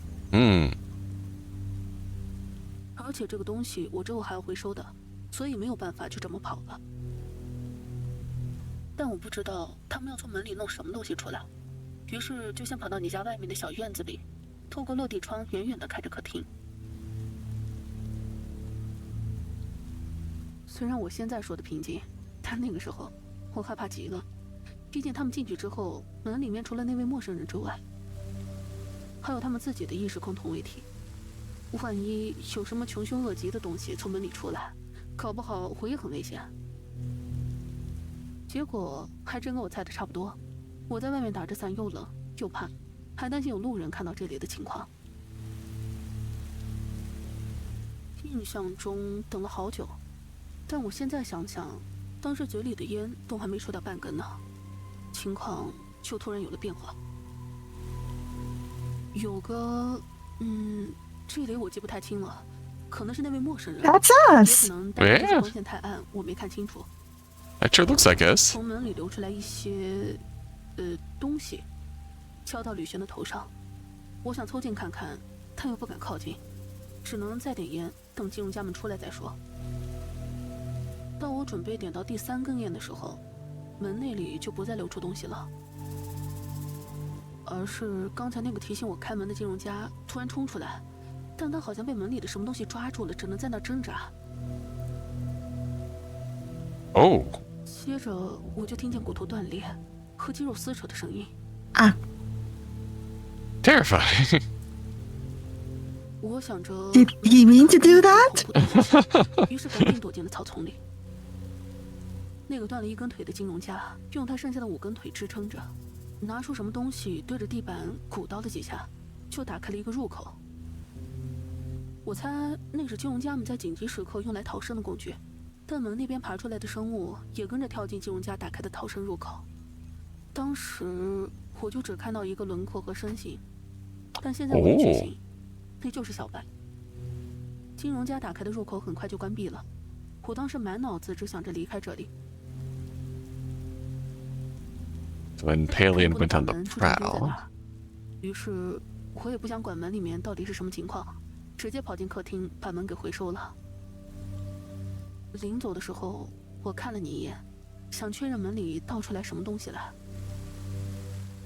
[SPEAKER 9] 而且这个东西我之后还要回收的，所以没有办法就这么跑了。但我不知道他们要从门里弄什么东西出来，于是就先跑到你家外面的小院子里，透过落地窗远远地看着客厅。虽然我现在说的平静，但那个时候我害怕极了。毕竟他们进去之后，门里面除了那位陌生人之外，还有他们自己的意识共同位体。万一有什么穷凶恶极的东西从门里出来，搞不好我也很危险。结果还真跟我猜的差不多。我在外面打着伞，又冷又怕，还担心有路人看到这里的情况。印象中等了好久，但我现在想想，当时嘴里的烟都还没抽掉半根呢，情况就突然有了变化。有个，这里我记不太清了，可能是那位陌生人，
[SPEAKER 3] That's
[SPEAKER 9] 也
[SPEAKER 3] us.
[SPEAKER 9] 可能当时光线太暗，我没看清楚。
[SPEAKER 2] That sure looks like us.
[SPEAKER 9] 从门里流出来一些，东西，敲到吕璇的头上。我想凑近看看，但又不敢靠近，只能再点烟，等金融家们出来再说。当我准备点到第3根烟的时候，门那里就不再流出东西了，而是刚才那个提醒我开门的金融家突然冲出来，但他好像被门里的什么东西抓住了，只能在那挣扎。
[SPEAKER 2] Oh.
[SPEAKER 9] 接着我就听见骨头断裂和肌肉撕扯的声音。
[SPEAKER 2] Terrifying.
[SPEAKER 9] 我想着
[SPEAKER 3] Did he mean to do that?
[SPEAKER 9] 于是赶紧躲进了草丛里。那个断了1根腿的金融家用他剩下的5根腿支撑着，拿出什么东西对着地板鼓捣了几下，就打开了一个入口。我猜那是金融家们在紧急时刻用来逃生的工具。但门那边爬出来的生物也跟着跳进金融家打开的逃生入口。当时我就只看到一个轮廓和身形，但现在我也确信，那就是小白。金融家打开的入口很快就关闭了，我当时满脑子只想着离开这里。
[SPEAKER 2] When Paleon went on the prowl.
[SPEAKER 9] 于是我也不想管门里面到底是什么情况，直接跑进客厅把门给回收了。临走的时候，我看了你一眼，想确认门里倒出来什么东西来，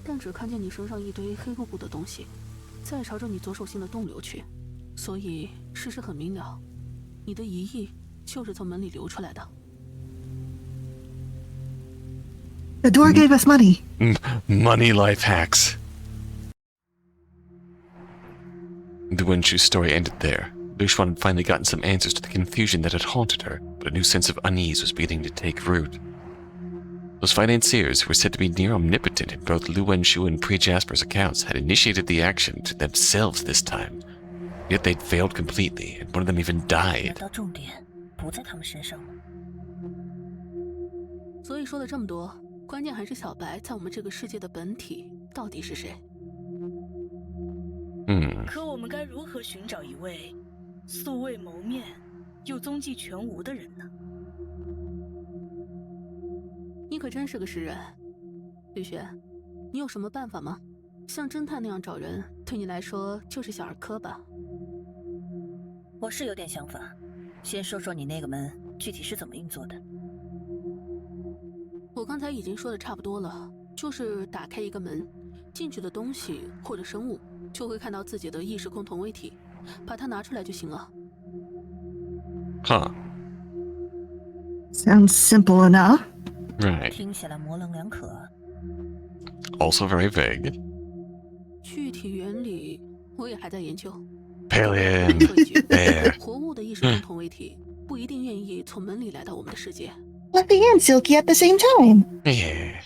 [SPEAKER 9] 但只看见你身上一堆黑乎乎的东西，再朝着你左手心的洞流去，所以事实很明了，你的遗意就是从门里流出来的。
[SPEAKER 3] The door gave us money.
[SPEAKER 2] Money life hacks. The Wenshu's story ended there. Lyu Xuan had finally gotten some answers to the confusion that had haunted her, but a new sense of unease was beginning to take root. Those financiers, who were said to be near omnipotent in both Lyu Xuan and Pre-Jasper's accounts, had initiated the action to themselves this time. Yet they'd failed completely, and one of them even
[SPEAKER 11] 难
[SPEAKER 2] died.
[SPEAKER 11] 道重点不在他们身上吗？
[SPEAKER 9] 所以说了这么多，关键还是小白在我们这个世界的本体到底是谁？
[SPEAKER 10] 可我们该如何寻找一位素未谋面又踪迹全无的人呢？
[SPEAKER 9] 你可真是个识人，吕璇，你有什么办法吗？像侦探那样找人，对你来说就是小儿科吧？
[SPEAKER 11] 我是有点想法，先说说你那个门具体是怎么运作的。
[SPEAKER 9] 我刚才已经说的差不多了，就是打开一个门，进去的东西或者生物就会看到自己的意识共同位体，把它拿出来就行了。
[SPEAKER 2] Huh.
[SPEAKER 3] Sounds simple enough.
[SPEAKER 2] Right.
[SPEAKER 11] 听起来模棱两可。
[SPEAKER 2] Also very vague.
[SPEAKER 9] 具体原理我也还在研究。
[SPEAKER 2] Paleon.
[SPEAKER 9] 说一句，
[SPEAKER 2] There.
[SPEAKER 9] 活物的意识共同位体不一定愿意从门里来到我们的世界。
[SPEAKER 3] Fluffy and silky at the same time.
[SPEAKER 2] Yeah.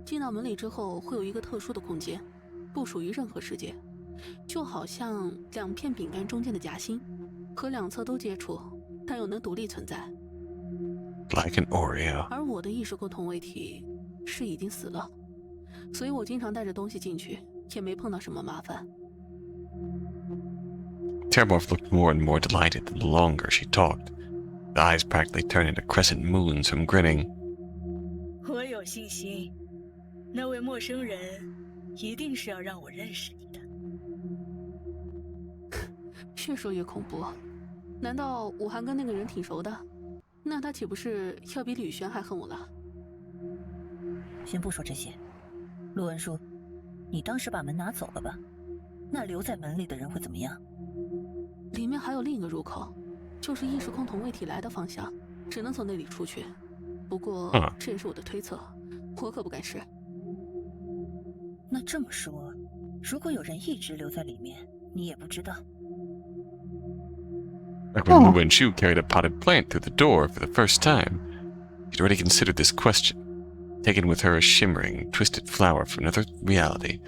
[SPEAKER 9] 进到门里之后，会有一个特殊的空间，不属于任何世界，就好像2片饼干中间的夹心，和2侧都接触，但又能独立存在。
[SPEAKER 2] Like an Oreo.
[SPEAKER 9] 而我的意识共同位体是已经死了，所以我经常带着东西进去，也没碰到什么麻烦。
[SPEAKER 2] Terramorph looked more and more delighted the longer she talked. The eyes practically turned into crescent moons from grinning.
[SPEAKER 10] 我有信心，那位陌生人一定是要让我认识你的。
[SPEAKER 9] 越说越恐怖，难道我还跟那个人挺熟的？那他岂不是要比吕璇还恨我了？
[SPEAKER 11] 先不说这些，陆文书，你当时把门拿走了吧？那留在门里的人会怎么样？
[SPEAKER 9] 里面还有另一个入口，就是意识空同位体来的方向，只能从那里出去。不过这也是我的推测，我可不敢试。
[SPEAKER 11] 那这么说，如果有人一直留在里面，你也不知道。
[SPEAKER 2] Like when Lyu Xuan carried a potted plant through the door for the first time, he'd already considered this question, taken with her a shimmering, twisted flower from another reality,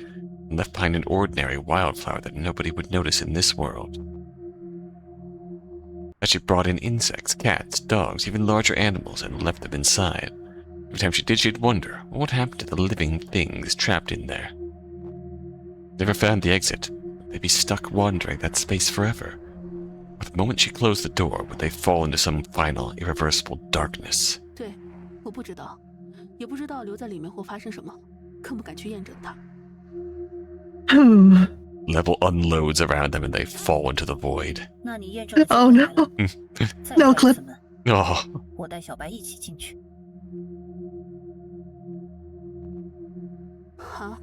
[SPEAKER 2] and left behind an ordinary wildflower that nobody would notice in this world. That she brought in insects, cats, dogs, even larger animals, and left them inside. Every time she did, she'd wonder, what happened to the living things trapped in there? Never found the exit. They'd be stuck wandering that space forever. But the moment she closed the door, would they fall into some final, irreversible darkness?
[SPEAKER 9] 对，我不知道，也不知道留在里面会发生什么，更不敢去验证它。
[SPEAKER 2] Level unloads around them and they fall into the void.
[SPEAKER 11] 那你验证
[SPEAKER 3] Oh no. No clip.
[SPEAKER 2] Oh.
[SPEAKER 11] 我带小白一起进去。
[SPEAKER 9] 啊？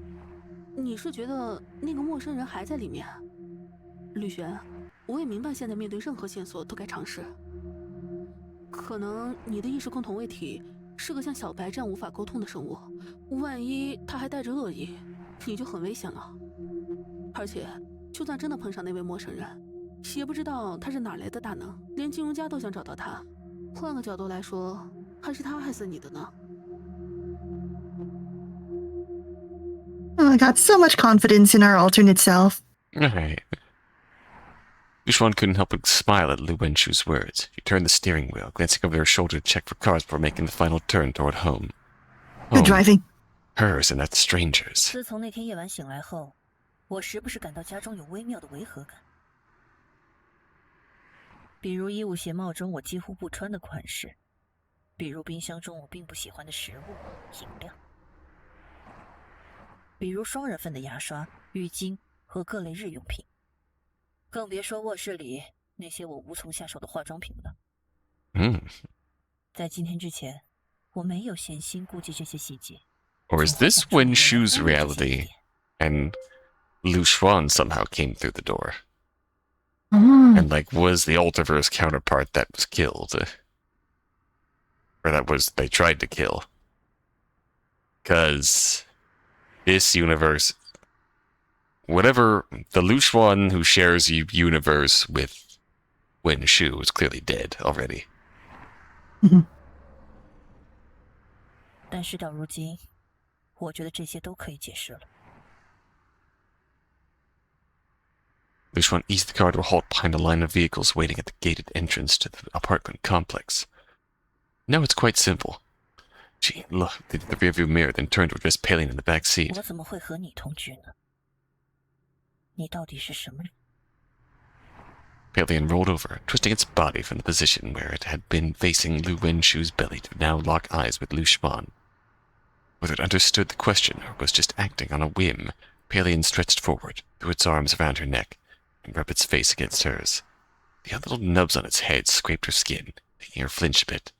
[SPEAKER 9] 你是觉得那个陌生人还在里面？吕璇，我也明白现在面对任何线索都该尝试。可能你的意识共同位体是个像小白这样无法沟通的生物，万一他还带着恶意，你就很危险了。而且，就算真的碰上那位陌生人，也不知道他是哪来的大能，连金融家都想找到他。换个角度来说，还是他害死你的呢。
[SPEAKER 3] Oh, I got so much confidence in our alternate self.
[SPEAKER 2] Right. Lyu Xuan couldn't help but smile at Lyu Xuan's words. She turned the steering wheel, glancing over her shoulder to check for cars before making the final turn toward home.
[SPEAKER 3] Good driving.
[SPEAKER 2] Hers and that stranger's.
[SPEAKER 11] 自从那天夜晚醒来后，我时不时感到家中有微妙的违和感，比如衣物鞋帽中我几乎不穿的款式，比如冰箱中我并不喜欢的食物、饮料，比如双人份的牙刷、浴巾和各类日用品，更别说卧室里那些我无从下手的化妆品了。在今天之前，我没有闲心顾及这些细节。
[SPEAKER 2] Or is this when Shu's reality and Lyu Xuan somehow came through the door? And like was the Altiverse counterpart that was killed? Or that was they tried to kill? Because this universe, whatever the Lyu Xuan who shares universe with Wen Shu is clearly dead already.
[SPEAKER 11] 但事到如今，我觉得这些都可以解释了。
[SPEAKER 2] Lyu Xuan eased the car to a halt behind a line of vehicles waiting at the gated entrance to the apartment complex. Now it's quite simple. She looked into the rearview mirror, then turned to address Paleon in the back seat.
[SPEAKER 11] 我怎么会和你同居呢？你到底是什么人？
[SPEAKER 2] Paleon rolled over, twisting its body from the position where it had been facing Lyu Xuan's belly to now lock eyes with Lyu Xuan. Whether it understood the question or was just acting on a whim, Paleon stretched forward, threw its arms around her neck, and rubbed its face against hers. The little nubs on its head scraped her skin, making her flinch a bit.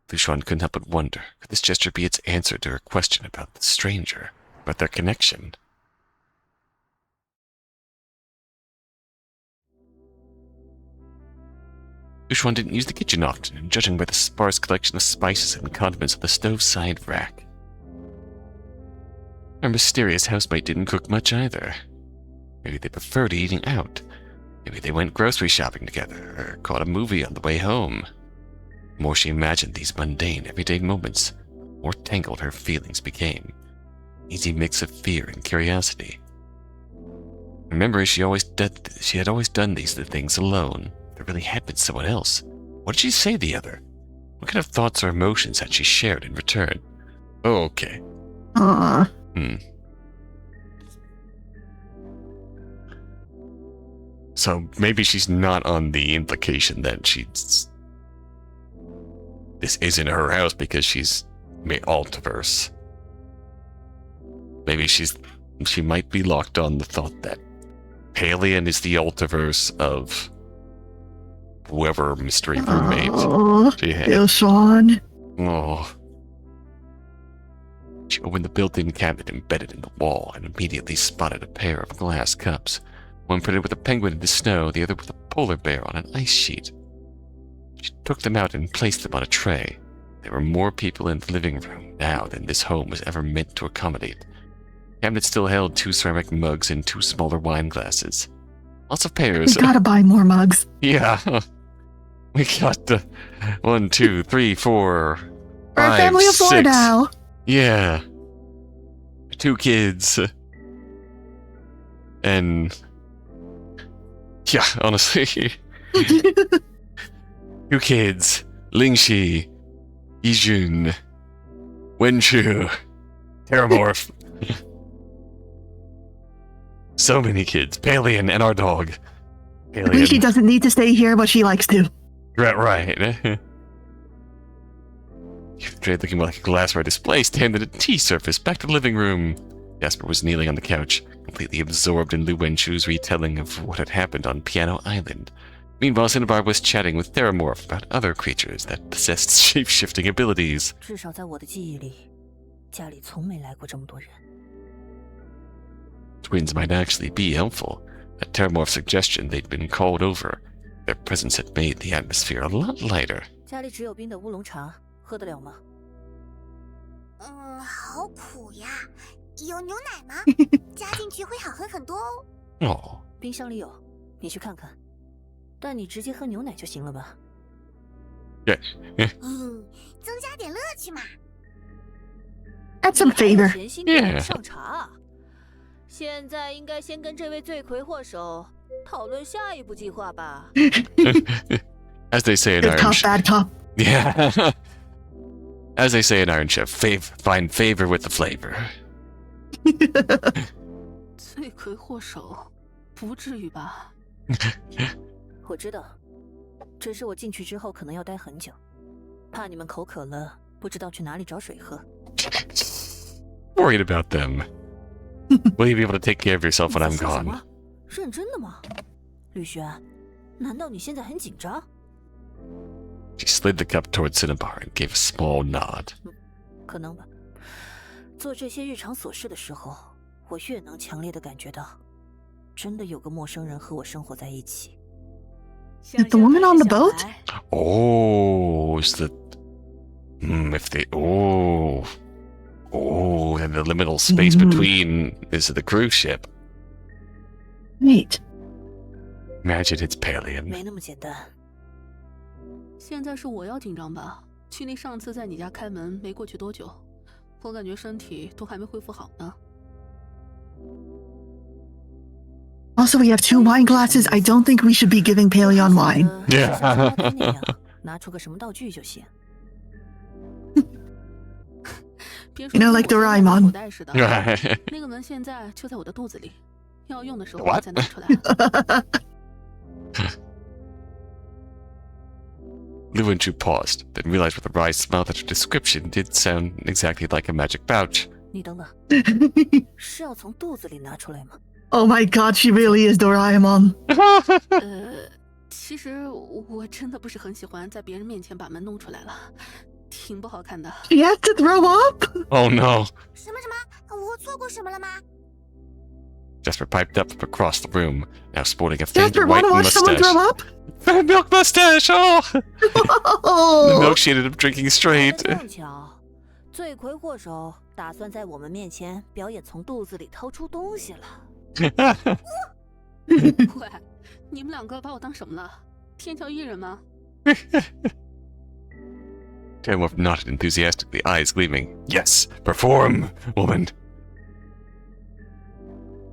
[SPEAKER 2] Lyu Xuan couldn't help but wonder, could this gesture be its answer to her question about the stranger, about their connection? Lyu Xuan didn't use the kitchen often, judging by the sparse collection of spices and condiments on the stove-side rack. Our mysterious housemate didn't cook much either. Maybe they preferred eating out. Maybe they went grocery shopping together, or caught a movie on the way home. The more she imagined these mundane, everyday moments, the more tangled her feelings became. An easy mix of fear and curiosity. Remember, she had always done these things alone. There really had been someone else. What did she say to the other? What kind of thoughts or emotions had she shared in return? Oh, okay. So maybe she's not on the implication that this isn't her house because she's Altiverse. Maybe she might be locked on the thought that Paleon is the Altiverse of whoever mystery roommate she had.
[SPEAKER 3] Lyu Xuan.
[SPEAKER 2] Oh. She opened the built-in cabinet embedded in the wall and immediately spotted a pair of glass cups. One printed with a penguin in the snow, the other with a polar bear on an ice sheet. She took them out and placed them on a tray. There were more people in the living room now than this home was ever meant to accommodate. The cabinet still held 2 ceramic mugs and 2 smaller wine glasses. Lots of pears.
[SPEAKER 3] We gotta buy more mugs.
[SPEAKER 2] Yeah. We got 1, 2, 3, 4,
[SPEAKER 3] We're a
[SPEAKER 2] 5,
[SPEAKER 3] family of 4
[SPEAKER 2] 6.
[SPEAKER 3] now.
[SPEAKER 2] Yeah. 2 kids. And yeah, honestly. 2 kids. Lingxi, Yijun, Wenchu, Terramorph. So many kids. Paleon and our dog.
[SPEAKER 3] At least she
[SPEAKER 2] Paleon.
[SPEAKER 3] doesn't need to stay here, but she likes to.
[SPEAKER 2] Right. Trade looking like a glassware display stand and a tea surface. Back to the living room. Jasper was kneeling on the couch, completely absorbed in Lu Wenchu's retelling of what had happened on Piano Island. Meanwhile, Cinnabar was chatting with Terramorph about other creatures that possessed shape-shifting abilities.
[SPEAKER 11] 至少在我的记忆里，家里从没来过这么多人。
[SPEAKER 2] Twins might actually be helpful. At Terramorph's suggestion, they'd been called over. Their presence had made the atmosphere a lot lighter.
[SPEAKER 11] 家里只有冰的乌龙茶，喝得了吗？
[SPEAKER 5] 好苦呀！有牛奶吗？加进去会好喝很多哦。
[SPEAKER 2] Oh.
[SPEAKER 11] 冰箱里有，你去看看。但你直接喝牛奶就行了吧？
[SPEAKER 2] Yeah.
[SPEAKER 5] 增加点乐趣嘛。
[SPEAKER 3] Add some favor.
[SPEAKER 11] 甜心给我上茶。现在应该先跟这位罪魁祸首讨论下一步计划吧。
[SPEAKER 2] As they say in
[SPEAKER 3] Good
[SPEAKER 2] Iron
[SPEAKER 3] cop,
[SPEAKER 2] Chef.
[SPEAKER 3] bad cop.
[SPEAKER 2] Yeah. As they say in Iron Chef, find favor with the flavor.
[SPEAKER 9] 罪魁祸首，不至于吧？
[SPEAKER 11] 我知道，只是我进去之后可能要待很久，怕你们口渴了，不知道去哪里找水喝。
[SPEAKER 2] Worried about them. Will you be able to take care of yourself when I'm
[SPEAKER 11] 你在说什
[SPEAKER 2] gone?
[SPEAKER 11] 么？认真的吗？吕璇，难道你现在很紧张？
[SPEAKER 2] She slid the cup towards Cinnabar and gave a small nod.
[SPEAKER 11] 可能吧。做这些日常琐事的时候，我越能强烈的感觉到，真的有个陌生人和我生活在一起。
[SPEAKER 3] The woman on the boat?
[SPEAKER 2] Oh, is the... if they... Oh, and the liminal space between is the cruise ship.
[SPEAKER 3] Wait.
[SPEAKER 2] Imagine it's Paleon.
[SPEAKER 11] 没那么简单。
[SPEAKER 9] 现在是我要紧张吧？距离上次在你家开门没过去多久，我感觉身体都还没恢复好呢。
[SPEAKER 3] Also, we have 2 wine glasses. I don't think we should be giving Paleon wine.
[SPEAKER 2] Yeah.
[SPEAKER 11] 拿出个什么道具就行。
[SPEAKER 3] You know, like Doraemon.
[SPEAKER 9] 口袋似的。那个门现在就在我的肚子里，要用的时候我再拿出来。
[SPEAKER 2] Lu Wenchu paused, then realized with a wry smile that her description did sound exactly like a magic pouch.
[SPEAKER 11] 你等等，是要从肚子里拿出来吗？
[SPEAKER 3] Oh my god, she really is Doraemon.
[SPEAKER 9] 其实我真的不是很喜欢在别人面前把门弄出来了，挺不好看的。
[SPEAKER 3] She has to throw up?
[SPEAKER 2] Oh no.
[SPEAKER 5] 什么？我错过什么了吗？
[SPEAKER 2] Jasper piped up from across the room, now sporting a faint
[SPEAKER 3] Jasper,
[SPEAKER 2] white
[SPEAKER 3] wanna watch someone
[SPEAKER 2] mustache.
[SPEAKER 3] throw up?
[SPEAKER 2] Fat milk mustache! Oh! The
[SPEAKER 3] Oh!
[SPEAKER 2] milk she ended up drinking straight.
[SPEAKER 11] 正巧，罪魁祸首打算在我们面前表演从肚子里掏出东西了。
[SPEAKER 9] 喂，你们两个把我当什么了？天桥艺人吗？
[SPEAKER 2] Terramorph nodded enthusiastically, eyes gleaming. Yes, perform, woman.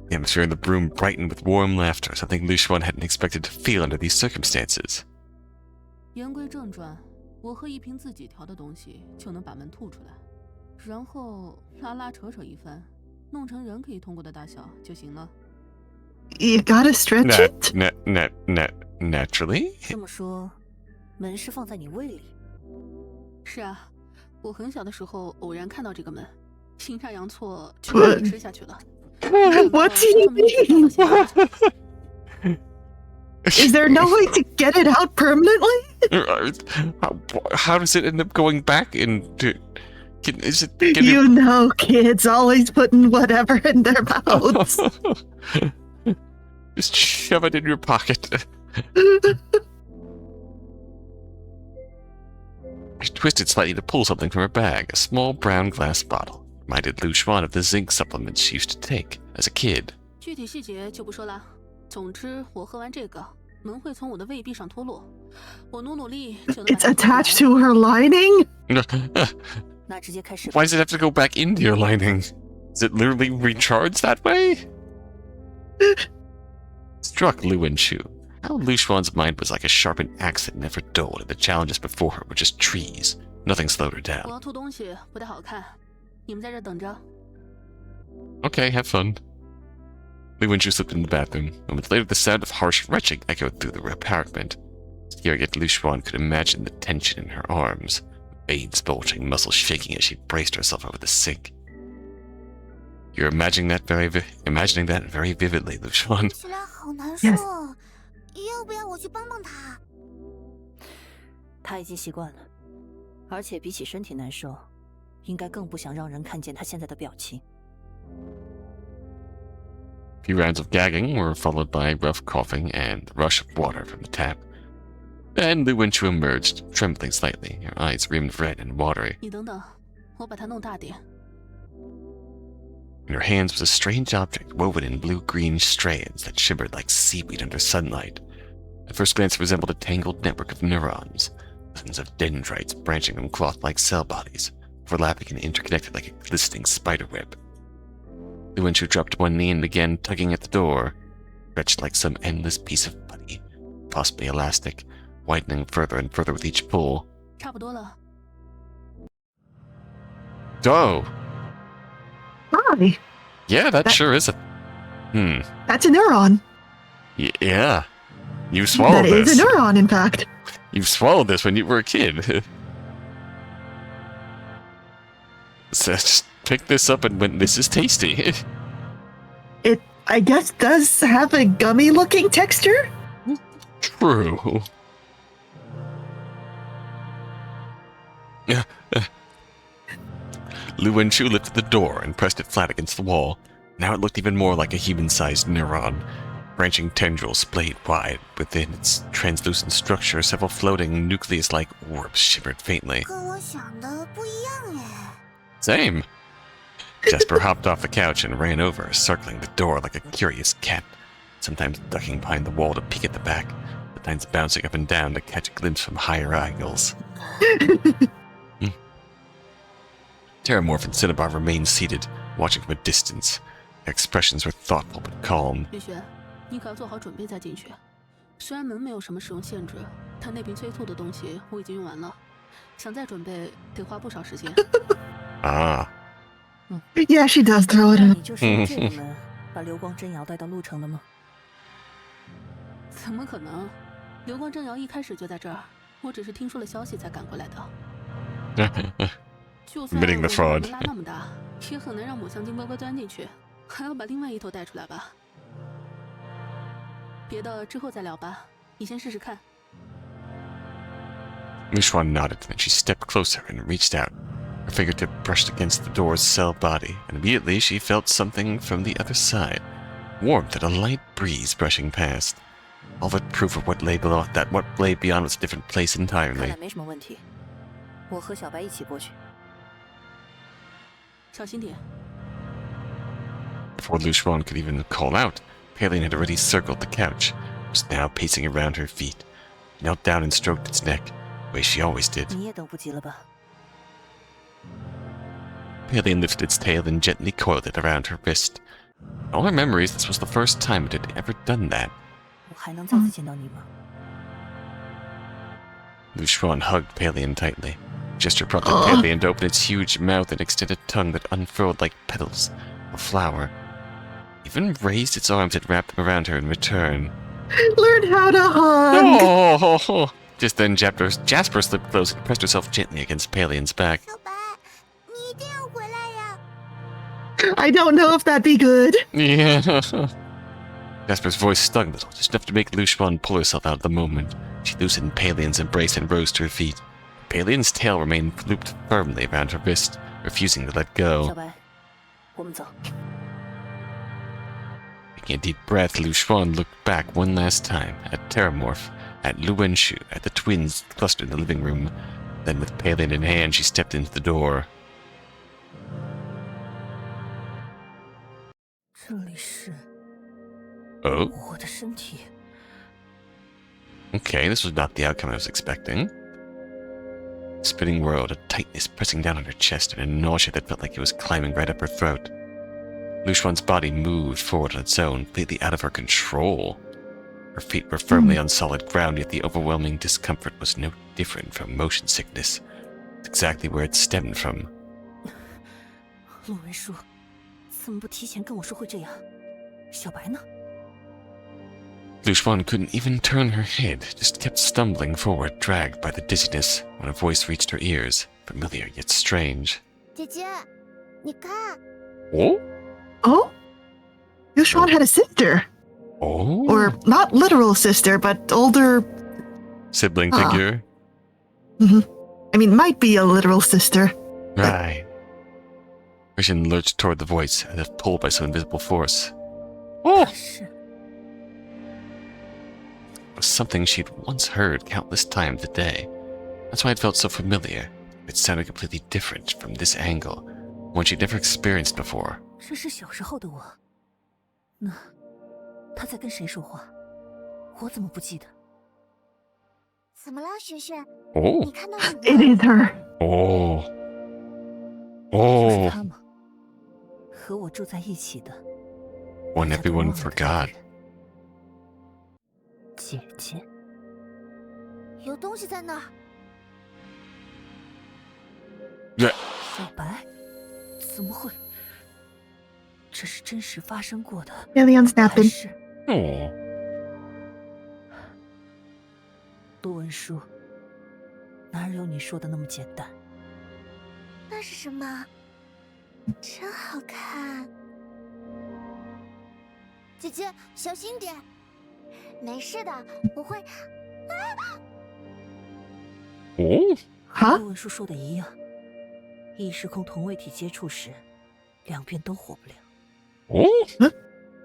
[SPEAKER 2] The atmosphere in the room brightened with warm laughter, something Lyu Xuan hadn't expected to feel under these circumstances.
[SPEAKER 9] 言归正传，我喝一瓶自己调的东西就能把门吐出来，然后拉拉扯扯一番，弄成人可以通过的大小就行了。
[SPEAKER 3] You gotta stretch it?
[SPEAKER 2] Naturally?
[SPEAKER 11] 这么说，门是放在你胃里？
[SPEAKER 9] 是啊，我很小的时候偶然看到这个门，阴差阳错就把你吃下去了。
[SPEAKER 3] What do you mean? Is there no way to get it out permanently?
[SPEAKER 2] How does it end up going back into... Is it...
[SPEAKER 3] You know, kids always putting whatever in their mouths.
[SPEAKER 2] Just shove it in your pocket. She twisted slightly to pull something from her bag, a small brown glass bottle. Reminded Lyu Xuan of the zinc supplements she used to take as a kid.
[SPEAKER 9] 具体细节就不说了。总之，我喝完这个，门会从我的胃壁上脱落。我努力就能。
[SPEAKER 3] It's attached to her lining?
[SPEAKER 11] 那直接开始吧。
[SPEAKER 2] Why does it have to go back into your lining? Is it literally recharged that way? Struck Lyu Xuan. How Lyu Xuan's mind was like a sharpened axe that never dulled, and the challenges before her were just trees. Nothing slowed her
[SPEAKER 9] 我
[SPEAKER 2] down.
[SPEAKER 9] 要吐东西，不太好看。你们在这等着。
[SPEAKER 2] Okay, have fun. Lyu Xuan slipped in the bathroom. Moments later, the sound of harsh retching echoed through the apartment. Hearing it, Lyu Xuan could imagine the tension in her arms, veins bulging, muscles shaking as she braced herself over the sink. You're imagining that very vividly, Lyu Xuan.
[SPEAKER 5] 看起来好难受哦，要不要我去帮帮他？
[SPEAKER 11] 他已经习惯了，而且比起身体难受，应该更不想让人看见他现在的表情。
[SPEAKER 2] A few rounds of gagging were followed by rough coughing and the rush of water from the tap. Then Lyu Xuan emerged, trembling slightly, her eyes rimmed red and watery.
[SPEAKER 9] 你等等，我把它弄大点。
[SPEAKER 2] In her hands was a strange object woven in blue-green strands that shimmered like seaweed under sunlight. At first glance, it resembled a tangled network of neurons, dozens of dendrites branching from cloth-like cell bodies, overlapping and interconnected like a glistening spiderweb. Lyu Xuan dropped to one knee and began tugging at the door, stretched like some endless piece of putty, possibly elastic, widening further and further with each pull.
[SPEAKER 9] 差不多了。
[SPEAKER 2] Oh!
[SPEAKER 3] Hi.
[SPEAKER 2] Yeah, that sure is a...
[SPEAKER 3] That's a neuron.
[SPEAKER 2] Yeah. You swallowed
[SPEAKER 3] That
[SPEAKER 2] this.
[SPEAKER 3] is a neuron, in fact.
[SPEAKER 2] You swallowed this when you were a kid. So just pick this up and went, this is tasty.
[SPEAKER 3] It, I guess, does have a gummy-looking texture?
[SPEAKER 2] True. Lyu Xuan lifted the door and pressed it flat against the wall. Now it looked even more like a human-sized neuron. Branching tendrils splayed wide. Within its translucent structure, several floating nucleus-like orbs shimmered faintly.
[SPEAKER 5] 跟我想的不一样耶。
[SPEAKER 2] Same. Jasper hopped off the couch and ran over, circling the door like a curious cat, sometimes ducking behind the wall to peek at the back, sometimes bouncing up and down to catch a glimpse from higher angles. Terramorph and Cinnabar remained seated, watching from a distance. Their expressions were thoughtful but calm.
[SPEAKER 9] 雨雪，你可要做好准备再进去。虽然门没有什么使用限制，但那瓶催促的东西我已经用完了，想再准备得花不少时间。
[SPEAKER 2] Ah.
[SPEAKER 3] Yeah, she does throw it
[SPEAKER 11] 那
[SPEAKER 3] in.
[SPEAKER 11] 你就是用这个门把流光真瑶带到路城的吗？
[SPEAKER 9] 怎么可能？流光正瑶一开始就在这儿，我只是听说了消息才赶回来的。就算
[SPEAKER 2] Admitting the
[SPEAKER 9] 我
[SPEAKER 2] fraud.
[SPEAKER 9] 门拉那么大，也很难让抹香鲸乖乖钻进去，还要把另外一头带出来吧。别的之后再聊吧，你先试试看。
[SPEAKER 2] Lyu Xuan nodded, then she stepped closer and reached out. Her fingertip brushed against the door's cell body, and immediately she felt something from the other side. Warmth and a light breeze brushing past. All but proof of what lay beyond was a different place
[SPEAKER 11] 看
[SPEAKER 2] entirely.
[SPEAKER 11] 来没什么问题，我和小白一起过去。
[SPEAKER 9] 小心点。
[SPEAKER 2] Before Lyu Xuan could even call out, Paleon had already circled the couch, was now pacing around her feet, knelt down and stroked its neck, the way she always did.
[SPEAKER 11] 你也等不及了吧？
[SPEAKER 2] Paleon lifted its tail and gently coiled it around her wrist. In all her memories, this was the first time it had ever done that.
[SPEAKER 11] 我还能再次见到你吗？
[SPEAKER 2] Lyu Xuan hugged Paleon tightly. Gesture prompted Paleon to open its huge mouth and extend a tongue that unfurled like petals of a flower. Even raised its arms and wrapped them around her in return.
[SPEAKER 3] Learn how to hug.
[SPEAKER 2] Oh! Just then, Jasper slipped close and pressed herself gently against Paleon's back.
[SPEAKER 5] 小白，你一定要回来呀！
[SPEAKER 3] I don't know if that'd be good.
[SPEAKER 2] Yeah. Jasper's voice stung a little, just enough to make Lyu Xuan pull herself out of the moment. She loosened Paleon's embrace and rose to her feet. Paleon's tail remained looped firmly around her wrist, refusing to let
[SPEAKER 11] 小
[SPEAKER 2] go.
[SPEAKER 11] 白，我们走。
[SPEAKER 2] Taking a deep breath, Lyu Xuan looked back one last time at Terramorph, at Lingxi, at the twins clustered in the living room. Then, with Paleon in hand, she stepped into the door.
[SPEAKER 11] 这里是
[SPEAKER 2] Oh?
[SPEAKER 11] 我的身体。
[SPEAKER 2] Okay, this was not the outcome I was expecting. Spinning world, a tightness pressing down on her chest and a nausea that felt like it was climbing right up her throat. Lyu Xuan's body moved forward on its own, completely out of her control. Her feet were firmly on solid ground, yet the overwhelming discomfort was no different from motion sickness. It's exactly where it stemmed from.
[SPEAKER 11] 陆文书，怎么不提前跟我说会这样？小白呢？
[SPEAKER 2] Lyu Xuan couldn't even turn her head, just kept stumbling forward, dragged by the dizziness, when a voice reached her ears, familiar yet strange.
[SPEAKER 5] 姐姐，你看，
[SPEAKER 2] Oh?
[SPEAKER 3] Oh? Lyu Xuan had a sister.
[SPEAKER 2] Oh?
[SPEAKER 3] Or not literal sister, but older.
[SPEAKER 2] Sibling figure?
[SPEAKER 3] I mean, might be a literal sister.
[SPEAKER 2] Right. Vision lurched toward the voice, as if pulled by some invisible force. Oh!
[SPEAKER 11] 是
[SPEAKER 2] It was something she'd once heard countless times a day. That's why it felt so familiar. It sounded completely different from this angle, one she'd never experienced before.
[SPEAKER 11] 这是小时候的我。那他在跟谁说话？我怎么不记得？
[SPEAKER 5] 怎么了，雪雪？
[SPEAKER 2] Oh.
[SPEAKER 5] 你看到什么？
[SPEAKER 3] It is her.
[SPEAKER 2] Oh.
[SPEAKER 11] 就
[SPEAKER 2] Oh.
[SPEAKER 11] 是他吗？和我住在一起的。
[SPEAKER 2] One
[SPEAKER 11] 大家都
[SPEAKER 2] everyone
[SPEAKER 11] 忘了的
[SPEAKER 2] forgot.
[SPEAKER 11] 姐姐。
[SPEAKER 5] 有东西在那儿。
[SPEAKER 11] 小白，怎么会？这是真实发生过的，
[SPEAKER 3] Paleon's
[SPEAKER 11] 还
[SPEAKER 3] napping.
[SPEAKER 11] 是
[SPEAKER 2] Oh.
[SPEAKER 11] 陆文书？哪有你说的那么简单？
[SPEAKER 5] 那是什么？真好看。姐姐，小心点。没事的，我会。
[SPEAKER 2] Oh?
[SPEAKER 3] 哈？
[SPEAKER 11] 陆文书说的一样，异时空同位体接触时，两边都活不了。
[SPEAKER 2] Oh?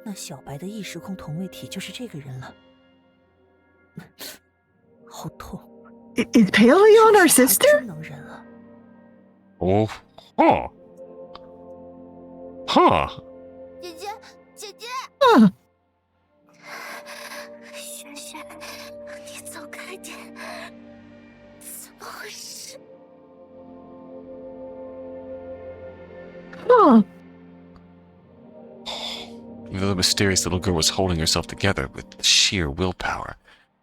[SPEAKER 11] 那小白的异时空同位体就是这个人了。好痛！
[SPEAKER 3] Is Paleon our
[SPEAKER 11] 这小孩
[SPEAKER 3] sister?
[SPEAKER 11] 真能忍啊！
[SPEAKER 2] Oh. Huh. Huh.
[SPEAKER 5] 姐姐，姐姐。
[SPEAKER 3] Huh.
[SPEAKER 5] 雪雪，你走开点。怎么回事？
[SPEAKER 3] Huh.
[SPEAKER 2] The mysterious little girl was holding herself together with sheer willpower.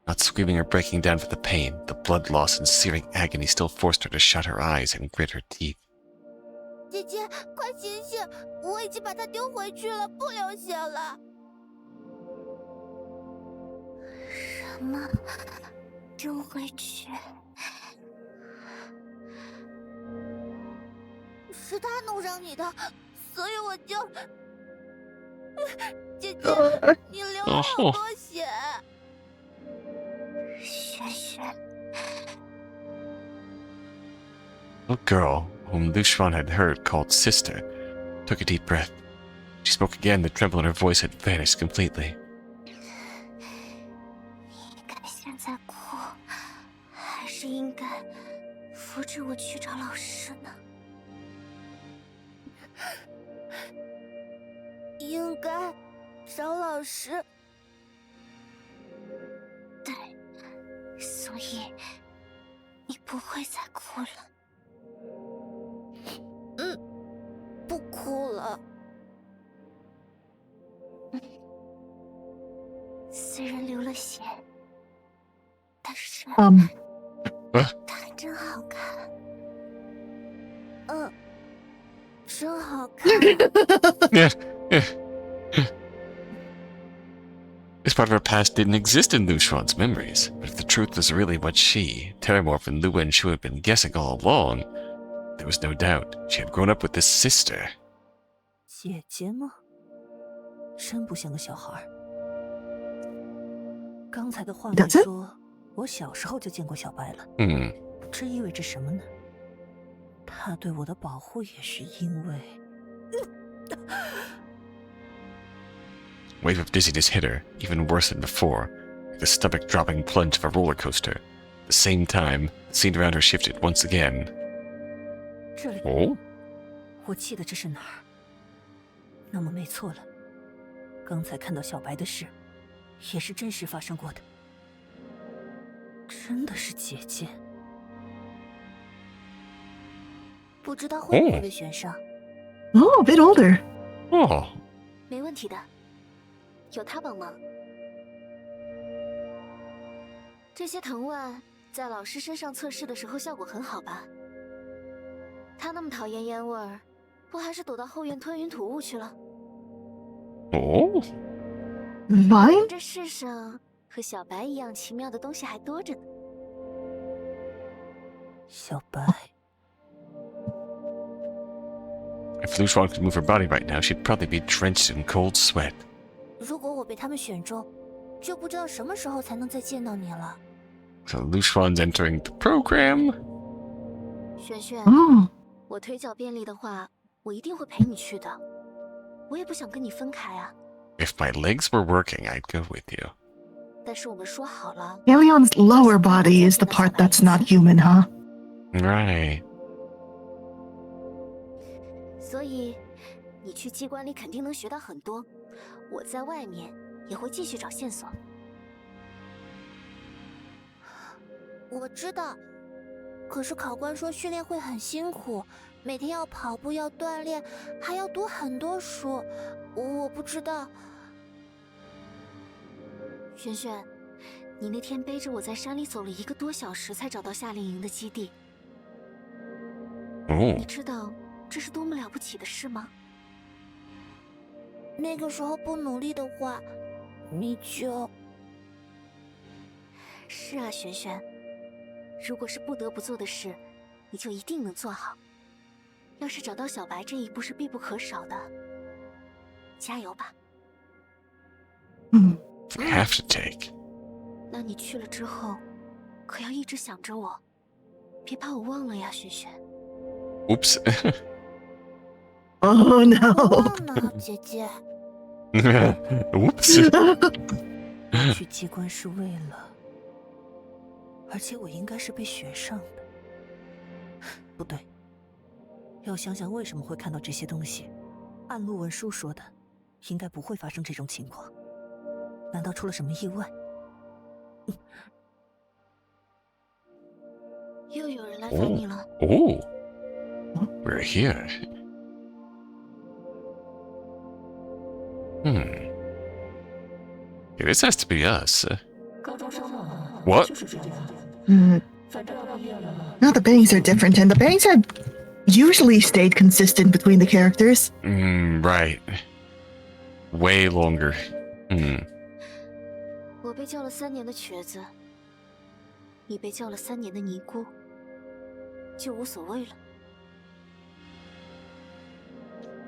[SPEAKER 2] Not screaming or breaking down for the pain, the blood loss and searing agony still forced her to shut her eyes and grit her teeth.
[SPEAKER 5] 姐姐，快醒醒！我已经把它丢回去了，不流血了。什么？丢回去？是他弄伤你的，所以我就……姐姐，你流了好多血。雪雪。
[SPEAKER 2] The girl, whom Lyu Xuan had heard called sister, took a deep breath. She spoke again, the tremble in her voice had vanished completely.
[SPEAKER 5] 应该现在哭，还是应该扶着我去找老师呢？应该找老师。对，所以你不会再哭了。不哭了。虽然流了血，但是它还真好看。真好看。
[SPEAKER 2] This part of her past didn't exist in Lyu Xuan's memories, but if the truth was really what she, Terramorph, and Lyu Xuan had been guessing all along, there was no doubt she had grown up with this sister.
[SPEAKER 11] 姐姐吗？真不像个小孩。刚才的画面说，我小时候就见过小白了。这意味着什么呢？他对我的保护也是因为……
[SPEAKER 2] Wave of dizziness hit her, even worse than before, like the stomach-dropping plunge of a roller coaster. At the same time, the scene around her shifted once again.
[SPEAKER 11] 这里，
[SPEAKER 2] Oh?
[SPEAKER 11] 我记得这是哪儿。那么没错了，刚才看到小白的事，也是真实发生过的。真的是姐姐。
[SPEAKER 6] 不知道会不会被选上？
[SPEAKER 3] Oh, a bit older.
[SPEAKER 2] Oh.
[SPEAKER 6] 没问题的，有他帮忙。这些藤蔓在老师身上测试的时候效果很好吧？他那么讨厌烟味儿，不还是躲到后院吞云吐雾去了？
[SPEAKER 2] Oh?
[SPEAKER 3] Vine?
[SPEAKER 6] 这世上和小白一样奇妙的东西还多着呢。
[SPEAKER 11] 小白，
[SPEAKER 2] If Lyu Xuan could move her body right now, she'd probably be drenched in cold sweat.
[SPEAKER 6] 如果我被他们选中，就不知道什么时候才能再见到你了。
[SPEAKER 2] So Lyu Xuan's entering the program.
[SPEAKER 6] 璇璇，
[SPEAKER 3] Oh.
[SPEAKER 6] 我腿脚便利的话，我一定会陪你去的。我也不想跟你分开啊。
[SPEAKER 2] If my legs were working, I'd go with you.
[SPEAKER 6] 但是我们说好了，
[SPEAKER 3] Paleon's lower body is the part that's not human, huh?
[SPEAKER 2] Right.
[SPEAKER 6] 所以你去机关里肯定能学到很多。我在外面也会继续找线索。我知道，可是考官说训练会很辛苦，每天要跑步，要锻炼，还要读很多书。我不知道。璇璇，你那天背着我在山里走了1个多小时才找到夏令营的基地，
[SPEAKER 2] Oh.
[SPEAKER 6] 你知道这是多么了不起的事吗？那个时候不努力的话，你就……是啊，璇璇，如果是不得不做的事，你就一定能做好。要是找到小白这一步是必不可少的，加油吧！
[SPEAKER 2] I have to take.
[SPEAKER 6] 那你去了之后，可要一直想着我，别把我忘了呀，璇璇。
[SPEAKER 2] Oops.
[SPEAKER 3] Oh no.
[SPEAKER 6] 忘了，姐姐。
[SPEAKER 2] Oops.
[SPEAKER 11] 去机关是为了，而且我应该是被选上的。不对，要想想为什么会看到这些东西。按陆文书说的，应该不会发生这种情况。难道出了什么意外？
[SPEAKER 6] 又有人来烦你了。
[SPEAKER 2] Oh. We're here. Okay, this has to be us. What?
[SPEAKER 3] Now the bangs are different, and the bangs have usually stayed consistent between the characters.
[SPEAKER 2] Right. Way longer.
[SPEAKER 6] 我被叫了3年的瘸子，你被叫了3年的尼姑，就无所谓了。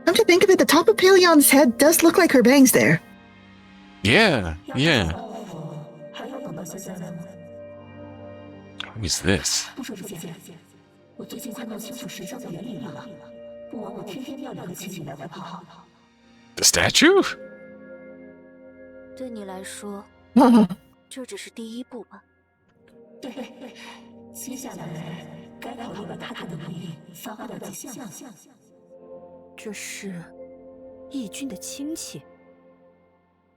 [SPEAKER 3] Come to think of it, the top of Paleon's head does look like her bangs there.
[SPEAKER 2] Yeah, yeah. Who is this? The statue?
[SPEAKER 6] 对你来说，这只是第一步吧？
[SPEAKER 12] 对，接下来该考虑把他的能力发挥到极限。
[SPEAKER 11] 这是义军的亲戚，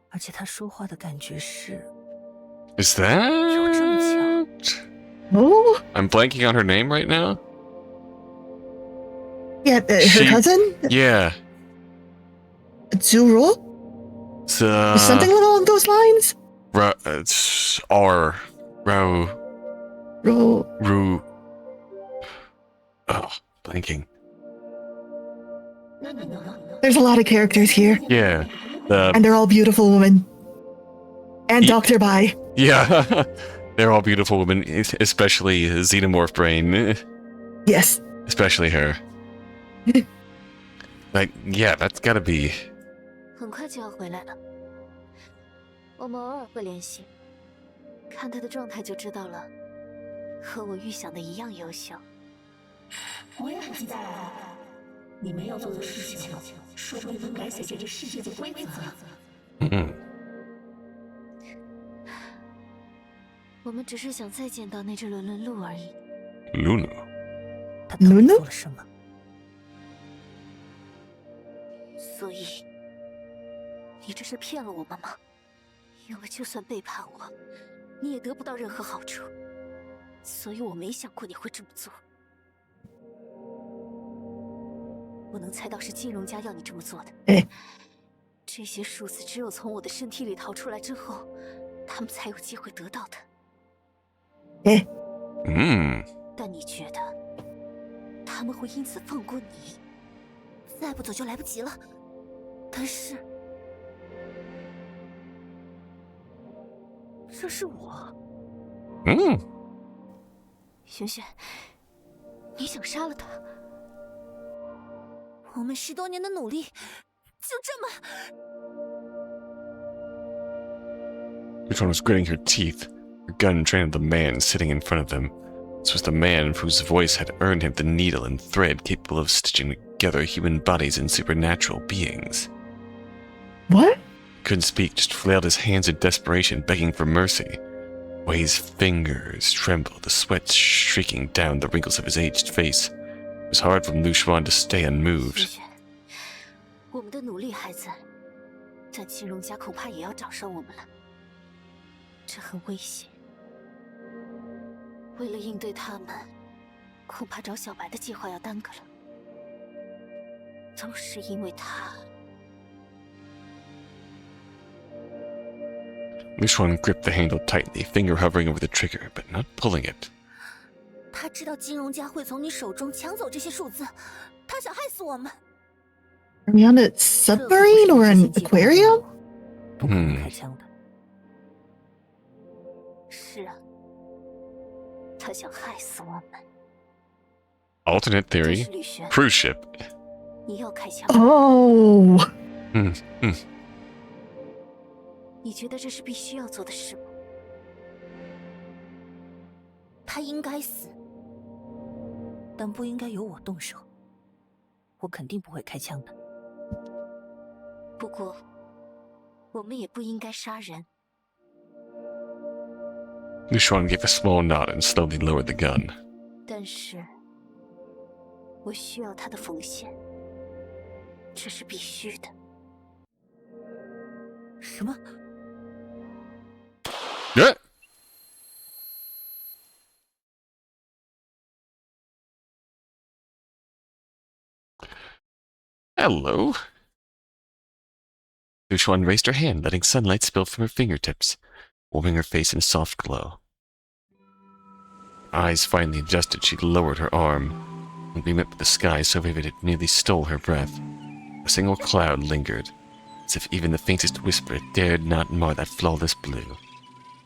[SPEAKER 11] 而且他说话的感觉是
[SPEAKER 2] Is that?
[SPEAKER 11] 有这么巧？
[SPEAKER 3] Oh,
[SPEAKER 2] I'm blanking on her name right now.
[SPEAKER 3] yeah, her
[SPEAKER 2] She-
[SPEAKER 3] cousin,
[SPEAKER 2] Yeah.
[SPEAKER 3] Zuro,
[SPEAKER 2] It's,
[SPEAKER 3] something along those lines.
[SPEAKER 2] It's R. Ro.
[SPEAKER 3] Ro,
[SPEAKER 2] Ru. Oh, blanking.
[SPEAKER 3] there's a lot of characters here,
[SPEAKER 2] Yeah. The
[SPEAKER 3] and they're all beautiful women. And
[SPEAKER 2] Ye-
[SPEAKER 3] Dr. Bai.
[SPEAKER 2] yeah. They're all beautiful women, especially Xenomorph Brain.
[SPEAKER 3] Yes.
[SPEAKER 2] Especially her. Like, yeah, that's gotta be.
[SPEAKER 6] 很快就要回来了，我们偶尔会联系，看他的状态就知道了，和我预想的一样优秀。
[SPEAKER 12] 我也很期待啊！你们要做的事情，说不定能改写这个世界的规则。
[SPEAKER 2] 嗯，
[SPEAKER 6] 我们只是想再见到那只伦伦鹿而已。
[SPEAKER 2] 露露，
[SPEAKER 11] 他到底
[SPEAKER 3] 露露
[SPEAKER 11] 做了什么？
[SPEAKER 6] 所以，你这是骗了我们吗？因为就算背叛我，你也得不到任何好处。所以我没想过你会这么做。我能猜到是金荣家要你这么做的。
[SPEAKER 3] 哎，
[SPEAKER 6] 这些数字只有从我的身体里逃出来之后，他们才有机会得到的。
[SPEAKER 3] 哎，
[SPEAKER 2] 嗯，
[SPEAKER 6] 但你觉得他们会因此放过你？再不走就来不及了。但是，这是我。
[SPEAKER 2] 嗯，
[SPEAKER 6] 璇璇，你想杀了他？我们10多年的努力，就这么
[SPEAKER 2] Yijun was gritting her teeth, her gun trained at the man sitting in front of them. This was the man whose voice had earned him the needle and thread capable of stitching together human bodies and supernatural beings.
[SPEAKER 3] what?
[SPEAKER 2] Couldn't speak, just flailed his hands in desperation, begging for mercy. Wei's fingers trembled, the sweat streaking down the wrinkles of his aged face. It was hard for Lyu Xuan to stay
[SPEAKER 6] 璇
[SPEAKER 2] unmoved.
[SPEAKER 6] 璇，我们的努力还在，但金荣家恐怕也要找上我们了。这很危险。为了应对他们，恐怕找小白的计划要耽搁了。都是因为他。
[SPEAKER 2] Lyu Xuan gripped the handle tightly, finger hovering over the trigger, but not pulling it.
[SPEAKER 6] 他知道金荣家会从你手中抢走这些数字，他想害死我们。
[SPEAKER 3] Are we on a submarine or an aquarium?
[SPEAKER 11] 不可能开枪的。
[SPEAKER 6] 是啊，他想害死我们。
[SPEAKER 2] Alternate
[SPEAKER 6] 这
[SPEAKER 2] theory,
[SPEAKER 6] 是吕璇，
[SPEAKER 2] cruise ship.
[SPEAKER 6] 你要开枪？
[SPEAKER 3] Oh,
[SPEAKER 6] 你觉得这是必须要做的事吗？他应该死，
[SPEAKER 11] 但不应该由我动手。我肯定不会开枪的。
[SPEAKER 6] 不过，我们也不应该杀人。
[SPEAKER 2] Lyu Xuan gave a small nod and slowly lowered the gun.
[SPEAKER 6] 但是，我需要他的缝线，这是必须的。
[SPEAKER 11] 什么？
[SPEAKER 2] Yeah. Hello. Lyu Xuan raised her hand, letting sunlight spill from her fingertips, warming her face in a soft glow. Eyes finally adjusted, she lowered her arm. When we met with the sky so vivid it nearly stole her breath. A single cloud lingered, as if even the faintest whisper dared not mar that flawless blue.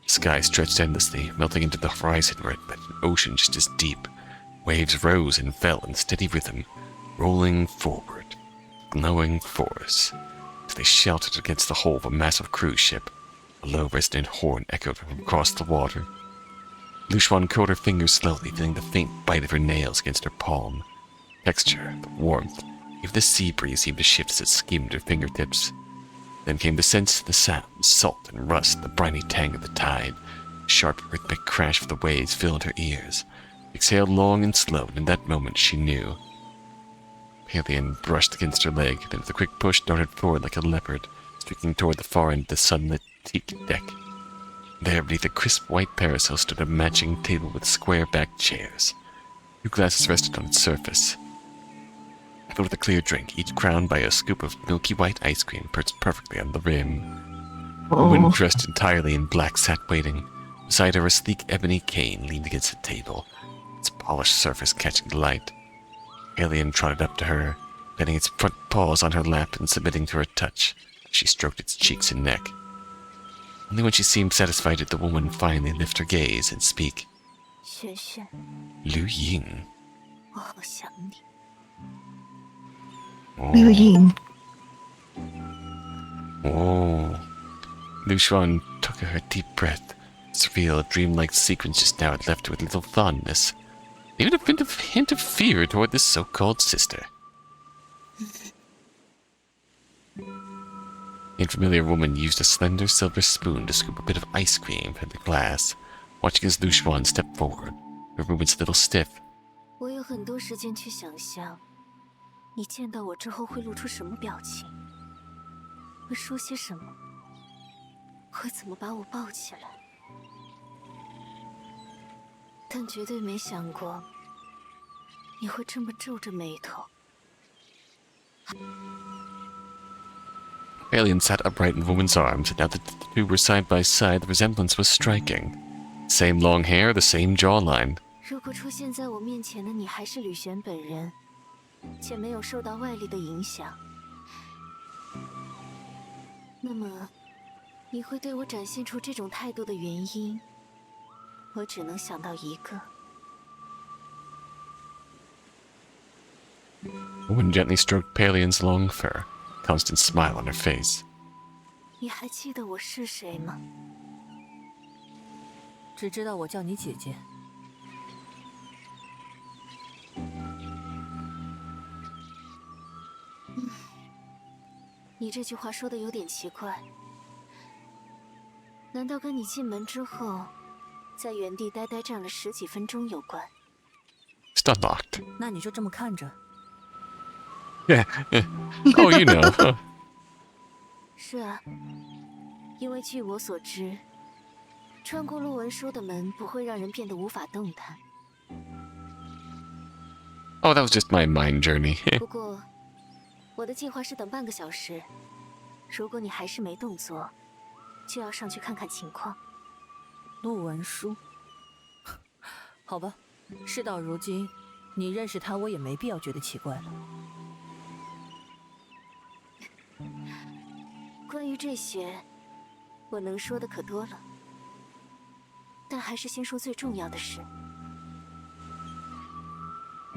[SPEAKER 2] The sky stretched endlessly, melting into the horizon where it met an ocean just as deep. Waves rose and fell in steady rhythm, rolling forward, glowing force, as they shouted against the hull of a massive cruise ship. A low resonant horn echoed from across the water. Lyu Xuan curled her fingers slowly, feeling the faint bite of her nails against her palm. Texture, the warmth, even the sea breeze seemed to shift as it skimmed her fingertips. Then came the sense of the sounds, salt and rust, the briny tang of the tide. The sharp, rhythmic crash of the waves filled her ears. She exhaled long and slow, and in that moment she knew. Paleon brushed against her leg, then with a quick push darted forward like a leopard, streaking toward the far end of the sunlit teak deck. There, beneath a crisp white parasol, stood a matching table with square-backed chairs. 2 glasses rested on its surface, filled with a clear drink, each crowned by a scoop of milky white ice cream perched perfectly on the rim. A woman dressed entirely in black sat waiting. Beside her, a sleek ebony cane leaned against the table, its polished surface catching the light. Paleon trotted up to her, letting its front paws on her lap and submitting to her touch. She stroked its cheeks and neck. Only when she seemed satisfied did the woman finally lift her gaze and speak.
[SPEAKER 6] 璇璇，
[SPEAKER 2] Lyu Ying.
[SPEAKER 6] 我好想你。
[SPEAKER 3] Lyu Ying.
[SPEAKER 2] Oh. Lyu Xuan took a deep breath. Surreal, dreamlike sequence just now had left her with little fondness. Even a hint of fear toward this so-called sister. The unfamiliar woman used a slender silver spoon to scoop a bit of ice cream from the glass, watching as Lyu Xuan stepped forward, her movements a little stiff.
[SPEAKER 6] 我有很多时间去想象，你见到我之后会露出什么表情，会说些什么，会怎么把我抱起来，但绝对没想过你会这么皱着眉头。
[SPEAKER 2] Paleon sat upright in the woman's arms, and now that the two were side by side, the resemblance was striking. Same long hair, the same jawline.
[SPEAKER 6] 如果出现在我面前的你还是吕璇本人，且没有受到外力的影响，那么你会对我展现出这种态度的原因，我只能想到一个。
[SPEAKER 2] The woman gently stroked Paleon's long fur, a constant smile on her face.
[SPEAKER 6] 你还记得我是谁吗？
[SPEAKER 11] 只知道我叫你姐姐。
[SPEAKER 6] 你这句话说的有点奇怪，难道跟你进门之后，在原地呆站了10几分钟有关？
[SPEAKER 2] It's unlocked.
[SPEAKER 11] 那你就这么看着。
[SPEAKER 2] Yeah. Oh, you know.
[SPEAKER 6] 是啊，因为据我所知，穿过陆文书的门不会让人变得无法动弹。
[SPEAKER 2] Oh, that was just my mind journey.
[SPEAKER 6] 不过，我的计划是等半个小时。如果你还是没动作，就要上去看看情况。
[SPEAKER 11] 陆文书，好吧，事到如今，你认识他，我也没必要觉得奇怪了。
[SPEAKER 6] 关于这些，我能说的可多了。但还是先说最重要的事。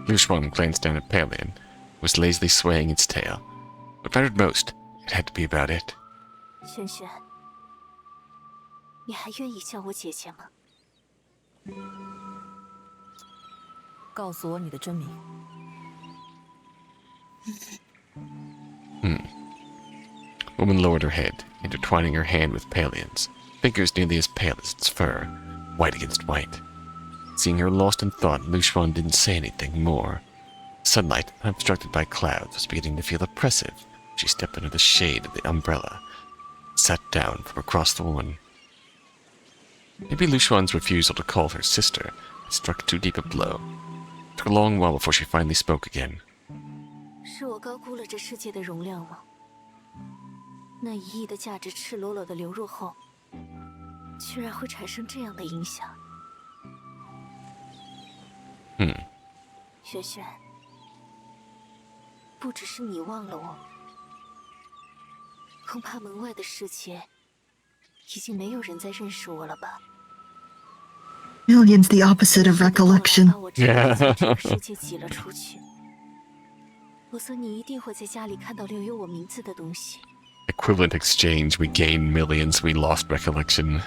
[SPEAKER 2] Lyu Xuan glanced down at Paleon, who was lazily swaying its tail. What mattered most, it had to be about it.
[SPEAKER 6] 萱萱，你还愿意叫我姐姐吗？
[SPEAKER 11] 告诉我你的真名。
[SPEAKER 2] Woman lowered her head, intertwining her hand with Paleon's, fingers nearly as pale as its fur, white against white. Seeing her lost in thought, Lyu Xuan didn't say anything more. Sunlight, obstructed by clouds, was beginning to feel oppressive. She stepped under the shade of the umbrella, sat down from across the woman. Maybe Lyu Xuan's refusal to call her sister had struck too deep a blow. It took a long while before she finally spoke again.
[SPEAKER 6] 是我高估了这世界的容量吗？那1亿的价值赤裸裸的流入后，居然会产生这样的影响。萱萱，不只是你忘了我，恐怕门外的世界已经没有人再认识我了吧？
[SPEAKER 3] Million's the opposite of recollection.
[SPEAKER 6] 把我这个世界挤了出去，否则你一定会在家里看到留有我名字的东西。
[SPEAKER 2] Equivalent exchange, we gained millions, we lost recollection.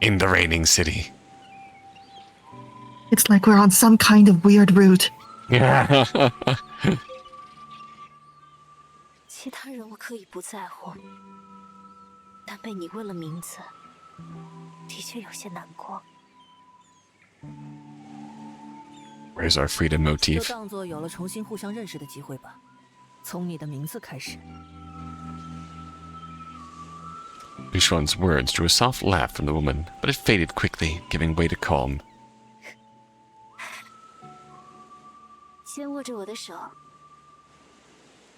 [SPEAKER 2] In the reigning city.
[SPEAKER 3] It's like we're on some kind of weird route.
[SPEAKER 6] 其他人我可以不在乎，但被你问了名字，的确有些难过。
[SPEAKER 2] Where's our freedom
[SPEAKER 11] 就
[SPEAKER 2] motif?
[SPEAKER 11] 当作有了重新互相认识的机会吧。从你的名字开始。
[SPEAKER 2] Lyu Xuan's words drew a soft laugh from the woman, but it faded quickly, giving way to calm.
[SPEAKER 6] 先握着我的手。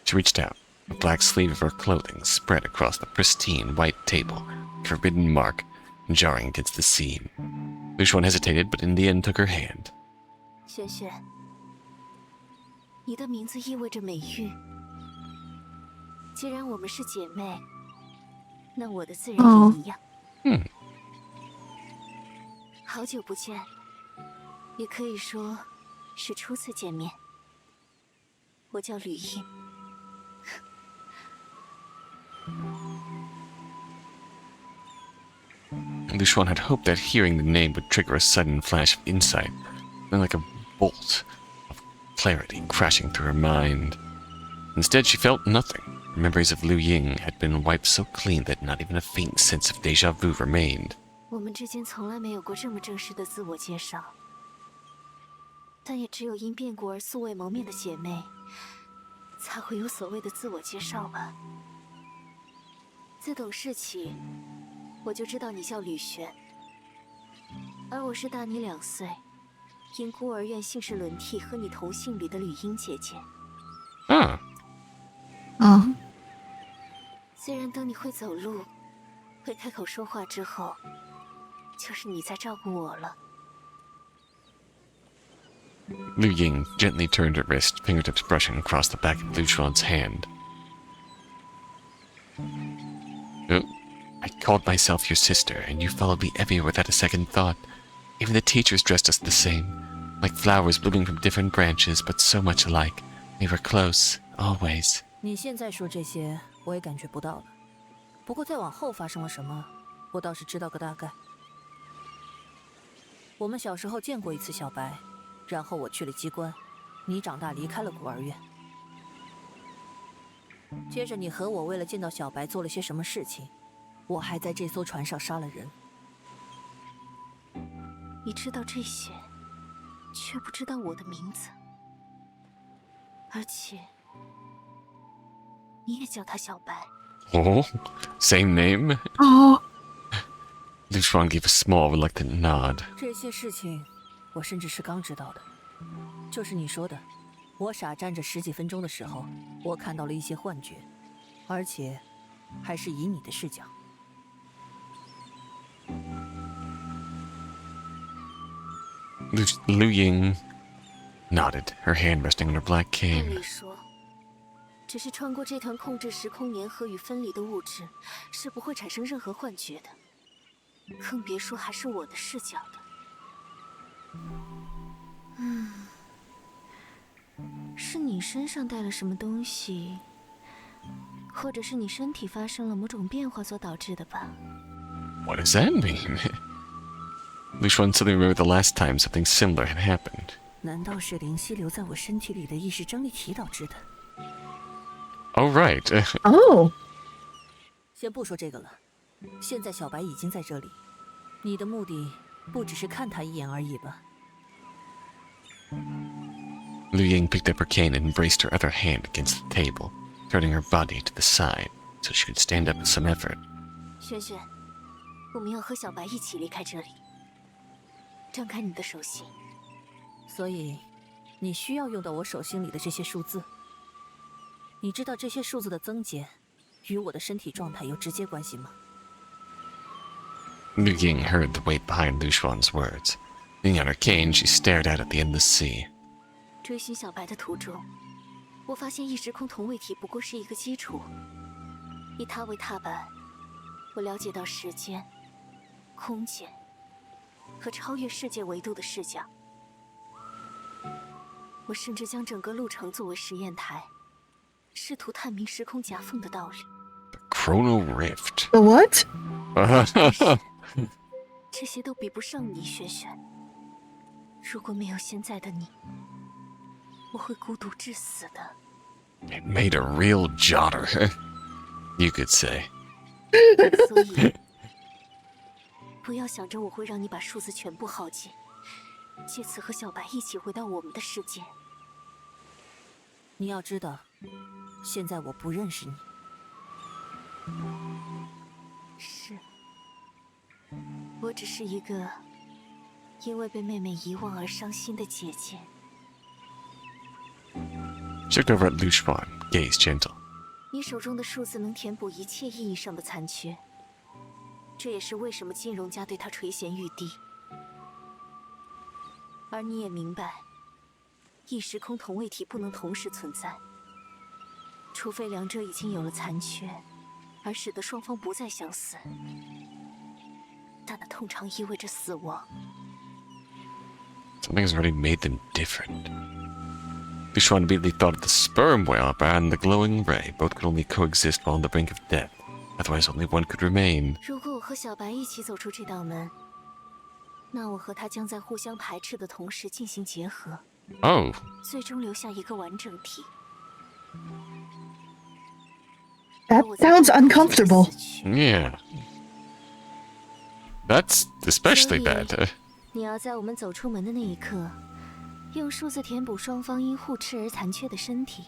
[SPEAKER 2] She reached out. The black sleeve of her clothing spread across the pristine white table, a forbidden mark, jarring against the scene. Lyu Xuan hesitated, but in the end took her hand.
[SPEAKER 6] 萱萱，你的名字意味着美玉。既然我们是姐妹，那我的自然也一样。好久不见，也可以说是初次见面。我叫吕印。
[SPEAKER 2] Lyu Xuan had hoped that hearing the name would trigger a sudden flash of insight, then like a bolt of clarity crashing through her mind. Instead, she felt nothing. Her memories of Liu Ying had been wiped so clean that not even a faint sense of déjà vu remained.
[SPEAKER 6] 我们之间从来没有过这么正式的自我介绍，但也只有因变故而素未谋面的姐妹，才会有所谓的自我介绍吧。自懂事起，我就知道你叫吕璇，而我是大你2岁，因孤儿院姓氏轮替和你同姓吕的吕英姐姐。
[SPEAKER 2] 啊。
[SPEAKER 3] 哦，
[SPEAKER 6] 虽然等你会走路，会开口说话之后，就是你在照顾我了。
[SPEAKER 2] Liu Ying gently turned her wrist, fingertips brushing across the back of Lyu Xuan's hand. Oh, I called myself your sister, and you followed me everywhere without a second thought. Even the teachers dressed us the same, like flowers blooming from different branches, but so much alike. We were close, always.
[SPEAKER 11] 你现在说这些，我也感觉不到了。不过再往后发生了什么，我倒是知道个大概。我们小时候见过一次小白，然后我去了机关，你长大离开了孤儿院。接着你和我为了见到小白做了些什么事情，我还在这艘船上杀了人。
[SPEAKER 6] 你知道这些，却不知道我的名字，而且你也叫他小白。
[SPEAKER 2] Oh, same name?
[SPEAKER 3] Oh.
[SPEAKER 2] Lyu Xuan gave a small, reluctant nod.
[SPEAKER 11] 这些事情，我甚至是刚知道的。就是你说的，我傻站着10几分钟的时候，我看到了一些幻觉，而且还是以你的视角。
[SPEAKER 2] Liu Ying nodded, her hand resting on her black
[SPEAKER 6] 按
[SPEAKER 2] cane.
[SPEAKER 6] 理说，只是穿过这团控制时空粘合与分离的物质，是不会产生任何幻觉的，更别说还是我的视角的。是你身上带了什么东西，或者是你身体发生了某种变化所导致的吧？
[SPEAKER 2] What does that mean? Lyu Xuan suddenly remembered the last time something similar had happened.
[SPEAKER 11] 难道是灵犀留在我身体里的意识张力体导致的？
[SPEAKER 2] Oh, right.
[SPEAKER 3] Oh.
[SPEAKER 11] 先不说这个了，现在小白已经在这里，你的目的不只是看他一眼而已吧
[SPEAKER 2] Liu Ying picked up her cane and braced her other hand against the table, turning her body to the side so she could stand up with some effort.
[SPEAKER 6] 轩轩，我们要和小白一起离开这里。张开你的手心。
[SPEAKER 11] 所以，你需要用到我手心里的这些数字。你知道这些数字的增减与我的身体状态有直接关系吗？
[SPEAKER 2] Liu Ying heard the weight behind Lyu Xuan's words. Leaning on her cane, she stared out at the endless sea.
[SPEAKER 6] 追寻小白的途中，我发现异时空同位体不过是一个基础，以它为踏板，我了解到时间、空间和超越世界维度的视角。我甚至将整个路程作为实验台，试图探明时空夹缝的道理。
[SPEAKER 2] Chrono Rift.
[SPEAKER 3] The what?
[SPEAKER 6] 这些都比不上你，轩轩。如果没有现在的你，我会孤独致死的。
[SPEAKER 2] It made a real jotter, you could say.
[SPEAKER 6] 所以，不要想着我会让你把数字全部耗尽，借此和小白一起回到我们的世界。
[SPEAKER 11] 你要知道，现在我不认识你。
[SPEAKER 6] 是，我只是一个因为被妹妹遗忘而伤心的姐姐。
[SPEAKER 2] She looked over at Lyu Xuan, gaze gentle.
[SPEAKER 6] 你手中的数字能填补一切意义上的残缺，这也是为什么金融家对他垂涎欲滴。而你也明白，异时空同位体不能同时存在，除非两者已经有了残缺，而使得双方不再相似。但那通常意味着死亡。
[SPEAKER 2] Something has already made them different. Lyu Xuan immediately thought of the sperm whale and the glowing ray. Both could only coexist while on the brink of death. Otherwise, only one could remain.
[SPEAKER 6] 如果我和小白一起走出这道门，那我和他将在互相排斥的同时进行结合。
[SPEAKER 2] Oh.
[SPEAKER 6] 最终留下一个完整体。
[SPEAKER 3] That sounds uncomfortable.
[SPEAKER 2] Yeah. That's especially bad.
[SPEAKER 6] 你要在我们走出门的那一刻，用数字填补双方因互斥而残缺的身体。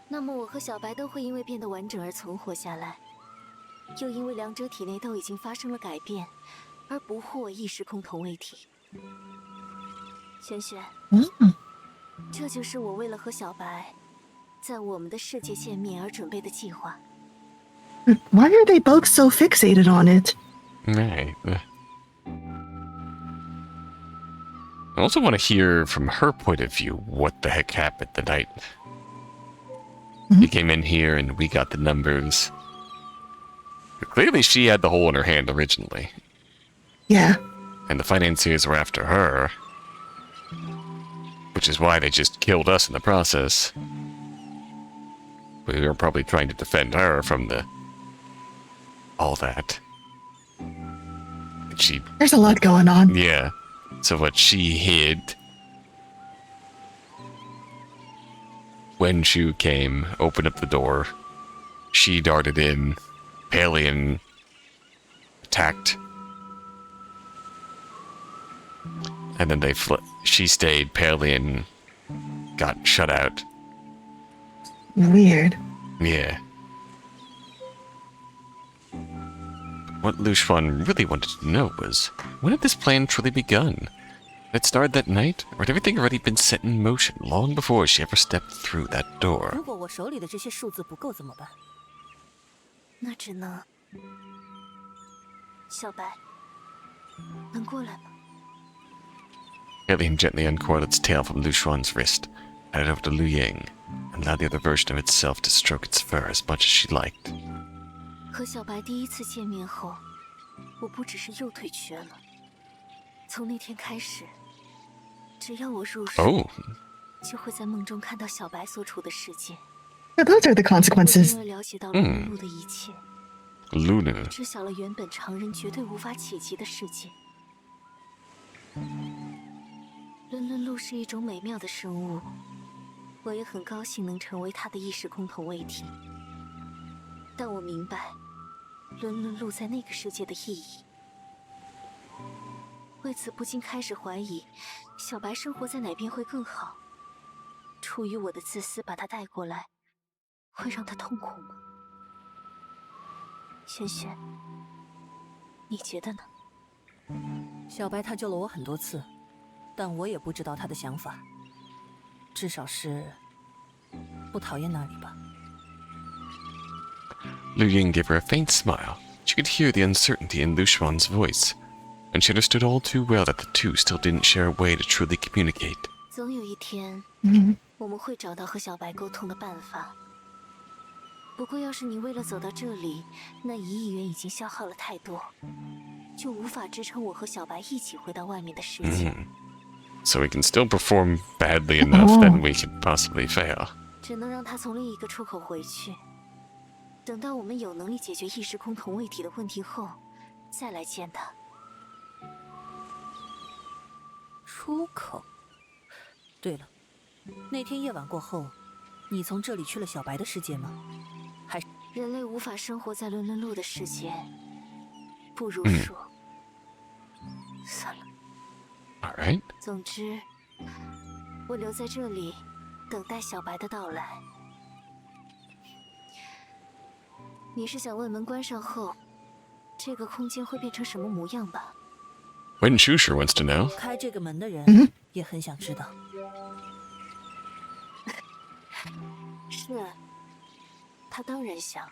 [SPEAKER 6] 那么我和小白都会因为变得完整而存活下来，又因为两者体内都已经发生了改变，而不互为意识共同位体。轩轩，这就是我为了和小白在我们的世界见面而准备的计划。
[SPEAKER 3] Why are they both so fixated on it?
[SPEAKER 2] Right. I also want to hear from her point of view what the heck happened the night. You came in here and we got the numbers. Clearly she had the hole in her hand originally.
[SPEAKER 3] Yeah.
[SPEAKER 2] And the financiers were after her. Which is why they just killed us in the process. We were probably trying to defend her from all that.
[SPEAKER 3] There's a lot going on.
[SPEAKER 2] Yeah. So what she hid when Shu came, opened up the door, she darted in, Paleon attacked, and then she stayed, Paleon got shut out.
[SPEAKER 3] Weird.
[SPEAKER 2] Yeah. What Lyu Xuan really wanted to know was, when had this plan truly begun? Had it started that night, or had everything already been set in motion long before she ever stepped through that door?
[SPEAKER 4] 如果我手里的这些数字不够怎么办？
[SPEAKER 6] 那只能……小白，能过来吗？
[SPEAKER 2] Paleon gently uncoiled its tail from Lyu Xuan's wrist, handed it over to Liu Ying, and allowed the other version of itself to stroke its fur as much as she liked.
[SPEAKER 6] 和小白第一次见面后，我不只是右腿瘸了。从那天开始，只要我入睡，就会在梦中看到小白所处的世界。
[SPEAKER 3] Those are the consequences.
[SPEAKER 6] 因而了解到了路的一切，
[SPEAKER 2] Luna.
[SPEAKER 6] 知晓了原本常人绝对无法企及的世界。伦伦鹿是一种美妙的生物，我也很高兴能成为它的意识共同位体。但我明白伦伦鹿在那个世界的意义，为此不禁开始怀疑小白生活在哪边会更好。出于我的自私把他带过来，会让他痛苦吗？轩轩，你觉得呢？
[SPEAKER 11] 小白他救了我很多次，但我也不知道他的想法，至少是不讨厌那里吧。
[SPEAKER 2] Liu Ying gave her a faint smile. She could hear the uncertainty in Lyu Xuan's voice, and she understood all too well that the two still didn't share a way to truly communicate.
[SPEAKER 6] 总有一天，我们会找到和小白沟通的办法。不过，要是你为了走到这里，那1亿元已经消耗了太多，就无法支撑我和小白一起回到外面的世界。
[SPEAKER 2] So we can still perform badly enough, then we can possibly fail.
[SPEAKER 6] 只能让他从另一个出口回去。等到我们有能力解决意识空同位体的问题后，再来见他。
[SPEAKER 11] 出口。对了，那天夜晚过后，你从这里去了小白的世界吗？还是
[SPEAKER 6] 人类无法生活在伦伦路的世界，不如说，算了。
[SPEAKER 2] All right.
[SPEAKER 6] 总之，我留在这里，等待小白的到来。你是想问门关上后，这个空间会变成什么模样吧？
[SPEAKER 2] Wen Shusher wants to know.
[SPEAKER 11] 开这个门的人也很想知道。
[SPEAKER 6] 是啊，他当然想，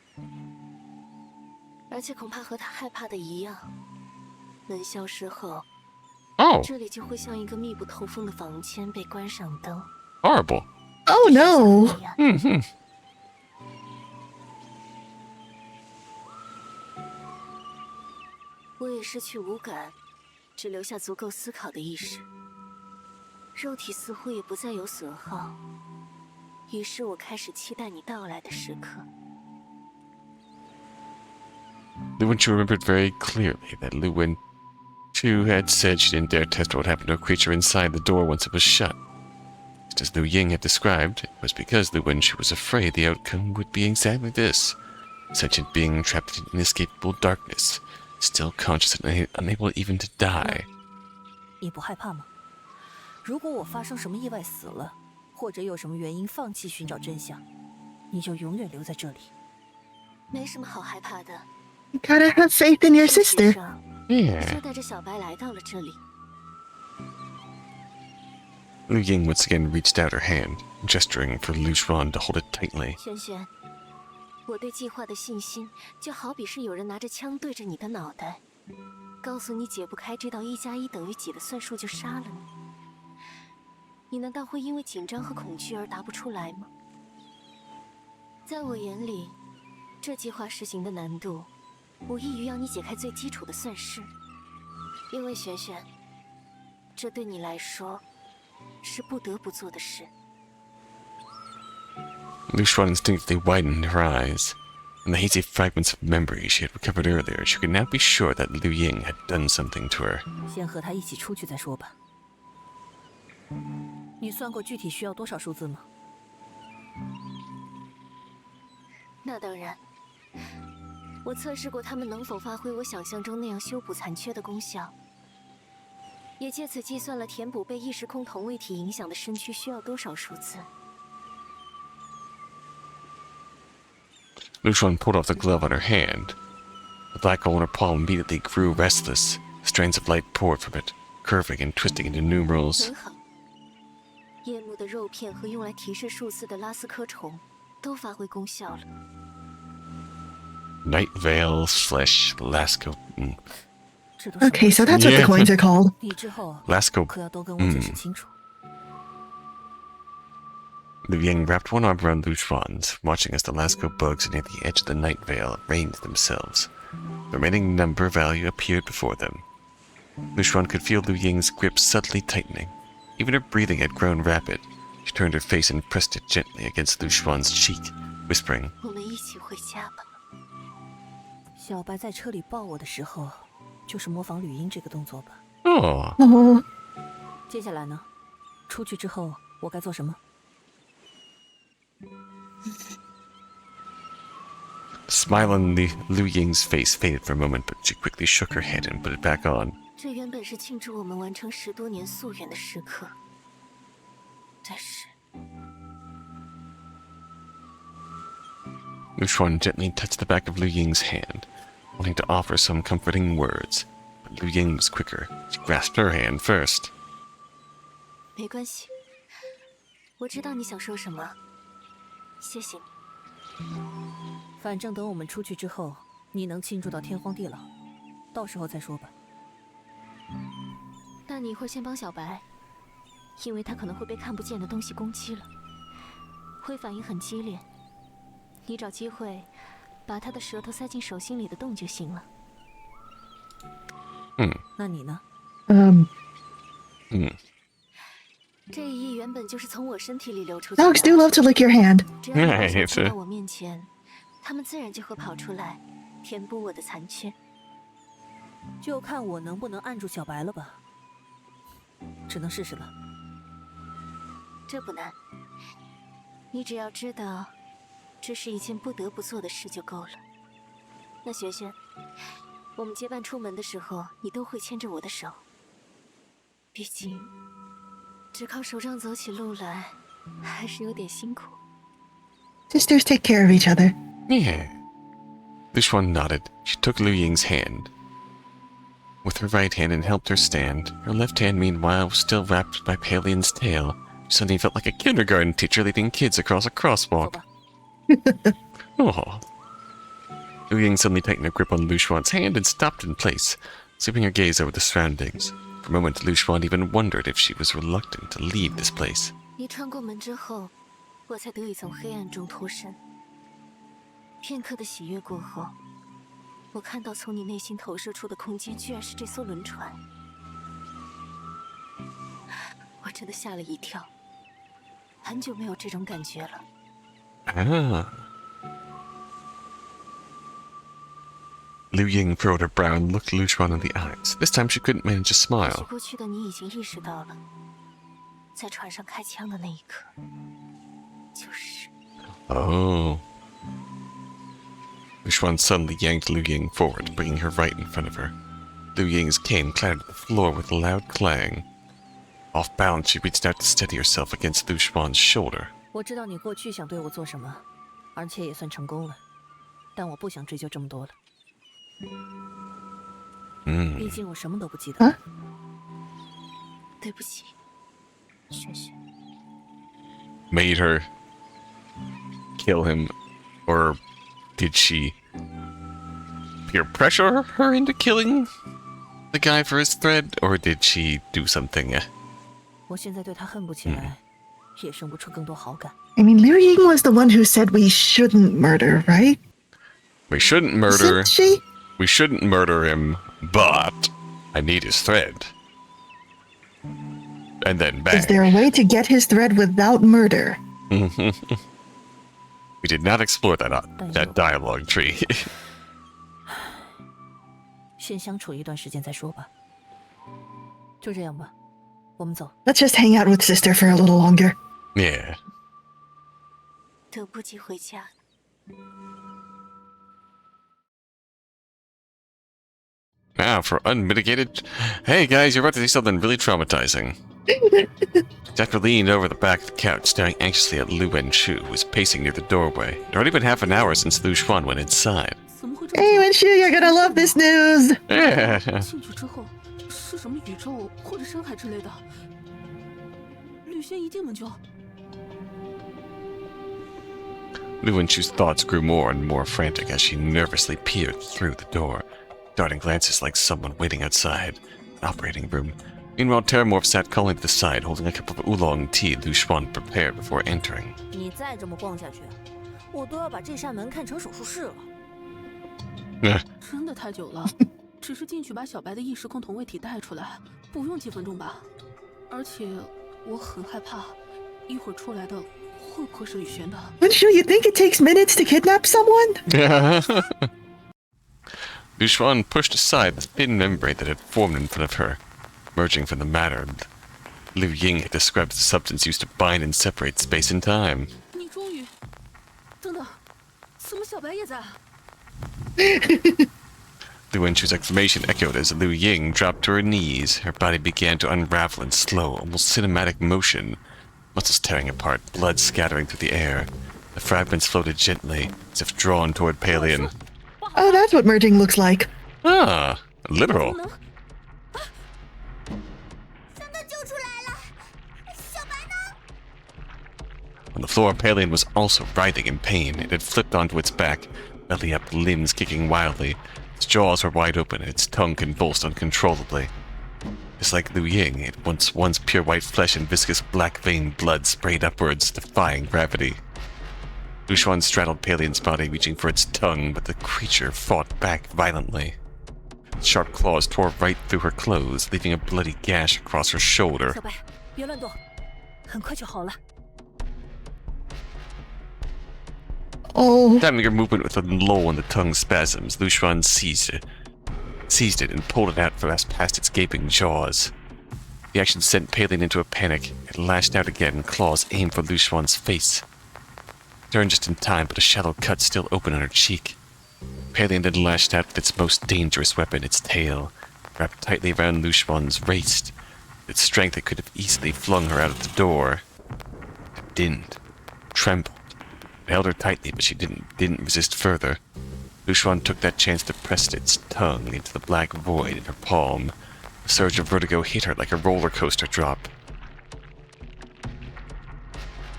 [SPEAKER 6] 而且恐怕和他害怕的一样，门消失后，这里就会像一个密不透风的房间被关上灯。
[SPEAKER 2] Horrible.
[SPEAKER 3] Oh no.
[SPEAKER 6] 我也失去五感，只留下足够思考的意识，肉体似乎也不再有损耗。于是我开始期待你到来的时刻。
[SPEAKER 2] Liu Wen Chu remembered very clearly that Liu Wen Chu had said she didn't dare test what would happen to a creature inside the door once it was shut. Just as Liu Ying had described, it was because Lu Wenxu was afraid the outcome would be exactly this. Sentient being trapped in inescapable darkness, still conscious and unable even to die.
[SPEAKER 11] 你不害怕吗？如果我发生什么意外死了，或者有什么原因放弃寻找真相，你就永远留在这里。
[SPEAKER 6] 没什么好害怕的。
[SPEAKER 3] You gotta have faith in your sister.
[SPEAKER 6] 就带着小白来到了这里。
[SPEAKER 2] Liu Ying once again reached out her hand, gesturing for Lyu Xuan to hold it tightly.
[SPEAKER 6] 轩轩，我对计划的信心，就好比是有人拿着枪对着你的脑袋，告诉你解不开这道1+1等于几的算术就杀了你。你难道会因为紧张和恐惧而答不出来吗？在我眼里，这计划实行的难度，无异于要你解开最基础的算式。因为轩轩，这对你来说，是不得不做的事。
[SPEAKER 2] Lyu Xuan instinctively widened her eyes. In the hazy fragments of memory she had recovered earlier, she could now be sure that Liu Ying had done something to her.
[SPEAKER 11] 先和他一起出去再说吧。你算过具体需要多少数字吗？
[SPEAKER 6] 那当然，我测试过他们能否发挥我想象中那样修补残缺的功效，也借此计算了填补被异时空同位体影响的身躯需要多少数字。
[SPEAKER 2] Lyu Xuan pulled off the glove on her hand. The black hole in her palm immediately grew restless. Strands of light poured from it, curving and twisting into numerals.
[SPEAKER 6] 很好，夜幕的肉片和用来提示数字的拉斯科虫都发挥功效了。
[SPEAKER 2] Night Veil, Flesh, Lasco.
[SPEAKER 3] Okay, so that's what the coins are called.
[SPEAKER 11] 你之后
[SPEAKER 2] Lasco.
[SPEAKER 11] 可要都跟我解释清楚。
[SPEAKER 2] Liu Ying wrapped one arm around Lyu Xuan's, watching as the Lasco bugs near the edge of the night veil arranged themselves. The remaining number value appeared before them. Lyu Xuan could feel Liu Ying's grip subtly tightening. Even her breathing had grown rapid. She turned her face and pressed it gently against Lyu Xuan's cheek, whispering,
[SPEAKER 6] 我们一起回家吧。
[SPEAKER 11] 小白在车里抱我的时候，就是模仿吕英这个动作吧。
[SPEAKER 2] Oh.
[SPEAKER 3] Oh.
[SPEAKER 11] 接下来呢？出去之后我该做什么？
[SPEAKER 2] The smile on Liu Ying's face faded for a moment, but she quickly shook her head and put it back on.
[SPEAKER 6] 这原本是庆祝我们完成10多年夙愿的时刻，但是
[SPEAKER 2] Lyu Xuan gently touched the back of Liu Ying's hand, wanting to offer some comforting words, but Liu Ying was quicker. She grasped her hand first.
[SPEAKER 6] 没关系，我知道你想说什么，谢谢你。
[SPEAKER 11] 反正等我们出去之后，你能庆祝到天荒地老，到时候再说吧。
[SPEAKER 6] 那你一会儿先帮小白，因为他可能会被看不见的东西攻击了，会反应很激烈。你找机会把他的舌头塞进手心里的洞就行了。
[SPEAKER 11] 那你呢？
[SPEAKER 6] 这一翼原本就是从我身体里流出去的。
[SPEAKER 3] Dogs do love to lick your hand.
[SPEAKER 6] 只要你不想到我面前，他们自然就会跑出来，填补我的残缺。
[SPEAKER 11] 就看我能不能按住小白了吧。只能试试了。
[SPEAKER 6] 这不难，你只要知道，这是一件不得不做的事就够了。那璇璇，我们结伴出门的时候，你都会牵着我的手。毕竟，只靠手杖走起路来，还是有点辛苦。
[SPEAKER 3] Sisters take care of each other.
[SPEAKER 2] Yeah. Lyu Xuan nodded. She took Liu Ying's hand with her right hand and helped her stand. Her left hand, meanwhile, was still wrapped by Paleon's tail. She suddenly felt like a kindergarten teacher leading kids across a crosswalk. Oh. Liu Ying suddenly tightened her grip on Lyu Xuan's hand and stopped in place, sweeping her gaze over the surroundings. For a moment, Lyu Xuan even wondered if she was reluctant to leave this place.
[SPEAKER 6] 你穿过门之后，我才得以从黑暗中脱身。片刻的喜悦过后，我看到从你内心投射出的空间，居然是这艘轮船。我真的吓了一跳，很久没有这种感觉了。
[SPEAKER 2] Ah. Liu Ying furrowed her brow and looked Lyu Xuan in the eyes. This time she couldn't manage a
[SPEAKER 6] 或许
[SPEAKER 2] smile.
[SPEAKER 6] 过去的你已经意识到了，在船上开枪的那一刻，就是。
[SPEAKER 2] Oh. Lyu Xuan suddenly yanked Liu Ying forward, bringing her right in front of her. Liu Ying's cane clattered to the floor with a loud clang. Off balance, she reached out to steady herself against Lyu Xuan's shoulder.
[SPEAKER 4] 我知道你过去想对我做什么，而且也算成功了，但我不想追究这么多了。毕竟我什么都不记得。
[SPEAKER 6] 对不起，雪雪。
[SPEAKER 2] Made her kill him, or did she peer pressure her into killing the guy for his thread, or did she do something?
[SPEAKER 4] 我现在对他恨不起来，也生不出更多好感。
[SPEAKER 3] I mean, Liu Ying was the one who said we shouldn't murder, right?
[SPEAKER 2] We shouldn't murder.
[SPEAKER 3] Isn't she?
[SPEAKER 2] We shouldn't murder him, but I need his thread. And then bang.
[SPEAKER 3] Is there a way to get his thread without murder?
[SPEAKER 2] We did not explore that dialogue tree.
[SPEAKER 4] 先相处一段时间再说吧。就这样吧，我们走。
[SPEAKER 3] Let's just hang out with sister for a little longer.
[SPEAKER 2] Yeah.
[SPEAKER 6] 等不及回家。
[SPEAKER 2] Now for unmitigated... Hey guys, you're about to see something really traumatizing. Jasper leaned over the back of the couch, staring anxiously at Lyu Xuan, who was pacing near the doorway. It had already been half an hour since Lyu Xuan went inside.
[SPEAKER 3] Hey, Lyu, you're gonna love this news!
[SPEAKER 2] Yeah.
[SPEAKER 9] 进去之后是什么宇宙或者深海之类的？吕轩一进门就。
[SPEAKER 2] Lyu Xuan's thoughts grew more and more frantic as she nervously peered through the door, darting glances like someone waiting outside an operating room. Meanwhile, Terramorph sat calmly to the side, holding a cup of oolong tea Lyu Xuan prepared before entering.
[SPEAKER 4] 你再这么逛下去，我都要把这扇门看成手术室了。
[SPEAKER 9] 真的太久了，只是进去把小白的异时空同位体带出来，不用几分钟吧？而且我很害怕，一会儿出来的会不会是吕璇的
[SPEAKER 3] Lyu, you think it takes minutes to kidnap someone?
[SPEAKER 2] Lyu Xuan pushed aside the thin membrane that had formed in front of her, emerging from the matter Liu Ying had described as a substance used to bind and separate space and time.
[SPEAKER 9] 你终于，等等，怎么小白也在
[SPEAKER 2] Lyu Xuan's exclamation echoed as Liu Ying dropped to her knees. Her body began to unravel in slow, almost cinematic motion. Muscles tearing apart, blood scattering through the air. The fragments floated gently, as if drawn toward Paleon.
[SPEAKER 3] Oh, that's what merging looks like.
[SPEAKER 2] Ah, literal. On the floor, Paleon was also writhing in pain. It had flipped onto its back, belly up, limbs kicking wildly. Its jaws were wide open, and its tongue convulsed uncontrollably. Just like Liu Ying, it once pure white flesh and viscous black-veined blood sprayed upwards, defying gravity. Lyu Xuan straddled Paleon's body, reaching for its tongue, but the creature fought back violently. Its sharp claws tore right through her clothes, leaving a bloody gash across her shoulder.
[SPEAKER 4] 小白，别乱动，很快就好了。
[SPEAKER 3] Oh.
[SPEAKER 2] Timing her movement with a lull in the tongue spasms, Lyu Xuan seized it and pulled it out past its gaping jaws. The action sent Paleon into a panic. It lashed out again, claws aimed for Lyu Xuan's face. Turned just in time, but a shallow cut still open on her cheek. Paleon then lashed out with its most dangerous weapon, its tail, wrapped tightly around Lyu Xuan's waist. With its strength, it could have easily flung her out of the door. It didn't. Trembled. It held her tightly, but she didn't resist further. Lyu Xuan took that chance to press its tongue into the black void in her palm. A surge of vertigo hit her like a roller coaster drop.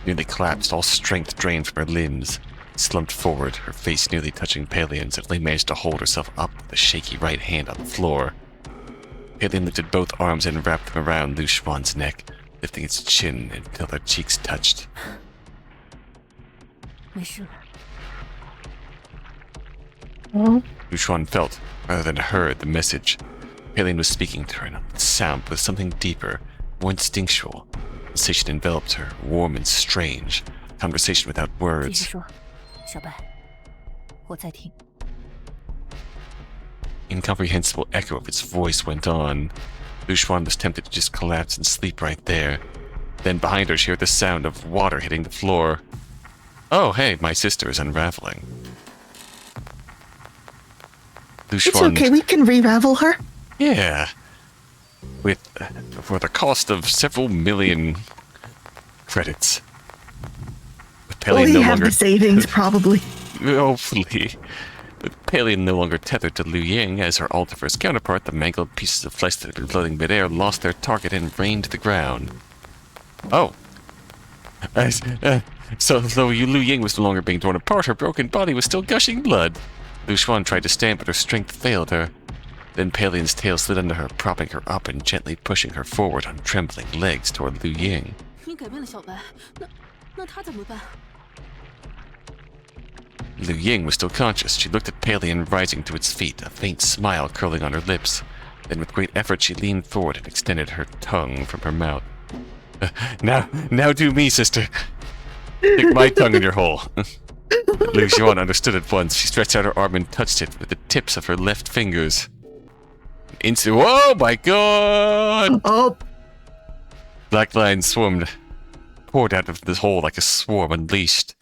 [SPEAKER 2] Nearly collapsed, all strength drained from her limbs. Slumped forward, her face nearly touching Paleon's, and only managed to hold herself up with a shaky right hand on the floor. Paleon lifted both arms and wrapped them around Lyu Xuan's neck, lifting its chin until their cheeks touched.
[SPEAKER 4] 没事了。
[SPEAKER 3] Oh.
[SPEAKER 2] Lyu Xuan felt, rather than heard, the message. Paleon was speaking to her, not with sound, but with something deeper, more instinctual. Sensation enveloped her, warm and strange. Conversation without
[SPEAKER 4] 继续
[SPEAKER 2] words.
[SPEAKER 4] 说，小白，我在听。
[SPEAKER 2] Incomprehensible echo of its voice went on. Lyu Xuan was tempted to just collapse and sleep right there. Then behind her, she heard the sound of water hitting the floor. Oh, hey, my sister is unraveling. Lyu
[SPEAKER 3] It's
[SPEAKER 2] Xuan,
[SPEAKER 3] okay, we can re-ravel her.
[SPEAKER 2] yeah. For the cost of several million credits. With Paleon
[SPEAKER 3] We
[SPEAKER 2] no
[SPEAKER 3] have
[SPEAKER 2] longer
[SPEAKER 3] the savings, probably.
[SPEAKER 2] hopefully. With Paleon no longer tethered to Liu Ying as her Altiverse counterpart, the mangled pieces of flesh that had been floating midair lost their target and rained to the ground. Oh. So though Liu Ying was no longer being torn apart, her broken body was still gushing blood. Lyu Xuan tried to stand, but her strength failed her. Then Paleon's tail slid under her, propping her up and gently pushing her forward on trembling legs toward Liu Ying.
[SPEAKER 9] 你改变了小白，那他怎么办？
[SPEAKER 2] Liu Ying was still conscious. She looked at Paleon rising to its feet, a faint smile curling on her lips. Then with great effort she leaned forward and extended her tongue from her mouth. Now do me, sister. Stick my tongue in your hole. Lyu Xuan understood at once. She stretched out her arm and touched it with the tips of her left fingers. Oh my god!
[SPEAKER 3] Oh,
[SPEAKER 2] Black lines poured out of this hole like a swarm unleashed.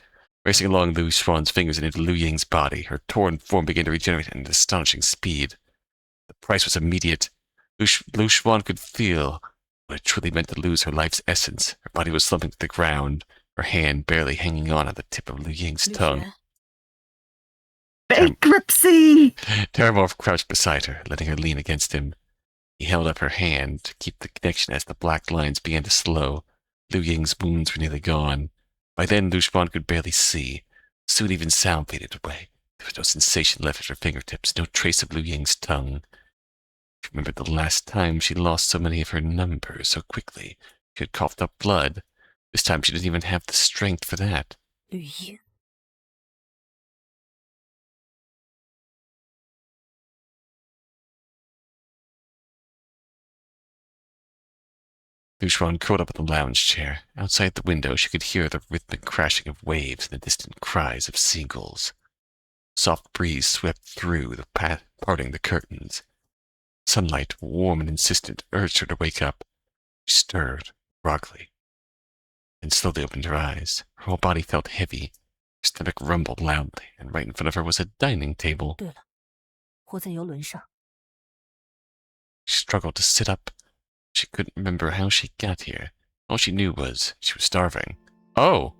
[SPEAKER 2] Racing along Lyu Xuan's fingers and into Liu Ying's body, her torn form began to regenerate at an astonishing speed. The price was immediate. Lyu Xuan could feel what it truly meant to lose her life's essence. Her body was slumping to the ground, her hand barely hanging on the tip of Liu Ying's tongue.
[SPEAKER 3] bankruptcy!
[SPEAKER 2] Terramorph crouched beside her, letting her lean against him. He held up her hand to keep the connection as the black lines began to slow. Liu Ying's wounds were nearly gone. By then, Lyu Xuan could barely see. Soon even sound faded away. There was no sensation left at her fingertips, no trace of Liu Ying's tongue. She remembered the last time she lost so many of her numbers so quickly. She had coughed up blood. This time she didn't even have the strength for that.
[SPEAKER 11] 绿叶，
[SPEAKER 2] Lyu Xuan curled up in the lounge chair. Outside the window, she could hear the rhythmic crashing of waves and the distant cries of seagulls. A soft breeze swept through, parting the curtains. Sunlight, warm and insistent, urged her to wake up. She stirred, groggily, and slowly opened her eyes. Her whole body felt heavy. Her stomach rumbled loudly, and right in front of her was a dining table.
[SPEAKER 11] 对了，我在游轮上。
[SPEAKER 2] She struggled to sit up. She couldn't remember how she got here. All she knew was she was starving. Oh!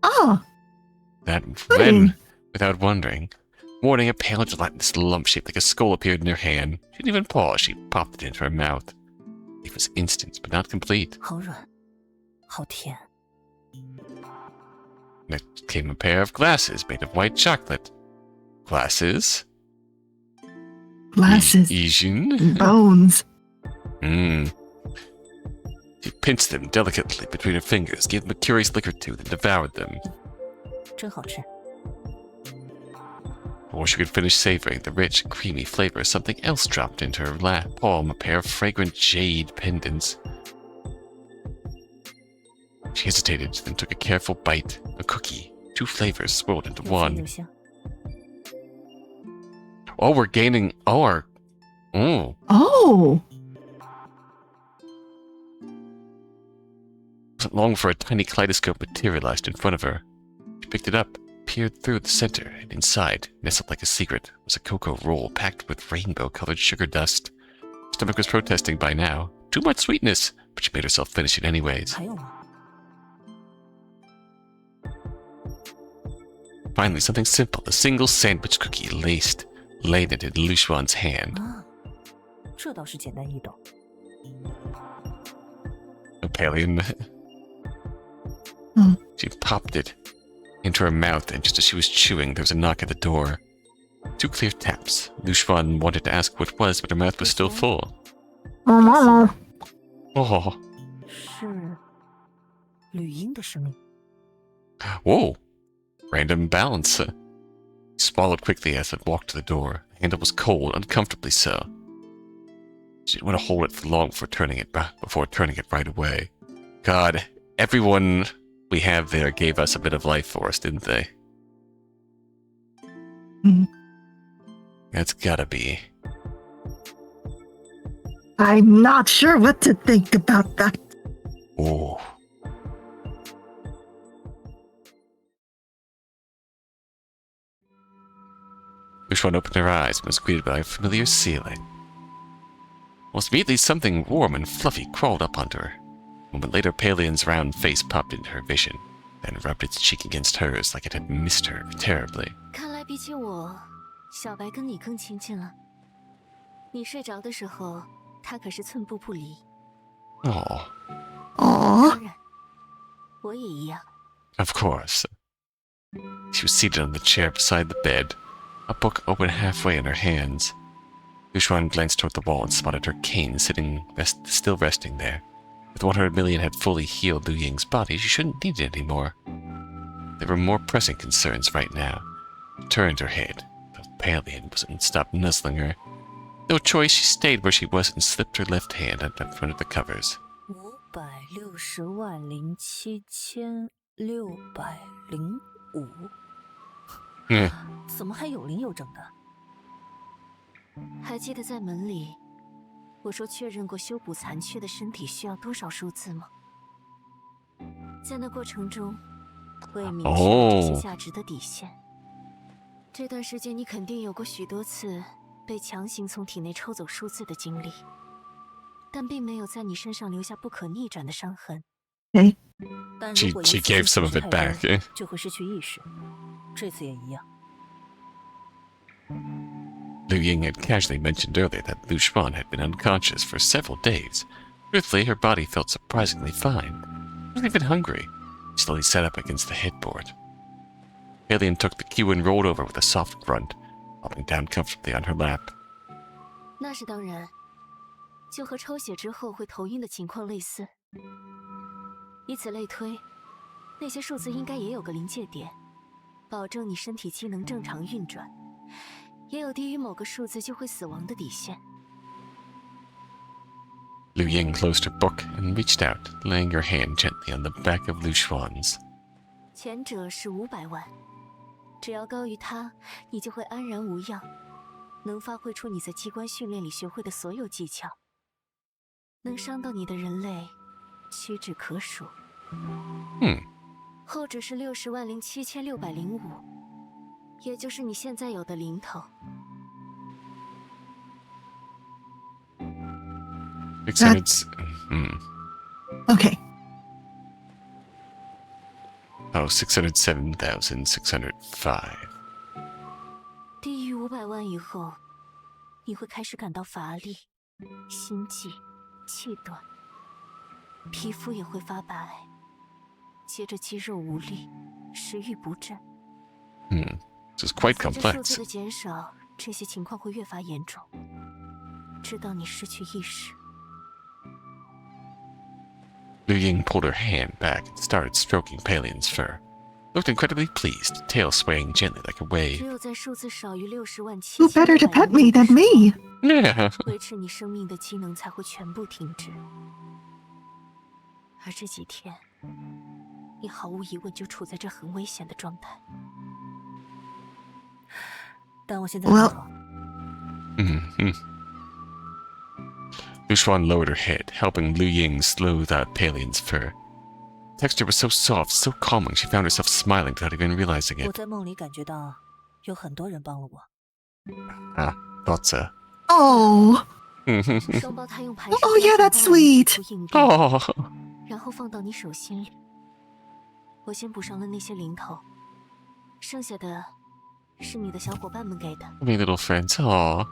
[SPEAKER 3] Oh,
[SPEAKER 2] That
[SPEAKER 3] pudding.
[SPEAKER 2] when, without wondering, morning a pale gelatinous lump shaped like a skull appeared in her hand. She didn't even pause. She popped it into her mouth. It was instant, but not complete.
[SPEAKER 11] 好软，好甜。
[SPEAKER 2] Next came a pair of glasses made of white chocolate. Glasses?
[SPEAKER 3] Glasses.
[SPEAKER 2] Yijun?
[SPEAKER 3] Bones.
[SPEAKER 2] She pinched them delicately between her fingers, gave them a curious lick or two, then devoured them.
[SPEAKER 11] 真好吃。
[SPEAKER 2] Before she could finish savoring the rich, creamy flavor, something else dropped into her palm, a pair of fragrant jade pendants. She hesitated, then took a careful bite. A cookie. 2 flavors swirled into
[SPEAKER 11] 有甜
[SPEAKER 2] one.
[SPEAKER 11] 有香。
[SPEAKER 2] Oh, we're gaining... Oh, our... Oh.
[SPEAKER 3] Oh,
[SPEAKER 2] It wasn't long before a tiny kaleidoscope materialized in front of her. She picked it up, peered through the center, and inside, nestled like a secret, was a cocoa roll packed with rainbow-colored sugar dust. Her stomach was protesting by now. Too much sweetness, but she made herself finish it anyways.
[SPEAKER 11] 还有吗？
[SPEAKER 2] Finally, something simple, a single sandwich cookie laid it in Lyu Xuan's hand.
[SPEAKER 11] 啊，这倒是简单易懂。
[SPEAKER 2] A Paleon. She popped it into her mouth, and just as she was chewing, there was a knock at the door. 2 clear taps. Lyu Xuan wanted to ask what it was, but her mouth was still full.
[SPEAKER 3] Mama.
[SPEAKER 2] Oh.
[SPEAKER 11] 是吕英的声音。
[SPEAKER 2] Whoa. Random balance. She swallowed quickly as it walked to the door. The handle was cold, uncomfortably so. She didn't want to hold it for long before turning it right away. God, everyone we have there gave us a bit of life for us, didn't they? That's gotta be.
[SPEAKER 3] I'm not sure what to think about that.
[SPEAKER 2] Oh. Xuan opened her eyes and was greeted by a familiar ceiling. Almost immediately, something warm and fluffy crawled up onto her. A moment later, Paleon's round face popped into her vision, then rubbed its cheek against hers like it had missed her terribly.
[SPEAKER 6] 看来比起我，小白跟你更亲近了。你睡着的时候，他可是寸步不离。
[SPEAKER 2] Oh,
[SPEAKER 3] Aww.
[SPEAKER 6] 当然，我也一样。
[SPEAKER 2] of course. She was seated on the chair beside the bed, a book open halfway in her hands. Lyu Xuan glanced toward the wall and spotted her cane still resting there. With 100 million had fully healed Liu Ying's body, she shouldn't need it anymore. There were more pressing concerns right now. She turned her head, but Paleon wasn't stopped nuzzling her. No choice, she stayed where she was and slipped her left hand out in front of the covers.
[SPEAKER 4] 560万07,605，怎么还有零有整的？
[SPEAKER 6] 还记得在门里，我说确认过修补残缺的身体需要多少数字吗？在那过程中，我也明确了这些价值的底线。这段时间你肯定有过许多次被强行从体内抽走数字的经历，但并没有在你身上留下不可逆转的伤痕。
[SPEAKER 4] 但如果
[SPEAKER 2] She gave some of it back.
[SPEAKER 4] 就会失去意识，这次也一样。
[SPEAKER 2] Liu Ying had casually mentioned earlier that Lyu Xuan had been unconscious for several days. Truthfully, her body felt surprisingly fine. She wasn't even hungry. She slowly sat up against the headboard. Paleon took the cue and rolled over with a soft grunt, flopping down comfortably on her lap.
[SPEAKER 6] 那是当然，就和抽血之后会头晕的情况类似。以此类推，那些数字应该也有个临界点，保证你身体机能正常运转。 也有低于某个数字就会死亡的底线。
[SPEAKER 2] Liu Ying closed her book and reached out, laying her hand gently on the back of Lyu Xuan's.
[SPEAKER 6] 前者是500万，只要高于它，你就会安然无恙，能发挥出你在机关训练里学会的所有技巧。能伤到你的人类，屈指可数。后者是60万07,605。 也就是你现在有的零头。
[SPEAKER 3] Okay.
[SPEAKER 2] Oh, 607,605.
[SPEAKER 6] 低于500万以后，你会开始感到乏力、心悸、气短，皮肤也会发白，接着肌肉无力、食欲不振。
[SPEAKER 2] This is quite
[SPEAKER 6] 随着数
[SPEAKER 2] complex.
[SPEAKER 6] 字的减少，这些情况会越发严重，直到你失去意识。
[SPEAKER 2] Liu Ying pulled her hand back and started stroking Paleon's fur. Looked incredibly pleased, tail swaying gently like a
[SPEAKER 6] 只
[SPEAKER 2] wave.
[SPEAKER 6] 有在数字少于60.7
[SPEAKER 3] Who better to pet me than me?
[SPEAKER 2] Yeah.
[SPEAKER 6] 维持你生命的机能才会全部停止。而这几天，你毫无疑问就处在这很危险的状态。
[SPEAKER 4] 但我现在很好。
[SPEAKER 2] Lyu Xuan lowered her head, helping Liu Ying smooth out Paleon's fur. The texture was so soft, so calming, she found herself smiling without even realizing
[SPEAKER 4] 我
[SPEAKER 2] it.
[SPEAKER 4] 在梦里感觉到有很多人帮了我。
[SPEAKER 2] Thought so.
[SPEAKER 3] Oh.
[SPEAKER 6] 双胞胎用排
[SPEAKER 3] Oh yeah, that's sweet.
[SPEAKER 2] Oh.
[SPEAKER 6] 然后放到你手心里。我先补上了那些零头，剩下的是你的小伙伴们给的。
[SPEAKER 2] Me little friends. Aw.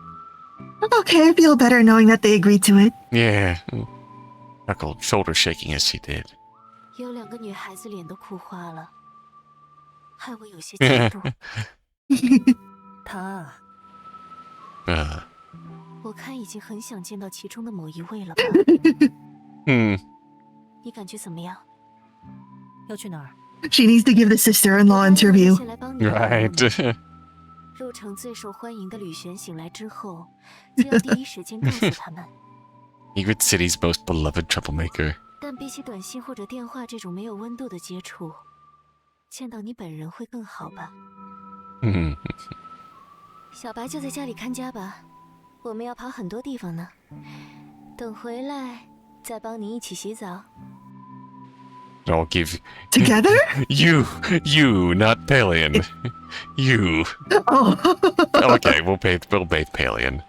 [SPEAKER 3] Okay, I feel better knowing that they agreed to it.
[SPEAKER 2] Yeah. Chuckled, shoulder shaking as she did.
[SPEAKER 6] 有2个女孩子脸都哭花了，害我有些嫉妒。
[SPEAKER 4] 他
[SPEAKER 6] 我看已经很想见到其中的某一位了吧？你感觉怎么样？
[SPEAKER 4] 要去哪儿？
[SPEAKER 3] She needs to give the sister-in-law interview.
[SPEAKER 6] 先来帮你。
[SPEAKER 2] Right.
[SPEAKER 6] 入城最受欢迎的吕璇醒来之后，就要第一时间告诉他们。
[SPEAKER 2] Egret City's most beloved troublemaker.
[SPEAKER 6] 但比起短信或者电话这种没有温度的接触，见到你本人会更好吧？小白就在家里看家吧，我们要跑很多地方呢。等回来再帮你一起洗澡。
[SPEAKER 2] I'll give
[SPEAKER 3] Together?
[SPEAKER 2] you, not Paleon. You.
[SPEAKER 3] Oh.
[SPEAKER 2] Okay, we'll bathe Paleon.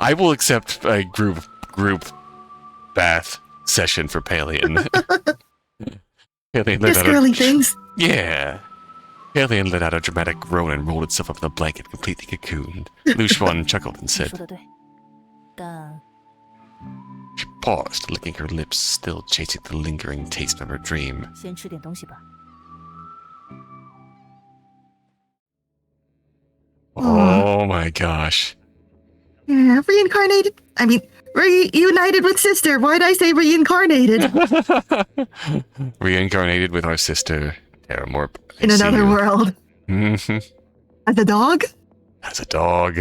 [SPEAKER 2] I will accept a group bath session for Paleon. Paleon let
[SPEAKER 3] Just
[SPEAKER 2] out
[SPEAKER 3] girly things.
[SPEAKER 2] Yeah. Paleon let out a dramatic groan and rolled itself up in a blanket, completely cocooned. Lyu Xuan chuckled and
[SPEAKER 4] 你
[SPEAKER 2] said,
[SPEAKER 4] 说的对，但
[SPEAKER 2] She paused, licking her lips, still chasing the lingering taste of her dream.
[SPEAKER 4] 先吃点东西吧。
[SPEAKER 2] Oh my gosh.
[SPEAKER 3] Yeah, reincarnated. I mean, reunited with sister. Why'd I say reincarnated?
[SPEAKER 2] Reincarnated with our sister, Terramorp.
[SPEAKER 3] In another world.
[SPEAKER 2] Mm-hmm.
[SPEAKER 3] As a dog?
[SPEAKER 2] As a dog.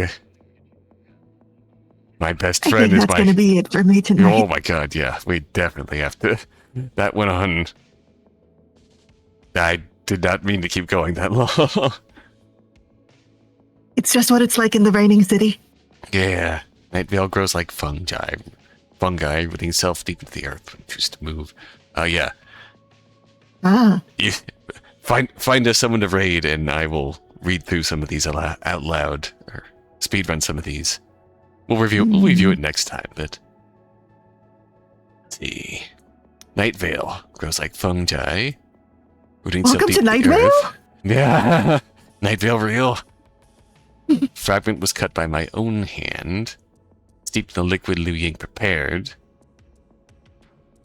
[SPEAKER 2] My best
[SPEAKER 3] I
[SPEAKER 2] friend
[SPEAKER 3] think
[SPEAKER 2] is
[SPEAKER 3] that's gonna be it for me tonight.
[SPEAKER 2] Oh my god, yeah. We definitely have to. That went on. I did not mean to keep going that long.
[SPEAKER 3] It's just what it's like in the Reigning City.
[SPEAKER 2] Yeah. Night Vale grows like fungi. Fungi rooting self deep into the earth and choose to move. Yeah.
[SPEAKER 3] Ah.
[SPEAKER 2] You, find us someone to raid and I will read through some of these out loud. Or speedrun some of these. We'll review it next time, but... Let's see. Night Vale grows like fungi. Rooting
[SPEAKER 3] Welcome
[SPEAKER 2] self
[SPEAKER 3] to
[SPEAKER 2] deep
[SPEAKER 3] Night
[SPEAKER 2] into the
[SPEAKER 3] Vale?
[SPEAKER 2] earth. Yeah. Night Vale real. Fragment was cut by my own hand. Steeped in the liquid Liu Ying prepared.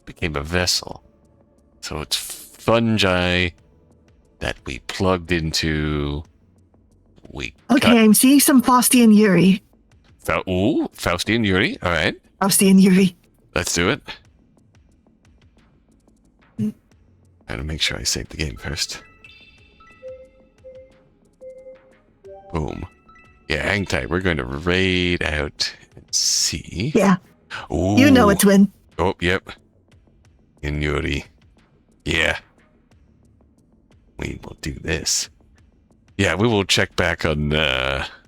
[SPEAKER 2] Became a vessel. So it's fungi that we plugged into. We
[SPEAKER 3] Okay, I'm seeing some Faustian Yuri.
[SPEAKER 2] Ooh, Faustian Yuri. All right.
[SPEAKER 3] Faustian Yuri.
[SPEAKER 2] Let's do it. I gotta make sure I save the game first. Boom. Yeah, hang tight. We're going to raid out and see.
[SPEAKER 3] Yeah.
[SPEAKER 2] Ooh.
[SPEAKER 3] You know it's win.
[SPEAKER 2] Oh, yep. In Yuri. Yeah. We will do this. Yeah, we will check back on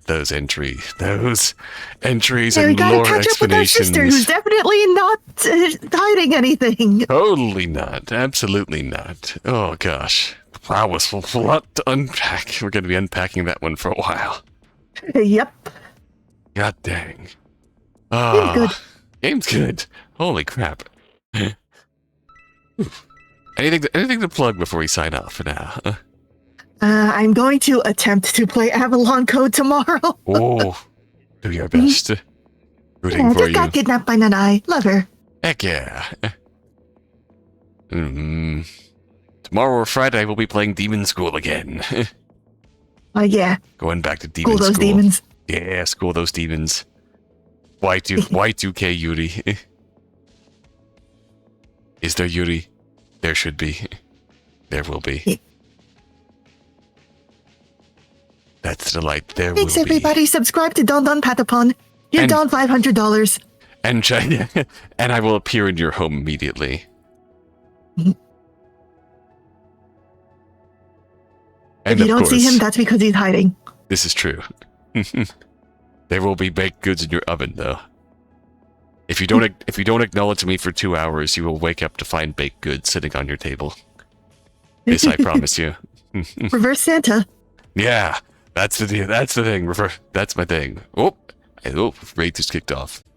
[SPEAKER 2] those entries. Those entries
[SPEAKER 3] Yeah,
[SPEAKER 2] and
[SPEAKER 3] we gotta
[SPEAKER 2] lore
[SPEAKER 3] catch up with our sister, who's
[SPEAKER 2] explanations.
[SPEAKER 3] definitely not hiding anything.
[SPEAKER 2] Totally not. Absolutely not. Oh, gosh. Wow, was a lot to unpack. We're going to be unpacking that one for a while.
[SPEAKER 3] Yep.
[SPEAKER 2] God dang.
[SPEAKER 3] Game's good.
[SPEAKER 2] Game's good. Holy crap. Anything to plug before we sign off for now?
[SPEAKER 3] I'm going to attempt to play Avalon Code tomorrow.
[SPEAKER 2] Oh, do your best. Rooting
[SPEAKER 3] Yeah,
[SPEAKER 2] for
[SPEAKER 3] just
[SPEAKER 2] you.
[SPEAKER 3] got kidnapped by Nanai. Love her.
[SPEAKER 2] Heck yeah. Tomorrow or Friday, we'll be playing Demon School again.
[SPEAKER 3] Yeah.
[SPEAKER 2] Going back to Demon
[SPEAKER 3] School
[SPEAKER 2] School.
[SPEAKER 3] those demons.
[SPEAKER 2] Yeah, school those demons. Y2K Yuri. Is there Yuri? There should be. There will be. That's the light. There
[SPEAKER 3] Thanks,
[SPEAKER 2] will be.
[SPEAKER 3] everybody. Subscribe to Don Don Patapon. You're down $500.
[SPEAKER 2] And I will appear in your home immediately.
[SPEAKER 3] If you don't see him, that's because he's hiding.
[SPEAKER 2] This is true. There will be baked goods in your oven, though. If you don't acknowledge me for 2 hours, you will wake up to find baked goods sitting on your table. This I promise you.
[SPEAKER 3] Reverse Santa.
[SPEAKER 2] Yeah, that's the thing. That's my thing. Raid just kicked off.